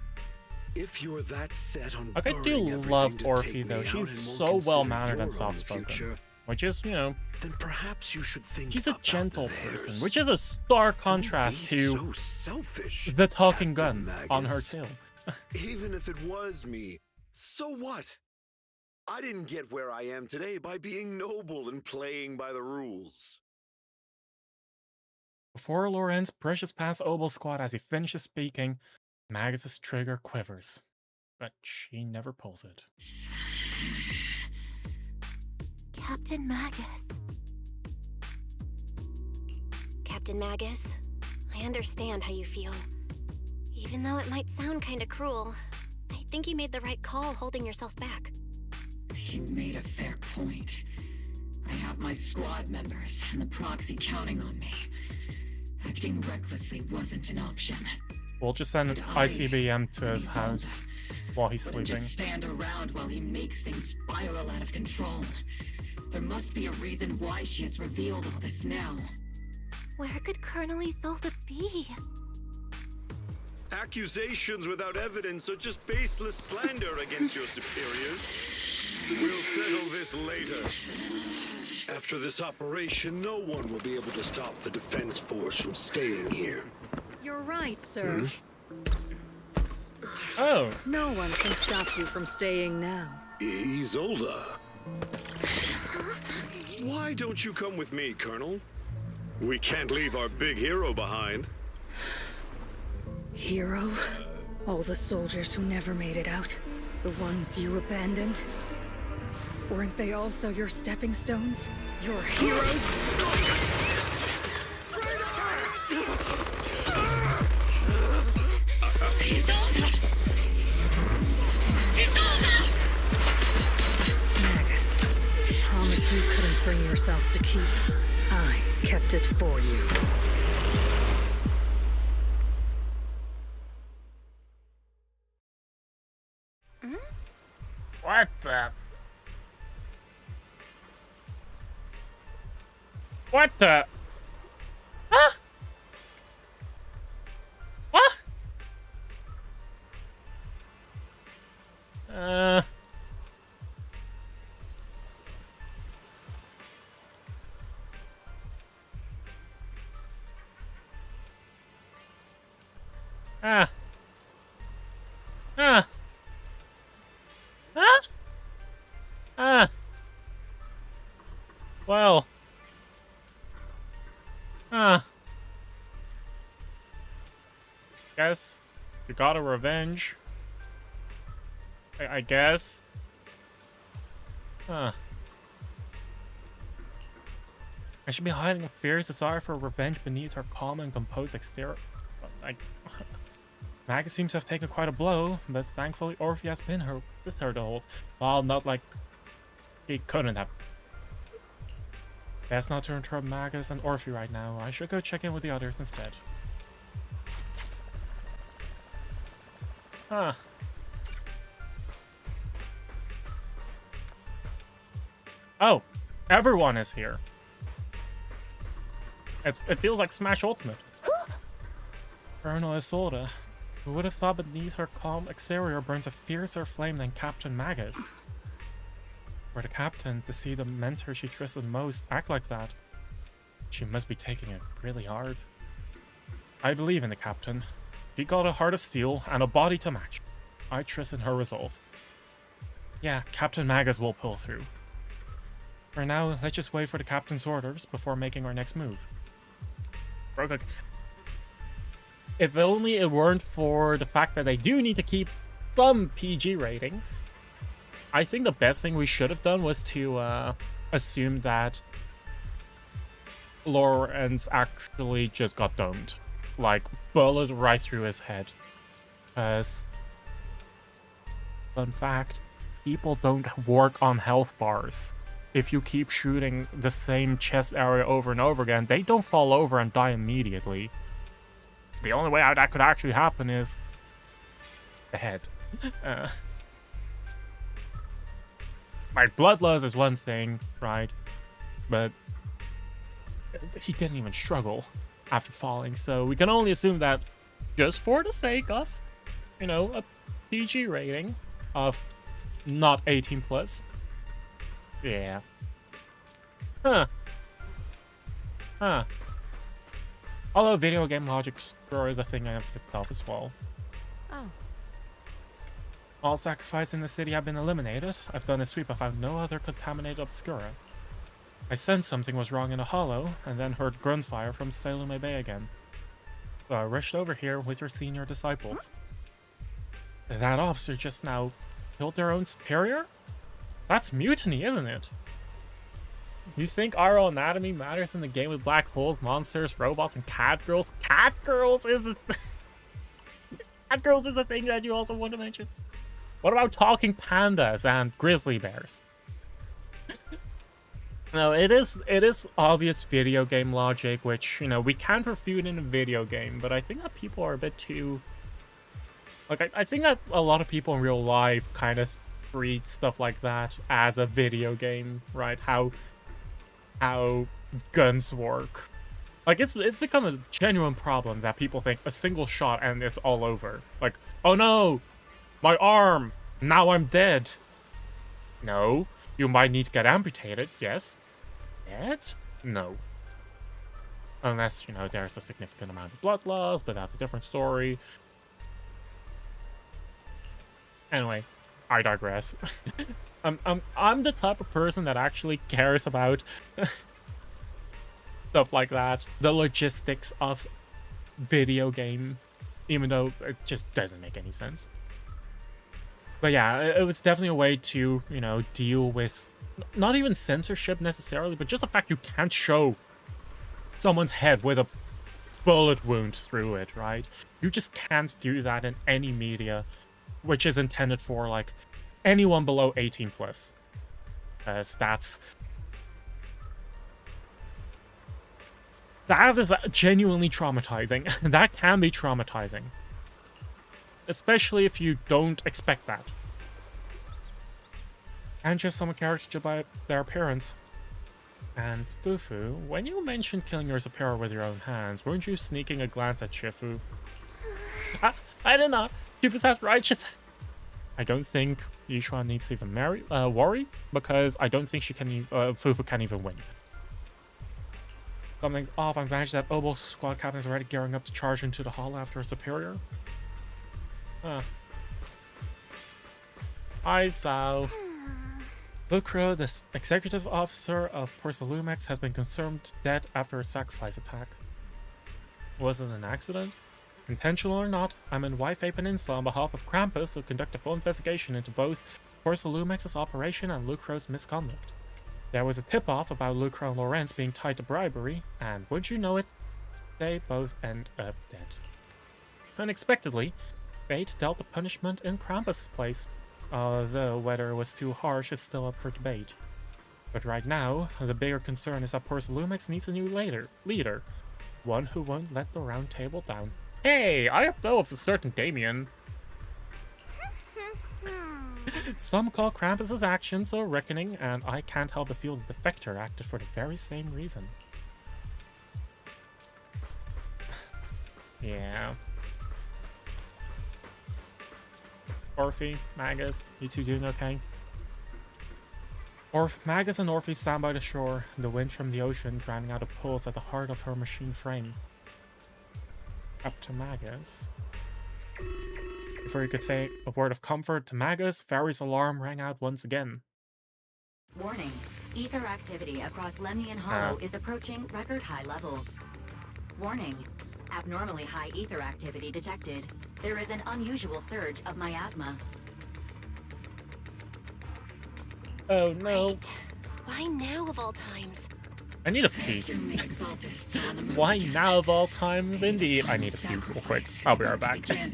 If you're that set on Like, I do burning love everything to Orphe take though. me She's out and so won't well consider mannered and your own soft spoken. future, which is, you know, then perhaps you should think she's a about gentle theirs. person, which is a stark contrast to so selfish, the talking Captain gun on her Magus. tail. Even if it was me, so what? I didn't get where I am today by being noble and playing by the rules. Before Lorenz pushes past Obel's squad as he finishes speaking, Magus's trigger quivers, but she never pulls it. Captain Magus. Captain Magus, I understand how you feel. Even though it might sound kinda cruel, I think you made the right call holding yourself back. You made a fair point. I have my squad members and the proxy counting on me. Acting recklessly wasn't an option. We'll just send an ICBM to his house while he's Wouldn't sleeping. just stand around while he makes things spiral out of control. There must be a reason why she has revealed all this now. Where could Colonel Isolde be? Accusations without evidence are just baseless slander against your superiors. We'll settle this later. After this operation, no one will be able to stop the Defense Force from staying here. You're right, sir. Oh. No one can stop you from staying now. Isolde. Why don't you come with me, Colonel? We can't leave our big hero behind. Hero? All the soldiers who never made it out? The ones you abandoned? Weren't they also your stepping stones? Your heroes? Magus, promise you couldn't bring yourself to keep. I kept it for you. What the? What the? Huh? What? Well. Guess you got a revenge. I guess. I should be hiding a fierce desire for revenge beneath her calm and composed exterior. Magus seems to have taken quite a blow, but thankfully Orpheus has been with her the whole. Well, not like he couldn't have. Best not to interrupt Magus and Orpheus right now. I should go check in with the others instead. Oh, everyone is here. It feels like Smash Ultimate. Colonel Isolde. Who would have thought beneath her calm exterior burns a fiercer flame than Captain Magus? For the captain to see the mentor she trusted most act like that, she must be taking it really hard. I believe in the captain. She got a heart of steel and a body to match. I trust in her resolve. Yeah, Captain Magus will pull through. For now, let's just wait for the captain's orders before making our next move. If only it weren't for the fact that they do need to keep some PG rating. I think the best thing we should have done was to assume that Lawrence actually just got domed. Like, bullet right through his head. Because, fun fact, people don't work on health bars. If you keep shooting the same chest area over and over again, they don't fall over and die immediately. The only way that could actually happen is the head. Like, blood loss is one thing, right? But he didn't even struggle after falling, so we can only assume that just for the sake of, you know, a PG rating of not 18 plus. Yeah. Huh. Huh. Although video game logic sure is a thing I have itself as well. Oh. All sacrifices in the city have been eliminated. I've done a sweep and found no other contaminated obscura. I sensed something was wrong in the hollow, and then heard gunfire from Salume Bay again. So I rushed over here with your senior disciples. That officer just now killed their own superior? That's mutiny, isn't it? You think RO anatomy matters in the game with black holes, monsters, robots, and cat girls? Cat girls is the cat girls is the thing that you also want to mention. What about talking pandas and grizzly bears? No, it is obvious video game logic, which, you know, we can't refute in a video game, but I think that people are a bit too... Like, I think that a lot of people in real life kind of treat stuff like that as a video game, right? How guns work. Like, it's become a genuine problem that people think a single shot and it's all over. Like, oh no, my arm, now I'm dead. No, you might need to get amputated, yes. Dead? No. Unless, you know, there's a significant amount of blood loss, but that's a different story. Anyway, I digress. I'm the type of person that actually cares about stuff like that. The logistics of video game, even though it just doesn't make any sense. But yeah, it was definitely a way to, you know, deal with not even censorship necessarily, but just the fact you can't show someone's head with a bullet wound through it, right? You just can't do that in any media which is intended for, like, anyone below 18 plus. That is genuinely traumatizing. That can be traumatizing. Especially if you don't expect that. And just some characters by their appearance. And Fufu, when you mentioned killing your superior with your own hands, weren't you sneaking a glance at Shifu? I did not. Shifu's that's righteous. I don't think Yishuan needs to even worry, because I don't think she can. Fufu can even win. Something's off. I imagine that Obo's squad captain is already gearing up to charge into the hall after a superior. Huh. Hi, Sao. Lucro, the executive officer of Porcelumex, has been confirmed dead after a sacrifice attack. Was it an accident? Intentional or not, I'm in Wi-Fi Peninsula on behalf of Krampus to conduct a full investigation into both Porcelumex's operation and Lucro's misconduct. There was a tip-off about Lucro and Lorenz being tied to bribery, and wouldn't you know it, they both end up dead. Unexpectedly, fate dealt the punishment in Krampus' place, although whether it was too harsh is still up for debate. But right now, the bigger concern is that Porcelumex needs a new leader, one who won't let the round table down. Hey, I know of a certain Damien. Some call Krampus' actions a reckoning, and I can't help but feel the defector acted for the very same reason. Yeah. Orphe, Magus, you two doing okay? Magus and Orphe stand by the shore, the wind from the ocean drowning out a pulse at the heart of her machine frame. Up to Magus. Before you could say a word of comfort to Magus, Fairy's alarm rang out once again. Warning. Ether activity across Lemnian Hollow is approaching record high levels. Warning. Abnormally high ether activity detected. There is an unusual surge of miasma. Oh no. Wait. Why now of all times? I need a pee. Why now of all times? Indeed. I need a pee real quick. I'll be right back. Okay.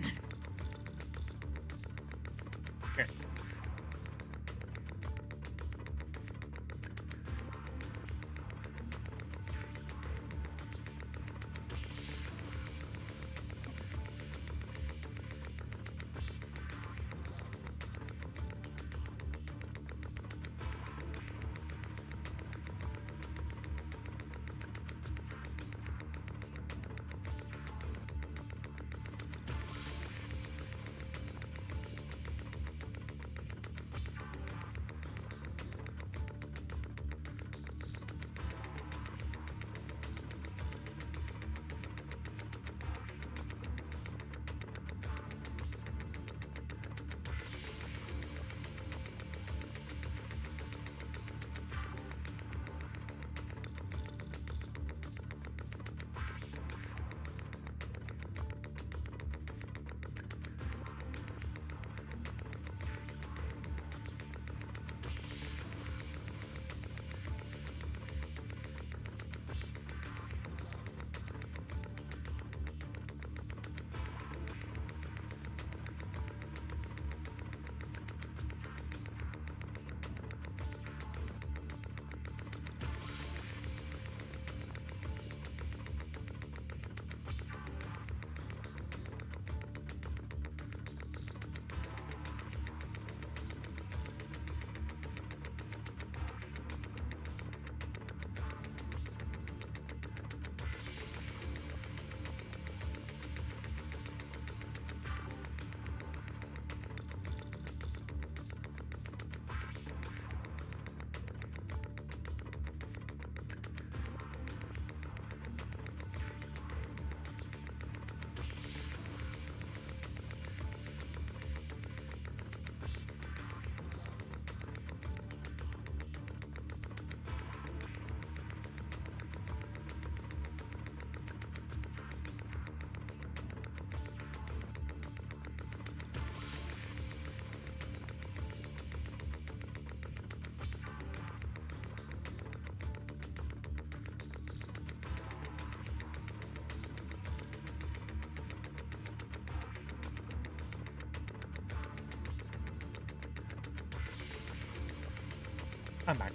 I'm back.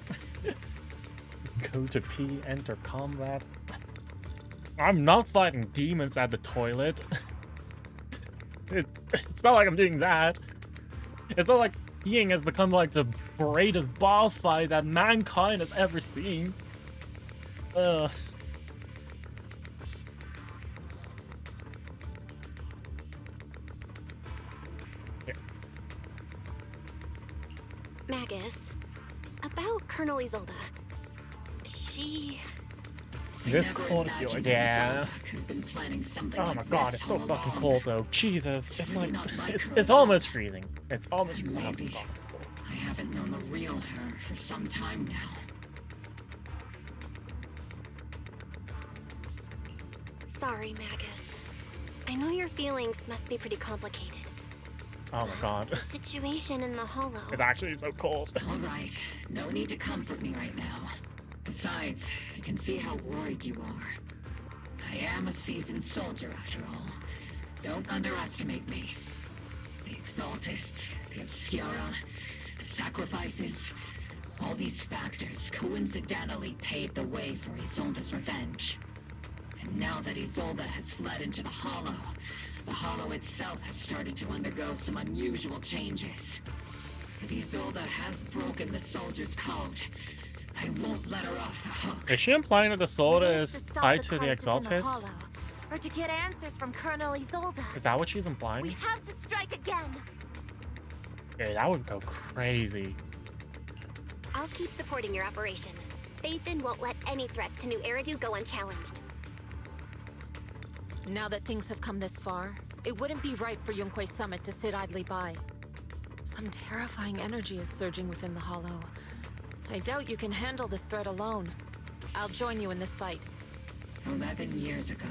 Go to P, enter combat. I'm not fighting demons at the toilet. It's not like I'm doing that. It's not like peeing has become like the greatest boss fight that mankind has ever seen. Yeah. Magus, about Colonel Isolde. She... This cold, yeah. Oh my god, it's so fucking cold though. Jesus, it's like it's almost freezing. It's almost freezing. Maybe. I haven't known the real her for some time now. Sorry, Magus. I know your feelings must be pretty complicated. Oh my god. The situation in the Hollow. It's actually so cold. Alright, no need to comfort me right now. Besides, I can see how worried you are. I am a seasoned soldier after all. Don't underestimate me. The Exaltists, the Obscura, the sacrifices, all these factors coincidentally paved the way for Isolde's revenge. And now that Isolde has fled into the Hollow itself has started to undergo some unusual changes. If Isolde has broken the soldier's code, I won't let her off the hook. Is she implying that the Isolde is tied to the Exaltis? Or to get answers from Colonel Isolde. Is that what she's implying? We have to strike again. Yeah, that would go crazy. I'll keep supporting your operation. Phaethon won't let any threats to New Eridu go unchallenged. Now that things have come this far, it wouldn't be right for Yunque's summit to sit idly by. Some terrifying energy is surging within the Hollow. I doubt you can handle this threat alone. I'll join you in this fight. 11 years ago,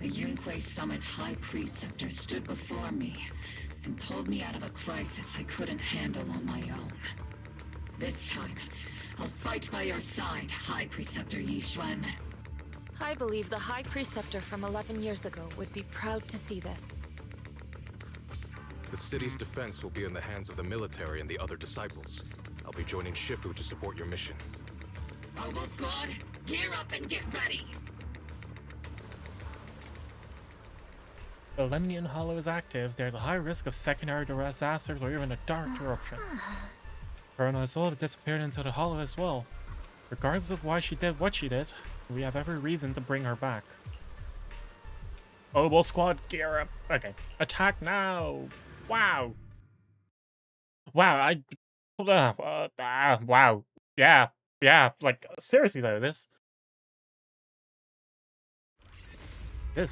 the Yunque Summit High Preceptor stood before me and pulled me out of a crisis I couldn't handle on my own. This time, I'll fight by your side, High Preceptor Yixuan. I believe the High Preceptor from 11 years ago would be proud to see this. The city's defense will be in the hands of the military and the other disciples. I'll be joining Shifu to support your mission. Robo Squad, gear up and get ready! The Lemnian Hollow is active. There's a high risk of secondary disasters or even a dark eruption. Colonel Isolde disappeared into the Hollow as well. Regardless of why she did what she did, we have every reason to bring her back. Oboe Squad, gear up. Okay. Attack now. Wow. Wow, wow. Yeah. Like, seriously though, this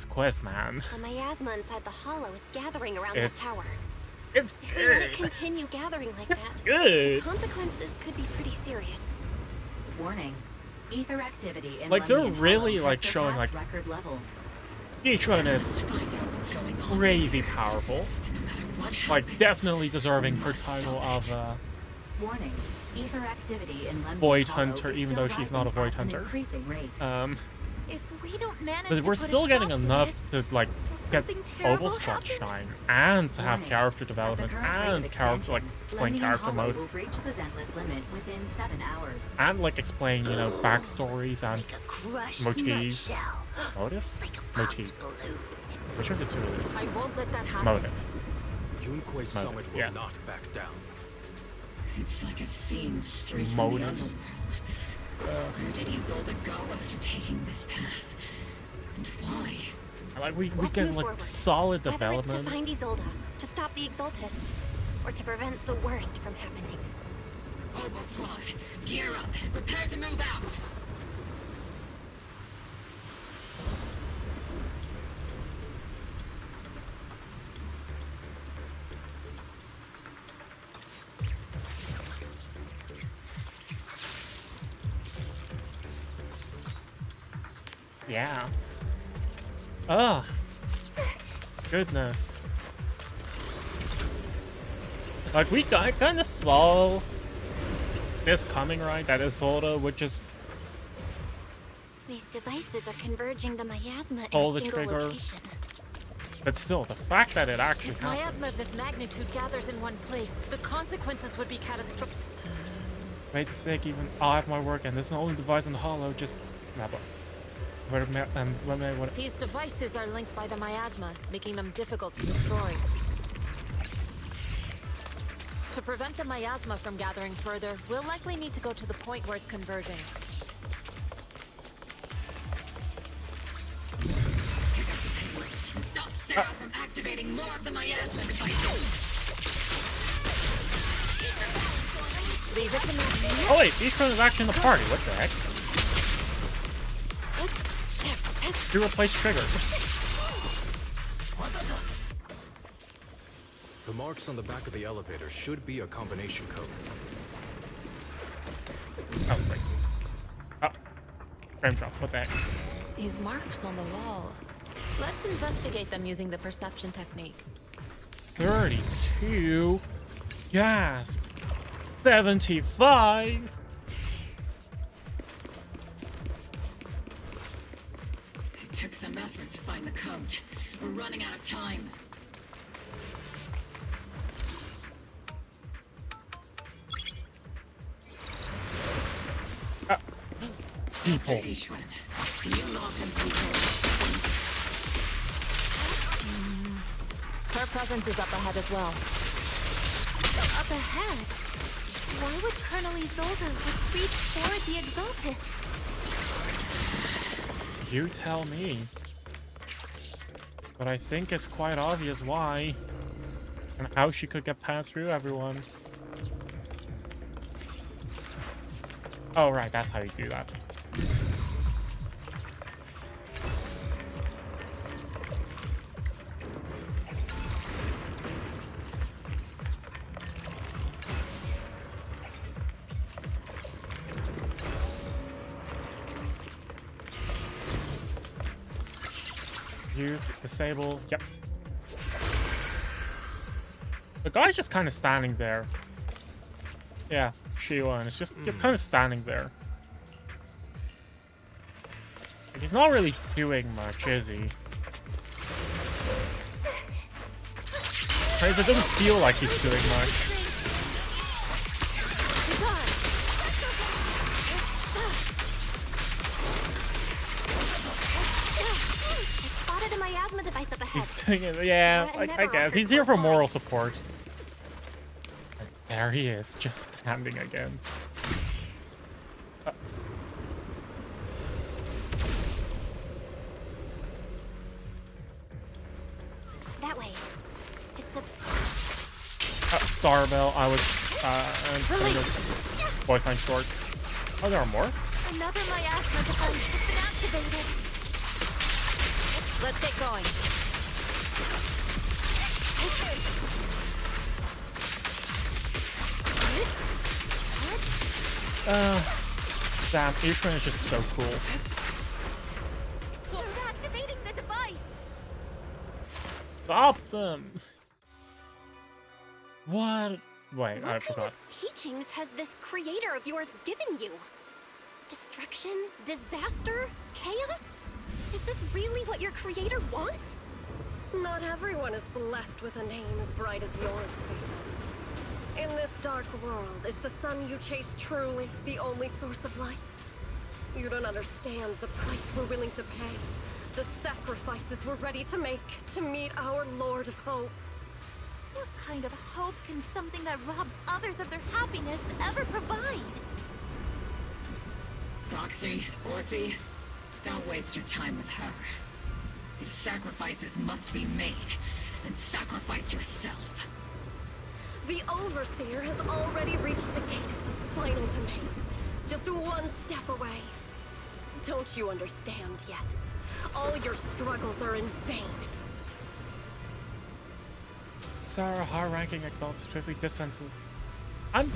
quest, man. The miasma inside the Hollow is gathering around that tower. It's If they let it good. continue gathering like that, good. the consequences could be pretty serious. Warning. Ether activity in Like, they're Lemnian really, Hollow like, has showing, like, surpassed record levels. each one is crazy powerful. Like, definitely deserving her title of, Warning. Ether activity in Lemnian Void Hollow Hunter, is even still though she's not a rising Void at an Hunter. increasing rate. If we don't manage But to we're put still a getting stop to enough this, to, like, get something Oboe terrible Squad happen? shine, and to have Warning. character At the development, current rate and of character, like, expansion, explain Lemnian character Hollow mode, will reach the Zenless limit within 7 hours. and, like, explain, you know, backstories and motifs. nutshell. Motives? Motif. Which of the two? I won't let that happen. Motive. Yunque's summit will yeah. not back down. It's like a scene straight from the Motives. underworld. Where did Isolde go after taking this path? And why? Like, we Let's get, move like, forward. solid Whether it's development. to find Isolde, to stop the Exaltists, or to prevent the worst from happening. Oboe Squad, gear up. Prepare to move out. Yeah. Ugh. Goodness. Like, we kind of saw this coming, right? That Isolde would just These devices are converging the miasma in pull a the single trigger. location. But still, the fact that it actually If happened. miasma of this magnitude gathers in one place, the consequences would be catastrophic. Wait to think even I have my work, and this is the only device in the hollow. Just what? These devices are linked by the miasma, making them difficult to destroy. To prevent the miasma from gathering further, we'll likely need to go to the point where it's converging. Stop Sarah from activating more of the miasma devices. Leave it to me. Oh wait, Ishran is actually in the party. What the heck? You replaced Trigger. The marks on the back of the elevator should be a combination code. Oh, wait. Oh. Frame drop, what the heck? These marks on the wall. Let's investigate them using the perception technique. 32? Gasp. 75? It took some effort to find the code. We're running out of time. People. Her presence is up ahead as well. Up ahead? Why would Colonel Isolde have creeped toward the Exalted? You tell me. But I think it's quite obvious why. And how she could get past through everyone. Oh, right, that's how you do that. Use, disable, yep. The guy's just kind of standing there. Yeah, Sheila, and it's just you're kind of standing there. Like, he's not really doing much, is he? It doesn't feel like he's doing much. He's doing it, yeah, I guess. He's here for moral support. And there he is, just standing again. That way. It's a... Starbell, I was, kind of voice line short. Oh, there are more? Another miasma device has been activated. Let's get going. Damn, Ishran is just so cool. So they're activating the device. Stop them! What? Wait, I What forgot. kind of teachings has this creator of yours given you? Destruction? Disaster? Chaos? Is this really what your creator wants? Not everyone is blessed with a name as bright as yours, Faith. In this dark world, is the sun you chase truly the only source of light? You don't understand the price we're willing to pay, the sacrifices we're ready to make to meet our Lord of Hope. What kind of hope can something that robs others of their happiness ever provide? Roxy, Orphe, don't waste your time with her. If sacrifices must be made, then sacrifice yourself. The Overseer has already reached the gate of the final domain. Just one step away. Don't you understand yet? All your struggles are in vain. Sarah, high-ranking Exalt swiftly descends. I'm...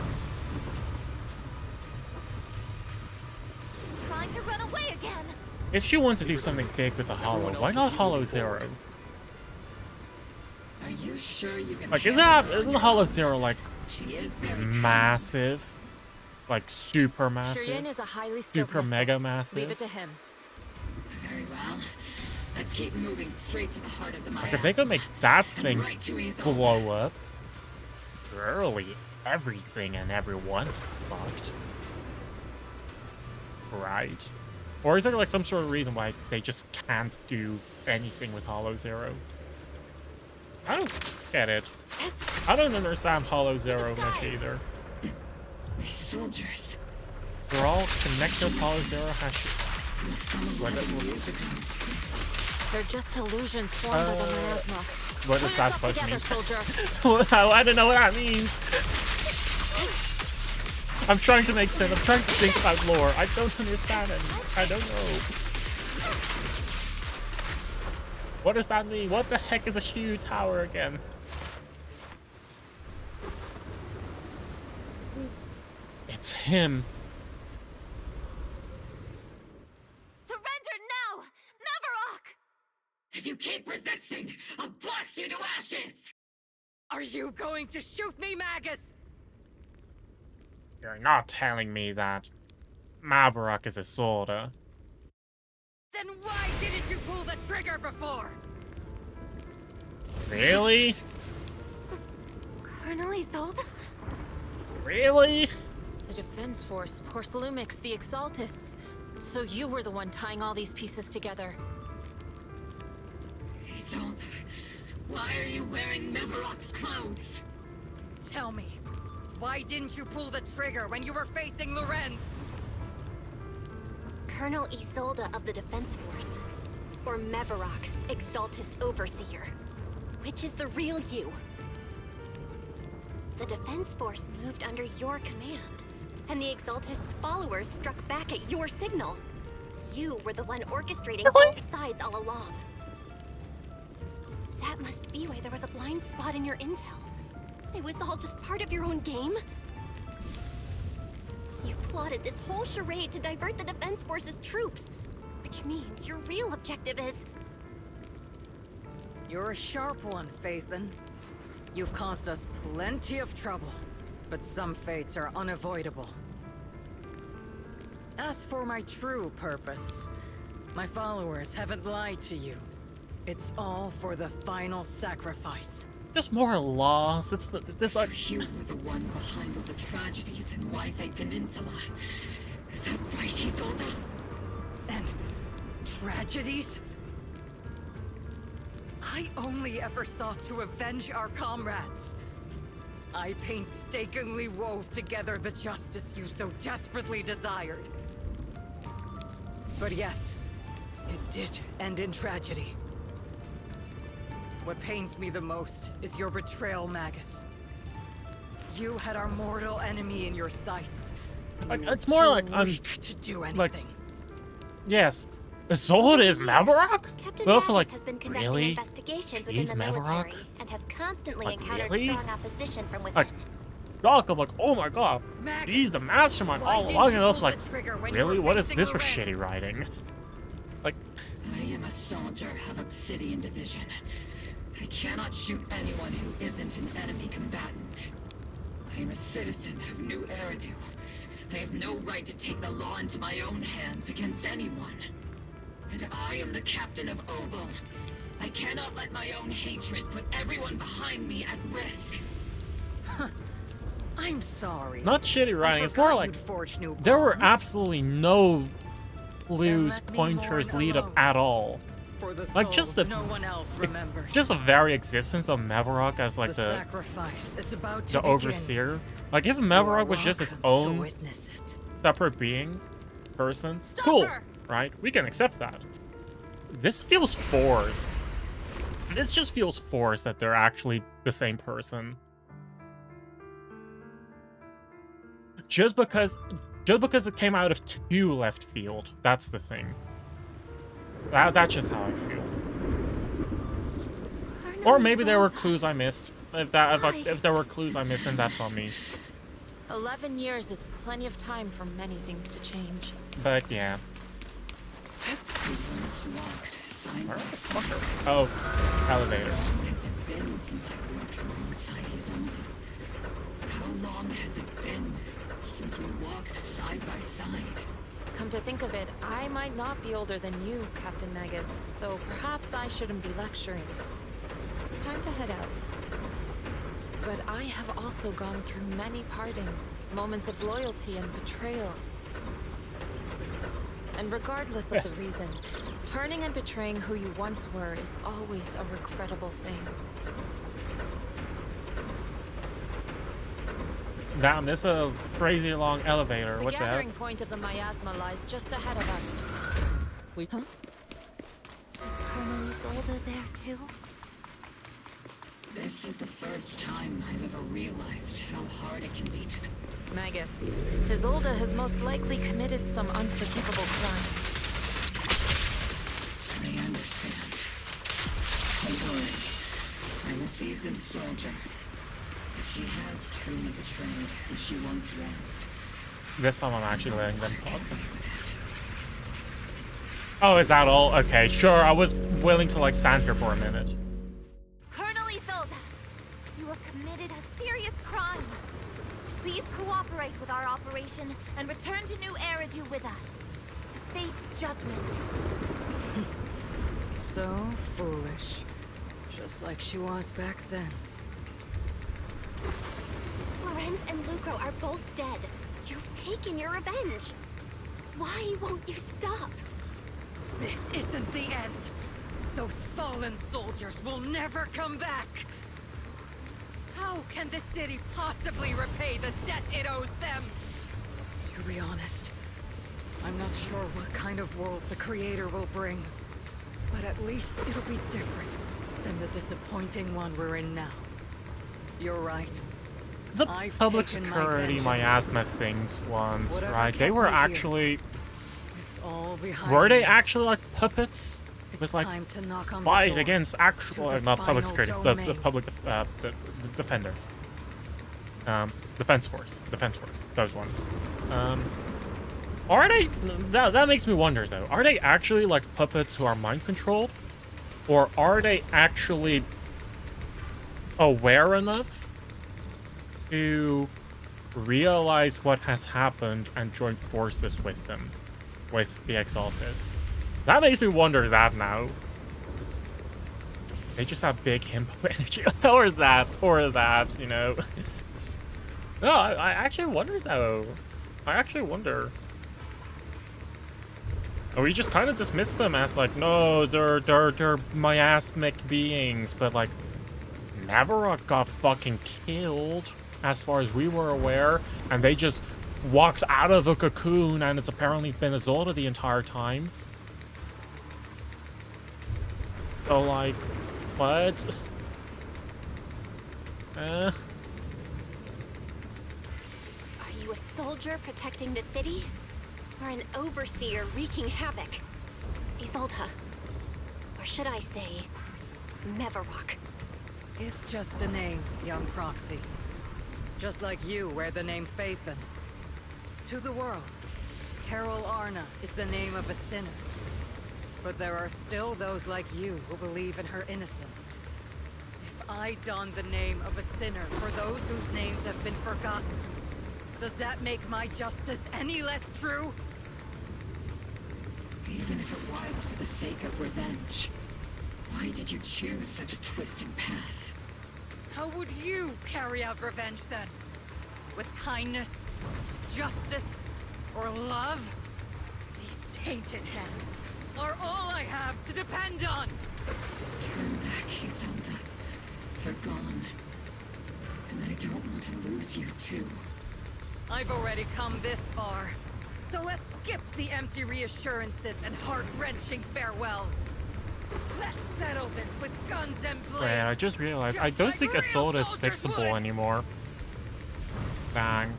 She's trying to run away again. If she wants to do something big with the Hollow, why not Hollow Zero? Are you sure you can Like, handle isn't Hollow Zero, like, She is very massive? Like, super massive? Shireen is a highly skilled Super mystic. mega Leave massive? it to him. Very well. Let's keep moving straight to the heart of the Like, miasma. if they could make that and thing right to Isolde. blow up... literally everything and everyone is fucked. Right? Or is there like some sort of reason why they just can't do anything with Hollow Zero? I don't get it. I don't understand Hollow Zero much either. These soldiers. They're all connected. Hollow Zero has They're just illusions formed by the miasma. what is that supposed to mean? Soldier. I don't know what that means. I'm trying to make sense. I'm trying to think about lore. I don't understand it. I don't know. What does that mean? What the heck is the Shiyu Tower again? It's him. Surrender now! Mavarok! If you keep resisting, I'll blast you to ashes! Are you going to shoot me, Magus? You're not telling me that Mavarok is a soldier. Then why didn't you pull the trigger before? Really? Colonel Isolde? Really? The Defense Force, Porcelumix, the Exaltists. So you were the one tying all these pieces together. Isolde, why are you wearing Mavarok's clothes? Tell me, why didn't you pull the trigger when you were facing Lorenz? Colonel Isolde of the Defense Force. Or Mavarok, Exaltist Overseer. Which is the real you? The Defense Force moved under your command, and the Exaltist's followers struck back at your signal. You were the one orchestrating both sides all along. That must be why there was a blind spot in your intel. It was all just part of your own game? You plotted this whole charade to divert the Defense Force's troops, which means your real objective is... You're a sharp one, Phaethon. You've caused us plenty of trouble, but some fates are unavoidable. As for my true purpose, my followers haven't lied to you. It's all for the final sacrifice. Just more lost. It's this like You were the one behind all the tragedies in Wi-Fi Peninsula. Is that right, Isolde? And tragedies? I only ever sought to avenge our comrades. I painstakingly wove together the justice you so desperately desired. But yes, it did end in tragedy. What pains me the most is your betrayal, Magus. You had our mortal enemy in your sights. Like, it's more like I'm to do anything. Like, yes, Isolde is Mavarok. Captain But also, Magus like, has been conducting really? investigations within He's the military Mavarok? and has constantly Like, encountered really? strong opposition from within. Like, Doc, I'm like, oh my god, he's the mastermind all along, and I was like, really? What is this for shitty writing? Like, I am a soldier of Obsidian Division. I cannot shoot anyone who isn't an enemy combatant. I am a citizen of New Eridu. I have no right to take the law into my own hands against anyone. And I am the captain of Obel. I cannot let my own hatred put everyone behind me at risk. I'm sorry. not shitty writing. It's forgot more like you'd forged new there were bonds. absolutely no clues, let me pointers, mourn lead up alone. at all. For the Like, just souls the no one else remembers. just the very existence of Mavarok as like the the sacrifice is about to the begin. overseer. Like, if Mavarok was just its own to witness it. separate being, person, cool, right? We can accept that. This feels forced. This just feels forced that they're actually the same person. Just because it came out of too left field. That's the thing. That's just how I feel. Or maybe there were clues I missed. If there were clues I missed, then that's on me. 11 years is plenty of time for many things to change. But yeah. We once walked side by side. Oh, elevator. How long has it been since I worked alongside Isolde? How long has it been since we walked side by side? Come to think of it, I might not be older than you, Captain Magus, so perhaps I shouldn't be lecturing. It's time to head out. But I have also gone through many partings, moments of loyalty and betrayal. And regardless of the reason, turning and betraying who you once were is always a regrettable thing. Damn, this is a crazy long elevator. The What the hell? gathering point of the miasma lies just ahead of us. Huh? Is Colonel Isolde there too? This is the first time I've ever realized how hard it can be to... Magus, Isolde has most likely committed some unforgivable crime. I understand. Don't worry. I'm a seasoned soldier. If she has truly betrayed who she once was... This time I'm actually letting them talk. Oh, is that all? Okay, sure. I was willing to like stand here for a minute. Colonel Isolde, you have committed a serious crime. Please cooperate with our operation and return to New Eridu with us to face judgment. So foolish. Just like she was back then. Lorenz and Lucro are both dead. You've taken your revenge. Why won't you stop? This isn't the end. Those fallen soldiers will never come back. How can the city possibly repay the debt it owes them? To be honest, I'm not sure what kind of world the Creator will bring. But at least it'll be different than the disappointing one we're in now. You're right. The I've public taken my security vengeance. miasma things once, Whatever right? They kept were me here, actually... It's all behind Were they me. actually like puppets? It's With like time to knock on the fight door against actual, to the not public final security, the domain. public, the defenders. Defense force, those ones. Are they, that makes me wonder though, are they actually like puppets who are mind controlled? Or are they actually aware enough to realize what has happened and join forces with them, with the Exaltists? That makes me wonder that now. They just have big himbo energy, or that, you know. No, I actually wonder though. I actually wonder. Or we just kind of dismiss them as like, no, they're miasmic beings, but like, Navarok got fucking killed, as far as we were aware, and they just walked out of a cocoon, and it's apparently been Isolde the entire time. So like, what? Are you a soldier protecting the city? Or an overseer wreaking havoc? Isolde. Or should I say, Mevarok? It's just a name, young proxy. Just like you wear the name Phaethon. To the world, Carol Arna is the name of a sinner. But there are still those like you who believe in her innocence. If I don the name of a sinner for those whose names have been forgotten, does that make my justice any less true? Even if it was for the sake of revenge, why did you choose such a twisted path? How would you carry out revenge then? With kindness, justice, or love? These tainted hands are all I have to depend on! Turn back, Isolde. You're gone. And I don't want to lose you too. I've already come this far. So let's skip the empty reassurances and heart-wrenching farewells. Let's settle this with guns and blades. Wait, I just realized, I don't think Isolde is fixable anymore. Bang.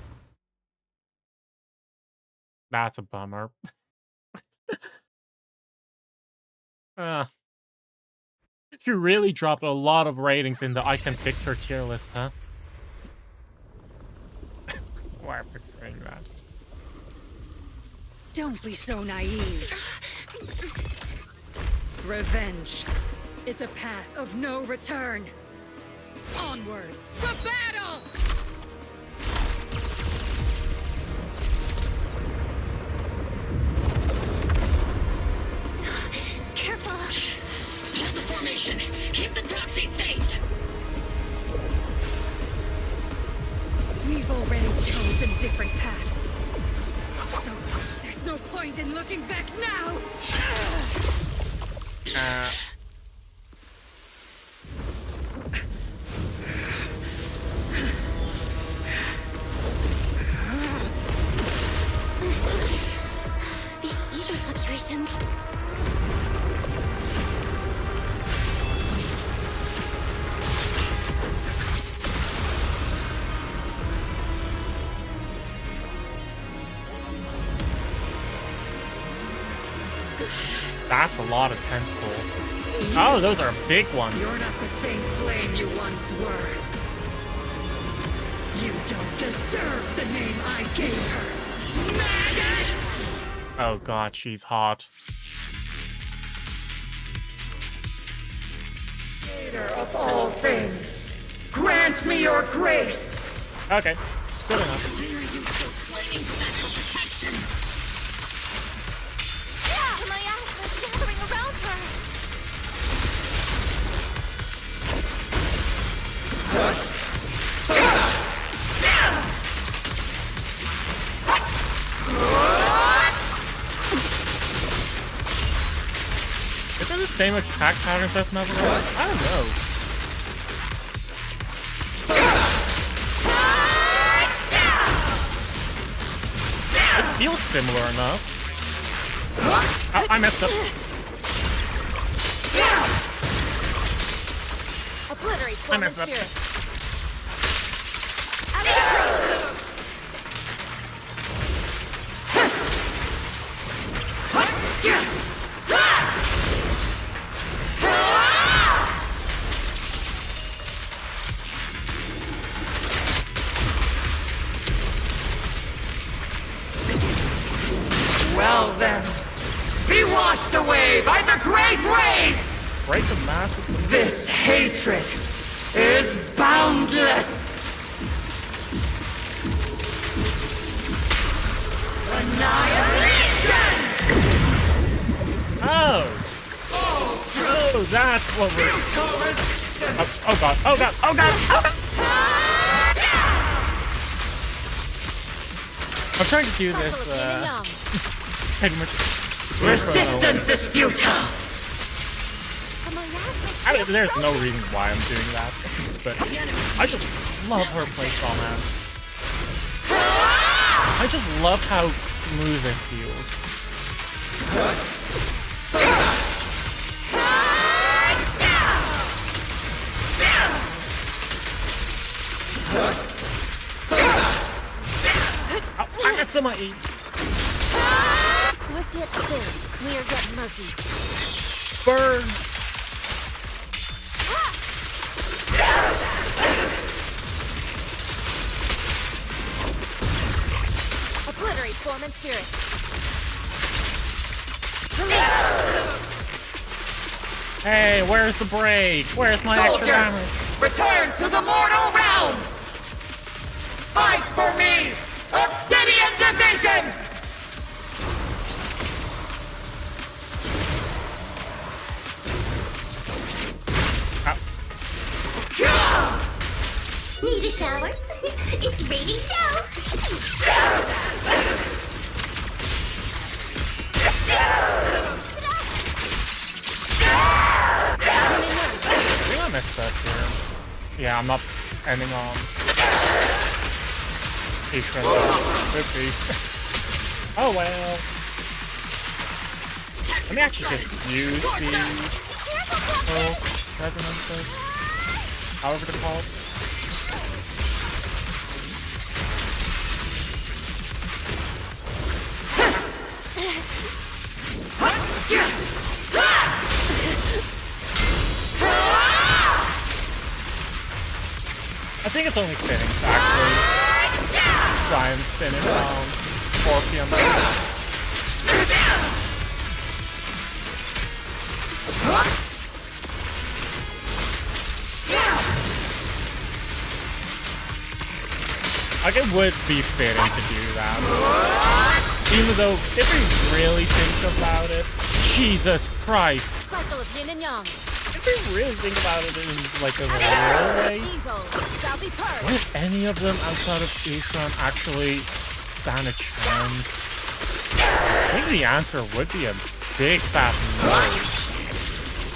That's a bummer. You really dropped a lot of ratings in the I can fix her tier list, huh? Why am I saying that? Don't be so naive. Revenge is a path of no return. Onwards to battle! Careful! Hold the formation! Keep the proxy safe! different paths. So, there's no point in looking back now! These ether fluctuations. That's a lot of tentacles. Oh, those are big ones. You're not the same flame you once were. You don't deserve the name I gave her. Maggot! Oh god, she's hot. Creator of all things, grant me your grace! Okay, good enough. Why are you so clinging to that protection? My eyes are gathering around her. Is it the same attack patterns as Metal? I don't know. It feels similar enough. Oh, I messed up. Obliterate I messed up. Well then, be washed away by the great rain! Break the massive. This hatred is boundless! Annihilation! Oh! Oh, that's what we're. Oh god! Oh god! Oh god! Oh god! I'm trying to do this. Pretty much. Resistance is futile! I mean, there's no reason why I'm doing that, but I just love her playstyle, man. I just love how smooth it feels. Oh, I got some eat. Swift yet still, clear yet murky. Burn. Obliterate form and spirit. Hey, where's the break? Where's my extra damage? Return to the mortal realm! Fight for me! Obsidian Division! Need a shower? It's raining show. I think I messed up here. Yeah, I'm not ending on a shred. Oopsies. Oh well. Let me actually just use these pulse resonances. However they're called. I think it's only fitting to actually try and finish Scorpion. Like, it would be fitting to do that. Even though, if we really think about it, Jesus Christ. Cycle of yin and yang. if you really think about it in like a real way, would any of them outside of Ishran actually stand a chance? I think the answer would be a big fat no,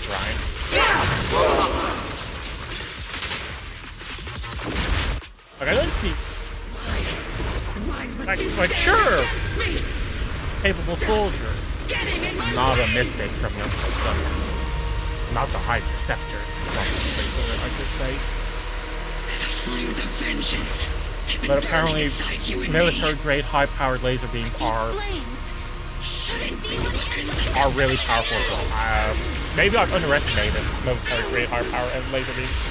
right? Like, I don't see... Like sure! Capable soldiers. Not a mistake from Youngquay Summit. Not the High Preceptor, I should say. But apparently, military-grade, high-powered laser beams are really powerful as well. Maybe I've underestimated military-grade, high-powered laser beams.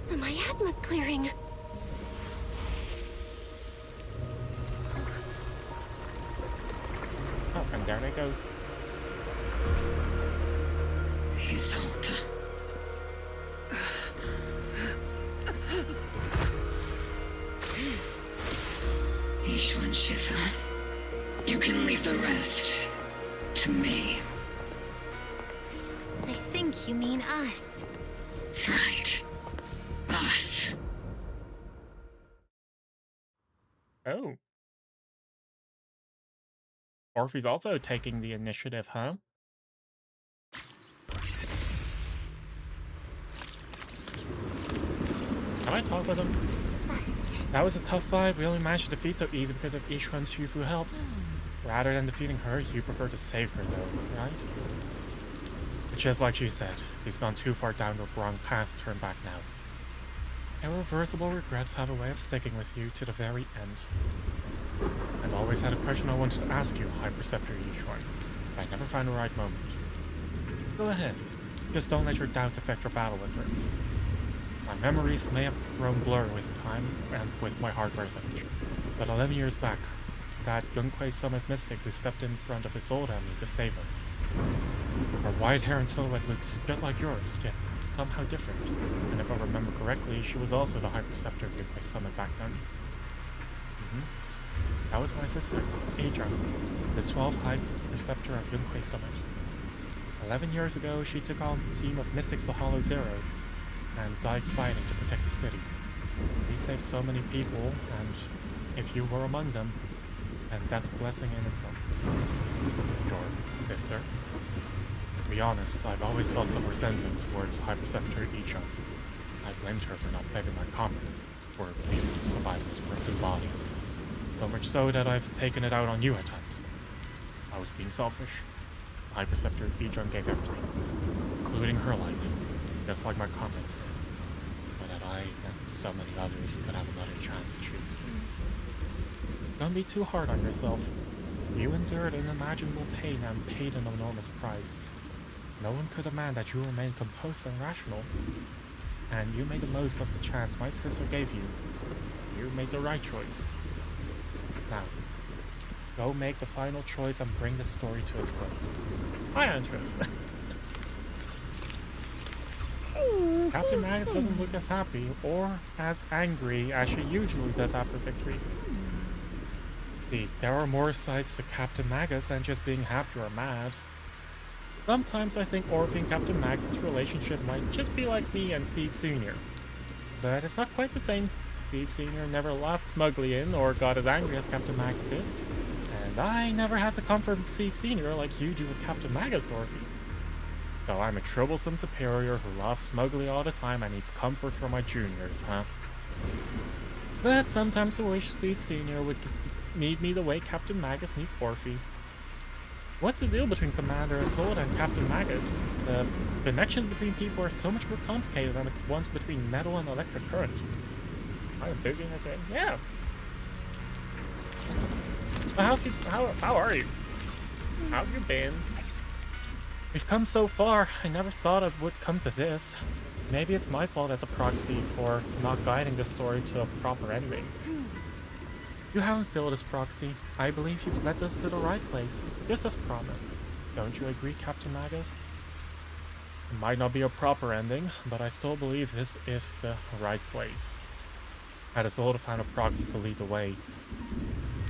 The miasma's clearing. Oh, and there they go. Isolde. Ishwan Shifa. You can leave the rest to me. I think you mean us. Right. Us. Oh. Orphe's also taking the initiative, huh? Can I talk with him? That was a tough fight. We only managed to defeat so easy because of Ishran's Shufu helped. Rather than defeating her, you prefer to save her though, right? But just like she said, he's gone too far down the wrong path to turn back now. Irreversible regrets have a way of sticking with you to the very end. I've always had a question I wanted to ask you, High Preceptor Ishran, but I never found the right moment. Go ahead. Just don't let your doubts affect your battle with her. My memories may have grown blurred with time and with my hardware age, but 11 years back, that Yunquay Summit mystic who stepped in front of his old enemy to save us. Her white hair and silhouette looks just like yours, yet somehow different. And if I remember correctly, she was also the High Preceptor of Yunquay Summit back then. That was my sister, Aja, the 12th High Preceptor of Yunquay Summit. 11 years ago, she took on a team of mystics to Hollow Zero, and died fighting to protect the city. We saved so many people, and if you were among them, and that's a blessing in itself. Your sister. To be honest, I've always felt some resentment towards High Preceptor Icha. I blamed her for not saving my comrade, for leaving to survive in his broken body. So much so that I've taken it out on you at times. I was being selfish. High Preceptor Icha gave everything, including her life. Just like my comrades did, but that I and so many others could have another chance to choose. Don't be too hard on yourself. You endured unimaginable pain and paid an enormous price. No one could demand that you remain composed and rational. And you made the most of the chance my sister gave you. You made the right choice. Now, go make the final choice and bring the story to its close. Hi, Andres. Captain Magus doesn't look as happy or as angry as she usually does after victory. See, there are more sides to Captain Magus than just being happy or mad. Sometimes I think Orphe and Captain Magus' relationship might just be like me and Seed Sr. But it's not quite the same. Seed Sr. never laughed smugly in or got as angry as Captain Magus did. And I never had to comfort Seed Sr. like you do with Captain Magus, Orphe. So I'm a troublesome superior who laughs smugly all the time and needs comfort from my juniors, huh? But sometimes I wish Seed Sr. would need me the way Captain Magus needs Orphe. What's the deal between Commander Isolde and Captain Magus? The connections between people are so much more complicated than the ones between metal and electric current. I'm busy again. Yeah. How are you? How have you been? We've come so far. I never thought it would come to this. Maybe it's my fault as a proxy for not guiding the story to a proper ending. You haven't failed as proxy. I believe you've led us to the right place, just as promised. Don't you agree, Captain Magus? It might not be a proper ending, but I still believe this is the right place. Had Isolde found a proxy to lead the way,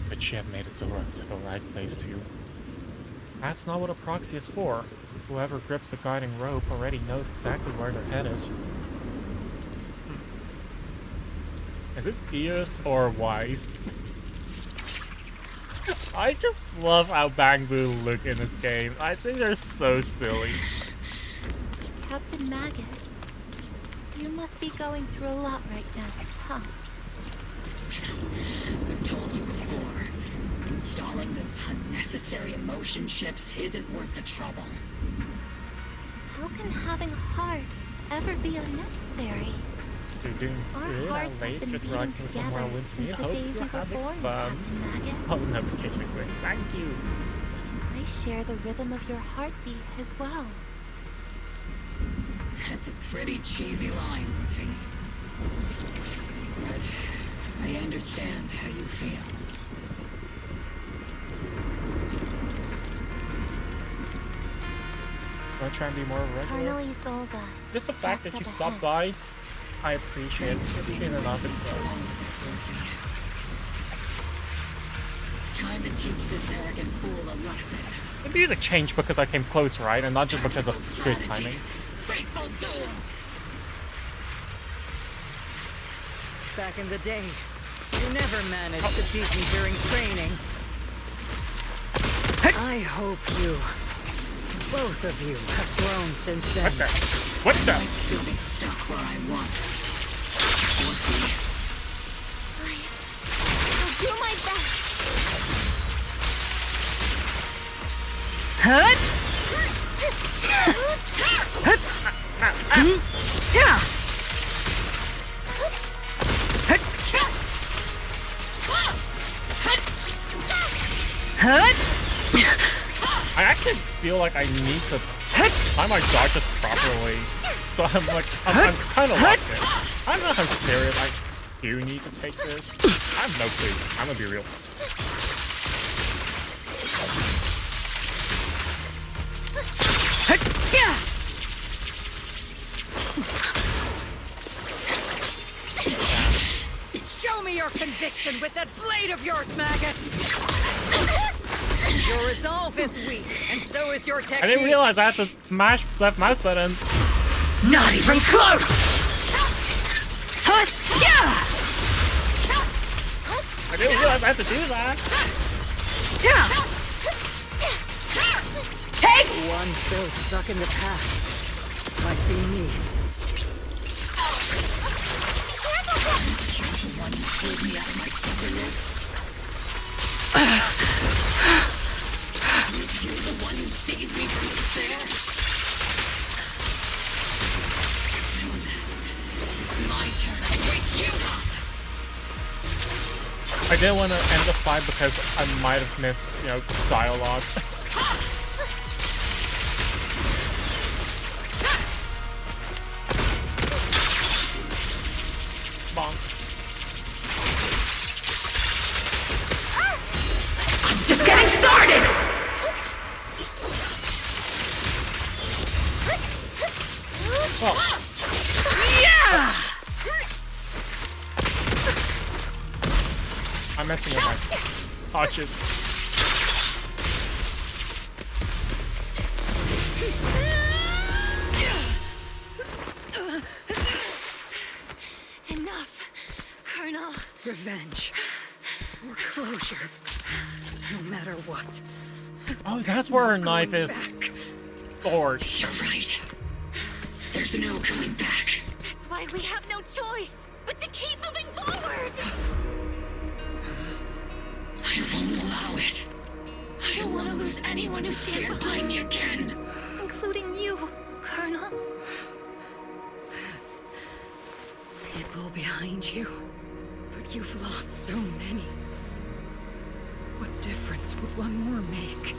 but she had made it to the right place too. That's not what a proxy is for. Whoever grips the guiding rope already knows exactly where they're headed. Is it ears or wise? I just love how Bangbu look in this game. I think they're so silly. Captain Magus, you must be going through a lot right now, huh? I've told you before, installing those unnecessary emotion chips isn't worth the trouble. How can having a heart ever be unnecessary? You're doing good. Our hearts have been beating together since the day we were born, Captain Magus. Oh, notification ring. Thank you. I share the rhythm of your heartbeat as well. That's a pretty cheesy line, Murphy. But I understand how you feel. I'll try and be more regular. Colonel Isolde. Just the fact that you stopped by, I appreciate in and of itself. It's time to teach this arrogant fool a lesson. The music changed because I came close, right? And not just because of good timing. Fateful duel! Back in the day, you never managed to beat me during training. I hope you, both of you, have grown since then. What the? I'd still be stuck where I was. I'll do my best. Hut! I actually feel like I need to time my dodges properly. So I'm like, I'm kind of locked in. I don't know how serious I do need to take this. I have no clue. I'm gonna be real. Show me your conviction with that blade of yours, Magus! Your resolve is weak, and so is your technique. I didn't realize I had to mash left mouse button. Not even close! I didn't realize I had to do that. Take one so stuck in the past. Might be me. One who pulled me out of my stubbornness. You're the one who saved me from despair. My turn to wake you up. I didn't want to end the fight because I might have missed, you know, dialogue. I'm just getting started! Yeah! I'm messing with my touches. Enough, Colonel. Revenge. Or closure. No matter what. Oh, that's where her knife is. Lord. You're right. There's no coming back. That's why we have no choice but to keep moving forward. I won't allow it. I don't want to lose anyone who stands behind me again. Including you, Colonel. People behind you. But you've lost so many. What difference would one more make?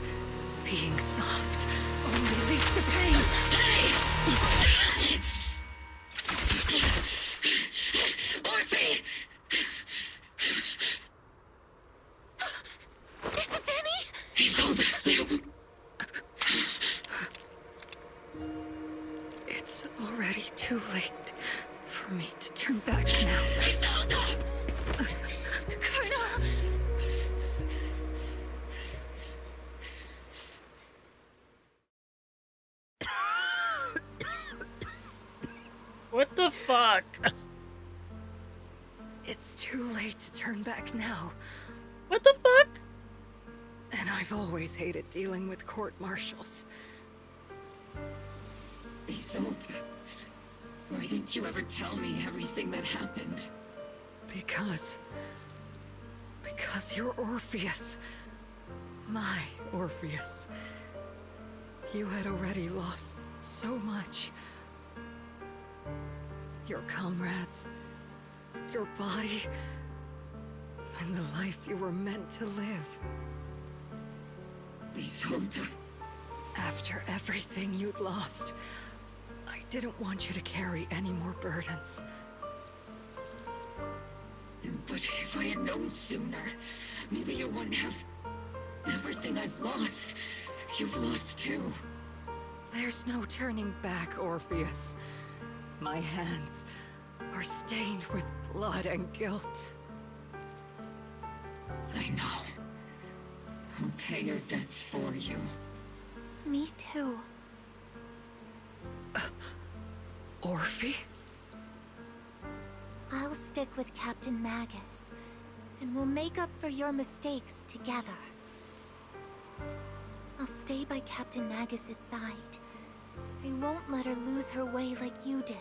Being soft only leads to pain. Orphe! Is it Danny? Isolde! What the fuck? It's too late to turn back now. What the fuck? And I've always hated dealing with court-martials. Isolde, why didn't you ever tell me everything that happened? Because you're Orpheus. My Orpheus. You had already lost so much. Your comrades, your body, and the life you were meant to live. Isolde. After everything you'd lost, I didn't want you to carry any more burdens. But if I had known sooner, maybe you wouldn't have... Everything I've lost, you've lost too. There's no turning back, Orpheus. My hands are stained with blood and guilt. I know. I'll pay your debts for you. Me too. Orphe? I'll stick with Captain Magus, and we'll make up for your mistakes together. I'll stay by Captain Magus's side. I won't let her lose her way like you did,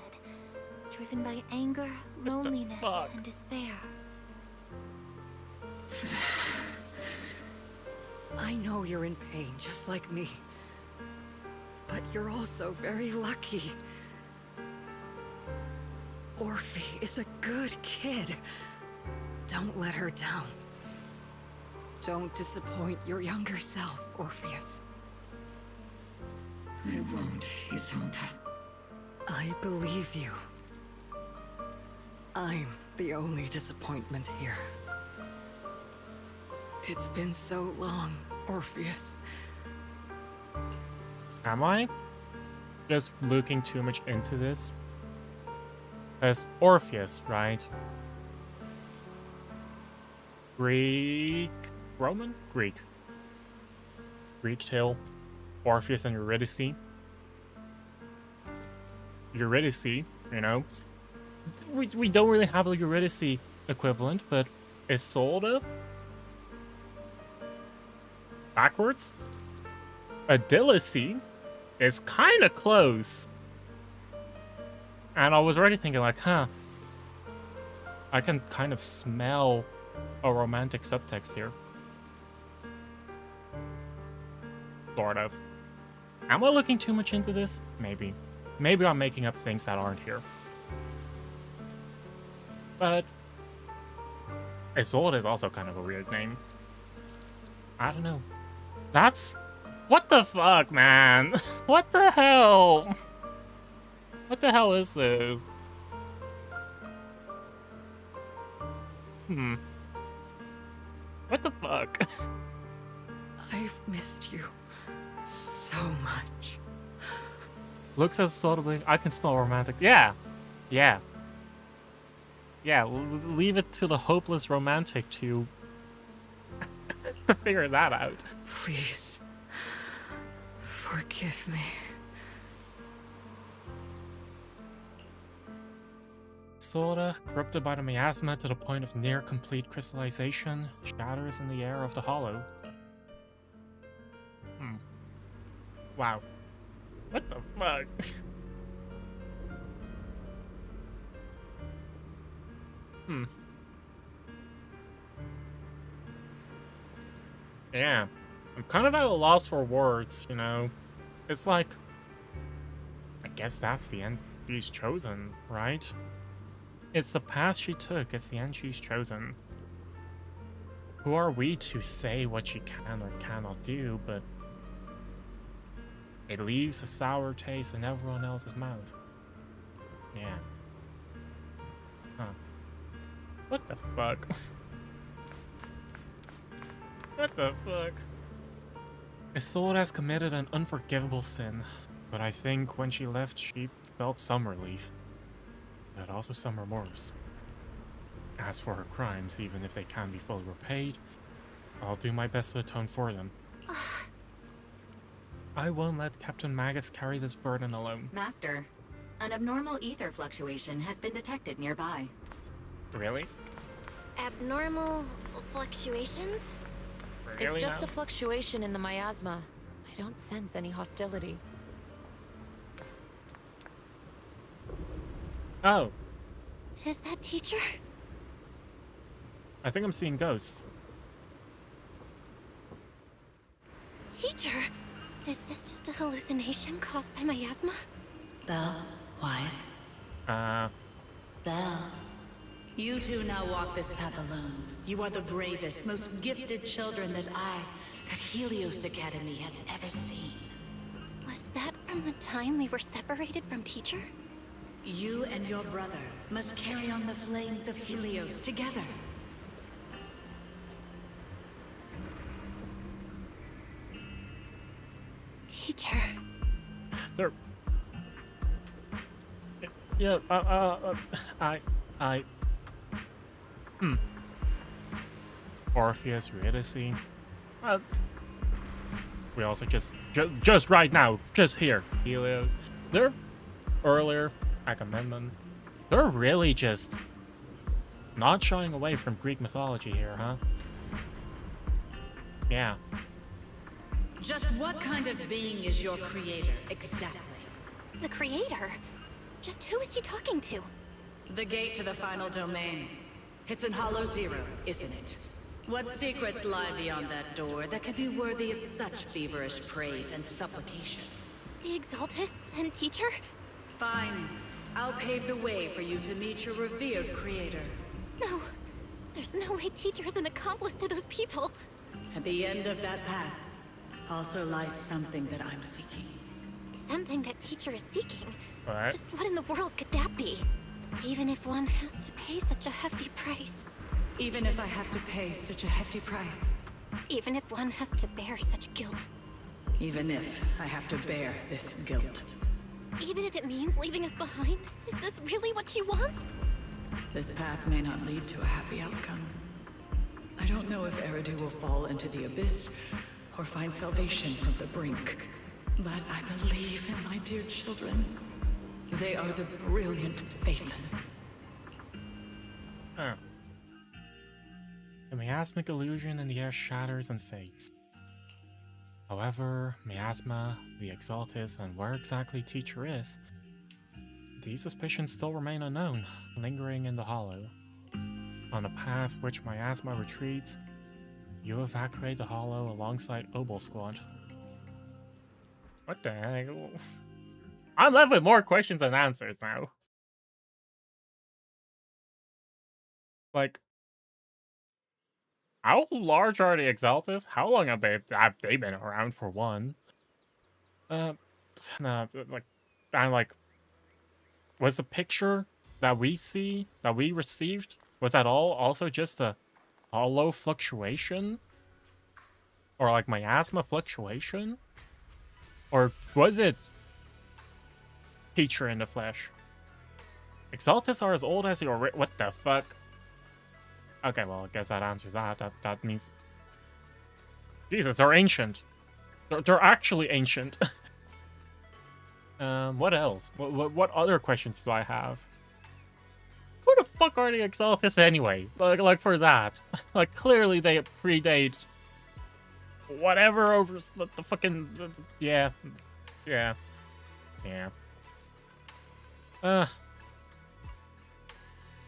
driven by anger, loneliness, and despair. I know you're in pain, just like me. But you're also very lucky. Orphe is a good kid. Don't let her down. Don't disappoint your younger self, Orpheus. I won't, Isolde. I believe you. I'm the only disappointment here. It's been so long, Orpheus. Am I just looking too much into this? As Orpheus, right? Greek... Roman? Greek. Greek tale. Orpheus and Eurydice. Eurydice, you know? We don't really have a Eurydice equivalent, but Isolde? Backwards? Adilice is kind of close. And I was already thinking like, huh, I can kind of smell a romantic subtext here. Sort of. Am I looking too much into this? Maybe. Maybe I'm making up things that aren't here. But Isolde is also kind of a weird name. I don't know. That's... What the fuck, man? What the hell? What the hell is this? What the fuck? I've missed you so much. Looks as subtly. I can smell romantic. Yeah. Yeah. Yeah, leave it to the hopeless romantic to figure that out. Please. Forgive me. Sorta, corrupted by the miasma to the point of near complete crystallization, shatters in the air of the hollow. Wow. What the fuck? Yeah. I'm kind of at a loss for words, you know? It's like... I guess that's the end she's chosen, right? It's the path she took, it's the end she's chosen. Who are we to say what she can or cannot do, but... It leaves a sour taste in everyone else's mouth. Yeah. Huh. What the fuck? What the fuck? Isolde has committed an unforgivable sin, but I think when she left, she felt some relief, but also some remorse. As for her crimes, even if they can be fully repaid, I'll do my best to atone for them. I won't let Captain Magus carry this burden alone. Master, An abnormal ether fluctuation has been detected nearby. Really? Abnormal fluctuations? It's just a fluctuation in the miasma. I don't sense any hostility. Oh, Is that teacher? I think I'm seeing ghosts. Teacher? Is this just a hallucination caused by miasma? Belle, Wise. Belle. You two now walk this path alone. You are the bravest, most gifted children that Helios Academy has ever seen. Was that from the time we were separated from teacher? You and your brother must carry on the flames of Helios together. Teacher. They're... Yeah, Orpheus, Eurydice. We also just right now, just here. Helios. They're earlier, Agamemnon. They're really just not shying away from Greek mythology here, huh? Yeah. Just what kind of being is your creator, exactly? The creator? Just who is she talking to? The gate to the final domain. It's in Hollow Zero, isn't it? What secrets lie beyond that door that could be worthy of such feverish praise and supplication? The Exaltists and teacher? Fine. I'll pave the way for you to meet your revered creator. No. There's no way teacher is an accomplice to those people. At the end of that path also lies something that I'm seeking. Something that teacher is seeking? What? Just what in the world could that be? Even if one has to pay such a hefty price. Even if I have to pay such a hefty price. Even if one has to bear such guilt. Even if I have to bear this guilt. Even if it means leaving us behind? Is this really what she wants? This path may not lead to a happy outcome. I don't know if Eridu will fall into the abyss or find salvation from the brink. But I believe in my dear children. They are the brilliant Phaethon. Oh. The miasmic illusion in the air shatters and fades. However, miasma, the Exaltis, and where exactly teacher is, these suspicions still remain unknown, lingering in the hollow. On the path which miasma retreats, you evacuate the hollow alongside Obel Squad. What the heck? I'm left with more questions than answers now. Like, how large are the Exaltis? How long have they been around, for one? No, like, I'm like, was the picture that we received, was that all also just a hollow fluctuation? Or like miasma fluctuation? Or was it teacher in the flesh? Exaltis are as old as your... What the fuck? Okay, well, I guess that answers that. That means... Jesus, they're ancient. They're actually ancient. What else? What other questions do I have? Who the fuck are the Exaltis anyway? Like for that. Like, clearly they predate... whatever over the fucking... Yeah. Yeah. Yeah.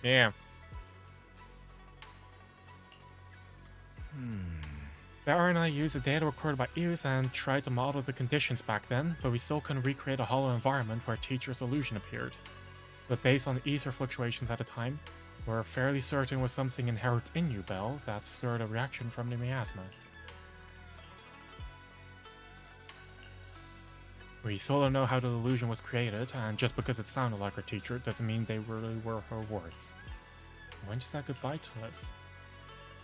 Yeah. Barra and I used the data recorded by Eos and tried to model the conditions back then, but we still couldn't recreate a hollow environment where teacher's illusion appeared. But based on the ether fluctuations at the time, we're fairly certain it was something inherent in you, Belle, that stirred a reaction from the miasma. We still don't know how the illusion was created, and just because it sounded like her teacher doesn't mean they really were her words. When she said goodbye to us.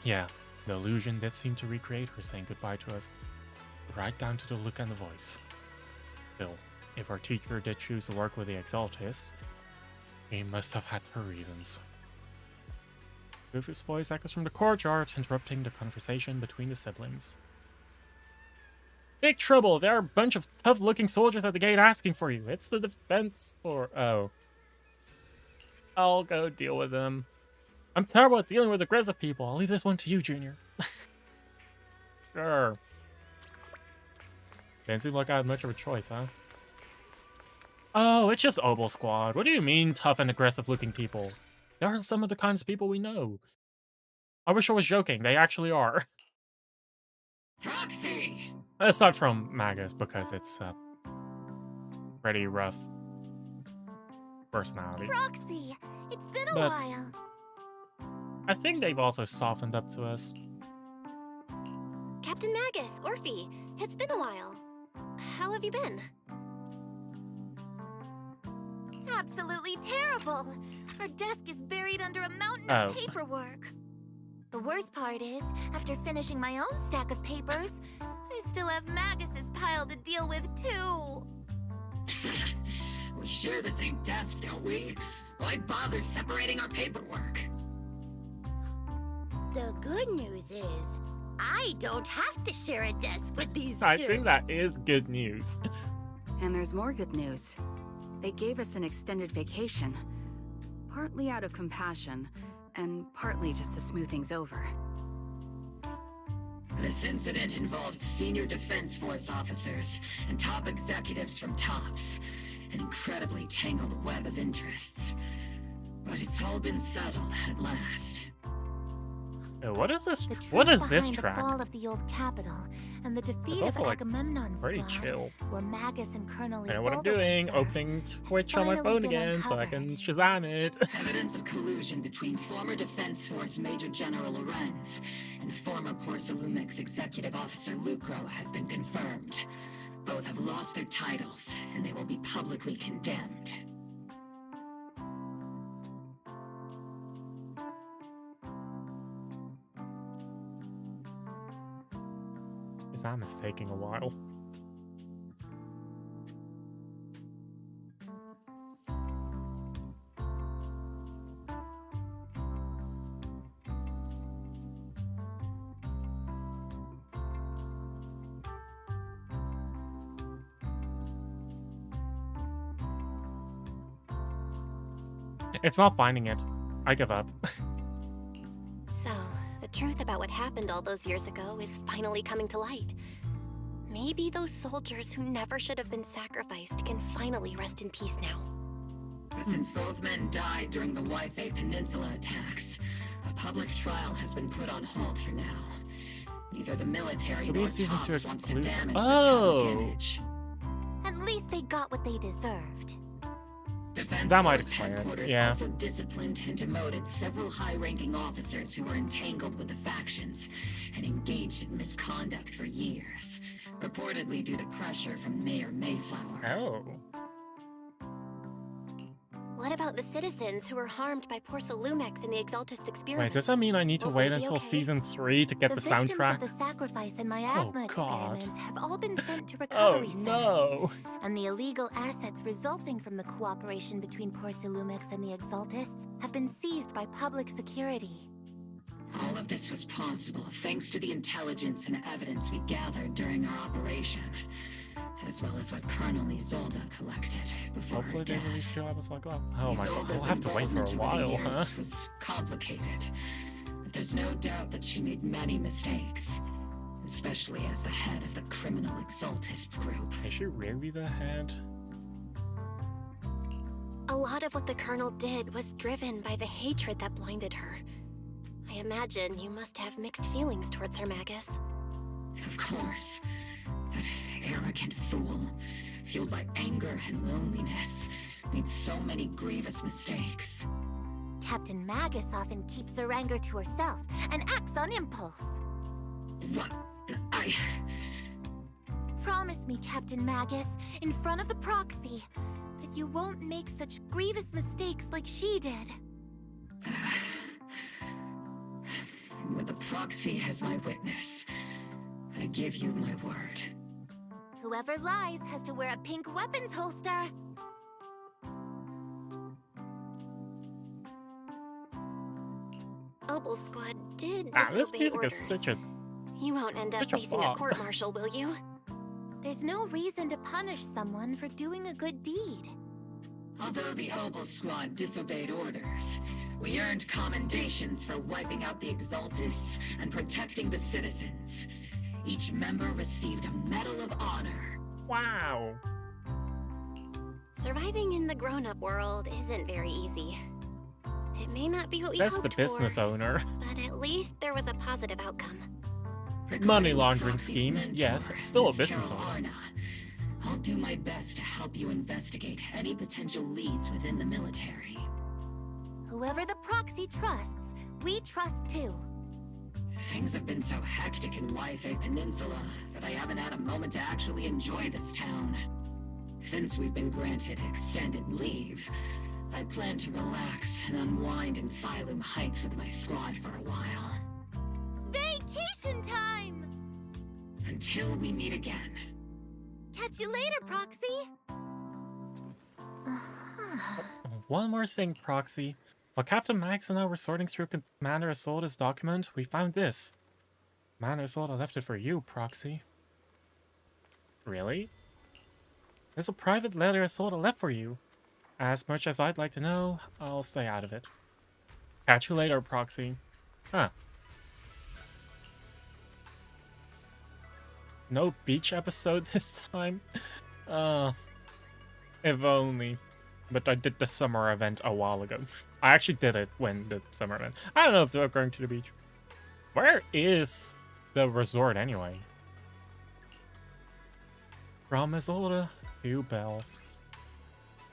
Yeah, the illusion did seem to recreate her saying goodbye to us, right down to the look and the voice. Still, if our teacher did choose to work with the Exaltists, he must have had her reasons. Rufus' voice echoes from the courtyard, interrupting the conversation between the siblings. Big trouble. There are a bunch of tough-looking soldiers at the gate asking for you. It's the defense for... Oh. I'll go deal with them. I'm terrible at dealing with aggressive people. I'll leave this one to you, Junior. Sure. Didn't seem like I had much of a choice, huh? Oh, it's just Obel Squad. What do you mean, tough and aggressive-looking people? They are some of the kinds of people we know. I wish I was joking. They actually are. Proxy! Aside from Magus, because it's a pretty rough personality. Proxy, it's been a But while. I think they've also softened up to us. Captain Magus, Orphe, it's been a while. How have you been? Absolutely terrible. Our desk is buried under a mountain Oh. of paperwork. The worst part is, after finishing my own stack of papers, I still have Magus's pile to deal with too. We share the same desk, don't we? Why bother separating our paperwork? The good news is, I don't have to share a desk with these two. I think that is good news. And there's more good news. They gave us an extended vacation. Partly out of compassion, and partly just to smooth things over. This incident involved senior Defense Force officers and top executives from TOPS. An incredibly tangled web of interests. But it's all been settled at last. What is this? The truth What is this behind track? The fall of the old capital and the defeat It's of also, like, Agamemnon's pretty squad, chill. where Magus and Colonel I know what I'm Isolde doing. served, Opening Twitch on my finally phone been again so I can uncovered. Shazam it. Evidence of collusion between former Defense Force Major General Lorenz and former Porcelumex Executive Officer Lucro has been confirmed. Both have lost their titles, and they will be publicly condemned. Shazam is taking a while. It's not finding it. I give up. So, the truth about what happened all those years ago is finally coming to light. Maybe those soldiers who never should have been sacrificed can finally rest in peace now. But since both men died during the Waifei Peninsula attacks, a public trial has been put on hold for now. Neither the military Maybe nor a season TOPS 2 wants to exclusive. damage the Oh. public image. At least they got what they deserved. Defense That might Force explain it, headquarters yeah. also disciplined and demoted several high-ranking officers who were entangled with the factions and engaged in misconduct for years, reportedly due to pressure from Mayor Mayflower. Oh. What about the citizens who were harmed by Porcelumex in the Exaltist experiment? Wait, does that mean I need to Will wait they be until okay? season 3 to get the victims soundtrack? of the sacrifice and miasma Oh, God. experiments have all been sent to Oh, recovery centers. no. And the illegal assets resulting from the cooperation between Porcelumex and the Exaltists have been seized by public security. All of this was possible thanks to the intelligence and evidence we gathered during our operation, as well as what Colonel Isolde collected before Hopefully her they death. release 2 episodes like that. Oh my god, Isolde's we'll have to wait for a involvement over the while, huh? years was complicated, but there's no doubt that she made many mistakes, especially as the head of the criminal Exaltists group. Is she really the head? A lot of what the Colonel did was driven by the hatred that blinded her. I imagine you must have mixed feelings towards her, Magus. Of course. That arrogant fool, fueled by anger and loneliness, made so many grievous mistakes. Captain Magus often keeps her anger to herself and acts on impulse. What? Promise me, Captain Magus, in front of the proxy, that you won't make such grievous mistakes like she did. With the proxy as my witness, I give you my word. Whoever lies has to wear a pink weapons holster. Obel Squad did Ah, this disobey music orders. is such a... You won't end up such a facing a bop. court-martial, will you? There's no reason to punish someone for doing a good deed. Although the Oboe Squad disobeyed orders, we earned commendations for wiping out the Exaltists and protecting the citizens. Each member received a Medal of Honor. Wow. Surviving in the grown-up world isn't very easy. It may not be what we That's hoped the business for, owner. but at least there was a positive outcome. Money laundering scheme, yes, still a Miss business Carol owner. Arna, I'll do my best to help you investigate any potential leads within the military. Whoever the proxy trusts, we trust too. Things have been so hectic in Yfei Peninsula that I haven't had a moment to actually enjoy this town. Since we've been granted extended leave, I plan to relax and unwind in Phylum Heights with my squad for a while. Vacation time! Until we meet again. Catch you later, Proxy! One more thing, Proxy. While Captain Max and I were sorting through Commander Isolda's document, we found this. Commander Isolda left it for you, Proxy. Really? There's a private letter Isolda left for you. As much as I'd like to know, I'll stay out of it. Catch you later, Proxy. Huh. No beach episode this time? If only. But I did the summer event a while ago. I actually did it when the summer event. I don't know if they're going to the beach. Where is the resort anyway? From Isolda to Belle.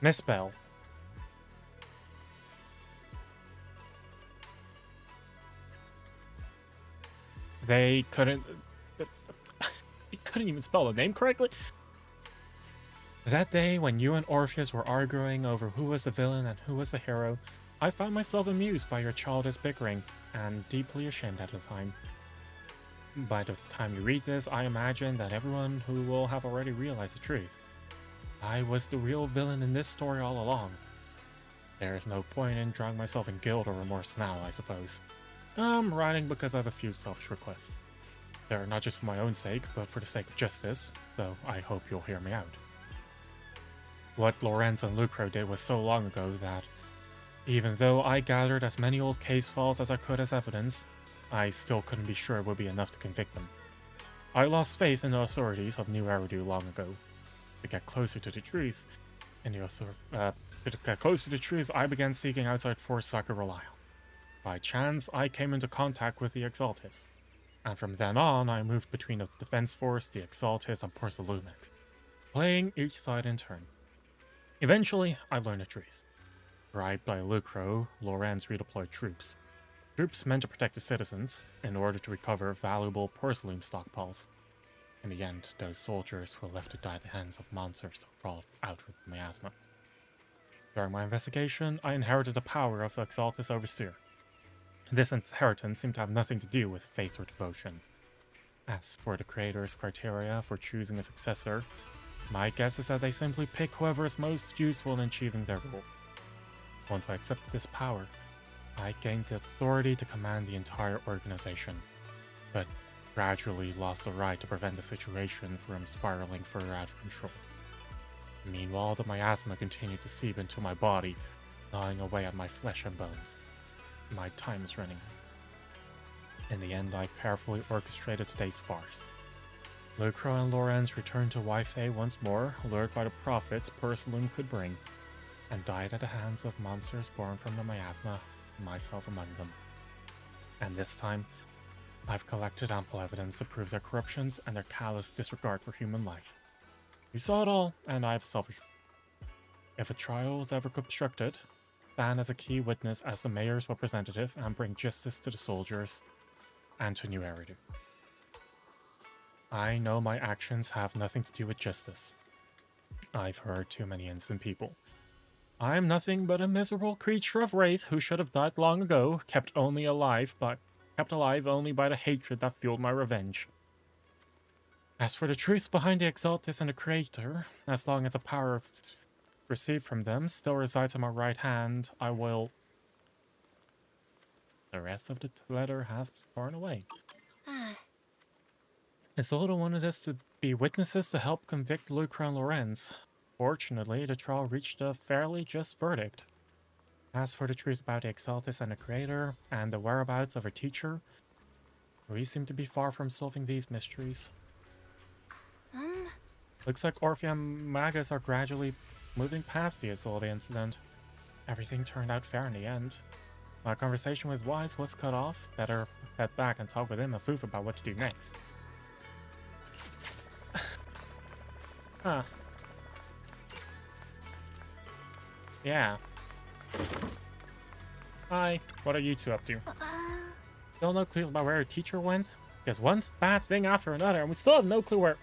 Miss Belle. They couldn't... He couldn't even spell the name correctly. That day, when you and Orpheus were arguing over who was the villain and who was the hero, I found myself amused by your childish bickering, and deeply ashamed at the time. By the time you read this, I imagine that everyone who will have already realized the truth. I was the real villain in this story all along. There is no point in drowning myself in guilt or remorse now, I suppose. I'm writing because I have a few selfish requests. They're not just for my own sake, but for the sake of justice, though I hope you'll hear me out. What Lorenz and Lucro did was so long ago that, even though I gathered as many old case files as I could as evidence, I still couldn't be sure it would be enough to convict them. I lost faith in the authorities of New Eridu long ago. To get closer to the truth, I began seeking outside forces I could rely on. By chance, I came into contact with the Exaltis, and from then on, I moved between the Defense Force, the Exaltis, and Porcelumex, playing each side in turn. Eventually, I learned the truth. Bribed by Lucro, Lorenz redeployed troops. Troops meant to protect the citizens, in order to recover valuable porcelain stockpiles. In the end, those soldiers were left to die at the hands of monsters that crawled out with miasma. During my investigation, I inherited the power of the Exaltis Overseer. This inheritance seemed to have nothing to do with faith or devotion. As for the creator's criteria for choosing a successor, my guess is that they simply pick whoever is most useful in achieving their goal. Once I accepted this power, I gained the authority to command the entire organization, but gradually lost the right to prevent the situation from spiraling further out of control. Meanwhile, the miasma continued to seep into my body, gnawing away at my flesh and bones. My time is running out. In the end, I carefully orchestrated today's farce. Lucro and Lorenz returned to Yfei once more, lured by the profits Porcelain could bring, and died at the hands of monsters born from the miasma, myself among them. And this time, I've collected ample evidence to prove their corruptions and their callous disregard for human life. You saw it all, and I have selfish. If a trial is ever obstructed, stand as a key witness as the mayor's representative and bring justice to the soldiers and to New Eridu. I know my actions have nothing to do with justice. I've hurt too many innocent people. I am nothing but a miserable creature of wraith who should have died long ago, kept alive only by the hatred that fueled my revenge. As for the truth behind the Exaltis and the Creator, as long as the power received from them still resides in my right hand, I will... The rest of the letter has torn away. Isolde wanted us to be witnesses to help convict Lucre and Lorenz. Fortunately, the trial reached a fairly just verdict. As for the truth about the Exaltis and the Creator, and the whereabouts of her teacher, we seem to be far from solving these mysteries. Looks like Orphea and Magus are gradually moving past the Isolde incident. Everything turned out fair in the end. My conversation with Wise was cut off. Better head back and talk with him and Foof about what to do next. Huh. Yeah. Hi, what are you two up to? Still no clues about where your teacher went? There's one bad thing after another, and we still have no clue where...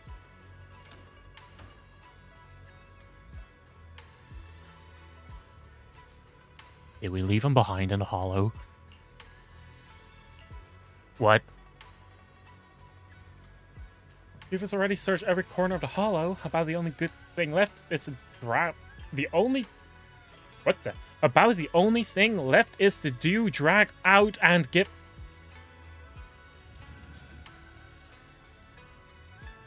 Did we leave him behind in the hollow? What? You've already searched every corner of the hollow. About the only good thing left is to drag... The only... What the... About the only thing left is to drag out and give...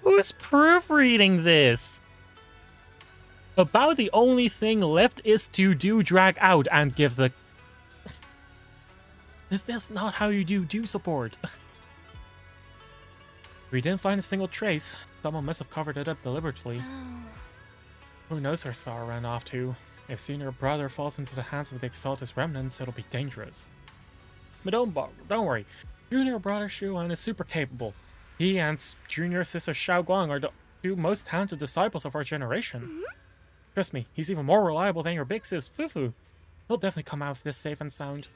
Who's proofreading this? About the only thing left is to drag out and give the... Is this not how you do support? We didn't find a single trace. Someone must have covered it up deliberately. Who knows where Sarah ran off to? If senior brother falls into the hands of the Exaltis remnants, it'll be dangerous. But don't worry. Junior brother Shuan is super capable. He and junior sister Xiao Guang are the two most talented disciples of our generation. Trust me, he's even more reliable than your big sis, Fufu. He'll definitely come out of this safe and sound.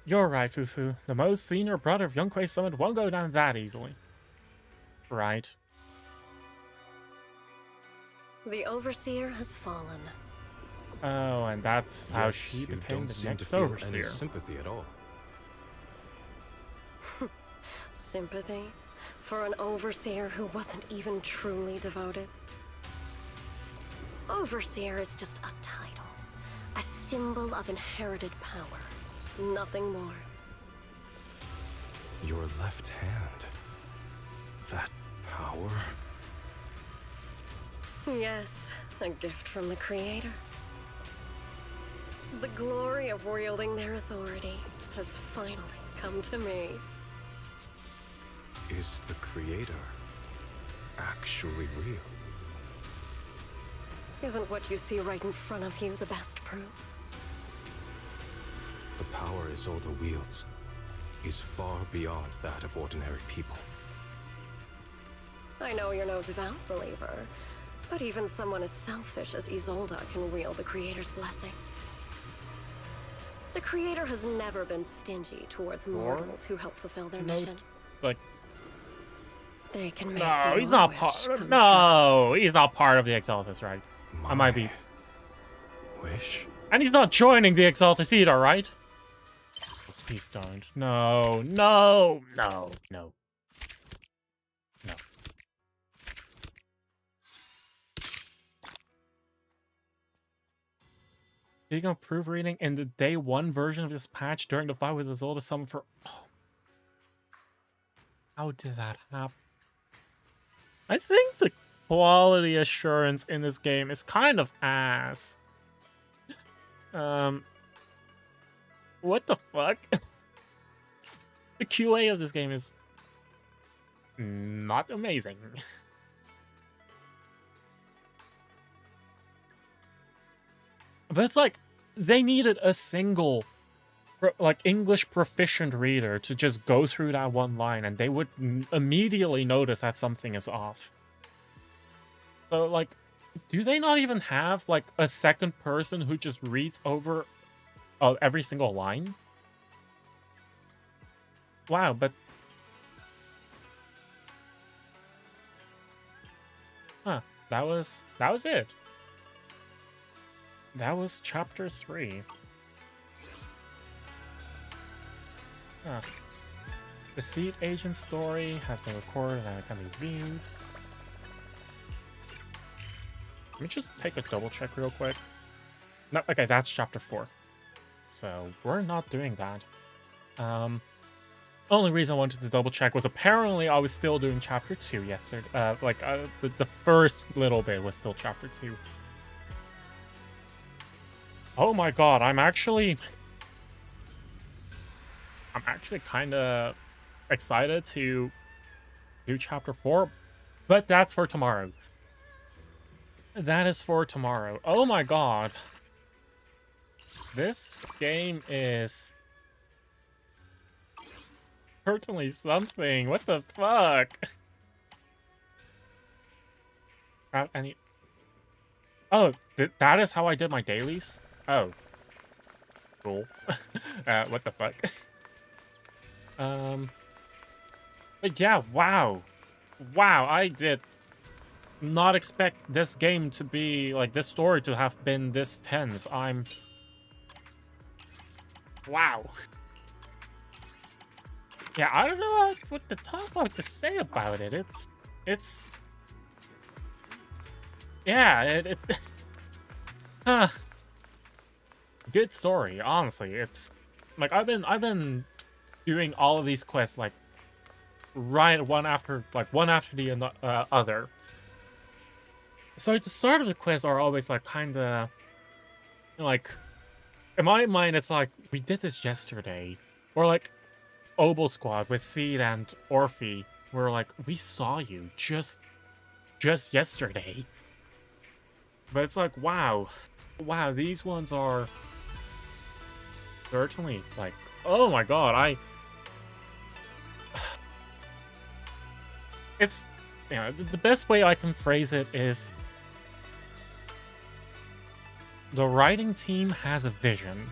You're right, Fufu. The most senior brother of Yongquei Summit won't go down that easily. Right. The Overseer has fallen. Oh, and that's how she You became don't the seem to next feel Overseer. any sympathy at all. Sympathy? For an Overseer who wasn't even truly devoted? Overseer is just a title. A symbol of inherited power. Nothing more. Your left hand. That power. Yes, a gift from the Creator. The glory of wielding their authority has finally come to me. Is the Creator actually real? Isn't what you see right in front of you the best proof? The power Isolde wields is far beyond that of ordinary people. I know you're no devout believer, but even someone as selfish as Isolde can wield the Creator's blessing. The Creator has never been stingy towards mortals who help fulfill their mission. Like, They can make no, your he's not wish part. come No, he's not part of the Exaltis, right? I might be. Wish? And he's not joining the Exaltis either, right? Please don't. No, no, no, no. No. Speaking of proofreading, in the day 1 version of this patch during the fight with Isolde summon for... Oh. How did that happen? I think the quality assurance in this game is kind of ass. What the fuck? The QA of this game is not amazing. But it's like, they needed a single, like, English proficient reader to just go through that one line, and they would immediately notice that something is off. So, like, do they not even have, like, a second person who just reads over every single line? Wow, but... Huh, that was it. That was chapter 3. Huh. The seed agent story has been recorded and it can be viewed. Let me just take a double check real quick. No, okay, that's chapter 4. So we're not doing that. Only reason I wanted to double check was apparently I was still doing chapter 2 yesterday. The first little bit was still chapter 2. Oh my god, I'm actually kind of excited to do chapter 4, but that's for tomorrow. That is for tomorrow. Oh my god. This game is certainly something. What the fuck? Any... Oh, that is how I did my dailies? Oh. Cool. What the fuck? But yeah, wow. Wow, I did not expect this game to be, like, this story to have been this tense. Wow. Yeah, I don't know what to talk about, to say about it. It's... Yeah, it good story, honestly. It's like I've been doing all of these quests like one after the other. So at the start of the quests are always like kind of like, in my mind it's like we did this yesterday, or like Obel Squad with Seed and Orphe, where like we saw you just yesterday. But it's like, wow, these ones are certainly like, oh my god, it's, you know, the best way I can phrase it is the writing team has a vision.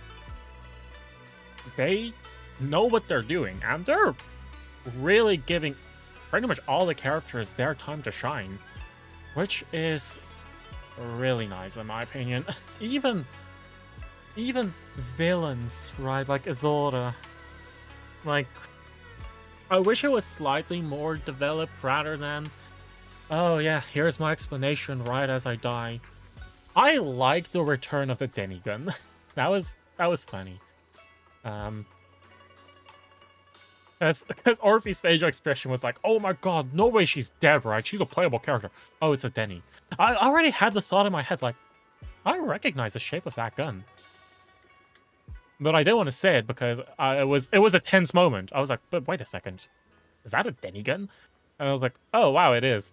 They know what they're doing, and they're really giving pretty much all the characters their time to shine, which is really nice in my opinion. even villains, right, like Isolde, like I wish it was slightly more developed rather than, oh yeah, here's my explanation right as I die. I like the return of the Denigun. that was funny. Because Orphe's facial expression was like, oh my god, no way she's dead, right? She's a playable character. Oh, it's a Denny. I already had the thought in my head, like, I recognize the shape of that gun. But I didn't want to say it because it was a tense moment. I was like, but wait a second. Is that a Denny gun? And I was like, oh wow, it is.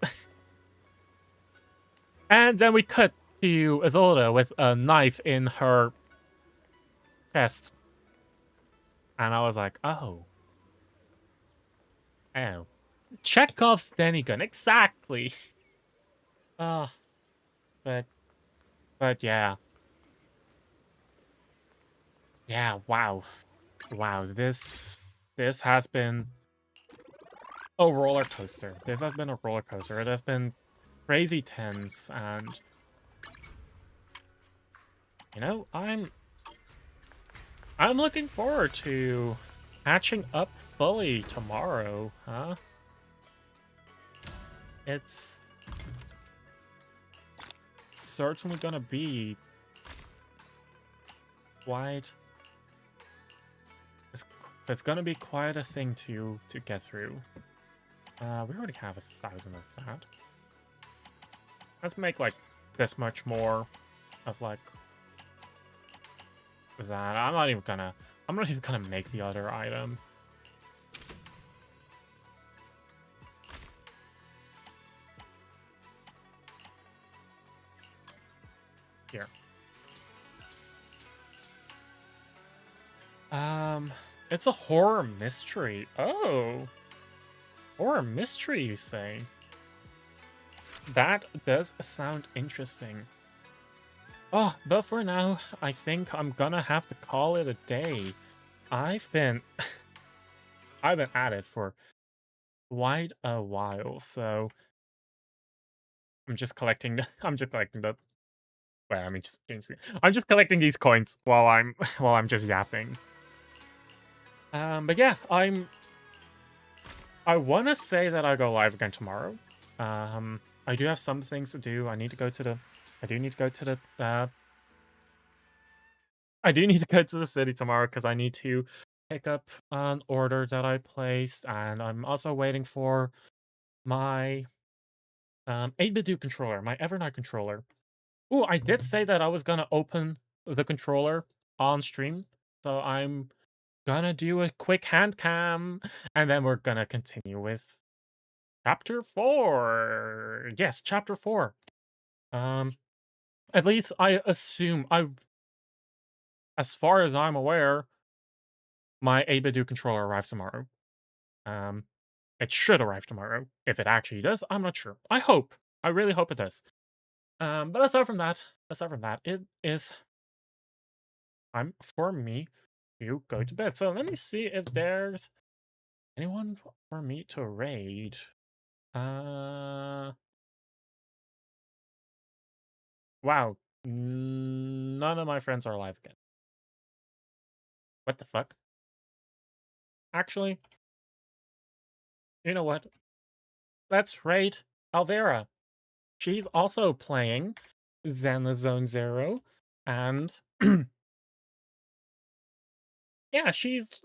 And then we cut to Isolde with a knife in her chest. And I was like, oh. Oh. Chekhov's Denny gun, exactly. Oh. But yeah. Yeah, wow. Wow, this has been a roller coaster. This has been a roller coaster. It has been crazy tense, and you know, I'm looking forward to catching up fully tomorrow, huh? It's certainly gonna be quite... It's gonna be quite a thing to get through. We already have 1,000 of that. Let's make like this much more of like that. I'm not even gonna make the other item. Here. It's a horror mystery. Oh. Horror mystery, you say? That does sound interesting. Oh, but for now, I think I'm gonna have to call it a day. I've been at it for quite a while, so I'm just collecting the well, I mean, I'm just collecting these coins while I'm just yapping. But yeah, I want to say that I go live again tomorrow. I do have some things to do. I do need to go to the city tomorrow because I need to pick up an order that I placed, and I'm also waiting for my 8-bit controller, my Evernight controller. Ooh, I did say that I was gonna open the controller on stream, so I'm gonna do a quick hand cam, and then we're gonna continue with chapter 4. Yes, chapter 4. At least I assume as far as I'm aware, my 8-bit controller arrives tomorrow. It should arrive tomorrow. If it actually does, I'm not sure. I hope. I really hope it does. But aside from that, it is time for me to go to bed. So let me see if there's anyone for me to raid. Wow. None of my friends are alive again. What the fuck? Actually, you know what? Let's raid Alvera. She's also playing Zenless Zone Zero, and yeah, she's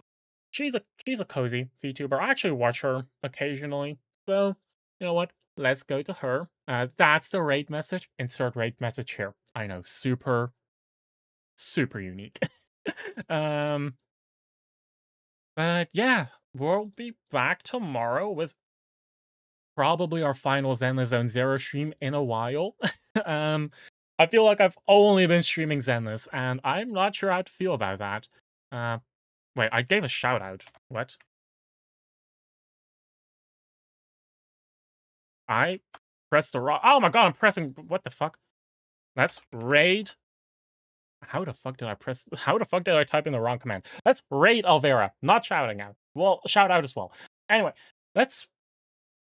a cozy VTuber. I actually watch her occasionally. So, you know what? Let's go to her. That's the raid message. Insert raid message here. I know, super unique. um, but yeah, we'll be back tomorrow with probably our final Zenless Zone Zero stream in a while. um, I feel like I've only been streaming Zenless, and I'm not sure how to feel about that. Wait, I gave a shout out. What? I pressed the wrong. Oh my god, I'm pressing. What the fuck? Let's raid. How the fuck did I press? How the fuck did I type in the wrong command? Let's raid Alvera. Not shouting out. Well, shout out as well. Anyway, let's.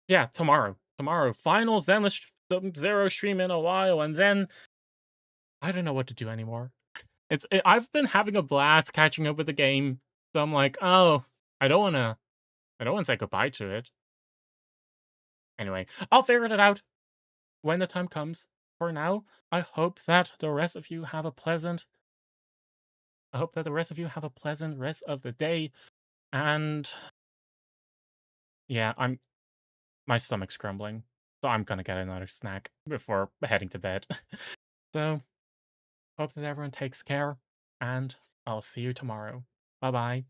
Yeah, tomorrow. Tomorrow. Final Zenless Zero stream in a while, and then. I don't know what to do anymore. I've been having a blast catching up with the game, so I'm like, oh, I don't wanna say goodbye to it. Anyway, I'll figure it out when the time comes. For now, I hope that the rest of you have a pleasant rest of the day. And yeah, my stomach's grumbling, so I'm gonna get another snack before heading to bed. So, hope that everyone takes care, and I'll see you tomorrow. Bye bye.